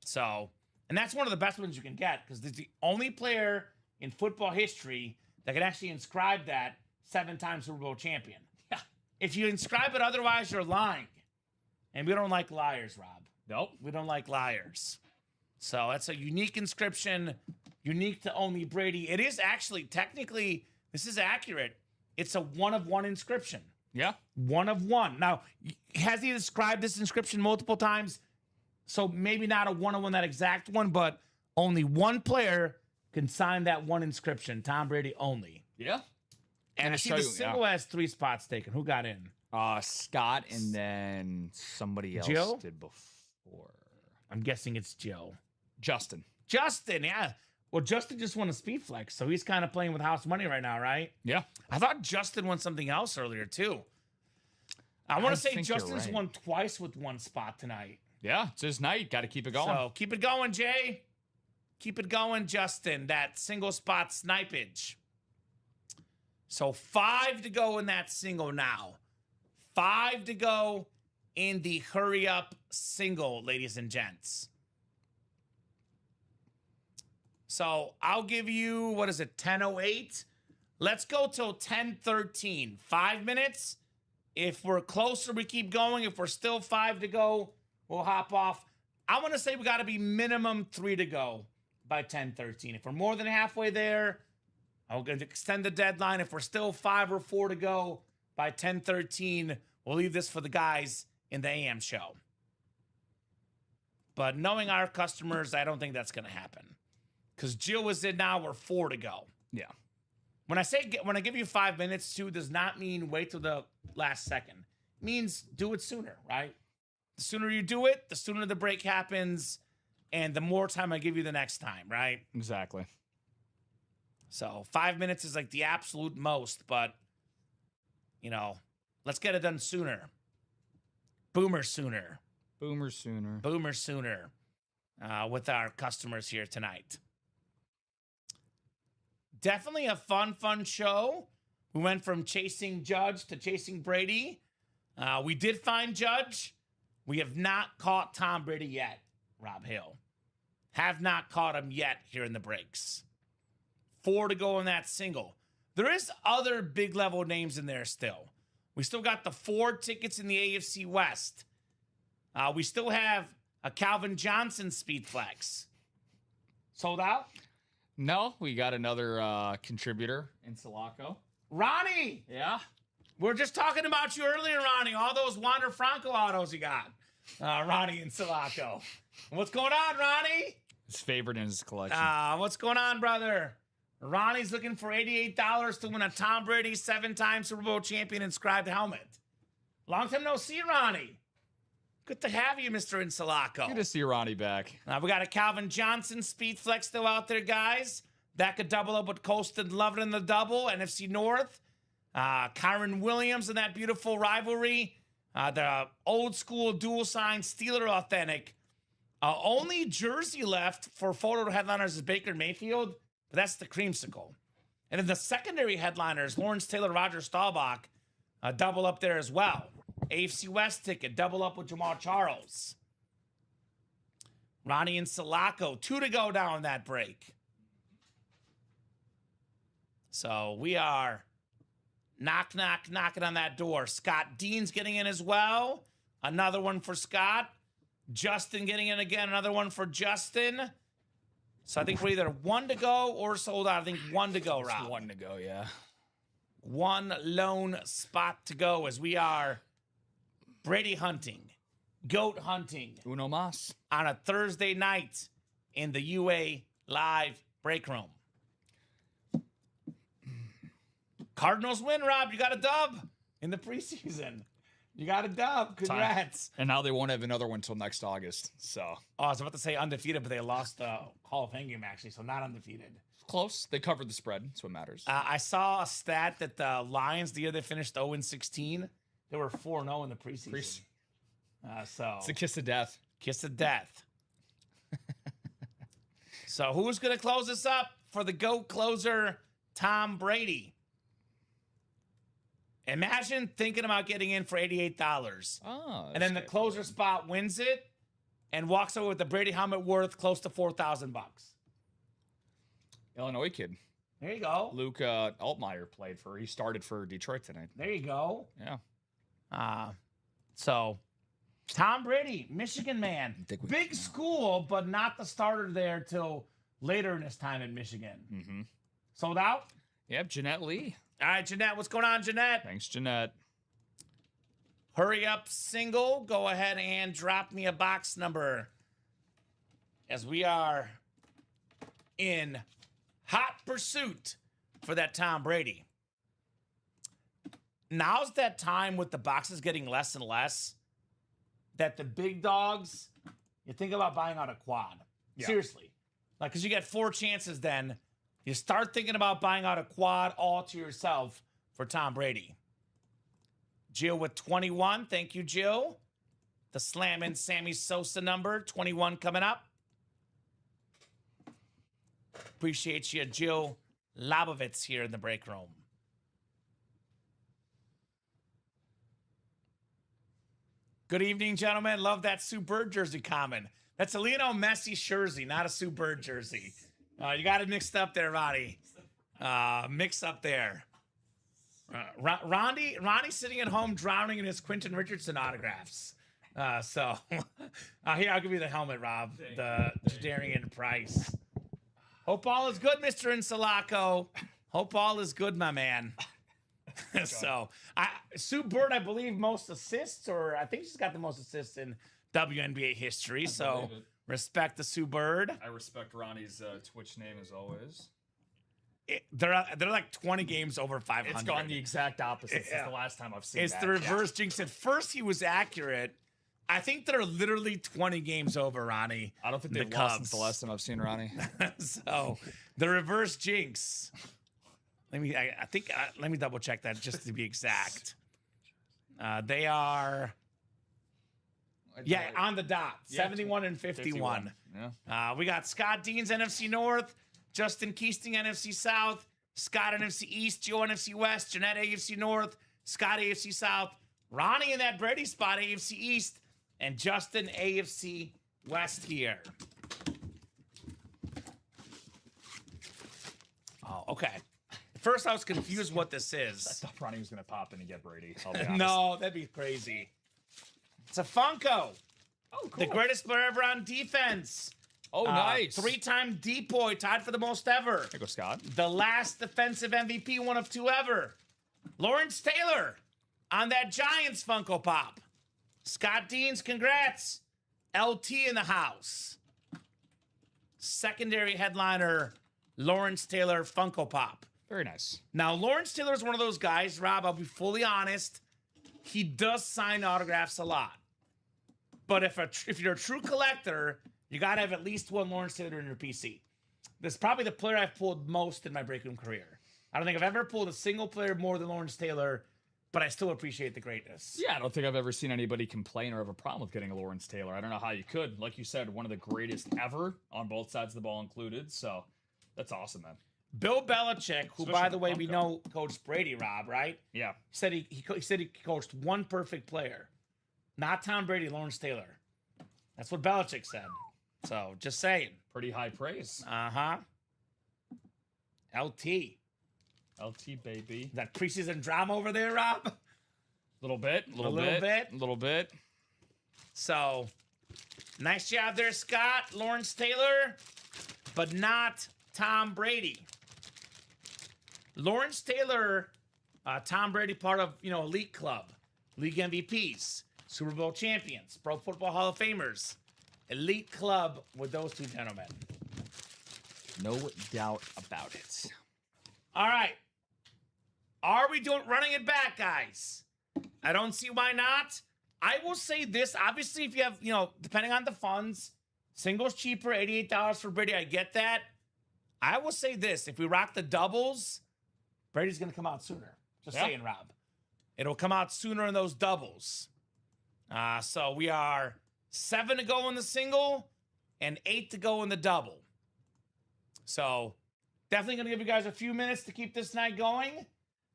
So, and that's one of the best ones you can get because it's the only player in football history that can actually inscribe that 7-time Super Bowl champion. Yeah. If you inscribe it otherwise, you're lying. And we don't like liars, Rob. Nope. We don't like liars. So that's a unique inscription, unique to only Brady. It is actually, technically, this is accurate. It's a 1-of-1 inscription. Yeah. 1-of-1. Now, has he described this inscription multiple times? So maybe not a 1-of-1, that exact one, but only one player can sign that one inscription. Tom Brady only. Yeah. And I see the single has 3 spots taken. Who got in? Scott and then somebody else Jill? did before. I'm guessing it's Joe. Justin, yeah. Well, Justin just won a speed flex, so he's kind of playing with house money right now, right? Yeah. I thought Justin won something else earlier, too. I want to say Justin's won twice with 1 spot tonight. Yeah, it's his night. Got to keep it going. So keep it going, Jay. Keep it going, Justin. That single spot snipage. So 5 to go in that single now. 5 to go in the hurry up single, ladies and gents. So I'll give you, 10:08? Let's go till 10:13. 5 minutes. If we're closer, we keep going. If we're still 5 to go, we'll hop off. I want to say we got to be minimum 3 to go by 10:13. If we're more than halfway there, I'm going to extend the deadline. If we're still 5 or 4 to go by 10:13, we'll leave this for the guys in the AM show. But knowing our customers, I don't think that's going to happen. Because Jill was in now, we're 4 to go. Yeah. When I give you 5 minutes, too, does not mean wait till the last second. means do it sooner, right? The sooner you do it, the sooner the break happens, and the more time I give you the next time, right? Exactly. So 5 minutes is like the absolute most, but, let's get it done sooner. Boomer sooner. Boomer sooner. Boomer sooner with our customers here tonight. Definitely a fun show. We went from chasing Judge to chasing Brady. We did find Judge. We have not caught Tom Brady yet, Rob Hill. Have not caught him yet here in the breaks. 4 to go in that single. There is other big level names in there still. We still got the 4 tickets in the AFC West. We still have a Calvin Johnson speed flex. Sold out? No, we got another contributor in Sulaco. Ronnie! Yeah. We're just talking about you earlier, Ronnie. All those Wander Franco autos you got. Ronnie and Sulaco. What's going on, Ronnie? His favorite in his collection. What's going on, brother? Ronnie's looking for $88 to win a Tom Brady 7-time Super Bowl champion inscribed helmet. Long time no see, Ronnie. Good to have you, Mr. Insulaco. Good to see Ronnie back. We got a Calvin Johnson speed flex still out there, guys. That could double up with Colston Lovett in the double, NFC North. Kyron Williams in that beautiful rivalry. The old school dual sign Steeler authentic. Only jersey left for photo headliners is Baker Mayfield, but that's the creamsicle. And then the secondary headliners, Lawrence Taylor, Roger Staubach, double up there as well. AFC West ticket, double up with Jamal Charles. Ronnie and Sulaco, 2 to go down that break. So we are knocking on that door. Scott Dean's getting in as well. Another one for Scott. Justin getting in again. Another one for Justin. So I think we're either 1 to go or sold out. I think 1 to go, Rob. 1 to go, yeah. 1 lone spot to go as we are Brady hunting, goat hunting. Uno mas. On a Thursday night in the UA Live break room. Cardinals win, Rob. You got a dub in the preseason. You got a dub. Congrats. And now they won't have another one until next August. So. Oh, I was about to say undefeated, but they lost the Hall of Fame game, actually, so not undefeated. Close. They covered the spread. That's what matters. I saw a stat that the Lions, the year they finished 0-16, they were 4-0 in the preseason. So it's a kiss of death. Kiss of death. So who's going to close this up for the GOAT closer, Tom Brady? Imagine thinking about getting in for $88. Oh, and then the closer spot wins it and walks away with the Brady helmet worth close to $4,000. Illinois kid. There you go. Luke Altmaier he started for Detroit tonight. There you go. Yeah. So Tom Brady, Michigan man. Big school, but not the starter there till later in his time in Michigan. Mm-hmm. Sold out? Yep, Jeanette Lee. All right, Jeanette. What's going on, Jeanette? Thanks, Jeanette. Hurry up, single. Go ahead and drop me a box number as we are in hot pursuit for that Tom Brady. Now's that time with the boxes getting less and less that the big dogs, you think about buying out a quad. Yeah. Seriously. Because you get 4 chances then. You start thinking about buying out a quad all to yourself for Tom Brady. Jill with 21. Thank you, Jill. The Slammin' Sammy Sosa number, 21 coming up. Appreciate you, Jill Labovitz here in the break room. Good evening, gentlemen. Love that Sue Bird jersey comment. That's a Lionel Messi jersey, not a Sue Bird jersey. You got it mixed up there, Ronnie. Mix up there. Ronnie's sitting at home drowning in his Quentin Richardson autographs. So here, I'll give you the helmet, Rob. The Jadarian Price. Hope all is good, Mr. Insulaco. Hope all is good, my man. So Sue Bird, I believe, most assists, or I think she's got the most assists in WNBA history. So respect the Sue Bird. I respect Ronnie's Twitch name as always. they're like 20 games over 500. It's gone the exact opposite since the last time I've seen It's the reverse jinx. At first, he was accurate. I think they're literally 20 games over, Ronnie. I don't think they've lost since the last time I've seen Ronnie. So the reverse jinx. Let me double check that just to be exact. They are, on the dot, 71 and 51. Yeah. We got Scott Deans NFC North, Justin Keesting NFC South, Scott NFC East, Joe NFC West, Jeanette AFC North, Scott AFC South, Ronnie in that Brady spot AFC East, and Justin AFC West here. Oh, okay. First, I was confused what this is. I thought Ronnie was going to pop in and get Brady. I'll be honest. No, that'd be crazy. It's a Funko. Oh, cool. The greatest player ever on defense. Oh, nice. 3-time Depoy, tied for the most ever. There goes Scott. The last defensive MVP, one of 2 ever. Lawrence Taylor on that Giants Funko Pop. Scott Deans, congrats. LT in the house. Secondary headliner, Lawrence Taylor Funko Pop. Very nice. Now, Lawrence Taylor is one of those guys, Rob, I'll be fully honest. He does sign autographs a lot. But if you're a true collector, you got to have at least one Lawrence Taylor in your PC. This is probably the player I've pulled most in my break room career. I don't think I've ever pulled a single player more than Lawrence Taylor, but I still appreciate the greatness. Yeah, I don't think I've ever seen anybody complain or have a problem with getting a Lawrence Taylor. I don't know how you could. Like you said, one of the greatest ever on both sides of the ball included. So that's awesome, man. Bill Belichick, who, Especially by the way, Funko. we know coached Brady, Rob, right? Yeah. He said he coached one perfect player. Not Tom Brady, Lawrence Taylor. That's what Belichick said. So, just saying. Pretty high praise. Uh-huh. LT. LT, baby. That preseason drama over there, Rob? Little bit. A little bit. So, nice job there, Scott. Lawrence Taylor, but not Tom Brady. Lawrence Taylor, Tom Brady, part of, elite club, league MVPs, Super Bowl champions, Pro Football Hall of Famers, elite club with those two gentlemen. No doubt about it. All right. Are we running it back, guys? I don't see why not. I will say this. Obviously, if you have, depending on the funds, singles cheaper, $88 for Brady. I get that. I will say this. If we rock the doubles, Brady's going to come out sooner. Just saying, Rob. It'll come out sooner in those doubles. So we are 7 to go in the single and 8 to go in the double. So definitely going to give you guys a few minutes to keep this night going.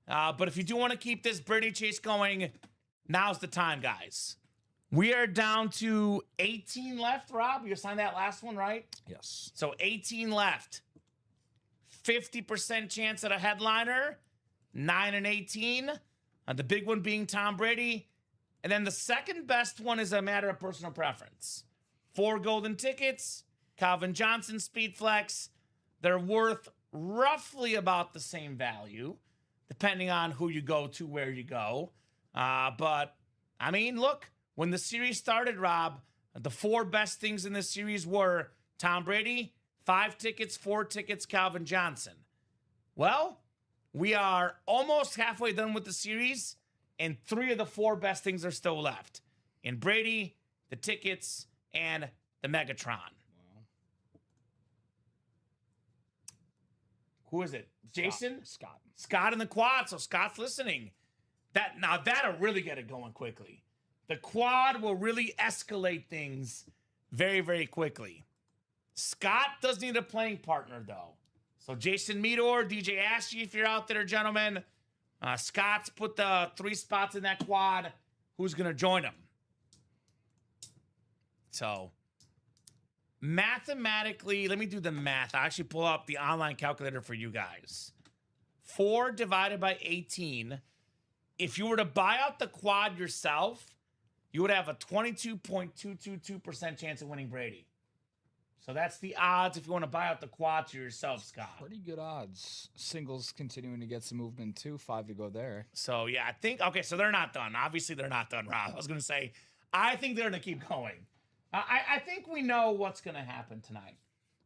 But if you do want to keep this Brady chase going, now's the time, guys. We are down to 18 left, Rob. You assigned that last one, right? Yes. So 18 left. 50% chance at a headliner. 9 and 18. The big one being Tom Brady. And then the second best one is a matter of personal preference. 4 golden tickets. Calvin Johnson Speed Flex. They're worth roughly about the same value, depending on who you go to, where you go. But, I mean, look, when the series started, Rob, the 4 best things in this series were Tom Brady, 5 tickets, 4 tickets, Calvin Johnson. Well, we are almost halfway done with the series, and 3 of the 4 best things are still left. In Brady, the tickets, and the Megatron. Who is it? Jason? Scott. Scott in the quad. So Scott's listening. That'll really get it going quickly. The quad will really escalate things very, very quickly. Scott does need a playing partner, though. So Jason Meador, DJ Ashley, if you're out there, gentlemen. Scott's put the 3 spots in that quad. Who's going to join him? So mathematically, let me do the math. I actually pull up the online calculator for you guys. 4 divided by 18. If you were to buy out the quad yourself, you would have a 22.222% chance of winning Brady. So that's the odds if you want to buy out the quad to yourself, Scott. Pretty good odds. Singles continuing to get some movement too. 5 to go there. So, yeah, I think, okay, so they're not done. Obviously, they're not done, Rob. I was going to say, I think they're going to keep going. I think we know what's going to happen tonight.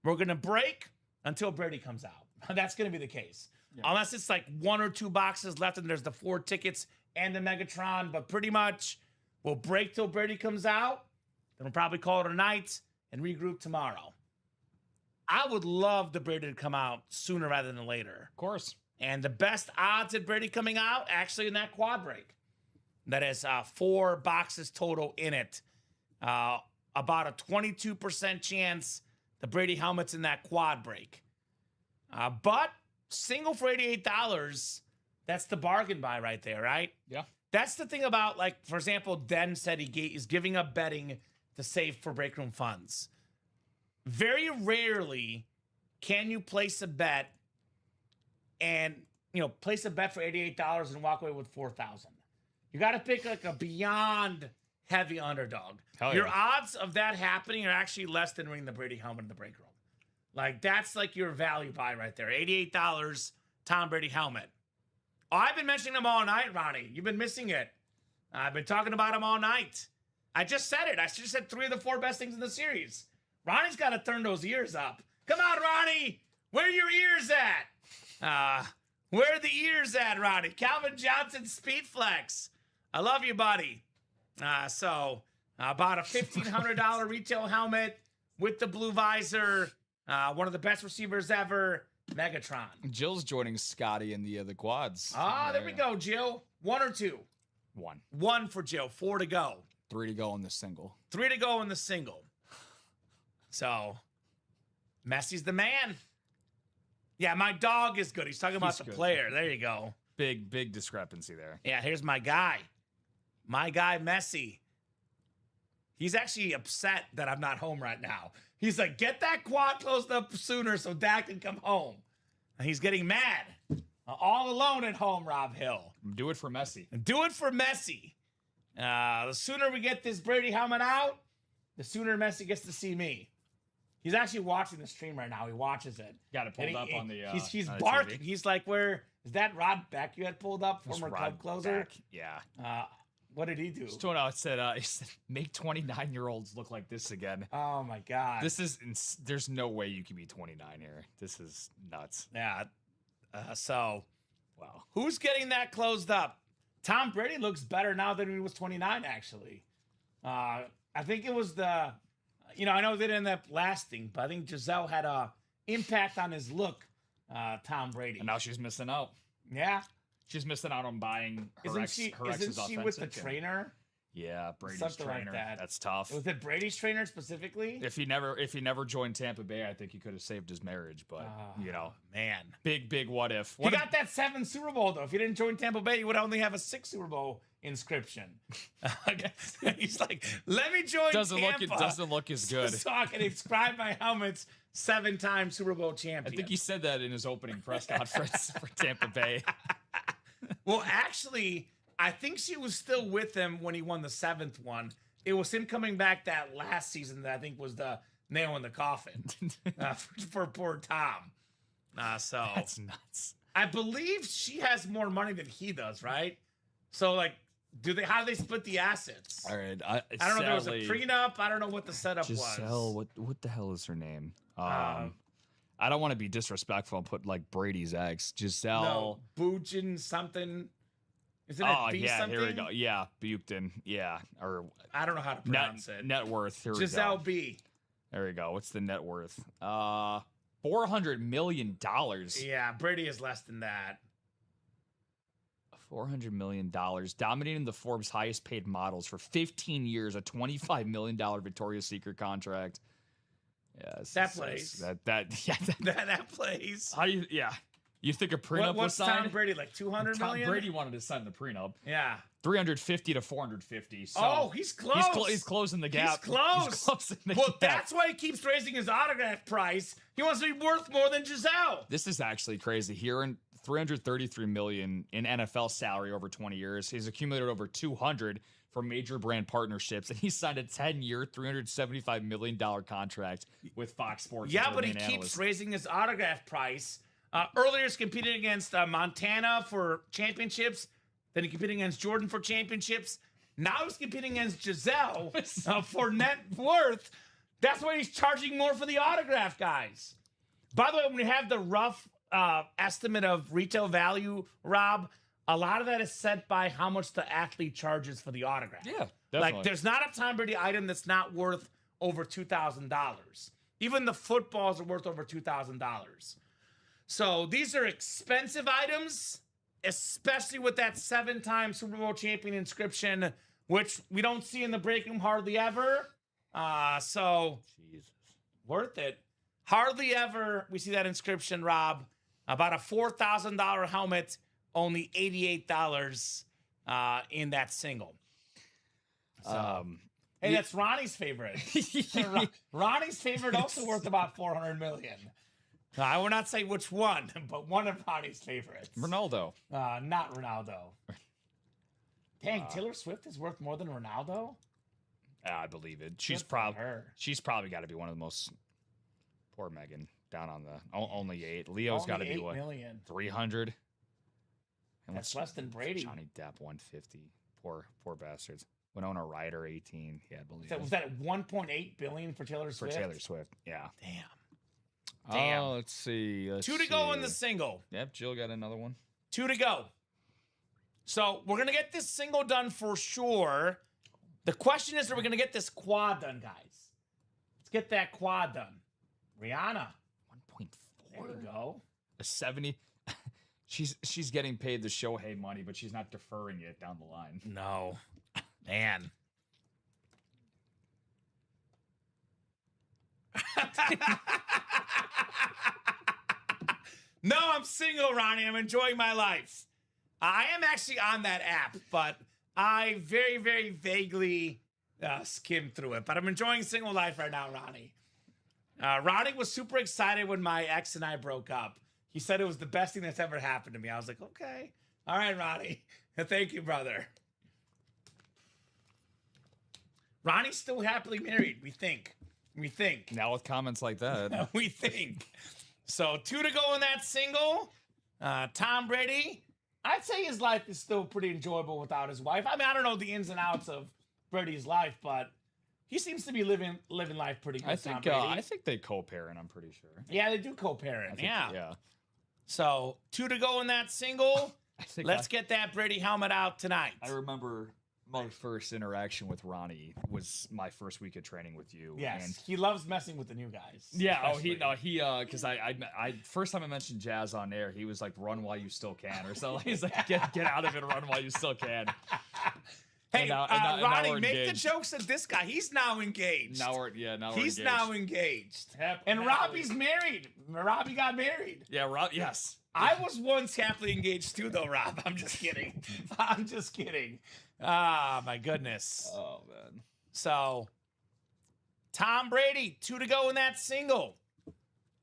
We're going to break until Brady comes out. That's going to be the case. Yeah. Unless it's like 1 or 2 boxes left and there's the 4 tickets and the Megatron. But pretty much we'll break till Brady comes out. Then we'll probably call it a night and regroup tomorrow. I would love the Brady to come out sooner rather than later. Of course. And the best odds at Brady coming out actually in that quad break. That is 4 boxes total in it. About a 22% chance the Brady helmet's in that quad break. But single for $88, that's the bargain buy right there, right? Yeah. That's the thing about, like, for example, Den said he's giving up betting to save for break room funds. Very rarely can you place a bet and, place a bet for $88 and walk away with $4,000. You got to pick like a beyond heavy underdog. Your odds of that happening are actually less than winning the Brady helmet in the break room. Like, that's like your value buy right there. $88 Tom Brady helmet. Oh, I've been mentioning him all night, Ronnie. You've been missing it. I've been talking about him all night. I just said it. I just said 3 of the 4 best things in the series. Ronnie's got to turn those ears up. Come on, Ronnie. Where are your ears at? Where are the ears at, Ronnie? Calvin Johnson Speed Flex. I love you, buddy. So about a $1,500 retail helmet with the blue visor. One of the best receivers ever, Megatron. Jill's joining Scotty in the quads. There we go, Jill. 1 or 2? 1. 1 for Jill. 4 to go. 3 to go in the single. 3 to go in the single. So, Messi's the man. Yeah, my dog is good. He's talking about the player. There you go. Big discrepancy there. Yeah, here's my guy. My guy, Messi. He's actually upset that I'm not home right now. He's like, get that quad closed up sooner so Dak can come home. And he's getting mad. All alone at home, Rob Hill. Do it for Messi. Do it for Messi. The sooner we get this Brady helmet out, the sooner Messi gets to see me. He's actually watching the stream right now. He watches it. Got it pulled up on the he's on barking. TV. He's like, where is that Rod Beck you had pulled up, former club closer? Beck. Yeah. What did he do? Just told out said make 29-year-olds look like this again. Oh my God. There's no way you can be 29 here. This is nuts. Yeah. So, wow. Who's getting that closed up? Tom Brady looks better now than he was 29, actually. I think it was I know they didn't end up lasting, but I think Giselle had a impact on his look, Tom Brady. And now she's missing out. Yeah. She's missing out on buying her ex's Isn't she with the trainer? Yeah, Brady's Something trainer. Like that. That's tough. Was it Brady's trainer specifically? If he never joined Tampa Bay, I think he could have saved his marriage. But man, big what if? He got that 7 Super Bowl though. If he didn't join Tampa Bay, he would only have a 6 Super Bowl inscription. He's like, let me join Tampa. Doesn't look as good. So I can inscribe my helmets 7-time Super Bowl champion. I think he said that in his opening press conference for Tampa Bay. Well, actually, I think she was still with him when he won the 7th one. It was him coming back that last season that I think was the nail in the coffin for poor Tom. So that's nuts. I believe she has more money than he does, right? So, like, how do they split the assets? All right, I don't know if there was a prenup. I don't know what the setup was. Giselle, what the hell is her name? I don't want to be disrespectful and put like Brady's ex, Giselle. No, Bujin something. Isn't it B something? Here we go. Yeah, Buchton. Yeah, or I don't know how to pronounce it. Net worth. Here Giselle we go. B. There we go. What's the net worth? $400 million. Yeah, Brady is less than that. $400 million, dominating the Forbes highest paid models for 15 years, a $25 million Victoria's Secret contract. Yeah, that plays. That plays. How do you? Yeah, you think a prenup was signed? What's Tom Brady like? 200 million. Tom Brady wanted to sign the prenup. Yeah, 350 to 450. So he's close. He's closing the gap. He's closing the gap. That's why he keeps raising his autograph price. He wants to be worth more than Giselle. This is actually crazy. Here in $333 million in NFL salary over 20 years. He's accumulated over 200 for major brand partnerships, and he signed a 10-year, $375 million contract with Fox Sports. Yeah, but he keeps raising his autograph price. Earlier, he's competing against Montana for championships. Then he competed against Jordan for championships. Now he's competing against Giselle for net worth. That's why he's charging more for the autograph, guys. By the way, when we have the rough estimate of retail value, Rob, a lot of that is set by how much the athlete charges for the autograph. Yeah, definitely. Like, there's not a Tom Brady item that's not worth over $2,000. Even the footballs are worth over $2,000. So these are expensive items, especially with that 7-time Super Bowl champion inscription, which we don't see in the break room hardly ever. So Jesus. worth it. Hardly ever we see that inscription, Rob. About a $4,000 helmet, only $88 in that single. So, hey, that's Ronnie's favorite. Ronnie's favorite also worth about $400 million. I will not say which one, but one of Ronnie's favorites. Ronaldo. Not Ronaldo. Dang, Taylor Swift is worth more than Ronaldo? I believe it. Good for her. She's probably got to be one of the most. Poor Megan down on the only 8. Leo's got to be what? 8 million. 300. And That's less than Brady. Johnny Depp 150. Poor bastards. Winona Ryder 18. Yeah, I believe. Was that 1.8 billion for Taylor Swift? For Taylor Swift. Yeah. Damn. Oh, let's see. 2 to go in the single. Yep, Jill got another one. 2 to go. So we're gonna get this single done for sure. The question is, are we gonna get this quad done, guys? Let's get that quad done. Rihanna. 1.4. There you go. A 70. She's getting paid the Shohei money, but she's not deferring it down the line. No. Man. No, I'm single, Ronnie. I'm enjoying my life. I am actually on that app, but I very, very vaguely skimmed through it. But I'm enjoying single life right now, Ronnie. Ronnie was super excited when my ex and I broke up. He said it was the best thing that's ever happened to me. I was like, okay. All right, Ronnie. Thank you, brother. Ronnie's still happily married, we think. We think. Now with comments like that. We think. So 2 to go in that single. Tom Brady. I'd say his life is still pretty enjoyable without his wife. I mean, I don't know the ins and outs of Brady's life, but he seems to be living life pretty good. I think they co-parent, I'm pretty sure. Yeah, they do co-parent. Yeah. Yeah. So 2 to go in that single. Let's get that Brady helmet out tonight. I remember my first interaction with Ronnie was my first week of training with you. Yes, and he loves messing with the new guys. Yeah. Because I first time I mentioned Jazz on air, he was like, "Run while you still can," or something. He's like, "Get out of it, run while you still can." Hey, Ronnie, make the engaged. jokes at this guy. He's now engaged. He's now engaged. And Robbie's married. Robbie got married. Yeah, Rob. Yes. I was once happily engaged too, though, Rob. I'm just kidding. I'm just kidding. Ah, my goodness. Oh, man. So, Tom Brady, 2 to go in that single.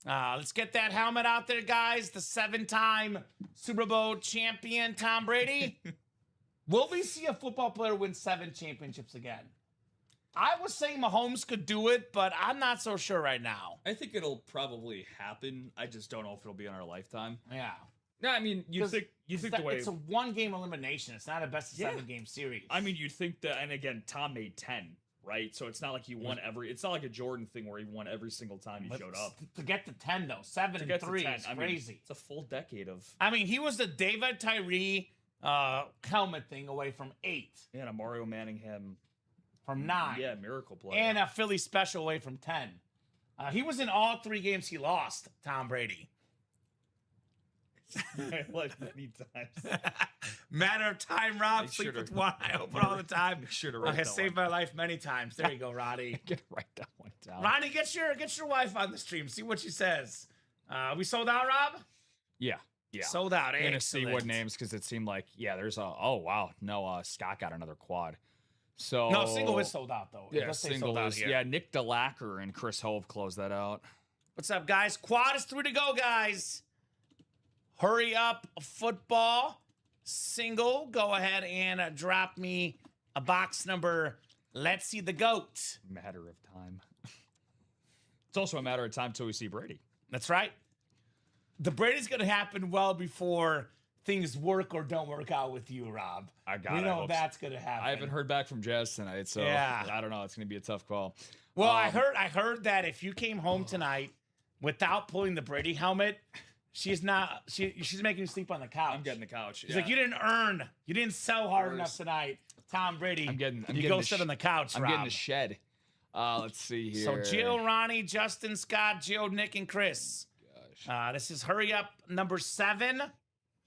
Let's get that helmet out there, guys. The 7-time Super Bowl champion, Tom Brady. Will we see a football player win 7 championships again? I was saying Mahomes could do it, but I'm not so sure right now. I think it'll probably happen. I just don't know if it'll be in our lifetime. Yeah. No, I mean, you think the way it's a 1-game elimination. It's not a best of 7-game series. I mean, you'd think that, and again, Tom made 10, right? So it's not like he won it's not like a Jordan thing where he won every single time he showed up. To get to 10, though, 7 and 3 is crazy. It's a full decade of. I mean, he was the David Tyree helmet thing away from 8. Yeah, and a Mario Manningham. From 9. Yeah, miracle player. And a Philly special away from 10. He was in all 3 games he lost, Tom Brady. Like many times. Matter of time, Rob. Sleep with one. I open all the time. Make sure to I write have that saved my life many times. There you go, Roddy. Write that one down. Ronnie, get your wife on the stream. See what she says. We sold out, Rob? Yeah. Sold out. I'm gonna see what names because it seemed like there's Scott got another quad. So no, single is sold out though. Yeah, single is here. Yeah. Nick DeLacker and Chris Hove closed that out. What's up, guys? Quad is 3 to go, guys. Hurry up, football. Single. Go ahead and drop me a box number. Let's see the GOAT. Matter of time. It's also a matter of time till we see Brady. That's right. The Brady's going to happen well before things work or don't work out with you, Rob. We know that's going to happen. I haven't heard back from Jazz tonight, so I don't know. It's going to be a tough call. Well, I heard that if you came home tonight without pulling the Brady helmet, She's not. She's making you sleep on the couch. I'm getting the couch. She's like, you didn't sell hard enough tonight, Tom Brady. I'm you getting go the sit on the couch, I'm Rob. getting the shed. Let's see here. So Jill, Ronnie, Justin, Scott, Joe, Nick, and Chris. This is hurry up number 7.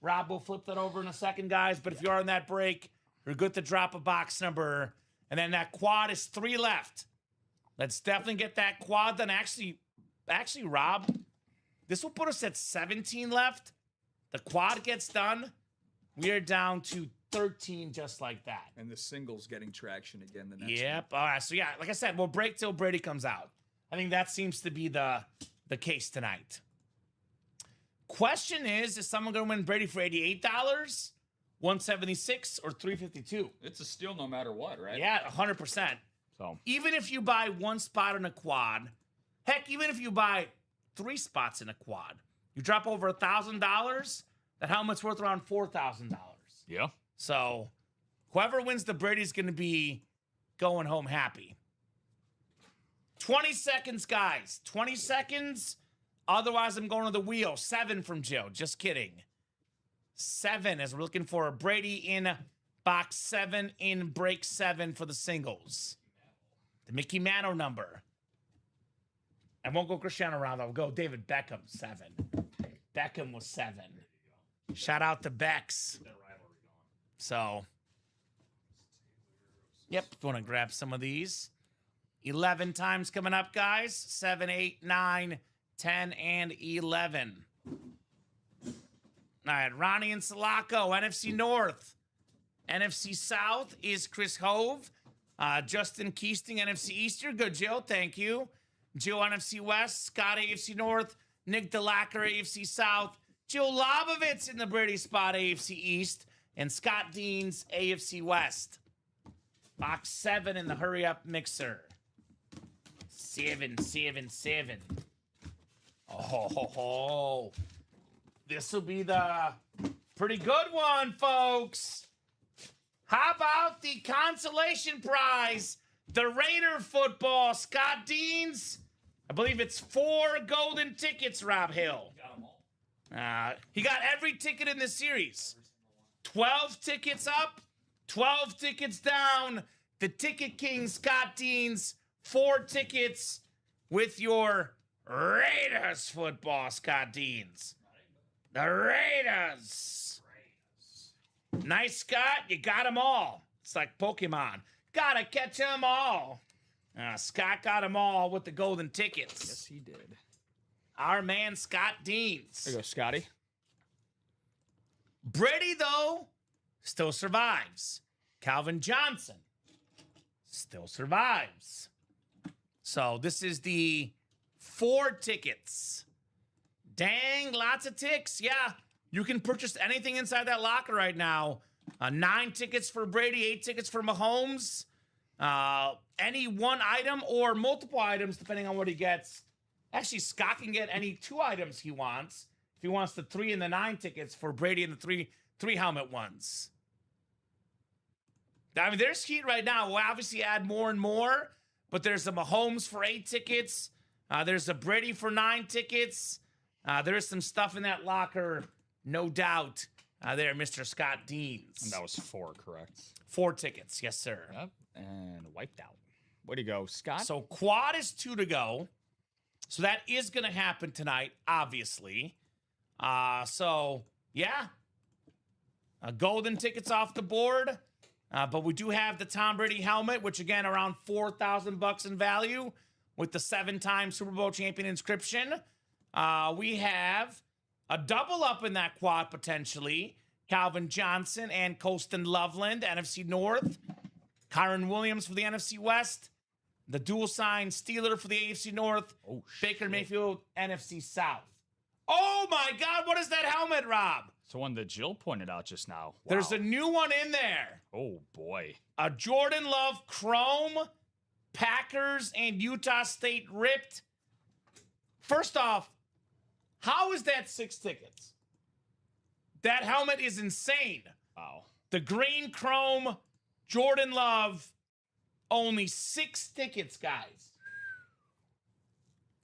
Rob will flip that over in a second, guys. But if you're on that break, you're good to drop a box number. And then that quad is 3 left. Let's definitely get that quad done. Actually, Rob, this will put us at 17 left. The quad gets done. We are down to 13 just like that. And the single's getting traction again the next Yep. All right. So, yeah, like I said, we'll break till Brady comes out. I think that seems to be the case tonight. Question is someone going to win Brady for $88, $176, or $352? It's a steal no matter what, right? Yeah, 100%. So Even if you buy 1 spot in a quad, heck, even if you buy 3 spots in a quad, you drop over $1,000, that helmet's worth around $4,000. yeah. So whoever wins the Brady's going to be going home happy. 20 seconds, guys. 20 seconds. Otherwise, I'm going to the wheel. 7 from Joe. Just kidding. 7 as we're looking for Brady in box 7 in break 7 for the singles. The Mickey Mantle number. I won't go Cristiano Ronaldo. I'll go David Beckham, 7. Beckham was 7. Shout out to Becks. So, yep, if you want to grab some of these. 11 times coming up, guys. 7, 8, 9, 10, and 11. All right, Ronnie and Sulaco, NFC North. NFC South is Chris Hove. Justin Keasting, NFC East. You're good, Jill. Thank you. Jill, NFC West. Scott, AFC North. Nick DeLacker, AFC South. Jill Lobovitz in the Brady spot, AFC East. And Scott Deans, AFC West. Box 7 in the hurry up mixer. 7, 7, 7. Oh, this will be the pretty good one, folks. How about the consolation prize? The Raider football. Scott Deans. I believe it's 4 golden tickets, Rob Hill. Got them all. He got every ticket in the series. 12 tickets up, 12 tickets down. The Ticket King, Scott Deans, 4 tickets with your Raiders football, Scott Deans. The Raiders. Nice, Scott. You got them all. It's like Pokemon. Gotta catch them all. Scott got them all with the golden tickets. Yes, he did. Our man, Scott Deans. There you go, Scotty. Brady, though, still survives. Calvin Johnson still survives. So this is the 4 tickets. Dang, lots of ticks. Yeah, you can purchase anything inside that locker right now. 9 tickets for Brady, 8 tickets for Mahomes. Any one item or multiple items, depending on what he gets. Actually, Scott can get any 2 items he wants. If he wants the 3 and the 9 tickets for Brady and the 3 helmet ones. I mean, there's heat right now. We'll obviously add more and more, but there's a Mahomes for 8 tickets. There's a Brady for 9 tickets. There's some stuff in that locker, no doubt. There, Mr. Scott Deans. And that was 4, correct? 4 tickets, yes, sir. Yep. And wiped out. Way to go, Scott. So quad is 2 to go. So that is going to happen tonight, obviously. So, yeah. Golden tickets off the board. But we do have the Tom Brady helmet, which, again, around $4,000 in value with the 7-time Super Bowl champion inscription. We have a double up in that quad, potentially. Calvin Johnson and Colston Loveland, NFC North. Kyron Williams for the NFC West. The dual sign Steeler for the AFC North. Oh, Baker Mayfield, NFC South. Oh, my God. What is that helmet, Rob? It's the one that Jill pointed out just now. Wow. There's a new one in there. Oh, boy. A Jordan Love Chrome, Packers and Utah State ripped. First off, how is that 6 tickets? That helmet is insane. Wow. The green chrome, Jordan Love, only 6 tickets, guys.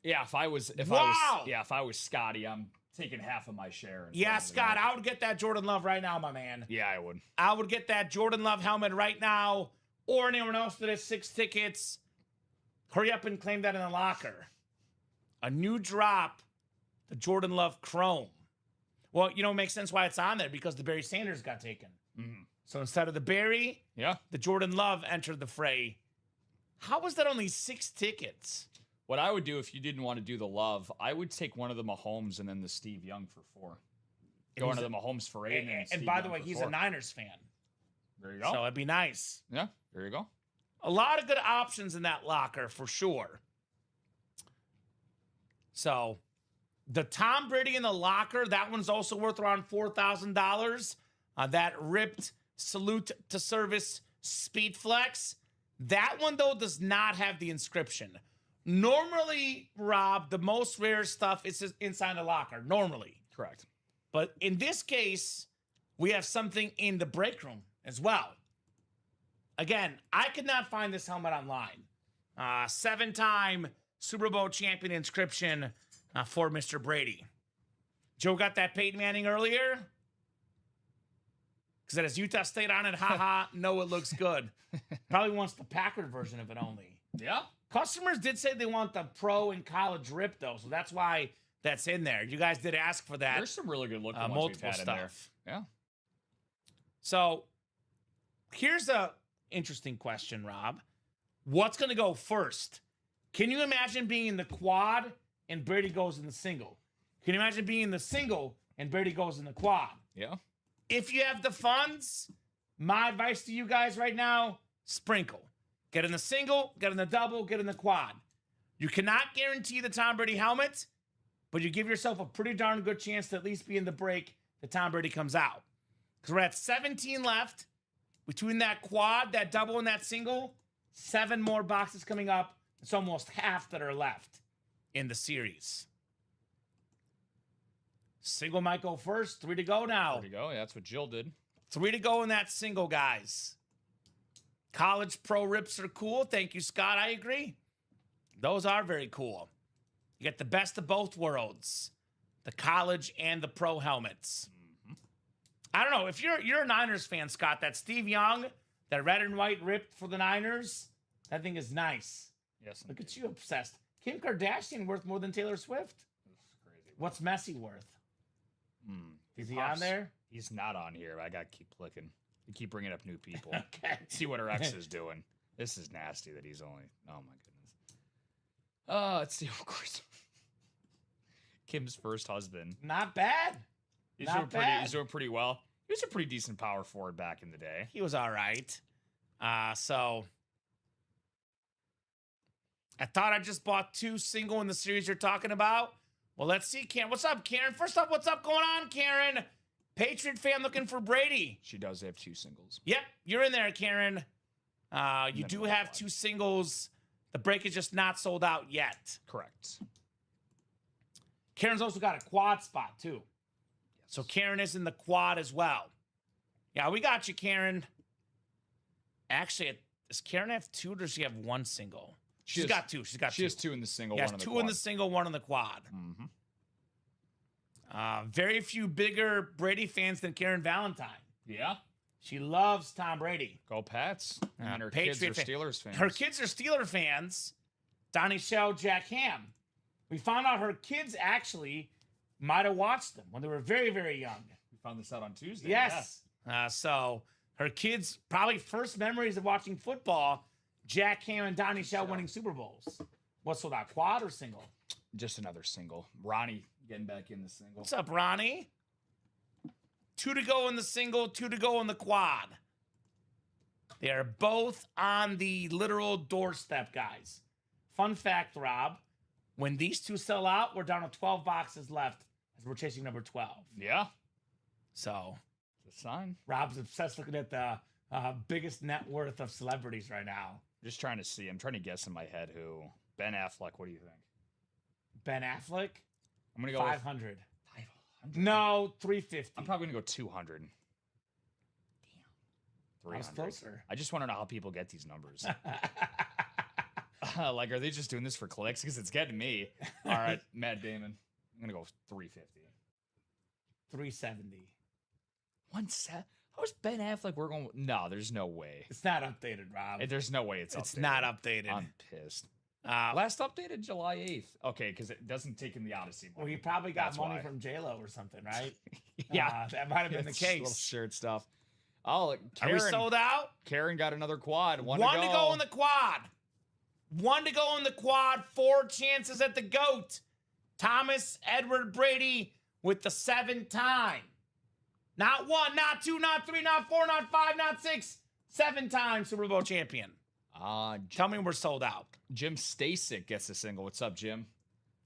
Yeah, if I was Wow. Scotty, I'm taken half of my share. and Yeah, probably Scott, not. I would get that Jordan Love right now, my man. Yeah, I would. I would get that Jordan Love helmet right now, or anyone else that has 6 tickets. Hurry up and claim that in the locker. A new drop, the Jordan Love Chrome. Well, it makes sense why it's on there because the Barry Sanders got taken. Mm-hmm. So instead of the Barry, Yeah. the Jordan Love entered the fray. How was that only 6 tickets? What I would do if you didn't want to do the Love, I would take one of the Mahomes and then the Steve Young for 4. Go into the Mahomes for 8. And Steve by the Young way, for he's 4. a Niners fan. There you go. So it'd be nice. Yeah, there you go. A lot of good options in that locker for sure. So the Tom Brady in the locker, that one's also worth around $4,000. That ripped salute to service Speed Flex. That one, though, does not have the inscription. Normally, Rob, the most rare stuff is just inside the locker. Normally. Correct. But in this case, we have something in the break room as well. Again, I could not find this helmet online. 7-time Super Bowl champion inscription for Mr. Brady. Joe got that Peyton Manning earlier. Because it has Utah State on it. Haha. No, it looks good. Probably wants the Packard version of it only. Yeah. Customers did say they want the pro and college rip, though. So that's why that's in there. You guys did ask for that. There's some really good looking ones multiple we've had in there. stuff. Yeah. So here's a interesting question, Rob. What's going to go first? Can you imagine being in the quad and Brady goes in the single? Can you imagine being in the single and Brady goes in the quad? Yeah. If you have the funds, my advice to you guys right now, sprinkle. Get in the single, get in the double, get in the quad. You cannot guarantee the Tom Brady helmet, but you give yourself a pretty darn good chance to at least be in the break that Tom Brady comes out. Because we're at 17 left. Between that quad, that double, and that single, 7 more boxes coming up. It's almost half that are left in the series. Single might go first. 3 to go now. There you go. Yeah, that's what Jill did. 3 to go in that single, guys. College pro rips are cool. Thank you, Scott. I agree. Those are very cool. You get the best of both worlds. The college and the pro helmets. I don't know. If you're a Niners fan, Scott, that Steve Young, that red and white ripped for the Niners, that thing is nice. Yes. Look at you obsessed. Kim Kardashian worth more than Taylor Swift? That's crazy. What's Messi worth? Is he on there? He's not on here. I got to keep clicking. You keep bringing up new people. Okay. See what her ex is doing. This is nasty that he's only. Oh, my goodness. Let's see. Of course. Kim's first husband. Not bad. He's Not doing bad. he's doing pretty well. He was a pretty decent power forward back in the day. He was all right. So I thought I just bought 2 single in the series you're talking about. Well, let's see, Karen. What's up, Karen? First up, what's up going on, Karen? Patriot fan looking for Brady. She does have 2 singles. Yep, you're in there, Karen. You do have one. 2 singles. The break is just not sold out yet. Correct. Karen's also got a quad spot, too. So Karen is in the quad as well. Yeah, we got you, Karen. Actually, does Karen have 2 or does she have 1 single? She's got 2. She's got 2. She has 2 in the single, Yes, one in the 2 quad. in the single, 1 in the quad. Mm-hmm. Very few bigger Brady fans than Karen Valentine. Yeah. She loves Tom Brady. Go Pats. And her Patriot kids are fan. Steelers fans. Her kids are Steeler fans. Donnie Shell, Jack Ham. We found out her kids actually might have watched them when they were very, very young. We found this out on Tuesday. Yes. So her kids' probably first memories of watching football, Jack Ham and Donnie Shell winning Super Bowls. What's so that, quad or single? Just another single. Ronnie getting back in the single. What's up, Ronnie? 2 to go in the single, 2 to go in the quad. They are both on the literal doorstep, guys. Fun fact, Rob, when these 2 sell out, we're down to 12 boxes left as we're chasing number 12. Yeah. So, It's a sign. Rob's obsessed looking at the biggest net worth of celebrities right now. Just trying to see. I'm trying to guess in my head who. Ben Affleck. What do you think? Ben Affleck, I'm going to go 500. with 500. No, 350. I'm probably going to go 200. Damn. I was 300. closer. I just want to know how people get these numbers. Like, are they just doing this for clicks? Because it's getting me. All right, Matt Damon. I'm going to go 350. 370. How is Ben Affleck? We're going. No, there's no way. It's not updated, Rob. There's no way it's updated. It's not updated. I'm pissed. Last updated July 8th. Okay, because it doesn't take in the Odyssey. Well, he probably got That's money why. from J-Lo or something, right? Yeah, that might have been the It's little case. shirt stuff. Oh, Are Karen, we sold out? Karen got another quad. One to go in the quad. 1 to go in the quad. 4 chances at the GOAT. Thomas Edward Brady with the 7th time. Not 1, not 2, not 3, not 4, not 5, not 6. 7-time Super Bowl champion. Tell me we're sold out. Jim Stasic gets a single. What's up, Jim?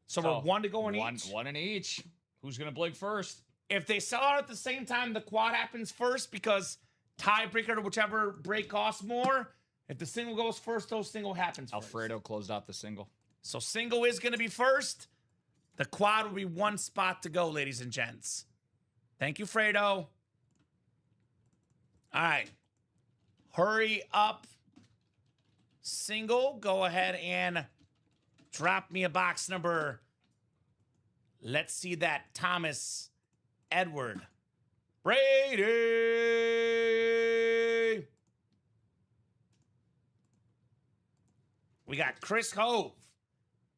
So we're 1 to go in each? One in each. Who's going to blink first? If they sell out at the same time, the quad happens first because tiebreaker to whichever break costs more. If the single goes first, those single happens first. Alfredo closed out the single. So single is going to be first. The quad will be 1 spot to go, ladies and gents. Thank you, Fredo. All right. Hurry up. Single. Go ahead and drop me a box number. Let's see that Thomas Edward Brady. We got Chris Hove.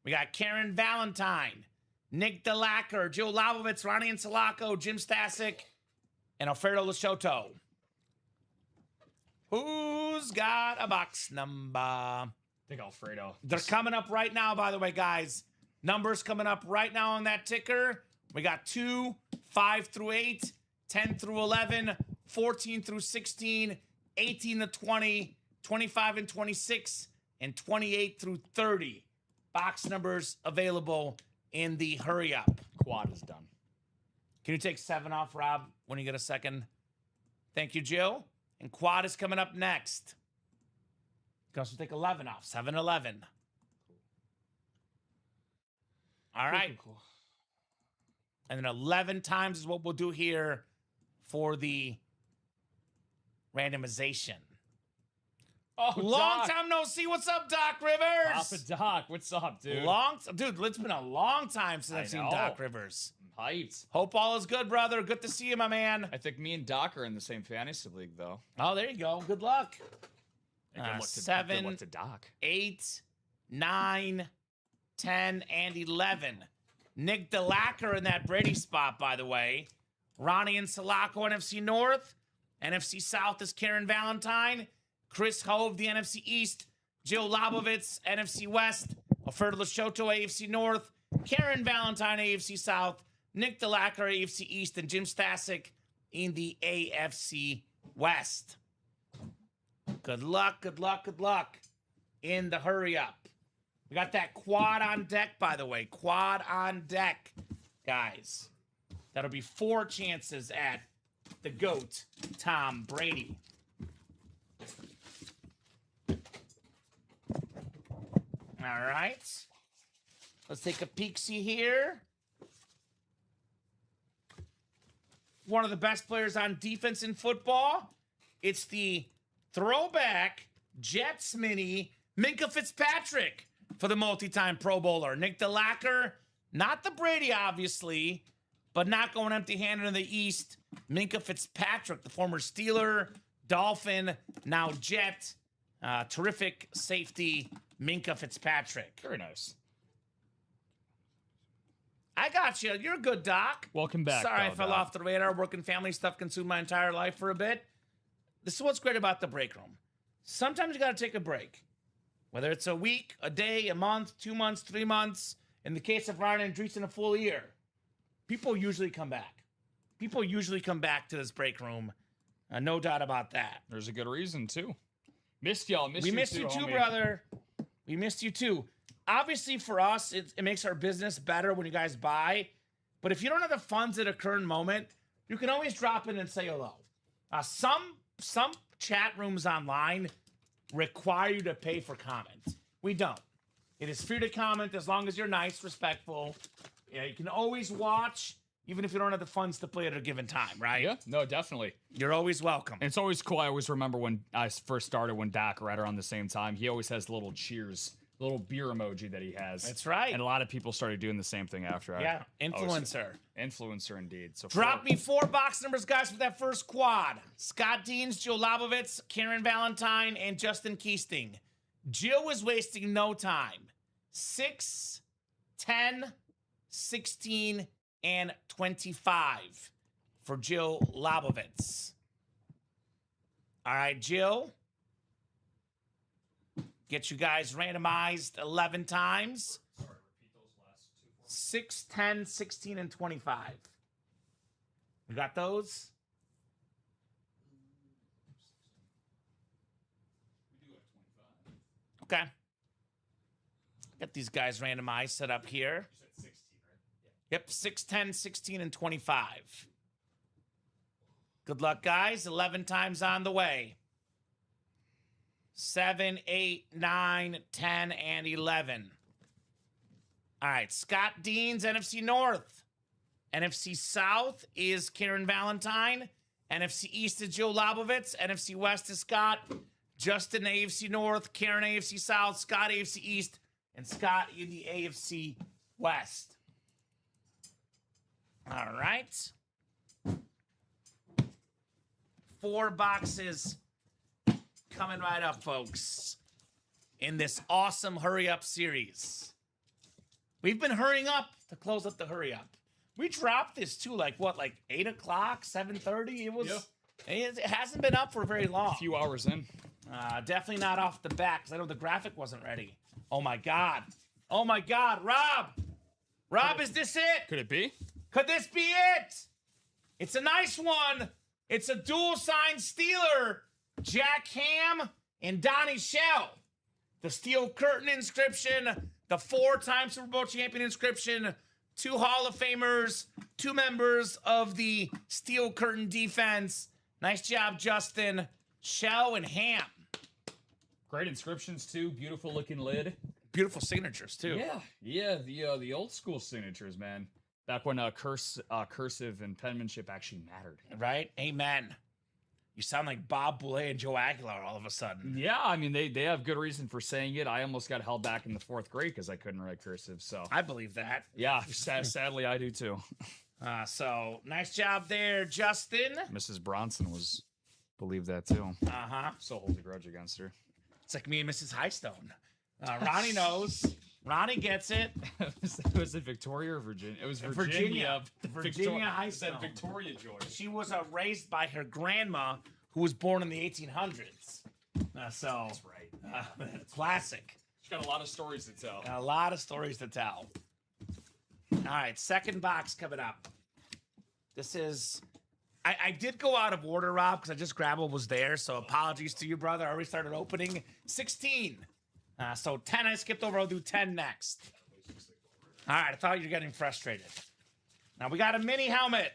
We got Karen Valentine, Nick DeLacker, Joe Labovitz, Ronnie Insalaco, Jim Stasic, and Alfredo Lashoto. Who's got a box number? I think Alfredo. They're coming up right now, by the way, guys. Numbers coming up right now on that ticker. We got 2, 5 through 8, 10 through 11, 14 through 16, 18 to 20, 25 and 26, and 28 through 30. Box numbers available in the hurry up. Quad is done. Can you take 7 off, Rob, when you get a second? Thank you, Jill. And quad is coming up next. You can also take 11 off. 7-11. All right. Cool. And then 11 times is what we'll do here for the randomization. Oh, Long Doc. time no see. What's up, Doc Rivers? Papa Doc, what's up, dude? Dude, it's been a long time since I've seen know. Doc Rivers. I'm hyped. Hope all is good, brother. Good to see you, my man. I think me and Doc are in the same fantasy league, though. Oh, there you go. Good luck. Good luck to 7, good luck to Doc. 8, 9, 10, and 11. Nick DeLacker in that Brady spot, by the way. Ronnie and Sulaco, NFC North. NFC South is Karen Valentine. Chris Hove, the NFC East. Jill Labovitz, NFC West. Alfredo Lashoto, AFC North. Karen Valentine, AFC South. Nick DeLacker, AFC East. And Jim Stasic in the AFC West. Good luck, good luck, good luck in the hurry up. We got that quad on deck, by the way. Quad on deck, guys. That'll be 4 chances at the GOAT, Tom Brady. All right. Let's take a peek-see here. One of the best players on defense in football. It's the throwback Jets mini Minka Fitzpatrick for the multi-time Pro Bowler. Nick DeLacker, not the Brady, obviously, but not going empty-handed in the East. Minka Fitzpatrick, the former Steeler, Dolphin, now Jet. Terrific safety, Minka Fitzpatrick. Very nice. I got you. You're good, Doc. Welcome back. Sorry I though, fell Doc. off the radar. Working family stuff consumed my entire life for a bit. This is what's great about the break room. Sometimes you got to take a break. Whether it's a week, a day, a month, 2 months, 3 months. In the case of Ryan Andreessen, a full year. People usually come back. People usually come back to this break room. No doubt about that. There's a good reason, too. Missed y'all. We missed you too, homie. brother. We missed you too. Obviously, for us, it makes our business better when you guys buy. But if you don't have the funds at a current moment, you can always drop in and say hello. Some chat rooms online require you to pay for comments. We don't. It is free to comment as long as you're nice, respectful. Yeah, you can always watch, even if you don't have the funds to play at a given time, right? Yeah, no, definitely. You're always welcome. And it's always cool. I always remember when I first started, when Doc right around the same time, he always has little cheers little beer emoji that he has. That's right. And a lot of people started doing the same thing after. Yeah, influencer. Influencer indeed. So Drop me 4 box numbers, guys, for that first quad. Scott Deans, Joe Labovitz, Karen Valentine, and Justin Keesting. Jill is wasting no time. 6, 10, 16, and 25 for Jill Labovitz. All right, Jill. Get you guys randomized 11 times. 6, 10, 16, and 25. You got those? Okay. Get these guys randomized, set up here. You said 16, right? Yep, 6, 10, 16, and 25. Good luck, guys. 11 times on the way. 7, 8, 9, 10, and 11. All right, Scott Deans, NFC North. NFC South is Karen Valentine. NFC East is Joe Labovitz. NFC West is Scott. Justin, AFC North. Karen, AFC South. Scott, AFC East. And Scott in the AFC West. All right. 4 boxes coming right up, folks, in this awesome Hurry Up series. We've been hurrying up to close up the Hurry Up. We dropped this too, like 8 o'clock, 7:30? It was. Yeah. It hasn't been up for very long. A few hours in. Definitely not off the bat, because I know the graphic wasn't ready. Oh my God. Oh my God, Rob. Rob, is this it? Could it be? Could this be it? It's a nice one. It's a dual sign Steeler. Jack Ham and Donnie Shell. The Steel Curtain inscription, the 4-time Super Bowl champion inscription, 2 Hall of Famers, 2 members of the Steel Curtain defense. Nice job, Justin. Shell and Ham. Great inscriptions too. Beautiful looking lid. Beautiful signatures too. Yeah. The old school signatures, man. Back when cursive and penmanship actually mattered. Right? Amen. You sound like Bob Boulay and Joe Aguilar all of a sudden. Yeah, I mean they have good reason for saying it. I almost got held back in the 4th grade because I couldn't write cursive. So I believe that. yeah, sadly I do too. So nice job there, Justin. Mrs. Bronson believed that too. So hold a grudge against her. It's like me and Mrs. Highstone. Ronnie knows. Ronnie gets it. Was it Victoria or Virginia? It was Virginia. Virginia Highstone. Highstone. Victoria George. She was raised by her grandma, who was born in the 1800s. So That's right. Classic. She's got a lot of stories to tell. A lot of stories to tell. All right, second box coming up. This is... I did go out of order, Rob, because I just grabbed what was there, so apologies to you, brother. I already started opening. 16. So 10 I skipped over. I'll do 10 next. All right, I thought you were getting frustrated. Now we got a mini helmet.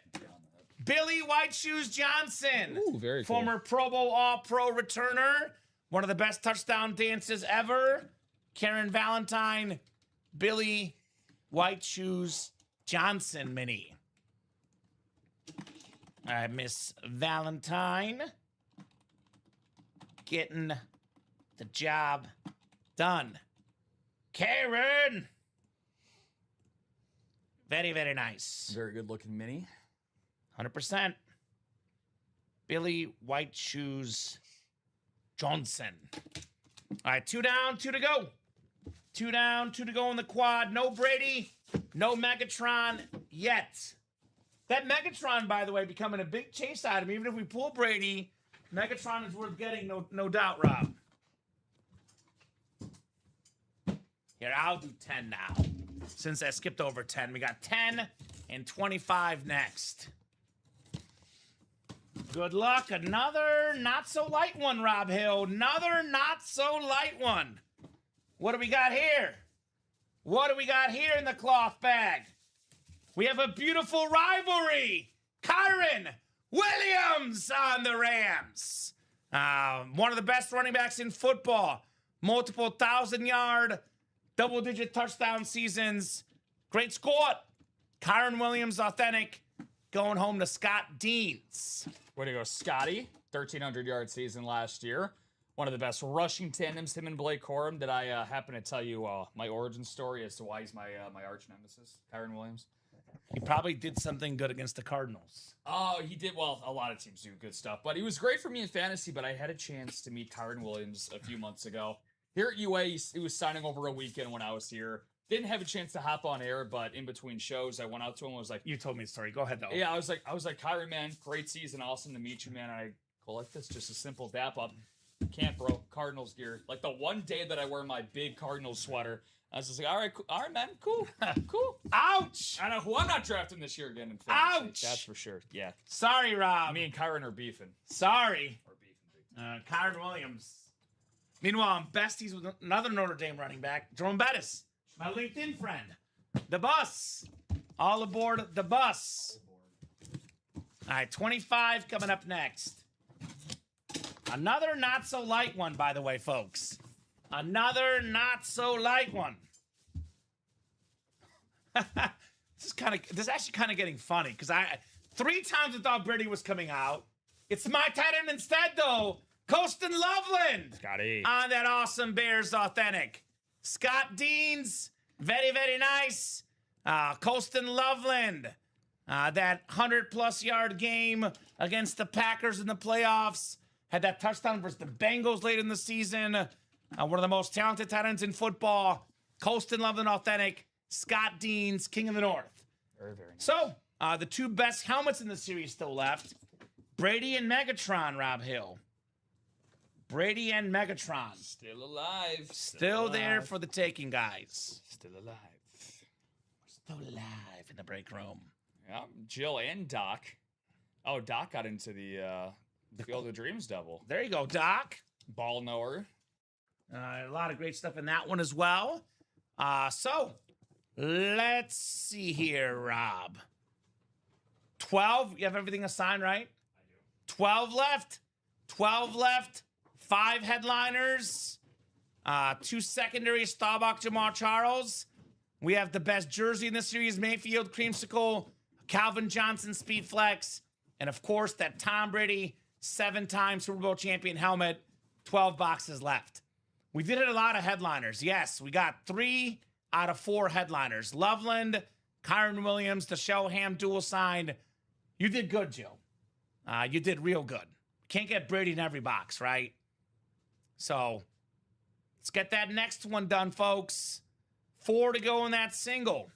Billy White Shoes Johnson. Ooh, very cool. Former Pro Bowl All-Pro returner. One of the best touchdown dances ever. Karen Valentine. Billy White Shoes Johnson mini. All right, Miss Valentine. Getting the job done. Karen. Very, very nice. Very good looking mini. 100%. Billy White Shoes Johnson. All right, 2 down, 2 to go. 2 down, 2 to go in the quad. No Brady, no Megatron yet. That Megatron, by the way, becoming a big chase item. Even if we pull Brady, Megatron is worth getting, no doubt, Rob. Here, I'll do 10 now. Since I skipped over 10, we got 10 and 25 next. Good luck. Another not-so-light one, Rob Hill. Another not-so-light one. What do we got here? What do we got here in the cloth bag? We have a beautiful rivalry. Kyron Williams on the Rams. One of the best running backs in football. Multiple 1,000-yard, double-digit touchdown seasons. Great squad. Kyron Williams, authentic. Going home to Scott Deans. Way to go, Scotty. 1,300-yard season last year. one of the best rushing tandems, him and Blake Corum. Did I happen to tell you my origin story as to why he's my arch nemesis, Kyron Williams? He probably did something good against the Cardinals. Oh, he did. Well, a lot of teams do good stuff, but he was great for me in fantasy. But I had a chance to meet Kyron Williams a few months ago here at UA. He was signing over a weekend when I was here. Didn't have a chance to hop on air, but in between shows, I went out to him. I was like, You told me the story. Go ahead, though. yeah, I was like, Kyron, man, great season, awesome to meet you, man. I go like this, just a simple dap up. Can't, bro. Cardinals gear. Like the one day that I wear my big Cardinals sweater, I was just like, all right, man, cool, cool. Ouch! I know who I'm not drafting this year again in fantasy. Ouch! That's for sure. Yeah. Sorry, Rob. Me and Kyron are beefing. Sorry. Or beefing big. Kyron Williams. Meanwhile, I'm besties with another Notre Dame running back, Jerome Bettis, my LinkedIn friend. The bus. All aboard the bus. All right, 25 coming up next. Another not so light one, by the way, folks. Another not so light one. This is actually kind of getting funny because 3 times I thought Brady was coming out. It's my tight end instead, though. Colston Loveland. Scotty. On that awesome Bears Authentic. Scott Deans. Very, very nice. Colston Loveland. That 100-plus yard game against the Packers in the playoffs. Had that touchdown versus the Bengals late in the season. One of the most talented tight ends in football. Colston Loveland Authentic. Scott Deans, King of the North. Very, very nice. So, the 2 best helmets in the series still left. Brady and Megatron, Rob Hill. Brady and Megatron. Still alive. Still there for the taking, guys. Still alive. Still alive in the break room. Yeah, Jill and Doc. Oh, Doc got into the Field of Dreams double. There you go, Doc. Ball knower. A lot of great stuff in that one as well. So, let's see here, Rob. 12. You have everything assigned, right? I do. 12 left. 12 left. 5 headliners. 2 secondary, Staubach, Jamal Charles. We have the best jersey in the series, Mayfield Creamsicle, Calvin Johnson Speed Flex, and of course that Tom Brady 7-time Super Bowl champion helmet. 12 boxes left. We did it a lot of headliners. Yes, we got 3 out of 4 headliners. Loveland, Kyron Williams, the Shellham dual signed. You did good, Jill. You did real good. Can't get Brady in every box, right? So let's get that next one done, folks. 4 to go in that single.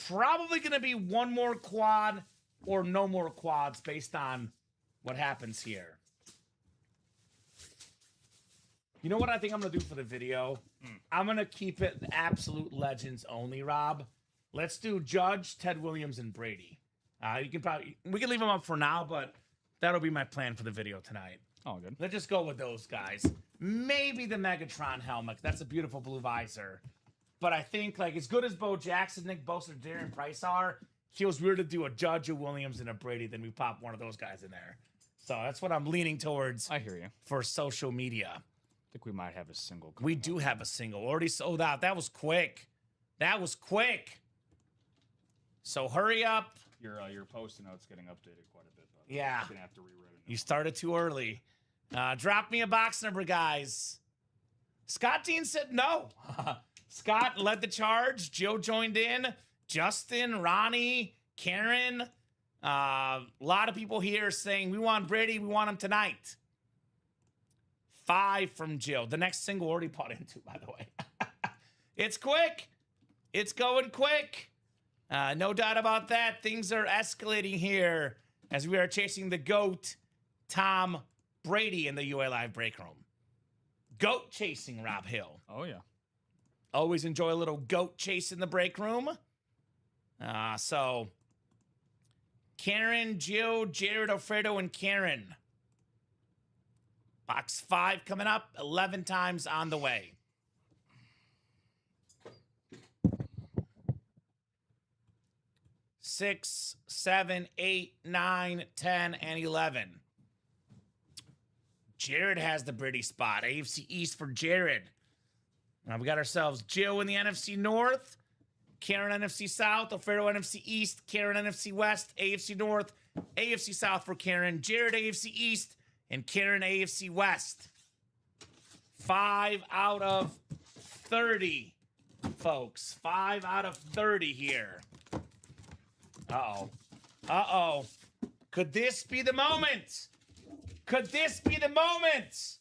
Probably going to be 1 more quad or no more quads based on what happens here. You know what I think I'm going to do for the video? I'm going to keep it absolute legends only, Rob. Let's do Judge, Ted Williams, and Brady. We can leave them up for now, but that'll be my plan for the video tonight. Oh, good. Let's just go with those guys. Maybe the Megatron helmet. That's a beautiful blue visor. But I think, like, as good as Bo Jackson, Nick Bosa, Darren Price are, feels weird to do a Judge, a Williams, and a Brady. Then we pop one of those guys in there. So that's what I'm leaning towards. I hear you. For social media. I think we might have a single. We do have a single. Already sold out. That was quick. That was quick. So hurry up. Your post-it note's getting updated quite a bit. But Yeah. I'm going to have to rewrite it. You started too early. Drop me a box number, guys. Scott Dean said no. Scott led the charge. Joe joined in. Justin, Ronnie, Karen. A lot of people here saying, we want Brady. We want him tonight. 5 from Jill. The next single already bought into, by the way. It's quick. It's going quick. No doubt about that. Things are escalating here as we are chasing the GOAT, Tom Brady, in the UA Live break room. Goat chasing, Rob Hill. Oh, yeah. Always enjoy a little goat chase in the break room. So, Karen, Jill, Jared, Alfredo, and Karen. Box 5 coming up, 11 times on the way. Six, 7, 8, 9, 10, and 11. Jared has the Brady spot. AFC East for Jared. Now we got ourselves Jill in the NFC North, Karen NFC South, Alfredo NFC East, Karen NFC West, AFC North, AFC South for Karen, Jared AFC East, and Karen AFC West. 5 out of 30, folks. 5 out of 30 here. Uh-oh. Uh-oh. Could this be the moment? Could this be the moment?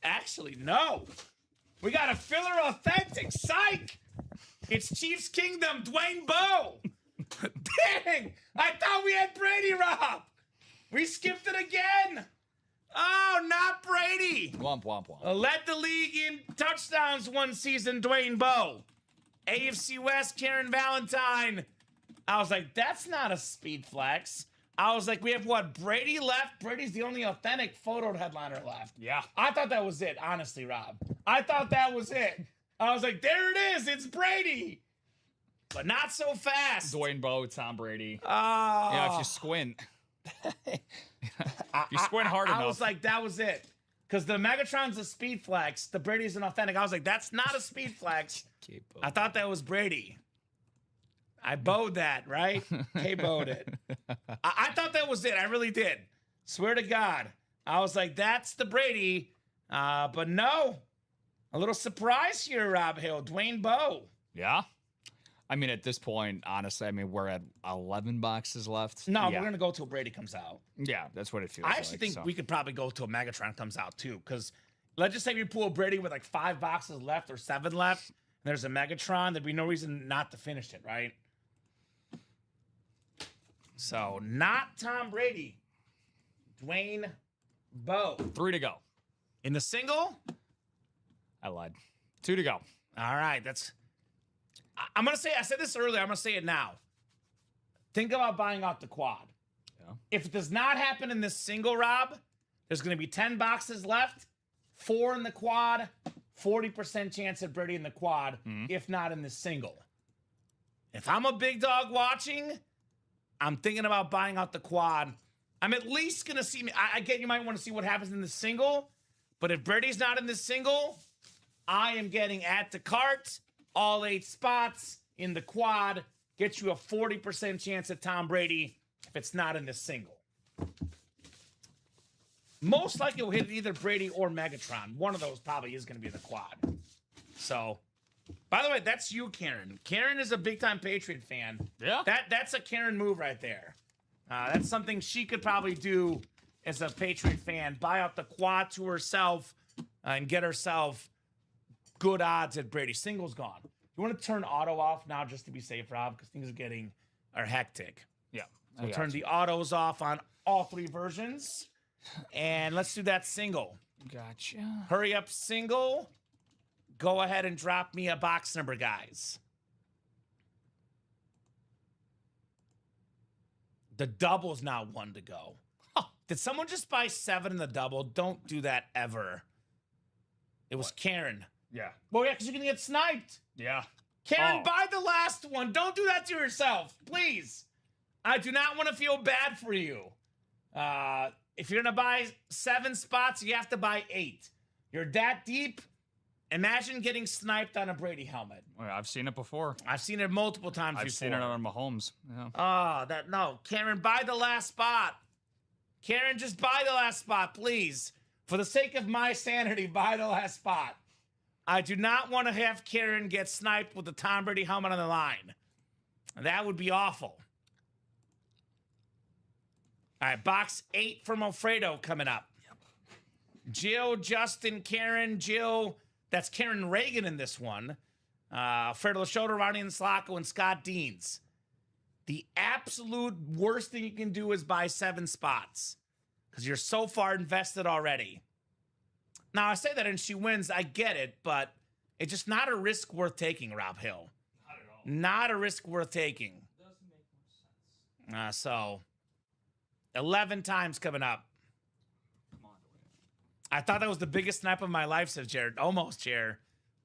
Actually, no. We got a filler authentic. Psych. It's Chiefs Kingdom, Dwayne Bowe. Dang. I thought we had Brady, Rob. We skipped it again. Oh, not Brady. Womp, womp, womp. Led the league in touchdowns one season, Dwayne Bowe. AFC West, Karen Valentine. I was like, that's not a speed flex. I was like, we have what? Brady left? Brady's the only authentic photo headliner left. Yeah. I thought that was it, honestly, Rob. I thought that was it. I was like, there it is. It's Brady. But not so fast. Dwayne Bowe, Tom Brady. Oh. Yeah, if you squint. If you squint hard enough. I was like, that was it. Because the Megatron's a speed flex. The Brady's an authentic. I was like, that's not a speed flex. I thought that was Brady. I bowed that, right? K-bowed it. I thought that was it. I really did. Swear to God. I was like, that's the Brady. But no. A little surprise here, Rob Hill. Dwayne Bowe. Yeah. I mean, at this point, honestly, I mean, we're at 11 boxes left. No, yeah. we're going to go till Brady comes out. Yeah, that's what it feels I like. actually think so. we could probably go till Megatron comes out, too. Because let's just say we pull Brady with like 5 boxes left or 7 left, and there's a Megatron, there'd be no reason not to finish it, right? So, not Tom Brady. Dwayne Bowe. 3 to go. In the single? I lied. 2 to go. All right, I'm going to say, I said this earlier, I'm going to say it now. Think about buying out the quad. Yeah. If it does not happen in this single, Rob, there's going to be 10 boxes left, 4 in the quad, 40% chance at Brady in the quad, if not in the single. If I'm a big dog watching, I'm thinking about buying out the quad. I'm at least going to see, I get you might want to see what happens in the single, but if Brady's not in the single, I am getting at the cart, all 8 spots in the quad, get you a 40% chance at Tom Brady if it's not in the single. Most likely will hit either Brady or Megatron. One of those probably is going to be the quad. So, by the way, that's you, Karen. Karen is a big-time Patriot fan. Yeah. That's a Karen move right there. That's something she could probably do as a Patriot fan. Buy out the quad to herself and get herself good odds at Brady. Single's gone. You want to turn auto off now just to be safe, Rob, because things are hectic. Yeah. So we'll turn the autos off on all 3 versions. And let's do that single. Gotcha. Hurry up, single. Go ahead and drop me a box number, guys. The double's now 1 to go. Huh. Did someone just buy 7 in the double? Don't do that ever. It was Karen. Yeah. Well, yeah, because you're going to get sniped. Yeah. Karen, buy the last one. Don't do that to yourself, please. I do not want to feel bad for you. If you're going to buy 7 spots, you have to buy 8. You're that deep. Imagine getting sniped on a Brady helmet. Well, I've seen it before. I've seen it multiple times before. I've seen it on Mahomes. Yeah. Oh, no. Karen, buy the last spot. Karen, just buy the last spot, please. For the sake of my sanity, buy the last spot. I do not want to have Karen get sniped with the Tom Brady helmet on the line. That would be awful. All right, box 8 from Alfredo coming up. Jill, Justin, Karen, Jill. That's Karen Reagan in this one. Alfredo Shoulder, Ronnie Slacco, and Scott Deans. The absolute worst thing you can do is buy 7 spots because you're so far invested already. Now, I say that and she wins. I get it, but it's just not a risk worth taking, Rob Hill. Not at all. Not a risk worth taking. Doesn't make more sense. So, 11 times coming up. Come on, Dwayne. I thought that was the biggest snap of my life, says Jared. Almost, Jared.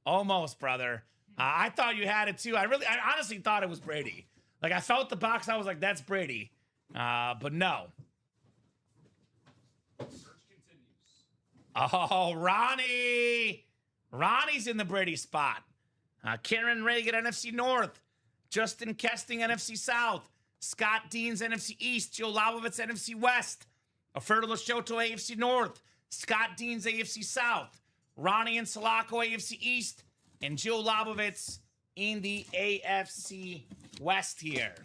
Almost, brother. I thought you had it too. I honestly thought it was Brady. Like, I felt the box. I was like, that's Brady. But no. Search continues. Oh, Ronnie. Ronnie's in the Brady spot. Karen Reagan, NFC North. Justin Kesting, NFC South. Scott Deans, NFC East. Joe Labovitz, NFC West. Alfredo Lashoto, AFC North. Scott Dean's AFC South. Ronnie and Sulaco, AFC East. And Jill Lobovitz in the AFC West here.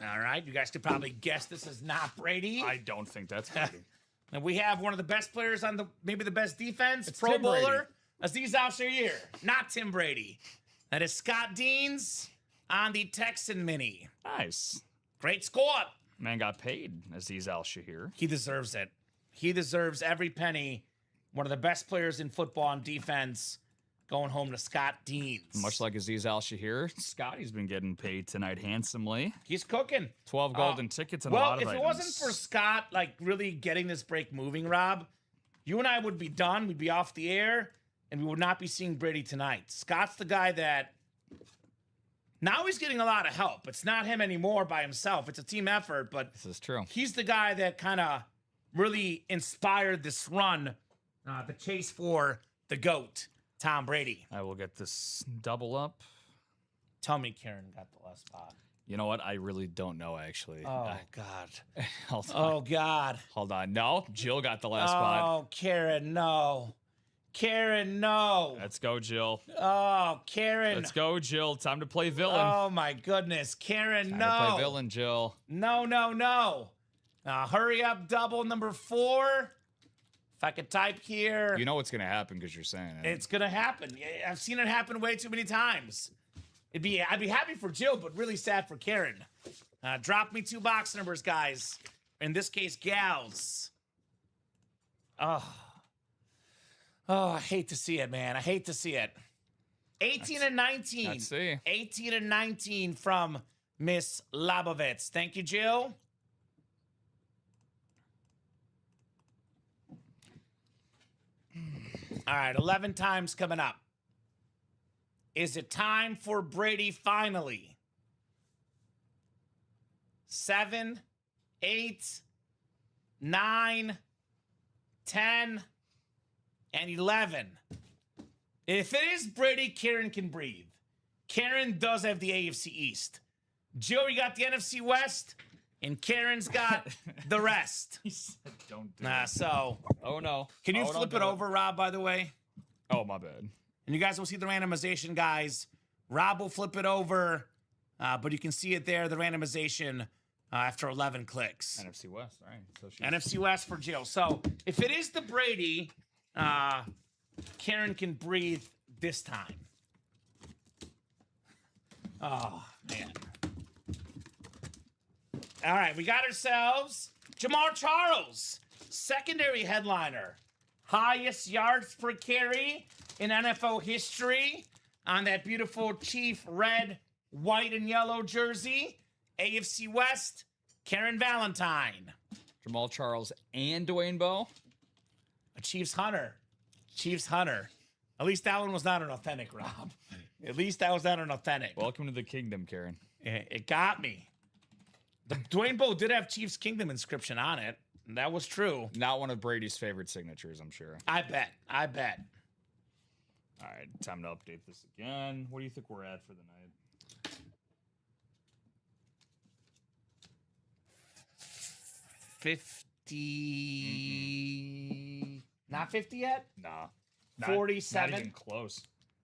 All right, you guys could probably guess this is not Brady. I don't think that's Brady. And we have one of the best players on maybe the best defense, It's Pro Tim Brady. Bowler, Aziz Al-Shaair, not Tim Brady. That is Scott Deans on the Texan Mini. Nice. Great score. Man got paid, Aziz Al-Shaair. He deserves it. He deserves every penny. One of the best players in football on defense, going home to Scott Deans. Much like Aziz Al-Shaair, Scotty's been getting paid tonight handsomely. He's cooking. 12 golden tickets and a lot of if items. it wasn't for Scott, like, really getting this break moving, Rob, you and I would be done. We'd be off the air, and we would not be seeing Brady tonight. Scott's the guy that now he's getting a lot of help. It's not him anymore by himself. It's a team effort, but This is true. he's the guy that kind of really inspired this run, the chase for the GOAT, Tom Brady. I will get this double up. Tell me Karen got the last spot. You know what? I really don't know, actually. Oh, God. Hold on. Oh, God. Hold on. No, Jill got the last spot. Oh, Karen, no. Karen, no. Let's go, Jill. Oh, Karen. Let's go, Jill. Time to play villain. Oh, my goodness. Karen, Time no. to play villain, Jill. No, no, no. Hurry up, double number 4. If I could type here. You know what's going to happen because you're saying it. It's gonna happen. I've seen it happen way too many times. I'd be happy for Jill, but really sad for Karen. Drop me 2 box numbers, guys. In this case, gals. Oh, I hate to see it, man. I hate to see it. 18 and 19. Let's see. 18 and 19 from Miss Labovitz. Thank you, Jill. All right, 11 times coming up. Is it time for Brady finally? 7, 8, 9, 10, and 11. If it is Brady, Karen can breathe. Karen does have the AFC East. Joe, you got the NFC West, and Karen's got the rest. He said, don't do it. So, Oh, no. can you Oh, don't flip do it over, Rob, by the way? Oh, my bad. And you guys will see the randomization, guys. Rob will flip it over, but you can see it there, the randomization, after 11 clicks. NFC West, all right. So NFC West for Jill. So if it is the Brady, Karen can breathe this time. Oh, man. All right, we got ourselves Jamar Charles, secondary headliner. Highest yards per carry in NFL history on that beautiful Chief red, white, and yellow jersey. AFC West, Karen Valentine. Jamal Charles and Dwayne Bowe. A Chiefs hunter. Chiefs hunter. At least that one was not an authentic, Rob. At least that was not an authentic. Welcome to the kingdom, Karen. It got me. The Dwayne Bowe did have Chiefs Kingdom inscription on it. That was true. Not one of Brady's favorite signatures, I'm sure. I bet. I bet. All right, time to update this again. What do you think we're at for the night? 50. Not 50 yet? Nah. 47? Not even close.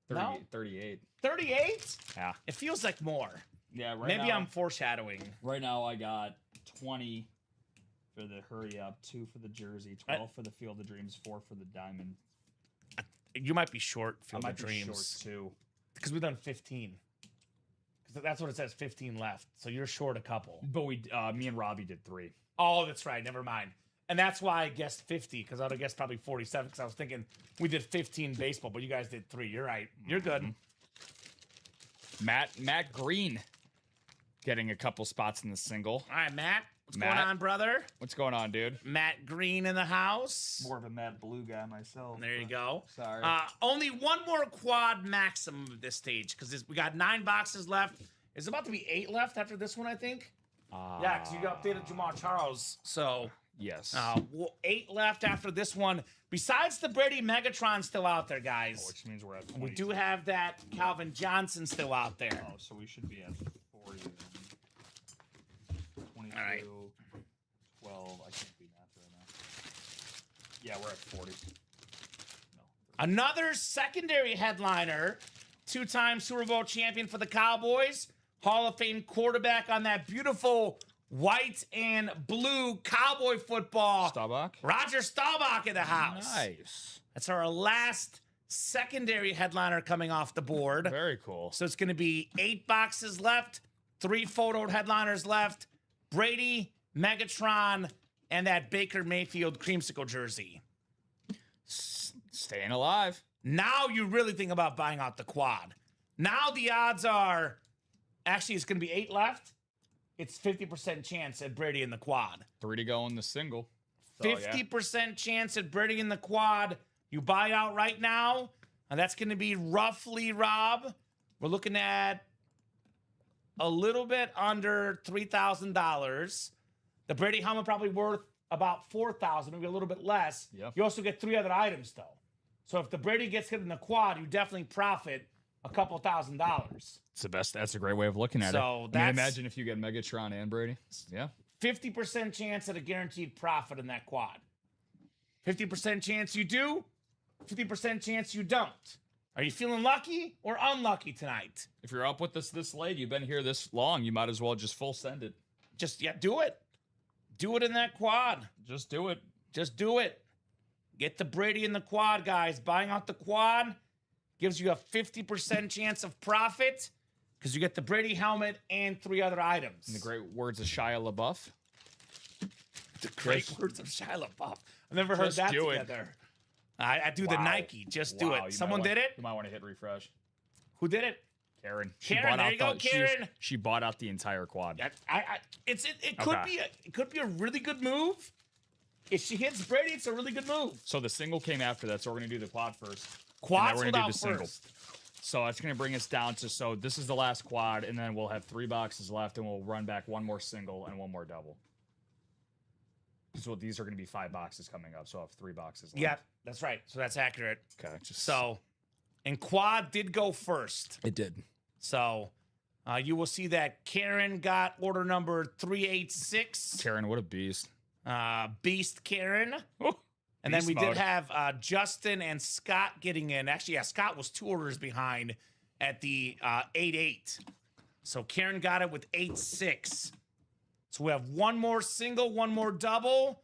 30, No? 38. 38? Yeah. It feels like more. Yeah, right Maybe now, I'm foreshadowing. Right now, I got 20 for the hurry up, 2 for the jersey, 12 for the Field of Dreams, 4 for the diamond. You might be short, Field I of might be short Dreams. too. Because we've done 15. Because that's what it says, 15 left. So you're short a couple. But me and Robbie did 3. Oh, that's right. Never mind. And that's why I guessed 50, because I would have guessed probably 47, because I was thinking we did 15 baseball, but you guys did 3. You're right. You're good. Matt Green getting a couple spots in the single. All right, Matt. What's Matt. going on, brother? What's going on, dude? Matt Green in the house. More of a Matt Blue guy myself. There you go. Sorry. Only one more quad maximum at this stage, because we got 9 boxes left. There's about to be 8 left after this one, I think. Yeah, because you got updated Jamal Charles. So, Yes. 8 left after this one. Besides the Brady Megatron still out there, guys. Which means we're at 20. We do have that Calvin Johnson still out there. Oh, so we should be at 40 then. All right. 12. I can't be math right now. Yeah, we're at 40. No. Another secondary headliner, two-time Super Bowl champion for the Cowboys, Hall of Fame quarterback on that beautiful white and blue Cowboy football. Staubach? Roger Staubach in the house. Nice. That's our last secondary headliner coming off the board. Very cool. So it's going to be 8 boxes left, 3 photo headliners left, Brady, Megatron, and that Baker Mayfield creamsicle jersey. Staying alive. Now you really think about buying out the quad. Now the odds are, actually it's going to be 8 left. It's 50% chance at Brady in the quad. 3 to go in the single. So, 50% chance at Brady in the quad. You buy out right now, and that's going to be roughly, Rob, we're looking at a little bit under $3,000. The Brady helmet probably worth about $4,000, maybe a little bit less. Yep. You also get 3 other items, though. So if the Brady gets hit in the quad, you definitely profit a couple $1,000s. It's the best. That's a great way of looking at it. So I mean, imagine if you get Megatron and Brady. Yeah. 50% chance at a guaranteed profit in that quad. 50% chance you do, 50% chance you don't. Are you feeling lucky or unlucky tonight? If you're up with this late, you've been here this long, you might as well just full send it. Just, do it. Do it in that quad. Just do it. Just do it. Get the Brady in the quad, guys. Buying out the quad gives you a 50% chance of profit because you get the Brady helmet and 3 other items. In the great words of Shia LaBeouf. The great words of Shia LaBeouf. I've never heard that together. I do the Nike. Just do it. Someone did it? You might want to hit refresh. Who did it? Karen. Karen, there you go, Karen. She bought out the entire quad. It could be a really good move. If she hits Brady, it's a really good move. So the single came after that, so we're gonna do the quad first. Quad's we're gonna do the single. So that's gonna bring us down to, so this is the last quad, and then we'll have 3 boxes left, and we'll run back 1 more single and 1 more double. So these are gonna be 5 boxes coming up, so I'll have 3 boxes left. Yeah, that's right. So that's accurate. Okay. And quad did go first. It did. So you will see that Karen got order number 386. Karen, what a beast. Beast Karen. Oh, and then we did have Justin and Scott getting in. Actually, yeah, Scott was 2 orders behind at the 8-8. So Karen got it with 8-6. So we have 1 more single, 1 more double,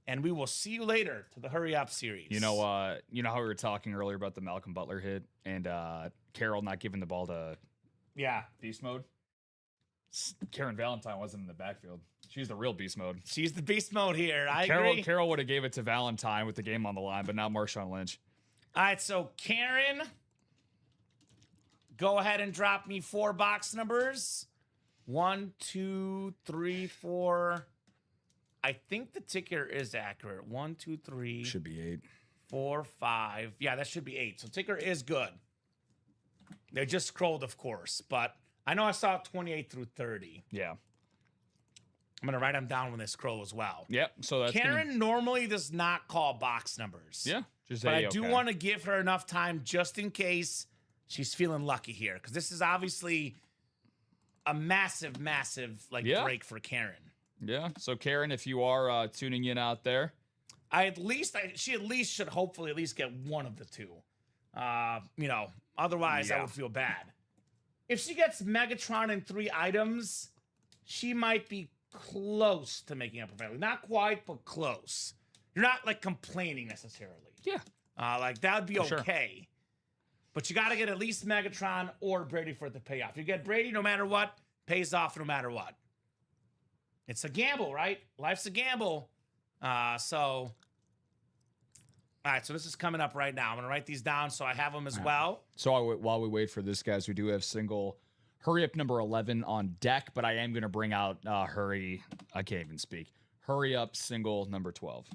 and we will see you later to the Hurry Up series. You know how we were talking earlier about the Malcolm Butler hit and Carroll not giving the ball to beast mode? Karen Valentine wasn't in the backfield. She's the real beast mode. She's the beast mode here. I agree. Carroll would have gave it to Valentine with the game on the line, but not Marshawn Lynch. All right, so Karen, go ahead and drop me 4 box numbers. 1, 2, 3, 4. I think the ticker is accurate. 1, 2, 3. Should be 8. 4, 5. Yeah, that should be 8. So ticker is good. They just scrolled, of course, but I know I saw 28 through 30. Yeah. I'm going to write them down when they scroll as well. Yep. So that's Karen normally does not call box numbers. Yeah. Just but I do want to give her enough time just in case she's feeling lucky here, because this is obviously a massive, massive break for Karen. Yeah. So Karen, if you are tuning in out there, she at least should hopefully at least get 1 of the 2. Otherwise I would feel bad. If she gets Megatron and 3 items, she might be close to making up her value. Not quite, but close. You're not complaining necessarily. Yeah. That would be For okay. Sure. But you got to get at least Megatron or Brady for it to pay off. You get Brady no matter what, pays off no matter what. It's a gamble, right? Life's a gamble. All right, so this is coming up right now. I'm going to write these down so I have them as well. So while we wait for this, guys, we do have single Hurry Up number 11 on deck, but I am going to bring out I can't even speak. Hurry Up single number 12.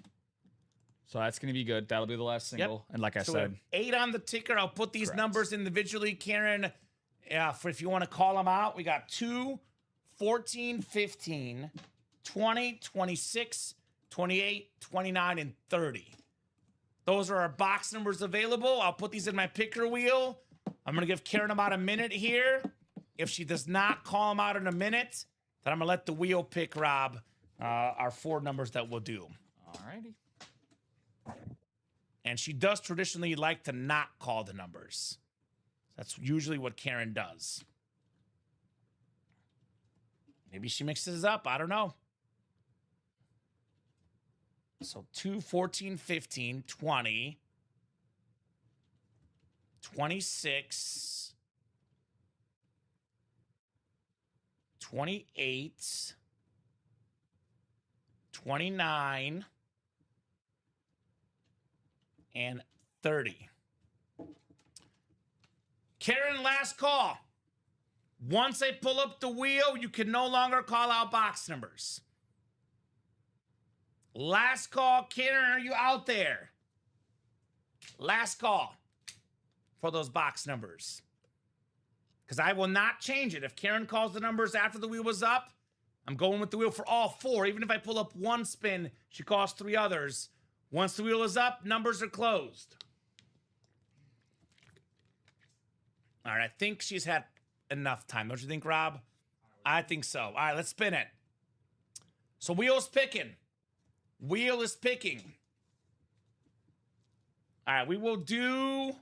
So that's going to be good. That'll be the last single. Yep. And like I said, 8 on the ticker. I'll put these numbers individually, Karen. For if you want to call them out, we got 2, 14, 15, 20, 26, 28, 29, and 30. Those are our box numbers available. I'll put these in my picker wheel. I'm going to give Karen about a minute here. If she does not call them out in a minute, Then I'm going to let the wheel pick, Rob, our 4 numbers that we'll do. All righty. And she does traditionally like to not call the numbers. That's usually what Karen does. Maybe she mixes up. I don't know. So 2, 14, 15, 20, 26, 28, 29, and 30. Karen, last call. Once I pull up the wheel, you can no longer call out box numbers. Last call, Karen, are you out there? Last call for those box numbers. Because I will not change it. If Karen calls the numbers after the wheel was up, I'm going with the wheel for all 4. Even if I pull up 1 spin, she calls 3 others. Once the wheel is up, numbers are closed. All right, I think she's had enough time. Don't you think, Rob? I think so. All right, let's spin it. So wheel's picking. Wheel is picking. All right, we will do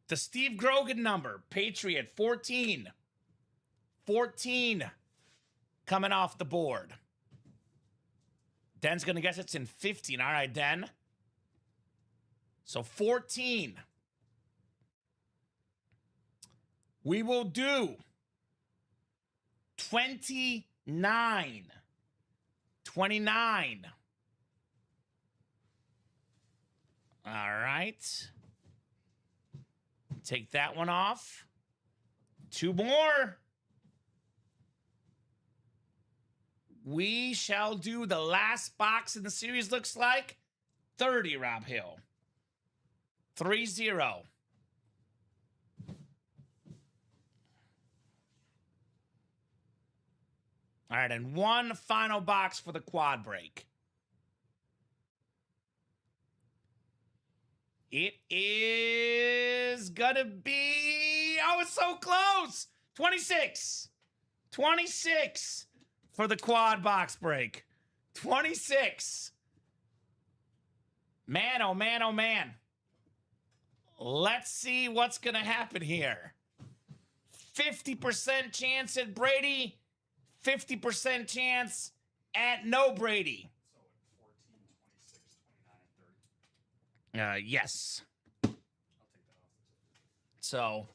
the Steve Grogan number. Patriot, 14. 14 coming off the board. Den's going to guess it's in 15. All right, Den. So 14. We will do 29. 29. All right. Take that one off. 2 more. We shall do the last box in the series, looks like 30, Rob Hill. 30. All right, and 1 final box for the quad break. It is gonna be, oh, it's so close. 26. 26 for the quad box break. 26. Man, oh man, oh man. Let's see what's gonna happen here. 50% chance at Brady. 50% chance at no Brady. Yes. I'll take that off. So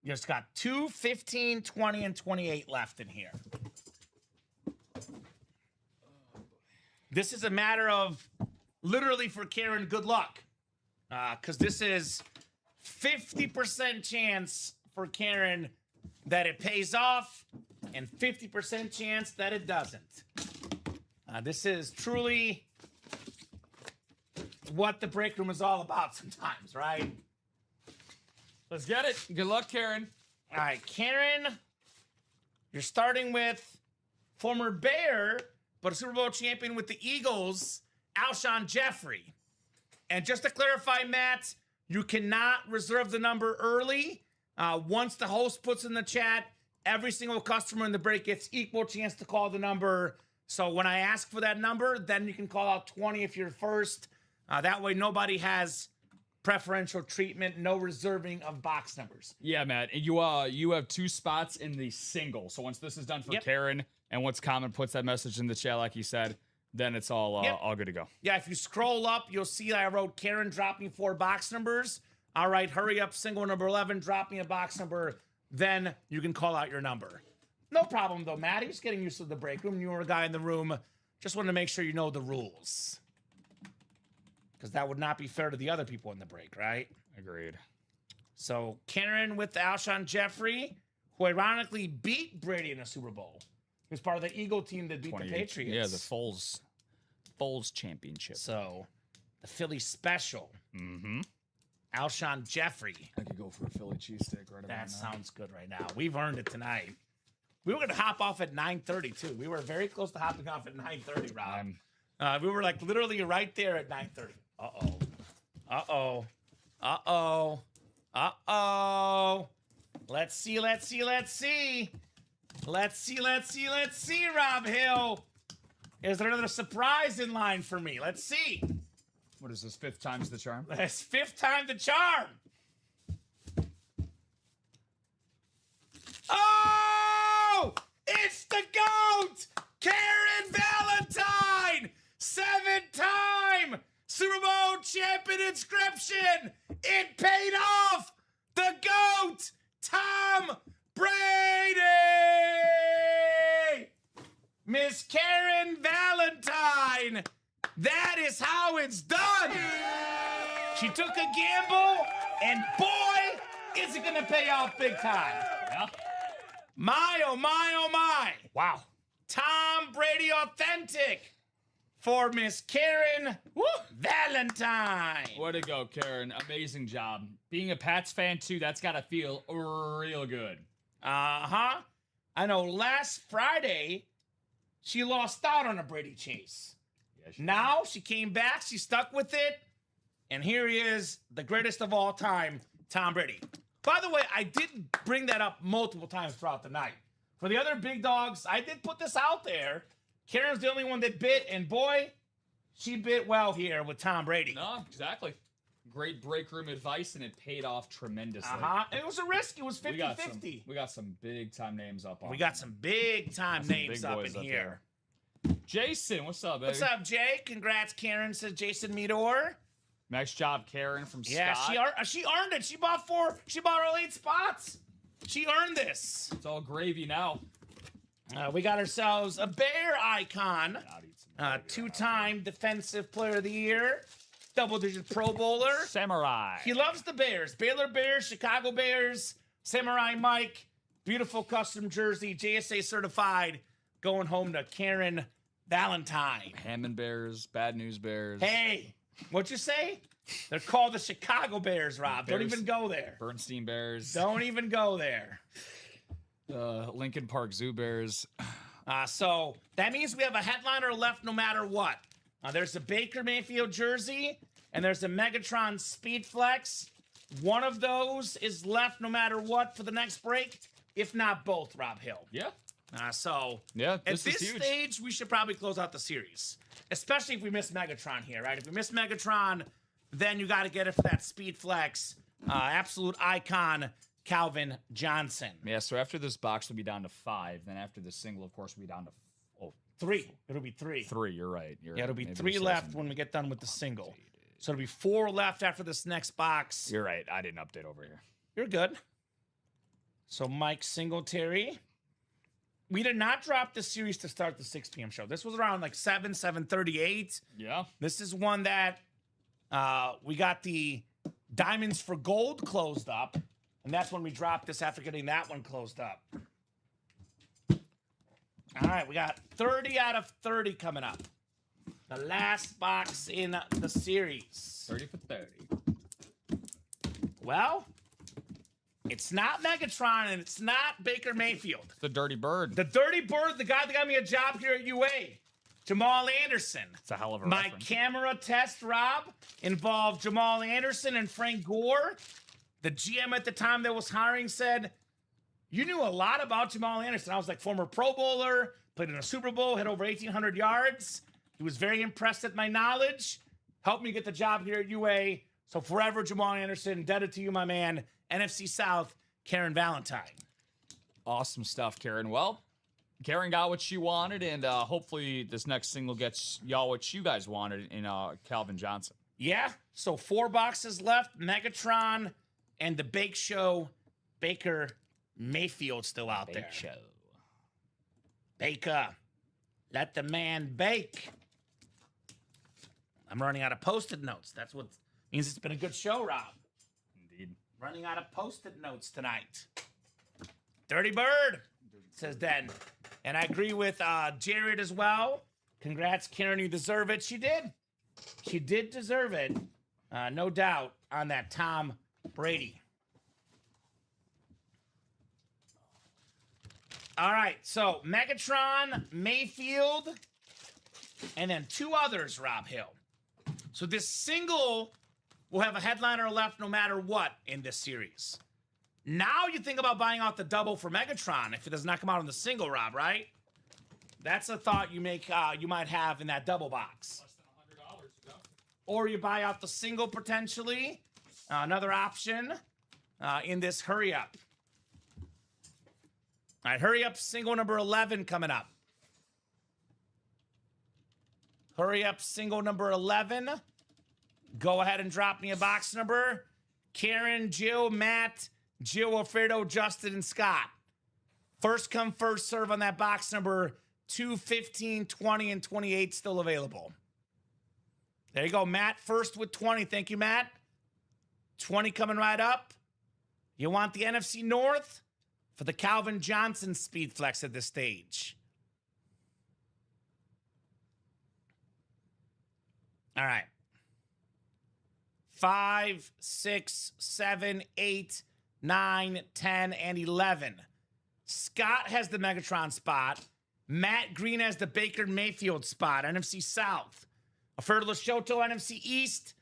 you just got 2, 15, 20, and 28 left in here. This is a matter of literally for Karen, good luck. Because this is 50% chance for Karen that it pays off and 50% chance that it doesn't. This is truly what the break room is all about sometimes, right? Let's get it. Good luck, Karen. All right, Karen, you're starting with former Bear, but a Super Bowl champion with the Eagles, Alshon Jeffrey. And just to clarify, Matt, you cannot reserve the number early. Once the host puts in the chat, every single customer in the break gets equal chance to call the number. So when I ask for that number, then you can call out 20 if you're first. That way nobody has preferential treatment, no reserving of box numbers. Yeah, Matt. And you have 2 spots in the single. So once this is done for Karen, and once Kamen puts that message in the chat, like you said, then it's all good to go. Yeah, if you scroll up, you'll see I wrote Karen, drop me 4 box numbers. All right, hurry up, single number 11, drop me a box number. Then you can call out your number. No problem, though, Matt. He's getting used to the break room. You were a guy in the room. Just wanted to make sure you know the rules. Because that would not be fair to the other people in the break, right? Agreed. So, Karen with Alshon Jeffrey, who ironically beat Brady in a Super Bowl. He was part of the Eagle team that beat the Patriots. Yeah, the Foles championship. So, the Philly special. Mm-hmm. Alshon Jeffrey. I could go for a Philly cheesesteak right about now. That sounds good right now. We've earned it tonight. We were going to hop off at 9:30, too. We were very close to hopping off at 9:30, Rob. We were like literally right there at 9:30. Uh-oh. Uh-oh. Uh-oh. Uh-oh. Let's see. Let's see, Rob Hill. Is there another surprise in line for me? Let's see. What is this, 5th time's the charm? That's 5th time the charm. Oh! It's the GOAT! Karen Valentine! 7-time Super Bowl champion inscription! It paid off! The GOAT! Tom Brady! Miss Karen Valentine! That is how it's done! She took a gamble, and boy, is it gonna pay off big time. Yeah. My, oh my, oh my. Wow. Tom Brady authentic for Miss Karen Valentine. Way to go, Karen. Amazing job. Being a Pats fan, too, that's got to feel real good. Uh-huh. I know last Friday, she lost out on a Brady chase. Yeah, Now she came back, she stuck with it, and here he is, the greatest of all time, Tom Brady. By the way, I did bring that up multiple times throughout the night. For the other big dogs, I did put this out there. Karen's the only one that bit, and boy, she bit well here with Tom Brady. No, exactly. Great break room advice, and it paid off tremendously. Uh-huh. It was a risk. It was 50-50. We got some big-time names up on We got some big-time names big up boys in up here. Jason, what's up, baby? What's up, Jay? Congrats, Karen, says Jason Meador. Nice job, Karen from Yeah, Scott. she earned it. She bought all 8 spots. She earned this. It's all gravy now. We got ourselves a Bear icon, I'll eat some gravy. 2-time Defensive Player of the Year, double-digit Pro Bowler. Samurai. He loves the Bears. Baylor Bears, Chicago Bears, Samurai Mike, beautiful custom jersey, JSA certified, going home to Karen Valentine. Hammond Bears, Bad News Bears. Hey, what'd you say? They're called the Chicago Bears, Rob. Don't Bears. even go there. Bernstein Bears. Don't even go there. Lincoln Park Zoo Bears. So that means we have a headliner left no matter what. There's a Baker Mayfield jersey, and there's a Megatron Speed Flex. One of those is left no matter what for the next break, if not both, Rob Hill. Yeah. Yeah, at this is this huge. stage, we should probably close out the series, especially if we miss Megatron here, right? If we miss Megatron, then you got to get it for that Speed Flex. Absolute icon, Calvin Johnson. Yeah, so after this box, we'll be down to 5. Then after the single, of course, we'll be down to 3. It'll be 3. 3. You're right. Yeah, it'll be Maybe 3 this left isn't- when we get done with the single. So it'll be 4 left after this next box. You're right. I didn't update over here. You're good. So Mike Singletary. We did not drop this series to start the 6 p.m. show. This was around like 7:38. Yeah. This is one that we got the Diamonds for Gold closed up, and that's when we dropped this after getting that one closed up. All right, we got 30 out of 30 coming up. The last box in the series. 30 for 30. Well, it's not Megatron and it's not Baker Mayfield. The Dirty Bird. The Dirty Bird, the guy that got me a job here at UA, Jamal Anderson. It's a hell of a My reference. camera test, Rob, involved Jamal Anderson and Frank Gore. The GM at the time that was hiring said, you knew a lot about Jamal Anderson. I was like, former Pro Bowler, played in a Super Bowl, had over 1,800 yards. He was very impressed at my knowledge, helped me get the job here at UA. So forever, Jamal Anderson, indebted to you, my man. NFC South, Karen Valentine. Awesome stuff, Karen. Well, Karen got what she wanted, and hopefully this next single gets y'all what you guys wanted in Calvin Johnson. Yeah, so 4 boxes left. Megatron and the Bake Show. Baker Mayfield still out there. Show. Baker, let the man bake. I'm running out of Post-it notes. That's what means it's been a good show, Rob. Indeed. Running out of Post-it notes tonight. Dirty Bird, says Den. And I agree with Jared as well. Congrats, Karen. You deserve it. She did. She did deserve it. No doubt on that Tom Brady. All right. So Megatron, Mayfield, and then 2 others, Rob Hill. So this single will have a headliner left no matter what in this series. Now you think about buying out the double for Megatron if it does not come out on the single, Rob, right? That's a thought you might have in that double box. Less than $100 ago. Or you buy out the single potentially. Another option in this hurry up. All right, hurry up, single number 11 coming up. Hurry up, single number 11. Go ahead and drop me a box number. Karen, Jill, Matt, Jill, Alfredo, Justin, and Scott. First come, first serve on that box number 2, 15, 20, and 28 still available. There you go, Matt, first with 20. Thank you, Matt. 20 coming right up. You want the NFC North for the Calvin Johnson Speed Flex at this stage. All right. 5, 6, 7, 8, 9, 10, and 11. Scott has the Megatron spot. Matt Green has the Baker Mayfield spot, NFC South. Alfredo Lashoto, NFC East.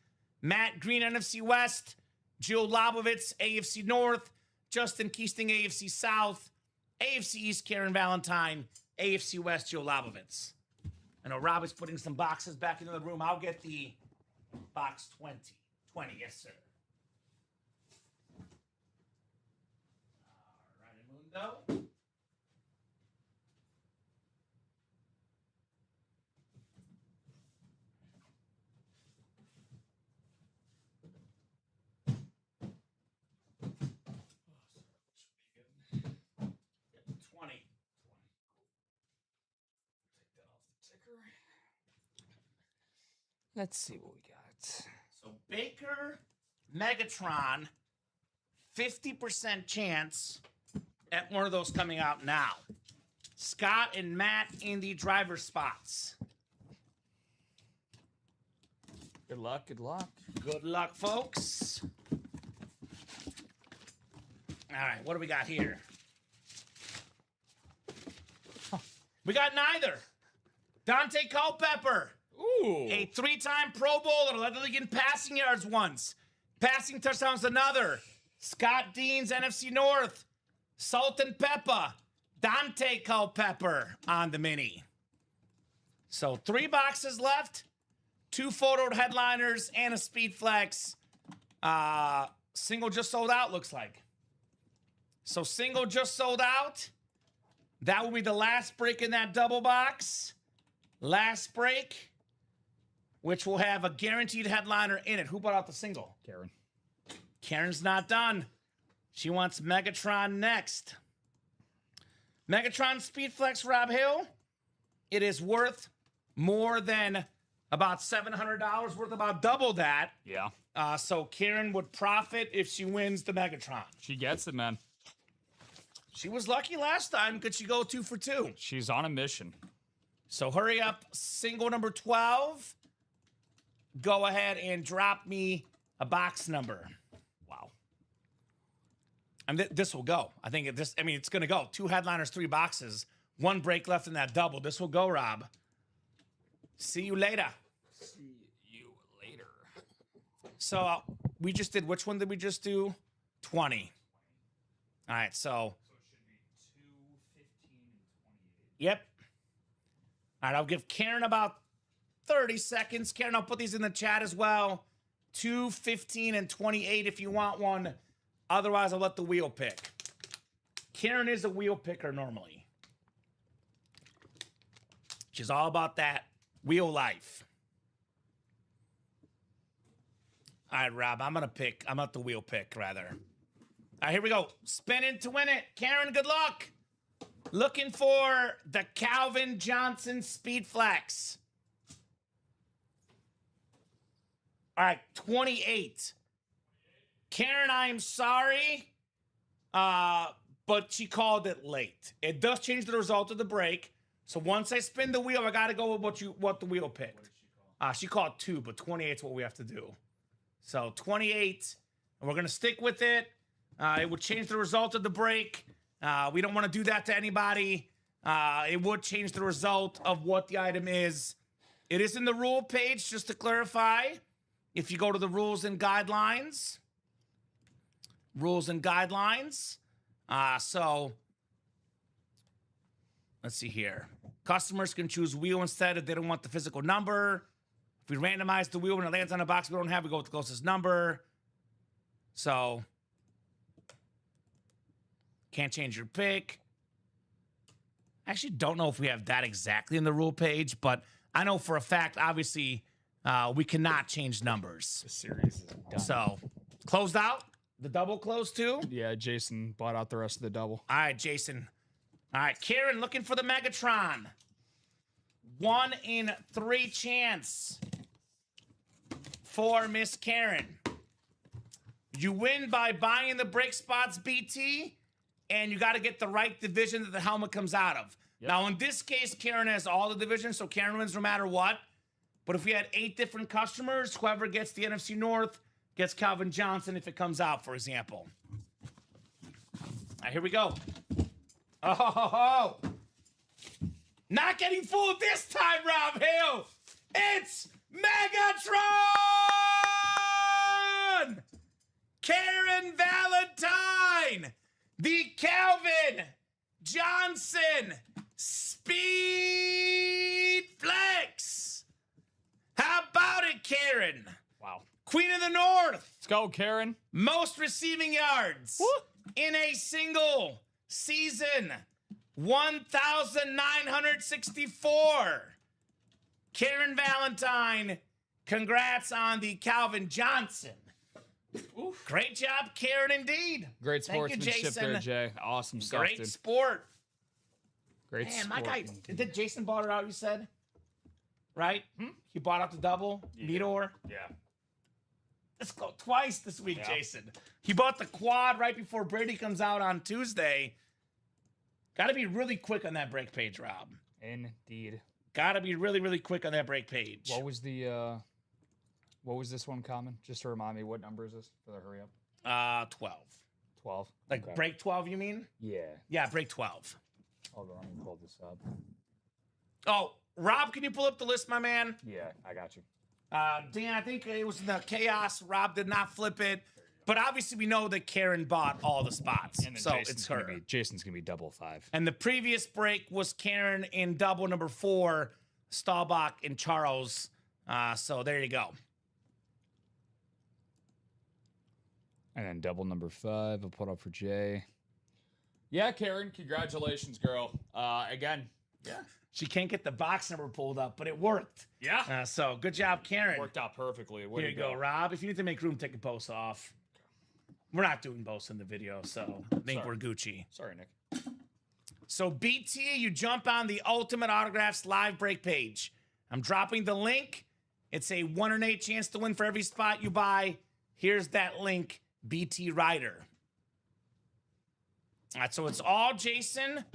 Matt Green, NFC West. Jill Lobovitz, AFC North. Justin Keesting, AFC South. AFC East, Karen Valentine. AFC West, Jill Lobovitz. I know Rob is putting some boxes back into the room. I'll get the box 20. 20, yes, sir. All right, Mundo. Let's see what we got. So Baker, Megatron, 50% chance at one of those coming out now. Scott and Matt in the driver's spots. Good luck, good luck. Good luck, folks. All right, what do we got here? We got neither. Dante Culpepper. Ooh. A 3-time Pro Bowler, led the league in passing yards once. Passing touchdowns another. Scott Dean's NFC North. Sultan Peppa. Dante Culpepper on the mini. So 3 boxes left. 2 photoed headliners and a speed flex. Single just sold out, looks like. So single just sold out. That will be the last break in that double box. Last break, which will have a guaranteed headliner in it. Who bought out the single? Karen. Karen's not done. She wants Megatron next. Megatron Speedflex Rob Hill. It is worth more than about $700, worth about double that. Yeah. So Karen would profit if she wins the Megatron. She gets it, man. She was lucky last time. Could she go 2 for 2? She's on a mission. So hurry up, single number 12. Go ahead and drop me a box number. Wow. And this will go. I think it's going to go. 2 headliners, 3 boxes. 1 break left in that double. This will go, Rob. See you later. See you later. So we just did, which one did we just do? 20. All right, so. So it should be 2, 15, and 28. Yep. All right, I'll give Karen about 30 seconds. Karen, I'll put these in the chat as well. 2, 15, and 28 if you want one. Otherwise, I'll let the wheel pick. Karen is a wheel picker normally. She's all about that wheel life. All right, Rob, I'm at the wheel pick, rather. All right, here we go. Spin it to win it. Karen, good luck. Looking for the Calvin Johnson Speed Flex. All right, 28. Karen, I am sorry, but she called it late. It does change the result of the break. So once I spin the wheel, I got to go with what the wheel picked. What did she call? She called 2, but 28 is what we have to do. So 28, and we're going to stick with it. It would change the result of the break. We don't want to do that to anybody. It would change the result of what the item is. It is in the rule page, just to clarify. If you go to the rules and guidelines, rules and guidelines. So let's see here. Customers can choose wheel instead if they don't want the physical number. If we randomize the wheel when it lands on a box we don't have, we go with the closest number. So can't change your pick. I actually don't know if we have that exactly in the rule page, but I know for a fact, obviously, we cannot change numbers. The series is done. So, closed out? The double closed too? Yeah, Jason bought out the rest of the double. All right, Jason. All right, Karen looking for the Megatron. 1 in 3 chance for Miss Karen. You win by buying the brake spots, BT, and you got to get the right division that the helmet comes out of. Yep. Now, in this case, Karen has all the divisions, so Karen wins no matter what. But if we had 8 different customers, whoever gets the NFC North gets Calvin Johnson if it comes out, for example. All right, here we go. Oh, not getting fooled this time, Rob Hill. It's Megatron! Karen Valentine, the Calvin Johnson Speed Flex. How about it, Karen? Wow. Queen of the North. Let's go, Karen. Most receiving yards in a single season. 1,964. Karen Valentine, congrats on the Calvin Johnson. Oof. Great job, Karen, indeed. Great sportsmanship Jason. there, Jay. Awesome stuff, Great dude. sport. Great Man, sport. my guy, did Jason bought it out, you said? Right? He bought out the double, Meteor. Yeah. Let's go twice this week, Yeah. Jason. He bought the quad right before Brady comes out on Tuesday. Got to be really quick on that break page, Rob. Indeed. Got to be really, really quick on that break page. What was the what was this one, Common? Just to remind me, what number is this for the hurry up? 12. 12. Like Okay. break 12, you mean? Yeah. Yeah, break 12. Hold on, let me pull this up. Oh, Rob, can you pull up the list, my man? Yeah, I got you. Dan, I think it was in the chaos. Rob did not flip it. But obviously, we know that Karen bought all the spots. And then So Jason's it's her. Jason's gonna be double 5. And the previous break was Karen in double number 4, Staubach and Charles. So there you go. And then double number 5, I'll put up for Jay. Yeah, Karen, congratulations, girl. Again. Yeah. She can't get the box number pulled up, but it worked. Yeah. So good job, Karen. Worked out perfectly. Way Here to you go, Rob. If you need to make room, take the post off. We're not doing both in the video, so I think Sorry. we're Gucci. Sorry, Nick. So BT, you jump on the Ultimate Autographs live break page. I'm dropping the link. It's a 1 in 8 chance to win for every spot you buy. Here's that link, BT Rider. All right, so it's all Jason.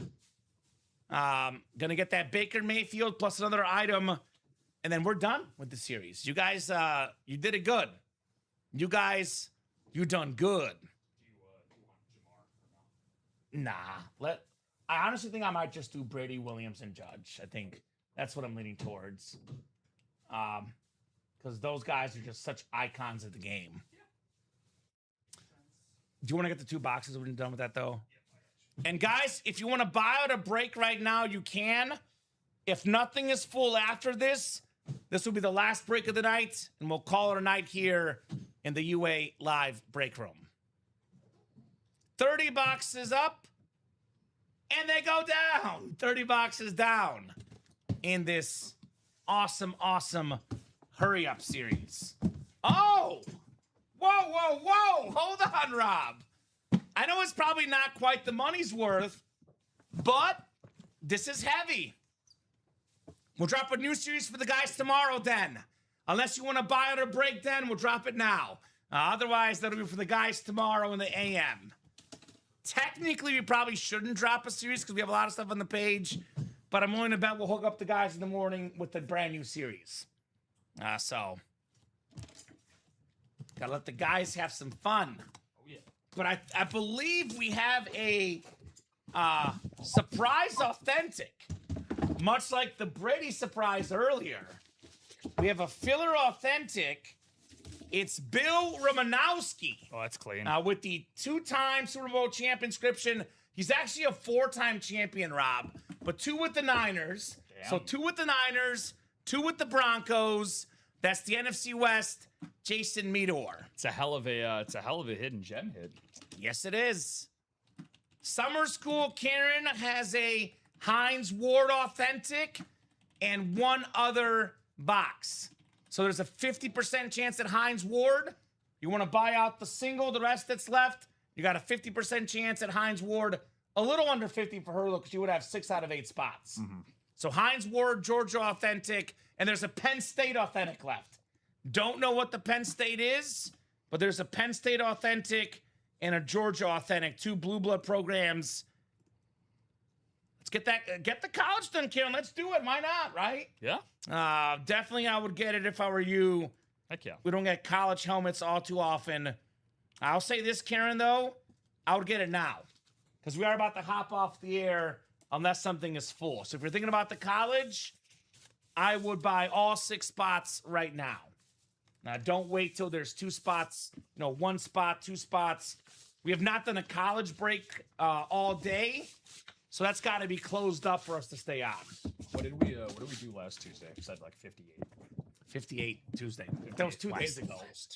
Gonna get that Baker Mayfield plus another item, and then we're done with the series. You guys, you did it good. You guys, you done good. Nah, I honestly think I might just do Brady, Williams, and Judge. I think that's what I'm leaning towards. Because those guys are just such icons of the game. Do you want to get the 2 boxes when you're done with that, though? And guys, if you want to buy out a break right now, you can. If nothing is full after this, this will be the last break of the night, and we'll call it a night here in the UA live break room. 30 boxes up, and they go down. 30 boxes down in this awesome, awesome hurry up series. Oh! Whoa, whoa, whoa! Hold on, Rob. I know it's probably not quite the money's worth, but this is heavy. We'll drop a new series for the guys tomorrow then. Unless you want to buy it or break then, we'll drop it now. Otherwise, that'll be for the guys tomorrow in the AM. Technically, we probably shouldn't drop a series because we have a lot of stuff on the page, but I'm willing to bet we'll hook up the guys in the morning with a brand new series. So, gotta let the guys have some fun. But I believe we have a surprise authentic, much like the Brady surprise earlier. We have a filler authentic It's Bill Romanowski. Oh, that's clean. With the 2-time Super Bowl champ inscription. He's actually a 4-time champion, Rob, but 2 with the Niners. Damn. So 2 with the Niners, 2 with the Broncos. That's the NFC West. Jason Meador. It's a hell of a hidden gem hit. Yes, it is. Summer School Karen has a Heinz Ward Authentic and 1 other box. So there's a 50% chance at Heinz Ward. You want to buy out the single, the rest that's left. You got a 50% chance at Heinz Ward. A little under 50 for her, though, because you would have 6 out of 8 spots. So Heinz Ward, Georgia Authentic, and there's a Penn State Authentic left. Don't know what the Penn State is, but there's a Penn State Authentic and a Georgia Authentic, 2 blue blood programs. Let's get the college done, Karen. Let's do it. Why not, right? Yeah. Definitely I would get it if I were you. Heck yeah. We don't get college helmets all too often. I'll say this, Karen, though. I would get it now because we are about to hop off the air unless something is full. So if you're thinking about the college, I would buy all 6 spots right now. Now, don't wait till there's 2 spots, 1 spot, 2 spots. We have not done a college break all day, so that's got to be closed up for us to stay on. What did we do last Tuesday? We said like 58. 58 Tuesday. That was 2 days ago.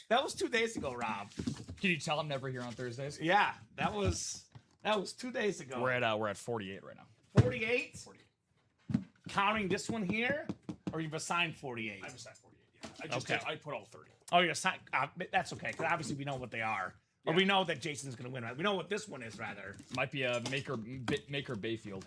That was 2 days ago, Rob. Can you tell I'm never here on Thursdays? Yeah, that was 2 days ago. We're at 48 right now. 48? 48. Counting this one here, or you've assigned 48? I've assigned 48, yeah. I put all 30. Oh, you're assigned. That's okay, because obviously we know what they are. Or we know that Jason's going to win, right? We know what this one is, rather. Might be a Maker Bayfield.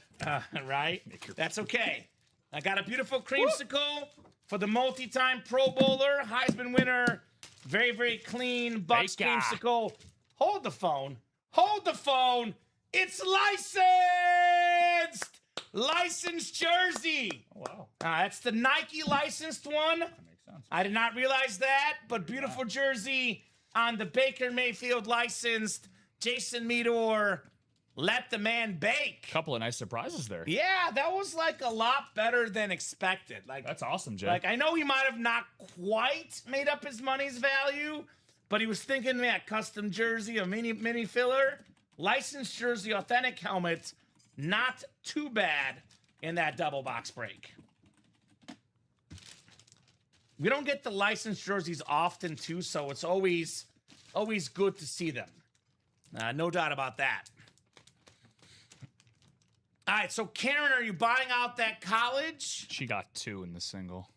Right? That's okay. I got a beautiful creamsicle for the multi-time Pro Bowler, Heisman winner. Very, very clean Bucks Baker. creamsicle. Hold the phone. Hold the phone. It's licensed! Licensed jersey. Oh, wow. That's the Nike licensed one. That makes sense. I did not realize that, but beautiful jersey on the Baker Mayfield licensed. Jason Meador, let the man bake. Couple of nice surprises there. Yeah, that was like a lot better than expected. Like That's awesome, Jay. Like I know he might have not quite made up his money's value, but he was thinking that custom jersey, a mini filler, licensed jersey, authentic helmet, not too bad in that double box break. We don't get the licensed jerseys often, too, so it's always good to see them. No doubt about that. All right, so Karen, are you buying out that college? She got 2 in the single.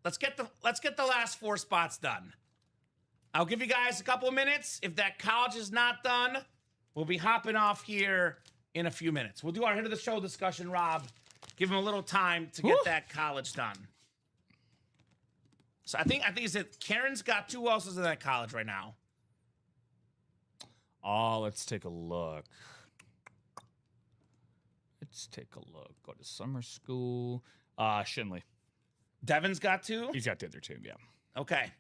Let's get the last 4 spots done. I'll give you guys a couple of minutes. If that college is not done, we'll be hopping off here in a few minutes. We'll do our head of the show discussion, Rob. Give him a little time to get that college done. So I think it's that Karen's got 2 else's in that college right now. Oh, let's take a look. Go to summer school. Shinley. Devin's got 2? He's got the other 2, yeah. Okay.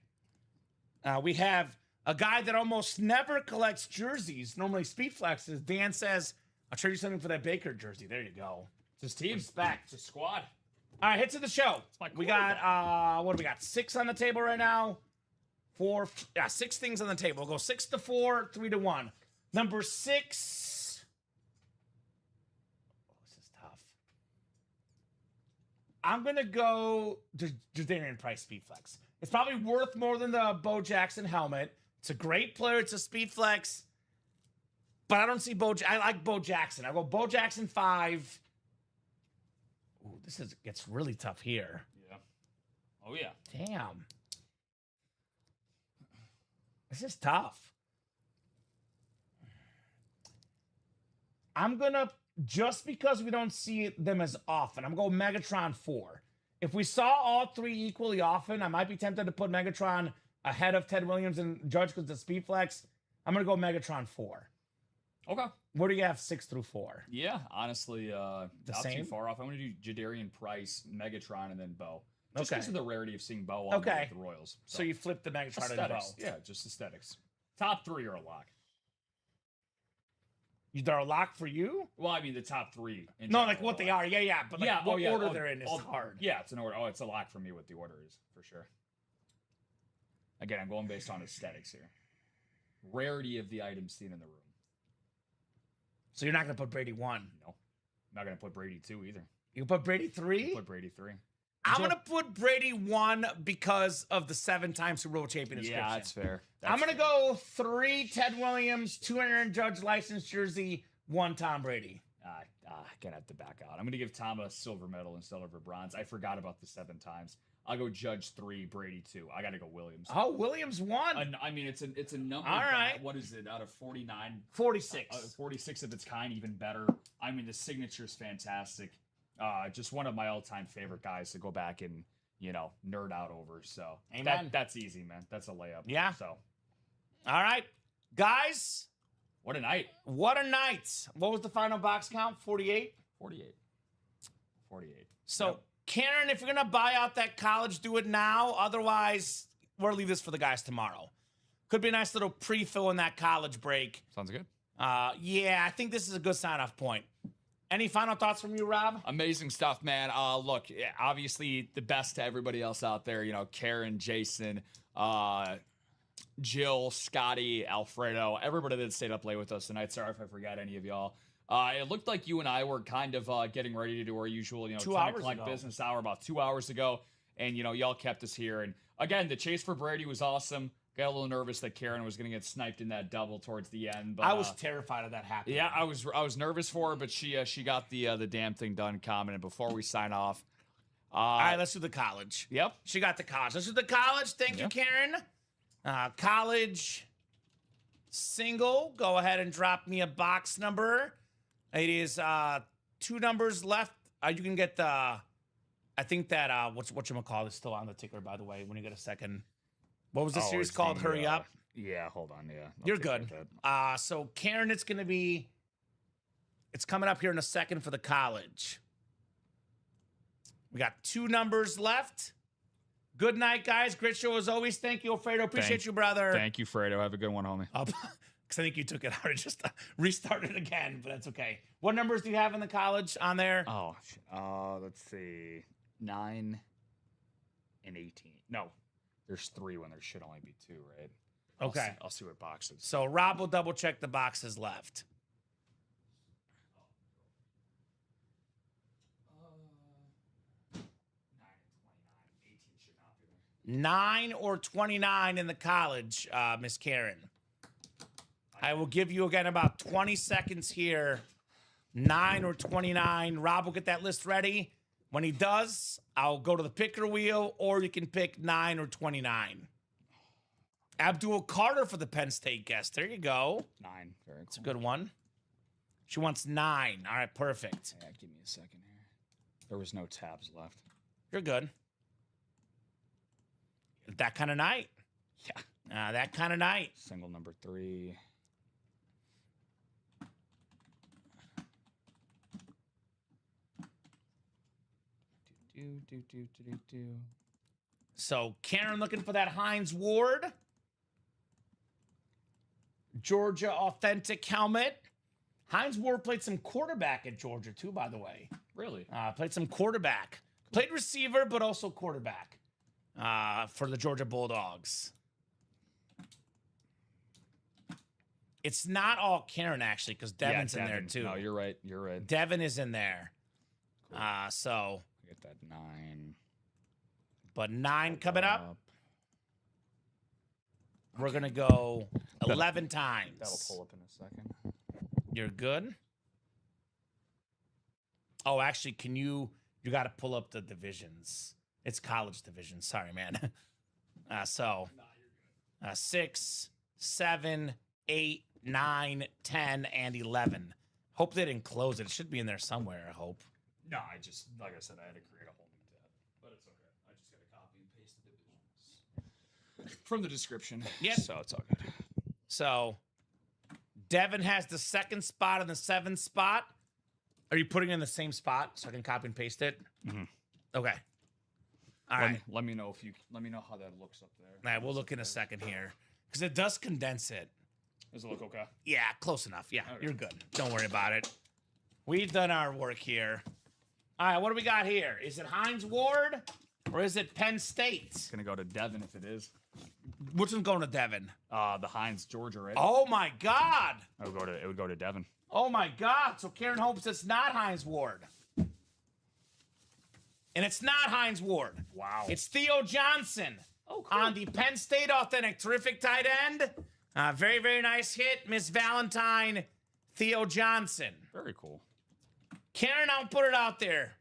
We have a guy that almost never collects jerseys, normally speed flexes. Dan says, I'll trade you something for that Baker jersey. There you go. It's his team. Respect. It's a squad. All right, hits of the show. We got, what do we got? 6 on the table right now. 6 things on the table. We'll go 6-4, 3-1. Number 6. Oh, this is tough. I'm going to go Jadarian Price Speed Flex. It's probably worth more than the Bo Jackson helmet. It's a great player. It's a Speed Flex. But I don't see I like Bo Jackson. I go Bo Jackson 5. Ooh, gets really tough here. Yeah. Oh, yeah. Damn. This is tough. I'm going to, just because we don't see them as often, I'm going Megatron 4. If we saw all 3 equally often, I might be tempted to put Megatron ahead of Ted Williams and Judge because it's a speed flex. I'm going to go Megatron 4. Okay. Where do you have 6-4? Yeah, honestly, not same? too far off. I'm going to do Jadarian Price, Megatron, and then Bo. Just Okay. because of the rarity of seeing Bo on the Royals. So you flip the Megatron and Bo. aesthetics. Yeah, just aesthetics. Top 3 are a lock. They're a lock for you? Well, I mean the top 3. No, like what they are. Yeah. But like what order Oh, they're in is hard. Yeah, it's an order. Oh, it's a lock for me what the order is, for sure. Again, I'm going based on aesthetics here. Rarity of the items seen in the room. So you're not going to put Brady 1? No. I'm not going to put Brady 2 either. You put Brady 3? Put Brady 3. I'm going to put Brady 1 because of the 7-time Super Bowl champion description. Yeah, that's fair. I'm going to go 3 Ted Williams, 2 Aaron Judge licensed jersey, 1 Tom Brady. Gonna have to back out. I'm gonna give Tom a silver medal instead of a bronze. I forgot about the 7 times. I'll go Judge 3, Brady 2. I gotta go Williams. Oh, Williams 1. I mean, it's a number. All right. What is it out of 49? 46. 46 of its kind, even better. I mean, the signature's fantastic. Just one of my all-time favorite guys to go back and nerd out over. So that's easy, man. That's a layup. Yeah. So, all right, guys. What a night. What a night. What was the final box count? 48? 48. So, Yep. Karen, if you're going to buy out that college, do it now. Otherwise, we're going to leave this for the guys tomorrow. Could be a nice little pre-fill in that college break. Sounds good. Yeah, I think this is a good sign-off point. Any final thoughts from you, Rob? Amazing stuff, man. Look, obviously the best to everybody else out there. Karen, Jason, Jill, Scotty, Alfredo, everybody that stayed up late with us tonight. Sorry if I forgot any of y'all. It looked like you and I were kind of getting ready to do our usual, 2 10 hours o'clock ago. business hour about 2 hours ago. And, y'all kept us here. And again, the chase for Brady was awesome. Got a little nervous that Karen was going to get sniped in that double towards the end. But I was terrified of that happening. yeah, I was nervous for her, but she got the damn thing done, Kamen. And before we sign off, All right, let's do the college. Yep. She got the college. Let's do the college. Thank you, Karen. College single. Go ahead and drop me a box number. It is 2 numbers left. You can get the. I think that whatchamacallit is still on the ticker, by the way, when you get a second. What was the series called? Hurry Up. Yeah, hold on. Yeah, You're good. So Karen, it's coming up here in a second for the college. We got 2 numbers left. Good night, guys. Great show as always. Thank you, Alfredo. Appreciate you, brother. Thank you, Fredo. Have a good one, homie. Because I think you took it out and just restarted again, but that's okay. What numbers do you have in the college on there? Oh, let's see. 9 and 18. No, there's 3 when there should only be 2, right? Okay. I'll see what boxes. So Rob will double check the boxes left. 9 or 29 in the college, Miss Karen. I will give you again about 20 seconds here. 9 or 29. Rob will get that list ready. When he does, I'll go to the picker wheel, or you can pick 9 or 29. Abdul Carter for the Penn State guest. There you go. 9. Very cool. It's a good one. She wants 9. All right, perfect. Yeah, give me a second here. There was no tabs left. You're good. That kind of night. Yeah. That kind of night. Single number 3. Do. So Karen looking for that Hines Ward. Georgia authentic helmet. Hines Ward played some quarterback at Georgia too, by the way. Really? Played some quarterback. Played receiver, but also quarterback for the Georgia Bulldogs. It's not all Karen, actually, because Devin's in there too. No, you're right. You're right. Devin is in there. Cool. So... Get that 9. But 9 coming up. We're going to go 11 times. That'll pull up in a second. You're good? Oh, actually, you got to pull up the divisions. It's college division. Sorry, man. 6, 7, 8, 9, 10, and 11. Hope they didn't close it. It should be in there somewhere, I hope. No, like I said, I had to create a whole new tab. But it's okay. I just got to copy and paste the divisions from the description. Yep. So it's all good. So Devin has the 2nd spot and the 7th spot. Are you putting it in the same spot so I can copy and paste it? Mm-hmm. Okay. All right. Let me know how that looks up there. All right, we'll look in a second here because it does condense it. Does it look okay? Yeah, close enough. Yeah, Okay. You're good. Don't worry about it. We've done our work here. All right, what do we got here? Is it Hines Ward or is it Penn State? It's gonna go to Devin if it is. Which one's going to Devin? The Heinz, Georgia, right? Oh my God. It would go to Devin. Oh my God. So Karen hopes it's not Heinz Ward. And it's not Heinz Ward. Wow. It's Theo Johnson. Oh, cool. On the Penn State Authentic. Terrific tight end. Very, very nice hit. Miss Valentine, Theo Johnson. Very cool. Karen, I'll put it out there.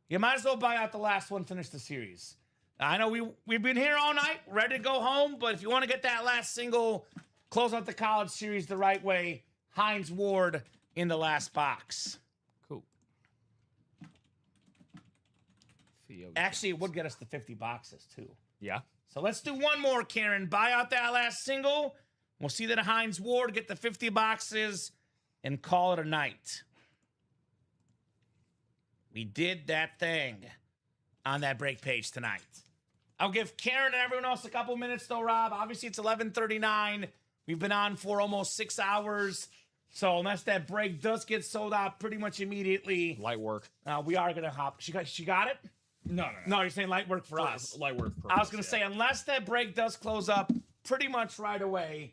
You might as well buy out the last one, finish the series. I know we've been here all night, ready to go home, but if you want to get that last single, close out the college series the right way, Heinz Ward in the last box. Cool. Theo Actually, it would get us to 50 boxes, too. Yeah. So let's do one more, Karen. Buy out that last single. We'll see that Heinz Ward get the 50 boxes and call it a night. We did that thing on that break page tonight. I'll give Karen and everyone else a couple minutes, though, Rob. Obviously, it's 11:39. We've been on for almost 6 hours. So unless that break does get sold out pretty much immediately, Light work. we are going to hop. She got it? No. No, you're saying light work for us. Light work. I was going to say, unless that break does close up pretty much right away,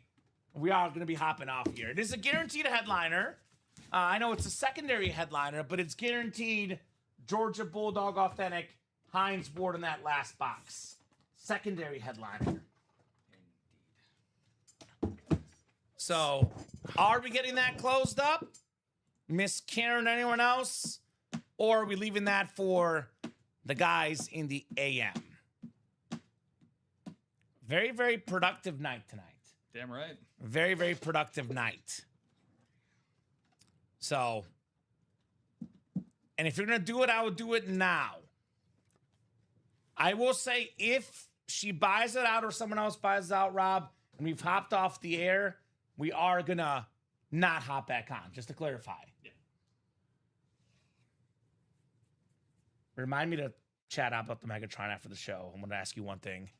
we are going to be hopping off here. It is a guaranteed headliner. I know it's a secondary headliner, but it's guaranteed Georgia Bulldog Authentic Heinz Ward in that last box. Secondary headliner. So, are we getting that closed up? Miss Karen, anyone else? Or are we leaving that for the guys in the AM? Very, very productive night tonight. Damn right. Very, very productive night. So, and if you're going to do it, I would do it now. I will say if she buys it out or someone else buys it out, Rob, and we've hopped off the air, we are going to not hop back on, just to clarify. Yeah. Remind me to chat out about the Megatron after the show. I'm going to ask you one thing.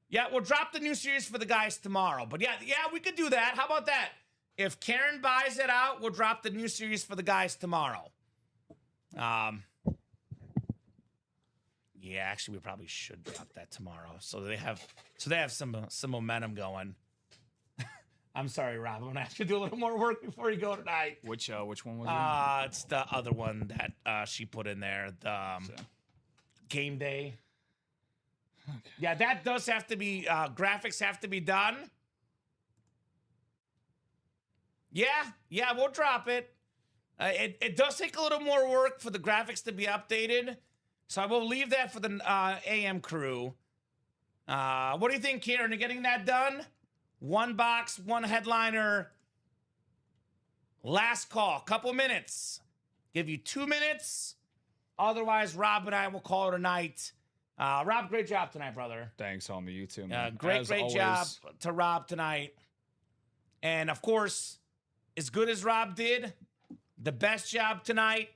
Yeah, we'll drop the new series for the guys tomorrow. But yeah, we could do that. How about that? If Karen buys it out, we'll drop the new series for the guys tomorrow. Yeah, actually, we probably should drop that tomorrow. So they have some momentum going. I'm sorry, Rob. I'm gonna have to do a little more work before you go tonight. Which one was it? It's the other one that she put in there. The game day. Okay. Yeah, that does have to be graphics have to be done. Yeah, we'll drop it. It does take a little more work for the graphics to be updated, so I will leave that for the AM crew. What do you think, Karen? Are you getting that done? One box, one headliner. Last call, couple minutes. Give you 2 minutes. Otherwise, Rob and I will call it a night. Rob, great job tonight, brother. Thanks, homie. You too, man. Great job to Rob tonight. And, of course, as good as Rob did, the best job tonight,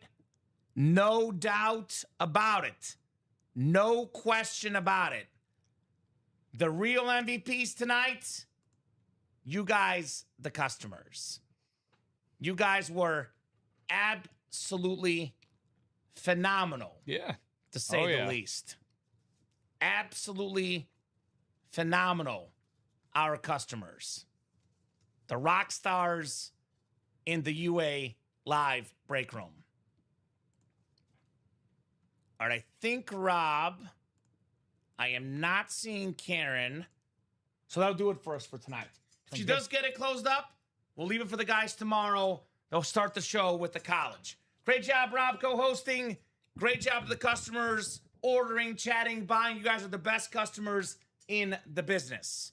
no doubt about it. No question about it. The real MVPs tonight, you guys, the customers. You guys were absolutely phenomenal. Yeah. To say the least. Absolutely phenomenal, our customers. The rock stars in the UA live break room. All right, I think, Rob, I am not seeing Karen. So that'll do it for us for tonight. If she does get it closed up, we'll leave it for the guys tomorrow. They'll start the show with the college. Great job, Rob, co-hosting. Great job to the customers, ordering, chatting, buying. You guys are the best customers in the business.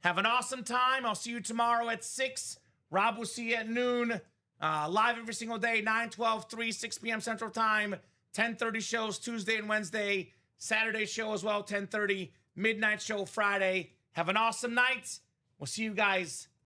Have an awesome time. I'll see you tomorrow at 6. Rob will see you at noon. Live every single day, 9, 12, 3, 6 p.m. Central Time. 10:30 shows Tuesday and Wednesday. Saturday show as well, 10:30. Midnight show Friday. Have an awesome night. We'll see you guys